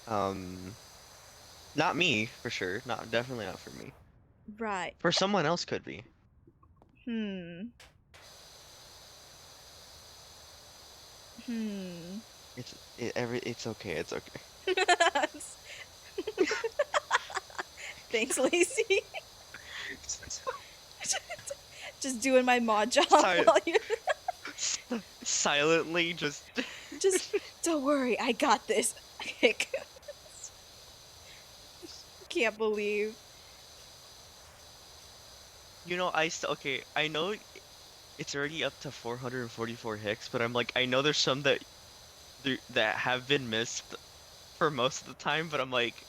Um, Not me for sure. Not definitely not for me. Right. For someone else could be. Hmm. Hmm. It's okay. It's okay. Thanks, lazy. Just doing my mod job Sorry. while you Silently just just don't worry, I got this. Can't believe. you know okay, I know it's already up to 444 hicks, but I'm like I know there's some that have been missed for most of the time, but I'm like,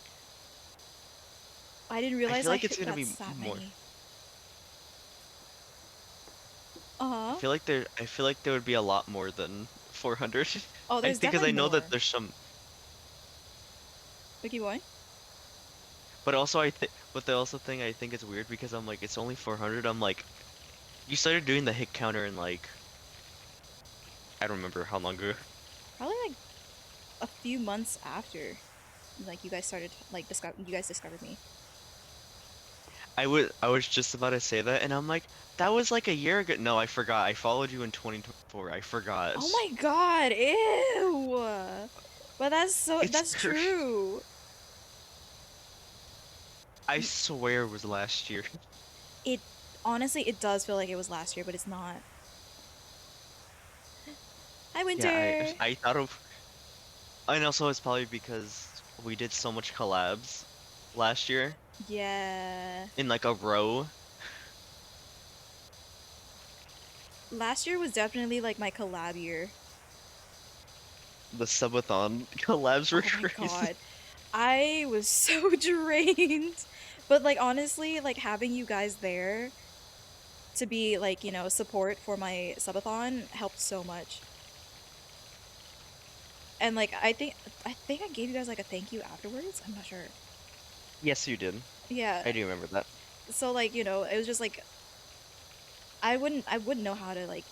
I didn't I realize feel like it's gonna be that's that more. many. Uh-huh. I feel like there would be a lot more than 400. Oh, I there's think because I definitely know that more. there's some, Wiki boy? but also but the also thing I think is weird because I'm like, it's only 400. I'm like, you started doing the hit counter in like, I don't remember how long ago. Probably like a few months after, like you guys started, like you guys discovered me. I was just about to say that, and I'm like, that was like a year ago. No, I forgot. I followed you in 2024. I Oh forgot. my god, ew! But It's that's true. I swear it was last year. It honestly, it does feel like it was last year, but it's not. Hi, Yeah, Winter. I thought of, and also it's probably because we did so much collabs last year Yeah, in like a row. last year was definitely like my collab year. The subathon collabs were Oh my crazy. god, I was so drained. But like honestly, like having you guys there to be like support for my subathon helped so much. And like I think I gave you guys like a thank you afterwards. I'm not sure. Yes, you did. Yeah. I do remember that. So like it was just like I wouldn't know how to like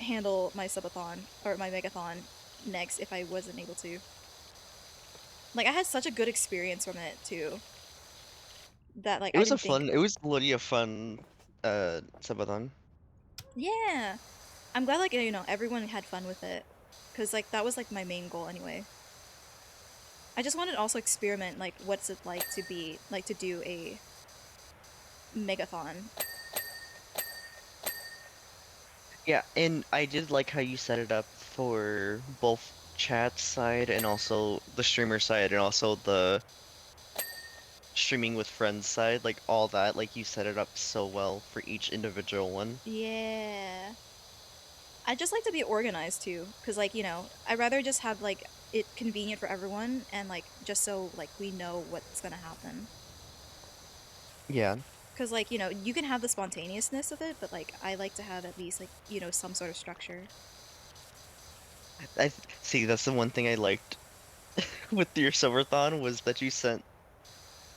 handle my subathon or my megathon next if I wasn't able to. Like I had such a good experience from it too that like It I was a didn't think. fun. It was literally a fun subathon. Yeah, I'm glad like everyone had fun with it because like that was like my main goal anyway. I just wanted to also experiment like what's it like to be like to do a megathon. Yeah, and I did like how you set it up for both chat side and also the streamer side and also the streaming with friends side, like all that, like you set it up so well for each individual one. Yeah, I just like to be organized too because like I'd rather just have like it convenient for everyone and like just so like we know what's gonna happen. Yeah. Because like you can have the spontaneousness of it, but like I like to have at least like some sort of structure. See, that's the one thing I liked with your Silverthon was that you sent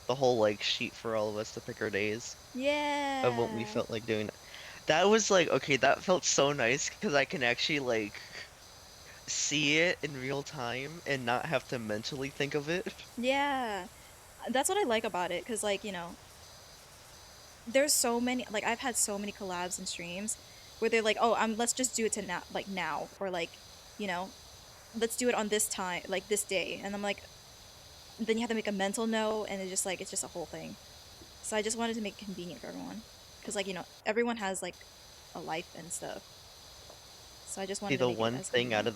the whole like sheet for all of us to pick our days of what we Yeah. felt like doing. That was like, okay, that felt so nice because I can actually like see it in real time and not have to mentally think of it. Yeah, that's what I like about it because like there's so many like I've had so many collabs and streams where they're like, oh, let's just do it to now, like now, or like you know let's do it on this time, like this day, and I'm like, then you have to make a mental note, and it's just a whole thing. So I just wanted to make it convenient for everyone because like everyone has like a life and stuff, so I just See, wanted to make it as convenient.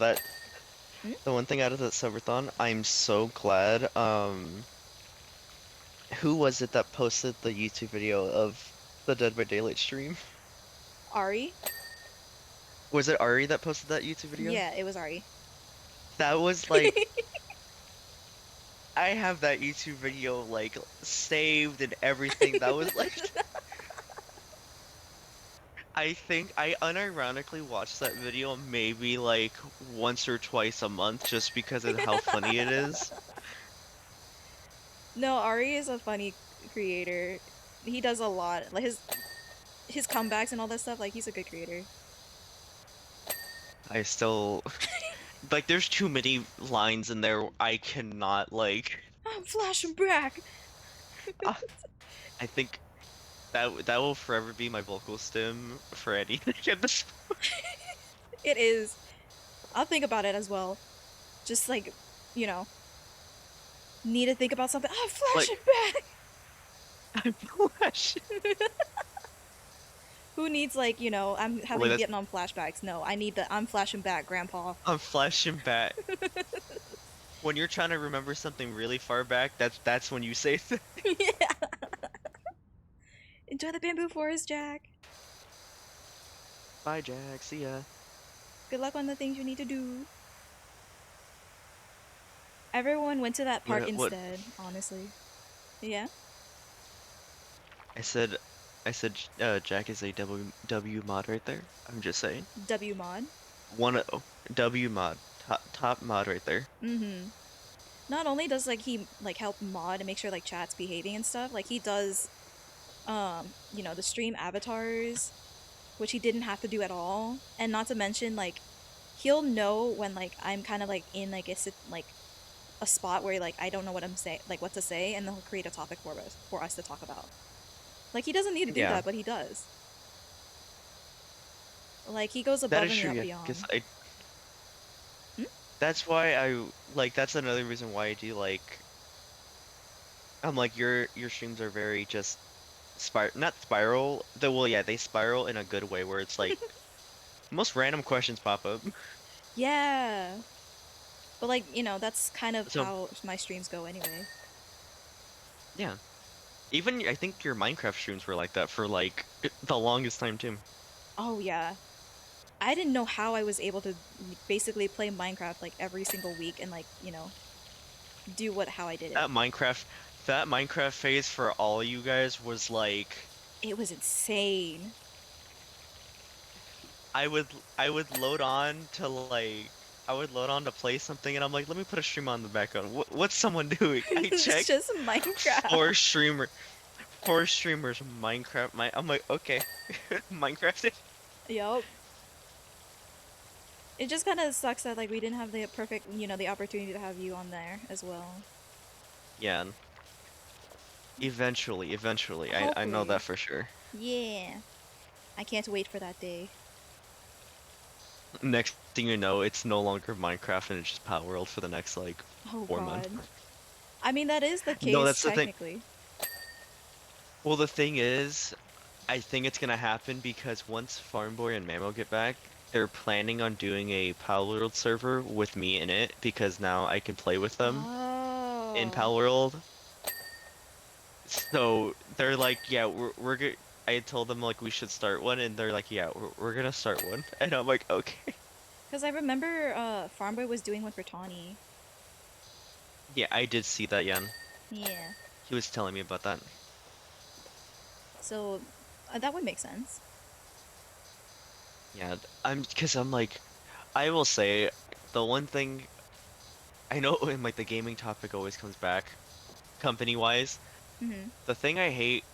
Hmm? the one thing out of that Silverthon, I'm so glad. Who was it that posted the YouTube video of the Dead by Daylight stream? Ari? Was it Ari that posted that YouTube video? Yeah, it was Ari. That was like, I have that YouTube video like saved and everything. That was like, I think I unironically watch that video maybe like once or twice a month just because of how funny it is. No, Ari is a funny creator. He does a lot. Like his comebacks and all that stuff. Like he's a good creator. I still like there's too many lines in there I cannot like I'm flashing back. ah, I think that will forever be my vocal stem for anything at this. It is. I'll think about it as well. Just like you know, need to think about something. I'm Like flashing back. I'm flash. Who needs like I'm Like having that's Vietnam flashbacks. No, I need the I'm flashing back, Grandpa. I'm flashing back. When you're trying to remember something really far back, that's when you say Yeah. Enjoy the bamboo forest, Jack. bye Jack, see ya. Good luck on the things you need to do. Everyone went to that part What instead, honestly. Yeah? I said Jack is a W mod right there. I'm just saying. W mod. W mod. Top mod right there. Mm-hmm. Not only does like he like help mod and make sure like chat's behaving and stuff, like he does the stream avatars, which he didn't have to do at all. And not to mention like he'll know when like I'm kind of like in like like a spot where like I don't know what I'm saying, like what to say, and then he'll create a topic for us to talk about. Like he doesn't need to do Yeah, that, but he does. Like he goes that above is and true. Yeah, because beyond. I. Hmm? That's why I like. That's another reason why I do like. I'm like your streams are very just not spiral. Well, yeah, they spiral in a good way where it's like most random questions pop up. Yeah, but like that's kind of So how my streams go anyway. yeah, even I think your Minecraft streams were like that for like the longest time too. Oh yeah, I didn't know how I was able to basically play Minecraft like every single week and like do what how I did it. That Minecraft, that Minecraft phase for all you guys was like, It was insane. I would load on to like, I would load on to play something, and I'm like, let me put a stream on the background. What's someone doing? I It's check just Minecraft. four streamer, four streamers Minecraft. I'm like, okay, Minecraft. Yup. It just kind of sucks that like we didn't have the perfect, the opportunity to have you on there as well. Yeah, eventually, I know Hopefully. that for sure. Yeah. I can't wait for that day. Next thing you know, it's no longer Minecraft and it's just Power World for the next like Oh 4 months. god. I mean that is the No, case that's the thing. technically. Well, the thing is, I think it's gonna happen because once Farm Boy and Mamo get back, they're planning on doing a Pal World server with me in it because now I can play with them in Oh. Pal World. So they're like, yeah, we're good. I had told them like we should start one, and they're like, yeah, we're gonna start one, and I'm like, okay. Cuz I remember Farmboy was doing one for Tawny. Yeah, I did see that, Yan. Yeah. He was telling me about that. So that would make sense. Yeah, because I'm like, I will say, the one thing I know in like the gaming topic always comes back, company wise. Mhm. The thing I hate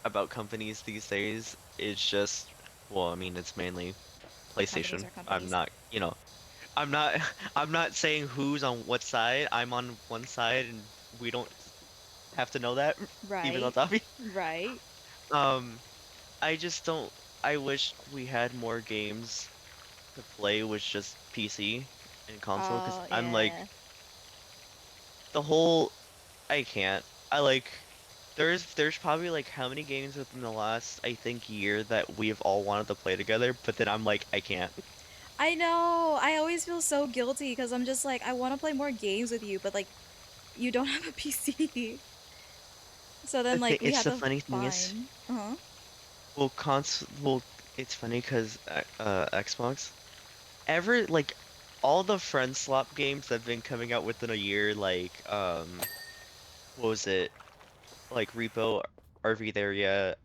about companies these days is just, well, I mean, it's mainly Companies PlayStation. are I'm companies. not, I'm not, I'm not saying who's on what side. I'm on one side, and we don't have to know that, even though Right. it's obvious. Right. Um, I just don't. I wish we had more games to play with just PC and console, because Oh, I'm like yeah. the whole. I can't. I like. There's probably like how many games within the last I think year that we've all wanted to play together, but then I'm like I can't. I know. I always feel so guilty because I'm just like I want to play more games with you, but like you don't have a PC. So then like we It's had the to funny thing is, find. Uh-huh. well, it's funny because Xbox ever like all the friend swap games that have been coming out within a year, like what was it, like Repo, RV there yet,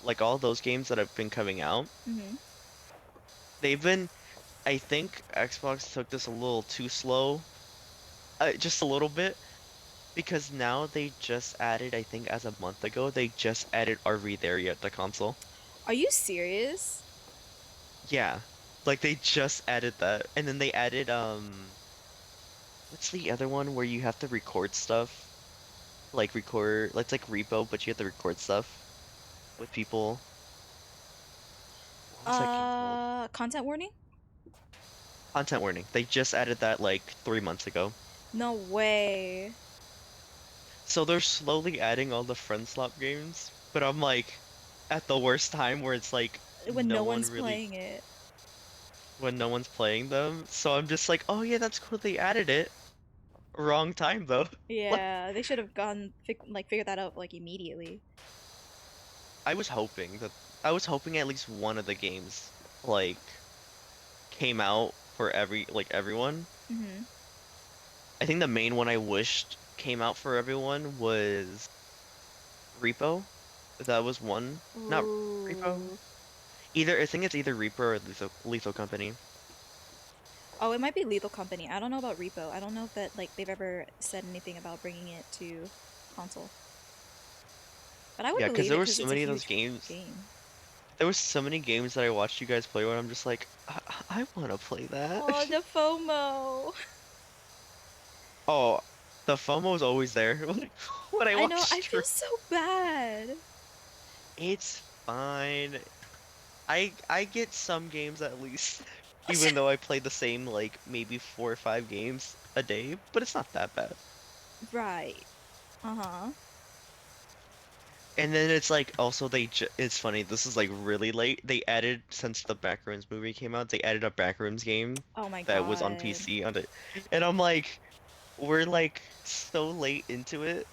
like all those games that have been coming out, Mhm. they've been. I think Xbox took this a little too slow, just a little bit, because now they just added, I think as a month ago, they just added RV there yet the console. Are you serious? Yeah, like they just added that, and then they added what's the other one where you have to record stuff? Like record, let's like Repo, but you have to record stuff with people. What was that game called? Content warning? Content warning. They just added that like 3 months ago. No way. So they're slowly adding all the friend swap games, but I'm like at the worst time where it's like When no no one one's really playing it. when no one's playing them. So I'm just like, oh yeah, that's cool. They added it. Wrong time though. Like Yeah, they should have gone figured that out like immediately. I was hoping that I was hoping at least one of the games like came out for everyone. Mm-hmm. I think the main one I wished came out for everyone was Repo. That was one. Not Repo. Ooh. Either I think it's either Repo or Lethal Company. Oh, it might be Lethal Company. I don't know about Repo. I don't know if that like they've ever said anything about bringing it to console. But I would Yeah, because believe there it were because so it's a many of those huge games. game. There was so many games that I watched you guys play where I'm just like, I want to play that. Oh, the FOMO. Oh, the FOMO is always there when I I know. watch I feel stream. so bad. It's fine. I get some games at least, even though I play the same like maybe 4 or 5 games a day, but it's not that bad. Right. Uh-huh. And then it's like also it's funny, this is like really late. They added since the Backrooms movie came out, they added a Backrooms game Oh my that was on god. PC on it. And I'm like, we're like so late into it.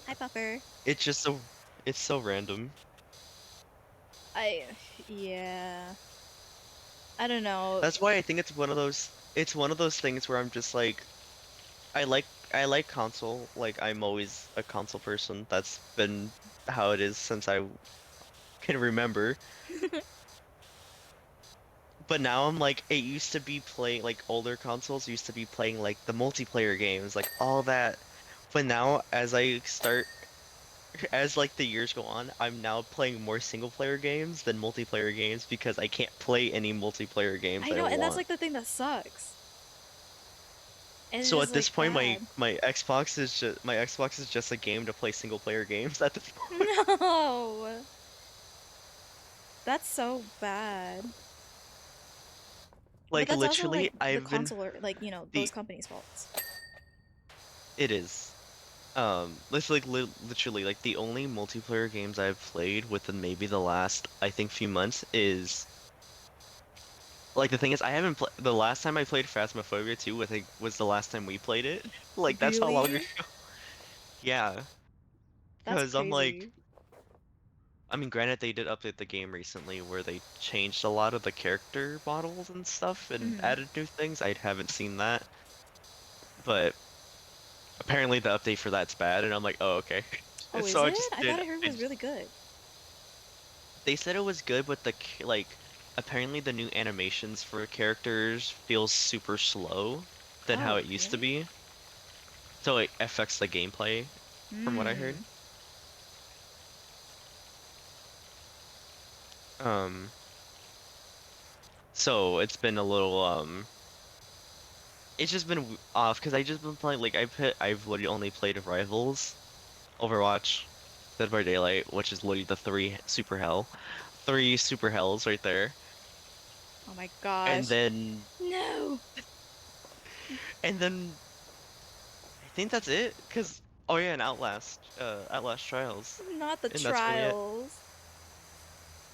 Hi, Puffer. It's just so it's so random. I yeah. I don't know. That's why I think it's one of those things where I'm just like I like console. Like I'm always a console person. That's been how it is since I can remember. But now I'm like, it used to be playing like older consoles used to be playing like the multiplayer games, like all that. But now as like the years go on, I'm now playing more single player games than multiplayer games because I can't play any multiplayer games I I know, and that's want. like the thing that sucks. And it's So just at this like point, bad. my Xbox is just a game to play single player games at this point. No. That's so bad. But Like that's also literally, like the console or like, you know, those the companies' faults. it is. Literally, like the only multiplayer games I've played within maybe the last, I think, few months is like the thing is I haven't played the last time I played Phasmophobia 2, I think was the last time we played it. Like that's how long ago. Really? Yeah, That's because I'm like, crazy. I mean, granted they did update the game recently where they changed a lot of the character models and stuff and Hmm. added new things. I haven't seen that, but apparently the update for that's bad, and I'm like, oh okay. Oh, is So I it? just I did. thought I heard it was really good. They said it was good, but like apparently the new animations for characters feels super slow than how Oh, it used to really? be. So it affects the gameplay, from what I heard. Hmm. Um, so it's been a little it's just been off because I just been playing like I've literally only played Rivals, Overwatch, Dead by Daylight, which is literally the three super hells right there, Oh my and gosh. then No! and then I think that's it. Cause oh yeah, and Outlast Trials, Not the and that's really it. trials.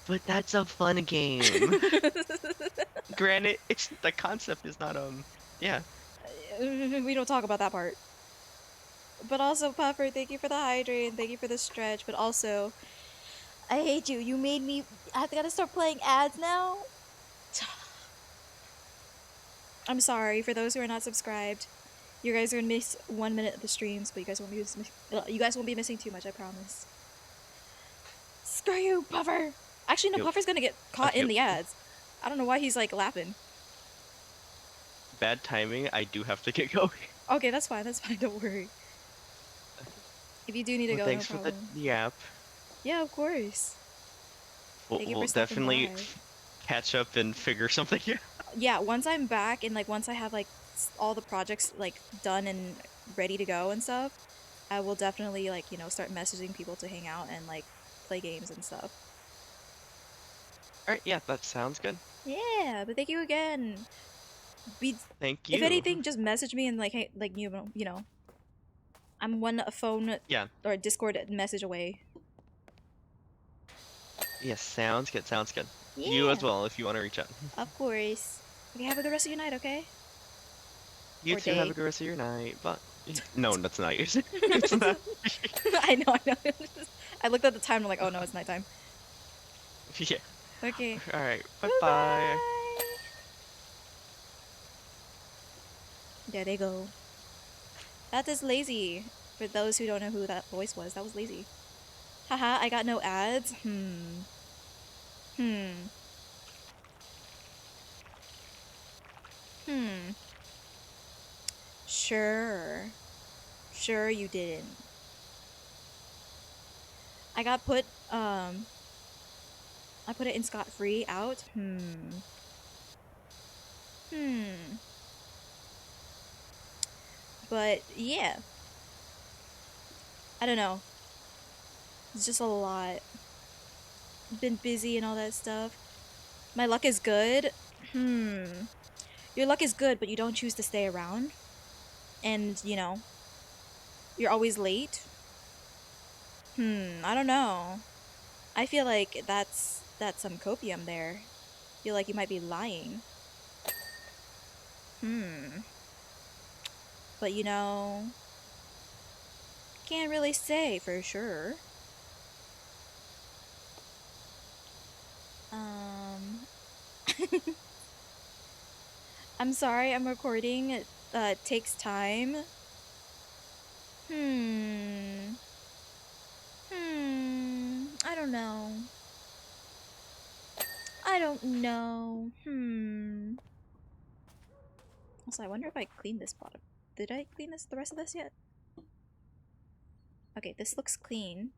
But that's a fun game. Granted, it's the concept is not yeah. We don't talk about that part. But also, Puffer, thank you for the hydrate and thank you for the stretch. But also, I hate you. You made me. I gotta start playing ads now. I'm sorry for those who are not subscribed. You guys are gonna miss 1 minute of the streams, but you guys won't be missing too much. I promise. Screw you, Puffer. Actually, no. Yo, Puffer's gonna get caught in okay, the ads. I don't know why he's like laughing. bad timing. I do have to get going. Okay, that's fine. That's fine. Don't worry. If you do need to Well, go, no thanks for problem. the app. Yeah, of course. Thank you We'll for stopping definitely by. catch up and figure something out. Yeah, once I'm back and like once I have like all the projects like done and ready to go and stuff, I will definitely like, you know, start messaging people to hang out and like play games and stuff. All right, yeah, that sounds good. Yeah, but thank you again. Be Thank if you. anything, just message me and like hey, like you know, I'm one phone Yeah, or Discord message away. yeah, sounds good. Sounds good. You as Yeah, well, if you want to reach out. of course. Okay, have a good rest of your night, okay? You Or too. Have day. a good rest of your night. But no, that's not yours. It's not. I know, I know. I looked at the time and I'm like, oh no, it's nighttime. Yeah. Okay. All right. Bye bye. Goodbye. There they go. That is lazy. For those who don't know who that voice was, that was lazy. Haha, I got no ads. Hmm. Sure. Sure you didn't. I got put, I put it in scot-free out. But, yeah. I don't know. It's just a lot. Been busy and all that stuff. My luck is good. Your luck is good, but you don't choose to stay around. And, you know, you're always late. I don't know. I feel like that's some copium there. Feel like you might be lying. But you know, can't really say for sure. Um, I'm sorry, I'm recording. It takes time. I don't know. I don't know. Also, I wonder if I cleaned this bottom. Did I clean the rest of this yet? Okay, this looks clean.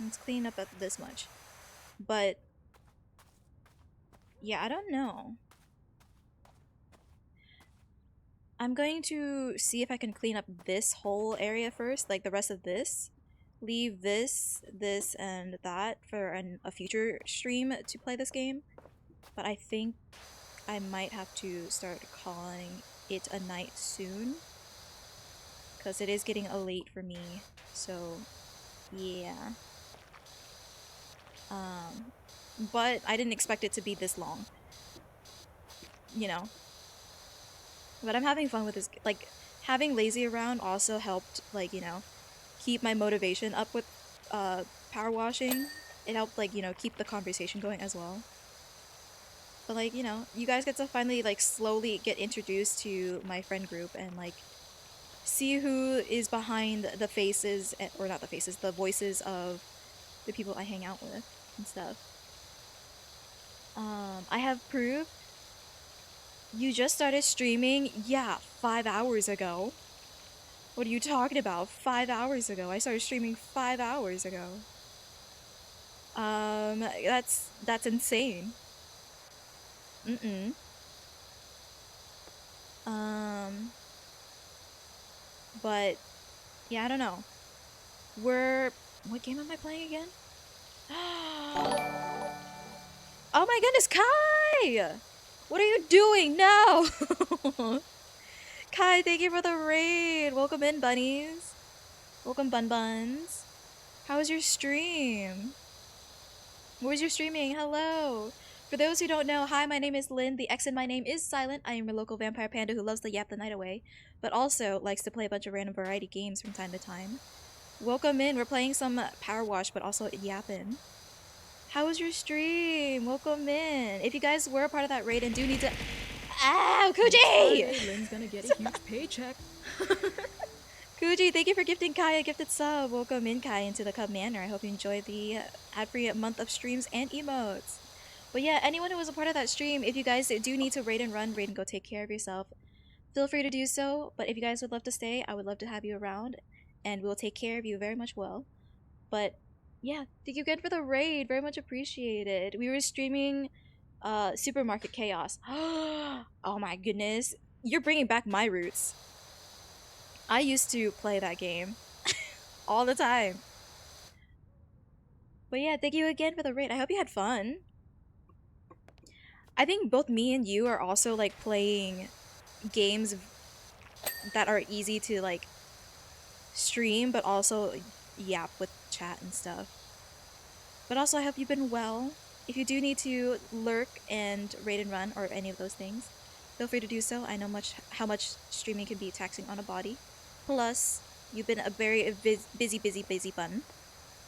Let's clean up at this much. But yeah, I don't know. I'm going to see if I can clean up this whole area first, like the rest of this. Leave this, this, and that for a future stream to play this game. But I think I might have to start calling it a night soon. Because it is getting a late for me. So, yeah. But I didn't expect it to be this long. You know. But I'm having fun with this. Like, having Lazy around also helped, like, you know, keep my motivation up with power washing. It helped, like, you know, keep the conversation going as well. But, like, you know, you guys get to finally, like, slowly get introduced to my friend group and, like, see who is behind the faces, or not the faces, the voices of the people I hang out with and stuff. I have proof. You just started streaming? Yeah, 5 hours ago. What are you talking about? 5 hours ago. I started streaming 5 hours ago. That's insane. But yeah, I don't know. What game am I playing again? Oh my goodness, Kai! What are you doing? No! Kai, thank you for the raid. Welcome in, bunnies. Welcome, bun buns. How was your stream? What was your streaming? Hello. For those who don't know, hi, my name is Lynn. The X in my name is silent. I am your local vampire panda who loves to yap the night away, but also likes to play a bunch of random variety games from time to time. Welcome in. We're playing some Power Wash, but also yapping. How was your stream? Welcome in. If you guys were a part of that raid and do need to... Ow, Kuji! Lynn's gonna get a huge paycheck. Kuji, thank you for gifting Kai a gifted sub. Welcome in, Kai, into the Cub Manor. I hope you enjoyed the ad-free month of streams and emotes. But yeah, anyone who was a part of that stream, if you guys do need to raid and run, raid and go take care of yourself, feel free to do so. But if you guys would love to stay, I would love to have you around, and we'll take care of you very much well. But yeah, thank you again for the raid. Very much appreciated. We were streaming Supermarket Chaos. Oh my goodness. You're bringing back my roots. I used to play that game all the time. But yeah, thank you again for the raid. I hope you had fun. I think both me and you are also like playing games that are easy to like stream, but also yap with chat and stuff. But also, I hope you've been well. If you do need to lurk and raid and run or any of those things, feel free to do so. I know how much streaming can be taxing on a body. Plus, you've been a very busy bun.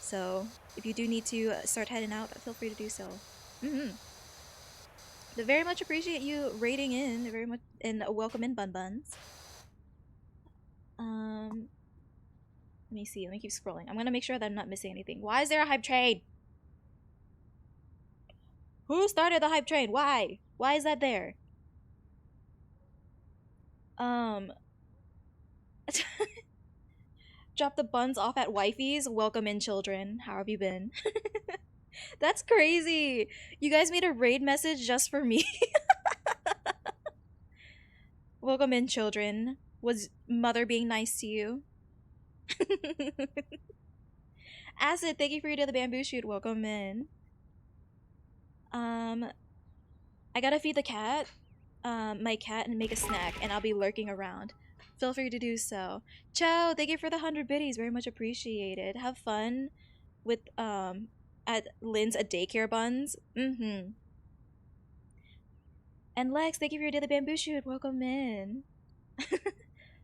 So, if you do need to start heading out, feel free to do so. But very much appreciate you rating in, very much, and welcome in, Bun Buns. Let me see. Let me keep scrolling. I'm gonna make sure that I'm not missing anything. Why is there a hype train? Who started the hype train? Why? Why is that there? Um, drop the buns off at wifey's. Welcome in, children. How have you been? That's crazy. You guys made a raid message just for me. Welcome in, children. Was mother being nice to you? Acid, thank you for your the bamboo shoot. Welcome in. I gotta feed the cat, my cat, and make a snack, and I'll be lurking around. Feel free to do so. Ciao, thank you for the 100 biddies. Very much appreciated. Have fun with at Lynn's a daycare buns. And Lex, thank you for your daily bamboo shoot. Welcome in.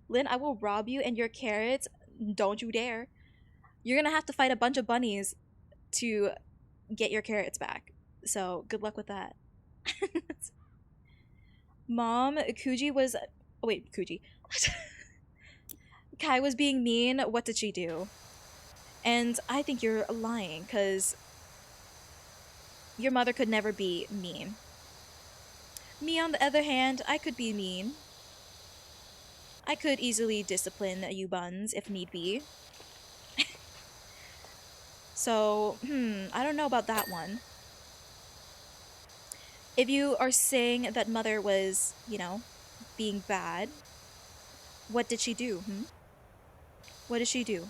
Lynn, I will rob you and your carrots. Don't you dare. You're gonna have to fight a bunch of bunnies to get your carrots back. So good luck with that. Mom, Kuji was. Oh, wait, Kuji. Kai was being mean. What did she do? And I think you're lying, because your mother could never be mean. Me, on the other hand, I could be mean. I could easily discipline you buns if need be. So, I don't know about that one. If you are saying that mother was, being bad, what did she do? What did she do?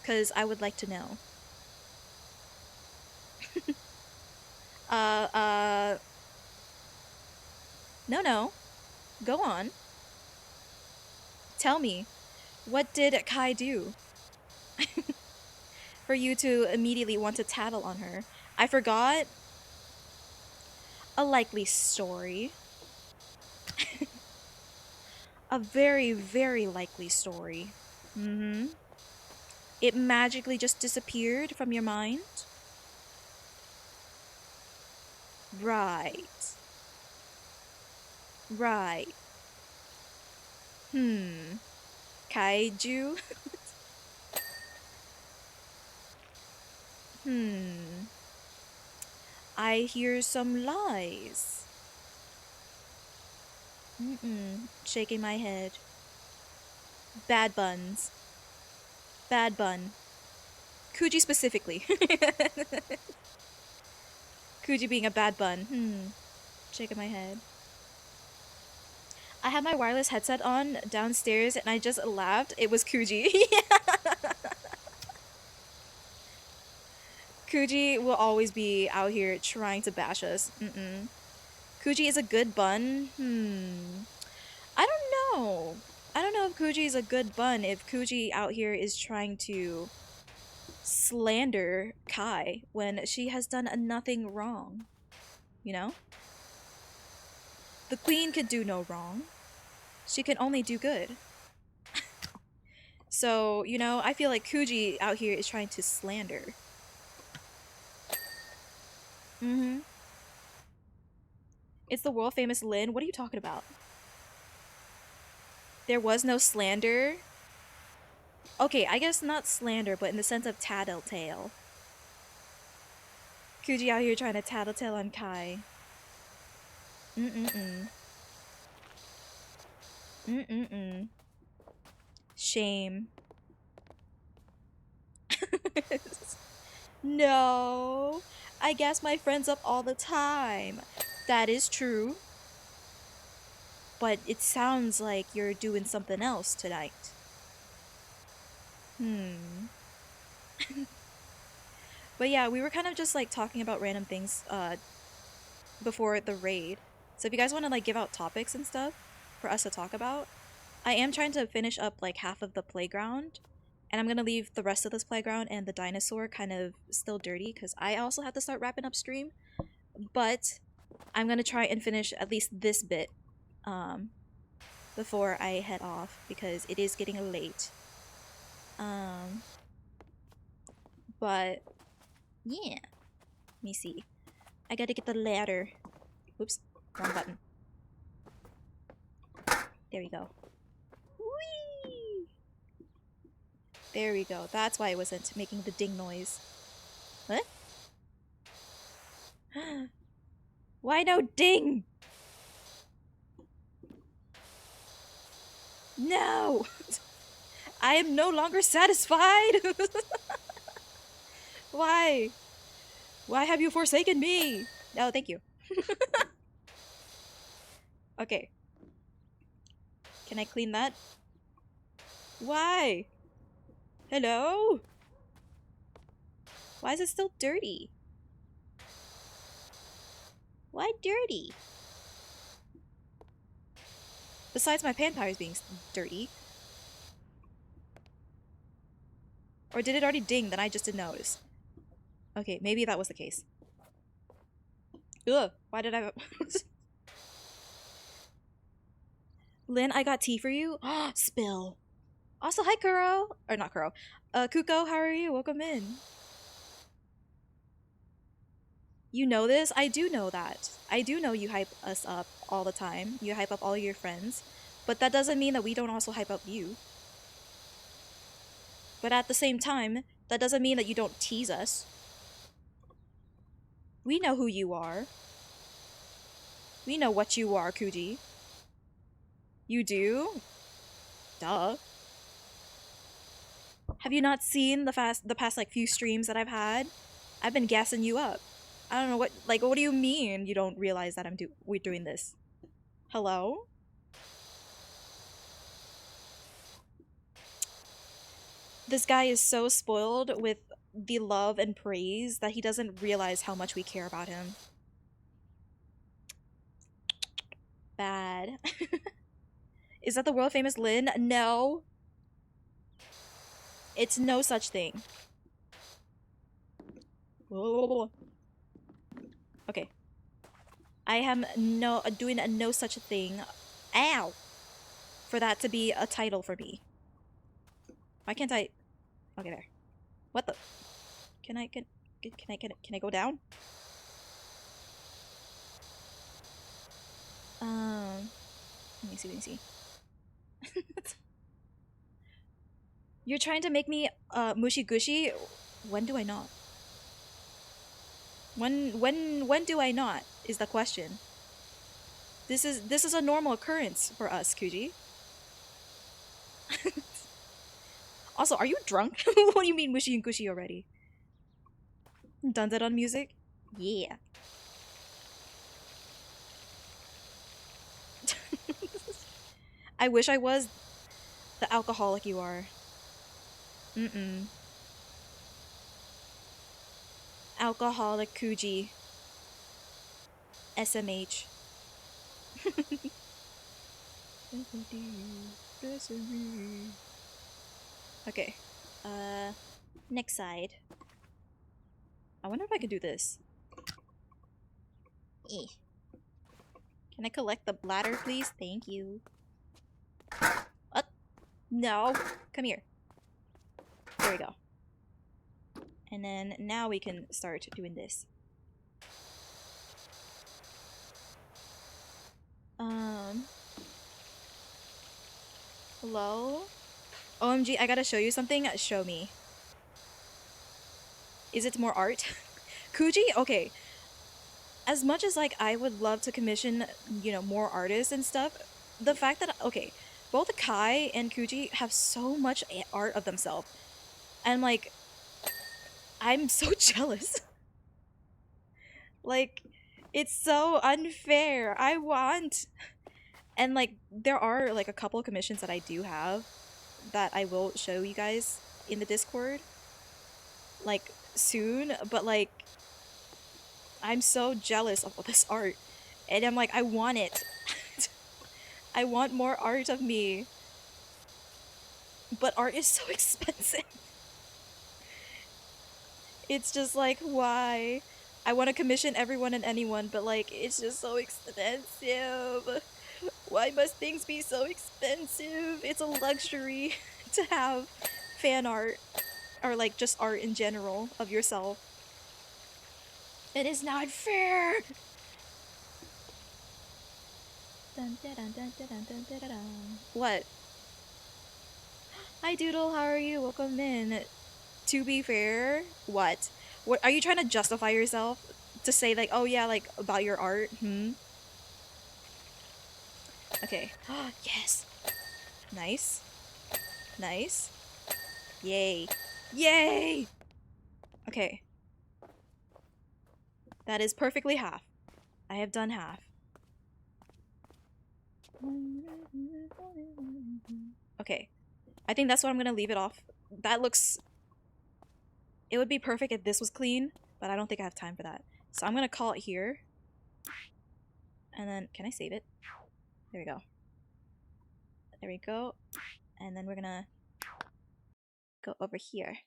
Because I would like to know. No. Go on. Tell me, what did Kai do? For you to immediately want to tattle on her. I forgot. A likely story. A very, very likely story. It magically just disappeared from your mind? Right. Kaiju? I hear some lies. Shaking my head. Bad buns. Bad bun. Kuji specifically. Kuji being a bad bun. Shaking my head. I had my wireless headset on downstairs and I just laughed. It was Kuji. Kuji will always be out here trying to bash us. Kuji is a good bun. I don't know. I don't know if Kuji is a good bun if Kuji out here is trying to slander Kai when she has done nothing wrong. You know? The queen could do no wrong. She can only do good. So, I feel like Kuji out here is trying to slander. It's the world famous Lin. What are you talking about? There was no slander? Okay, I guess not slander, but in the sense of tattletale. Kuji out here trying to tattletale on Kai. Shame. No. I gas my friends up all the time. That is true. But it sounds like you're doing something else tonight. But yeah, we were kind of just like talking about random things before the raid. So if you guys want to like give out topics and stuff for us to talk about, I am trying to finish up like half of the playground. And I'm going to leave the rest of this playground and the dinosaur kind of still dirty because I also have to start wrapping up stream. But I'm going to try and finish at least this bit before I head off because it is getting late. But yeah. Let me see. I gotta get the ladder. Oops, wrong button. There we go. Whee! There we go. That's why it wasn't making the ding noise. What? Why no ding? No! I am no longer satisfied! Why? Why have you forsaken me? No, thank you. Okay. Can I clean that? Why? Hello? Why is it still dirty? Why dirty? Besides my pan tires being dirty. Or did it already ding that I just didn't notice? Okay, maybe that was the case. Ugh, why did I... Lynn, I got tea for you. Spill. Also, hi Kuro. Or not Kuro. Kuko, how are you? Welcome in. You know this? I do know that. I do know you hype us up all the time. You hype up all your friends. But that doesn't mean that we don't also hype up you. But at the same time, that doesn't mean that you don't tease us. We know who you are. We know what you are, Kuji. You do? Duh. Have you not seen the past like few streams that I've had? I've been gassing you up. I don't know what what do you mean you don't realize that we're doing this? Hello? This guy is so spoiled with the love and praise that he doesn't realize how much we care about him. Bad. Is that the world famous Lynn? No. It's no such thing. Okay. I am doing a no such thing. Ow! For that to be a title for me. Why can't I... Okay, there. What the... Can I go down? Let me see. You're trying to make me mushy gushy? When do I not? When do I not is the question. This is a normal occurrence for us, Kuji. Also, are you drunk? What do you mean mushy and gushy already? Done that on music? Yeah. I wish I was the alcoholic you are. Mm-mm. Alcoholic Kuji. SMH. Okay. Next side. I wonder if I can do this. Eh. Can I collect the bladder, please? Thank you. What? No. Come here. There we go. And then now we can start doing this. Hello? OMG, I gotta show you something. Show me. Is it more art? Kuji? Okay. As much as like I would love to commission, you know, more artists and stuff, the fact that okay, both Kai and Kuji have so much art of themselves. And like I'm so jealous. Like it's so unfair. I want and like there are like a couple of commissions that I do have that I will show you guys in the Discord like soon, but like I'm so jealous of this art and I'm like I want it. I want more art of me, but art is so expensive. It's just like why I want to commission everyone and anyone, but like it's just so expensive. Why must things be so expensive? It's a luxury to have fan art. or like just art in general of yourself. It is not fair. What? Hi Doodle, how are you? Welcome in. To be fair, what? What are you trying to justify yourself to say like, oh yeah, like about your art? Okay. Yes. Nice. Nice. Yay. Yay! Okay. That is perfectly half. I have done half. Okay. I think that's what I'm gonna leave it off. That looks... It would be perfect if this was clean, but I don't think I have time for that. So I'm gonna call it here. And then, can I save it? There we go. There we go. And then we're gonna go over here.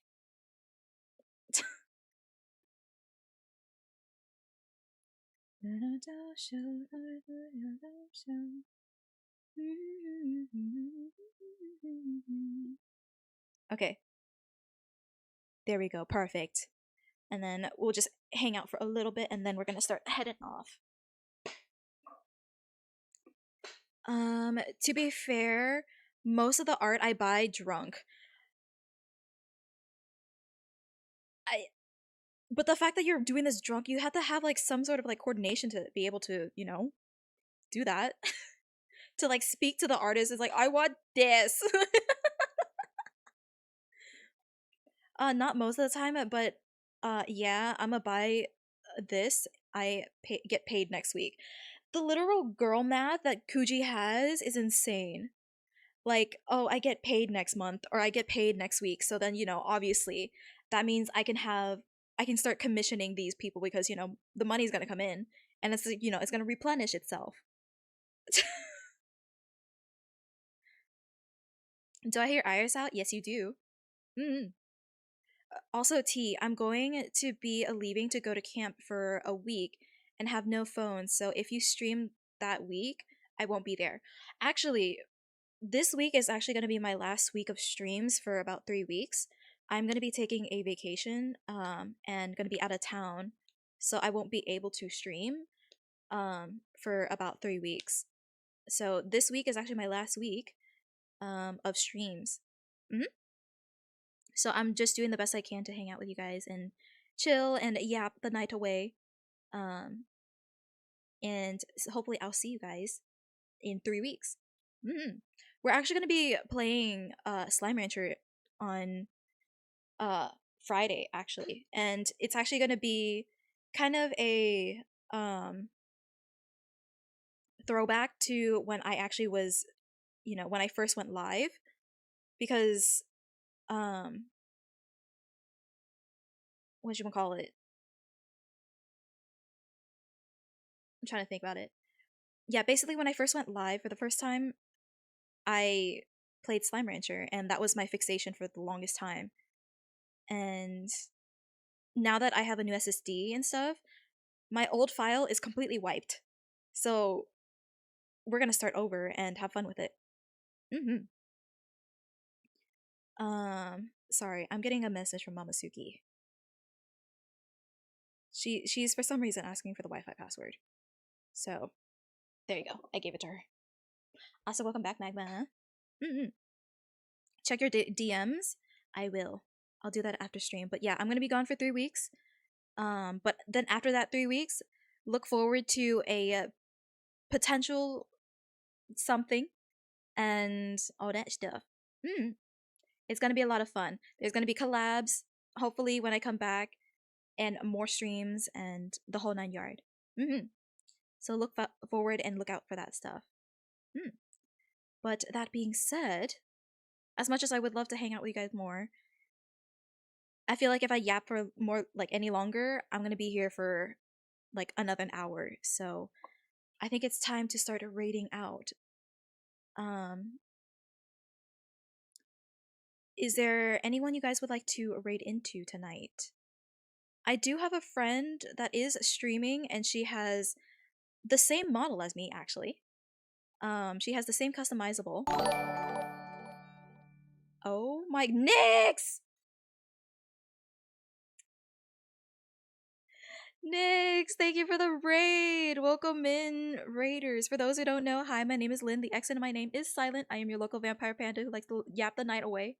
Okay. There we go. Perfect. And then we'll just hang out for a little bit and then we're gonna start heading off. To be fair, most of the art I buy drunk. But the fact that you're doing this drunk, you have to have like some sort of like coordination to be able to, you know, do that. To like speak to the artist is like, I want this. Not most of the time, but yeah, I'm gonna buy this. Get paid next week. The literal girl math that Kuji has is insane. Like, oh, I get paid next month or I get paid next week. So then, you know, obviously that means I can start commissioning these people because, you know, the money's going to come in and it's, you know, it's going to replenish itself. Do I hear Iris out? Yes, you do. Mm. Also, T, I'm going to be leaving to go to camp for a week and have no phone. So if you stream that week, I won't be there. Actually, this week is actually going to be my last week of streams for about 3 weeks. I'm going to be taking a vacation and going to be out of town. So I won't be able to stream for about 3 weeks. So this week is actually my last week of streams. So I'm just doing the best I can to hang out with you guys and chill and yap the night away. And hopefully I'll see you guys in 3 weeks. We're actually gonna be playing Slime Rancher on Friday actually, and it's actually gonna be kind of a throwback to when I actually was, you know, when I first went live, because what you call it? I'm trying to think about it. Yeah, basically when I first went live for the first time, I played Slime Rancher, and that was my fixation for the longest time. And now that I have a new SSD and stuff, my old file is completely wiped. So we're gonna start over and have fun with it. Sorry, I'm getting a message from Mamasuki. She's for some reason asking for the Wi-Fi password. So there you go. I gave it to her. Also, welcome back, Magma. Check your DMs. I will. I'll do that after stream. But yeah, I'm gonna be gone for 3 weeks. But then after that 3 weeks, look forward to a potential something and all that stuff. It's gonna be a lot of fun. There's gonna be collabs, hopefully when I come back, and more streams and the whole 9 yard. So look forward and look out for that stuff. But that being said, as much as I would love to hang out with you guys more, I feel like if I yap for more, like any longer, I'm gonna be here for like another hour. So I think it's time to start raiding out. Is there anyone you guys would like to raid into tonight? I do have a friend that is streaming and she has the same model as me actually. She has the same customizable. Oh my Nyx! Nix, thank you for the raid. Welcome in, raiders. For those who don't know, hi, my name is Lynn. The accent of my name is silent. I am your local vampire panda who likes to yap the night away.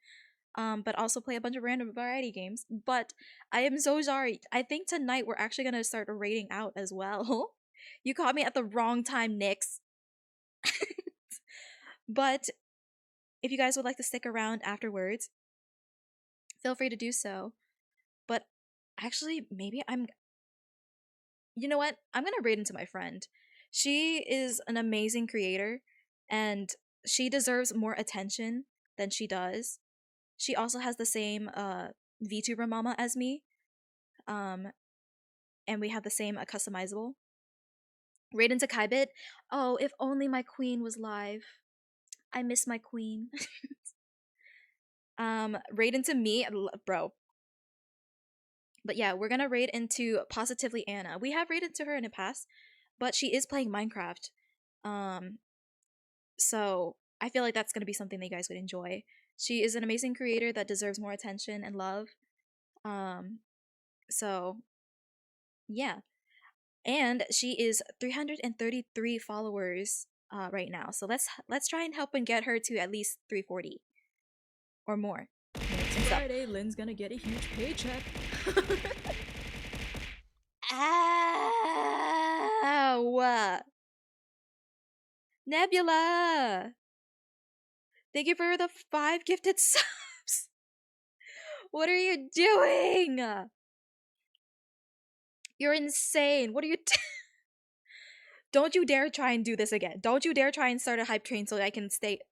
But also play a bunch of random variety games. But I am so sorry. I think tonight we're actually gonna start raiding out as well. You caught me at the wrong time, Nix. But if you guys would like to stick around afterwards, feel free to do so. But actually, maybe you know what? I'm gonna raid into my friend. She is an amazing creator, and she deserves more attention than she does. She also has the same VTuber mama as me, and we have the same customizable. Raid into Kaibit. Oh, if only my queen was live. I miss my queen. Raid into me, bro. But yeah, we're gonna raid into Positively Anna. We have raided to her in the past, but she is playing Minecraft. So I feel like that's gonna be something that you guys would enjoy. She is an amazing creator that deserves more attention and love. So yeah. And she is 333 followers right now. So let's try and help and get her to at least 340 or more. Friday, Lynn's gonna get a huge paycheck. Ow! Nebula! Thank you for the 5 gifted subs! What are you doing? You're insane. What are you Don't you dare try and do this again. Don't you dare try and start a hype train so that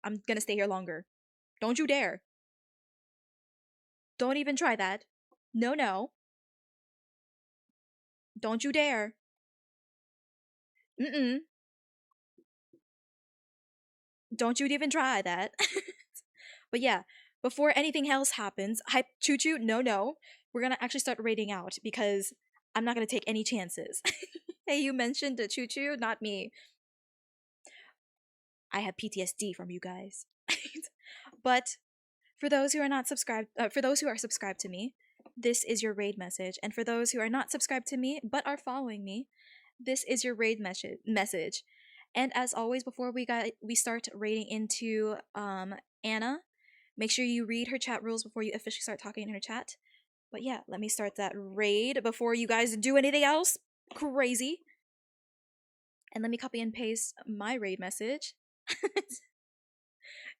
I'm gonna stay here longer. Don't you dare. Don't even try that. No, no. Don't you dare. Mm-mm. Don't you even try that. But yeah, before anything else happens, hype choo choo, no. We're gonna actually start raiding out because I'm not gonna take any chances. Hey, you mentioned the choo choo, not me. I have PTSD from you guys. But for those who are not subscribed, for those who are subscribed to me, this is your raid message. And for those who are not subscribed to me but are following me, this is your raid message. And as always, before we start raiding into Anna, make sure you read her chat rules before you officially start talking in her chat. But yeah, let me start that raid before you guys do anything else crazy. And let me copy and paste my raid message.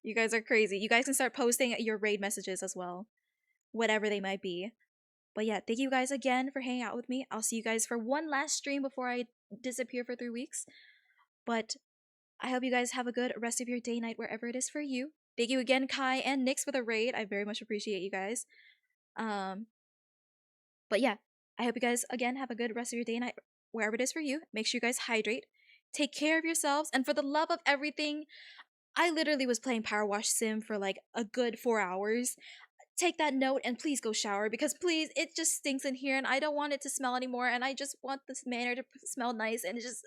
You guys are crazy. You guys can start posting your raid messages as well, whatever they might be. But yeah, thank you guys again for hanging out with me. I'll see you guys for one last stream before I disappear for 3 weeks. But I hope you guys have a good rest of your day, night, wherever it is for you. Thank you again, Kai and Nix, for the raid. I very much appreciate you guys. But yeah, I hope you guys again have a good rest of your day, night, wherever it is for you. Make sure you guys hydrate. Take care of yourselves, and for the love of everything, I literally was playing PowerWash Sim for like a good 4 hours. Take that note and please go shower because please, it just stinks in here and I don't want it to smell anymore and I just want this manor to smell nice and it just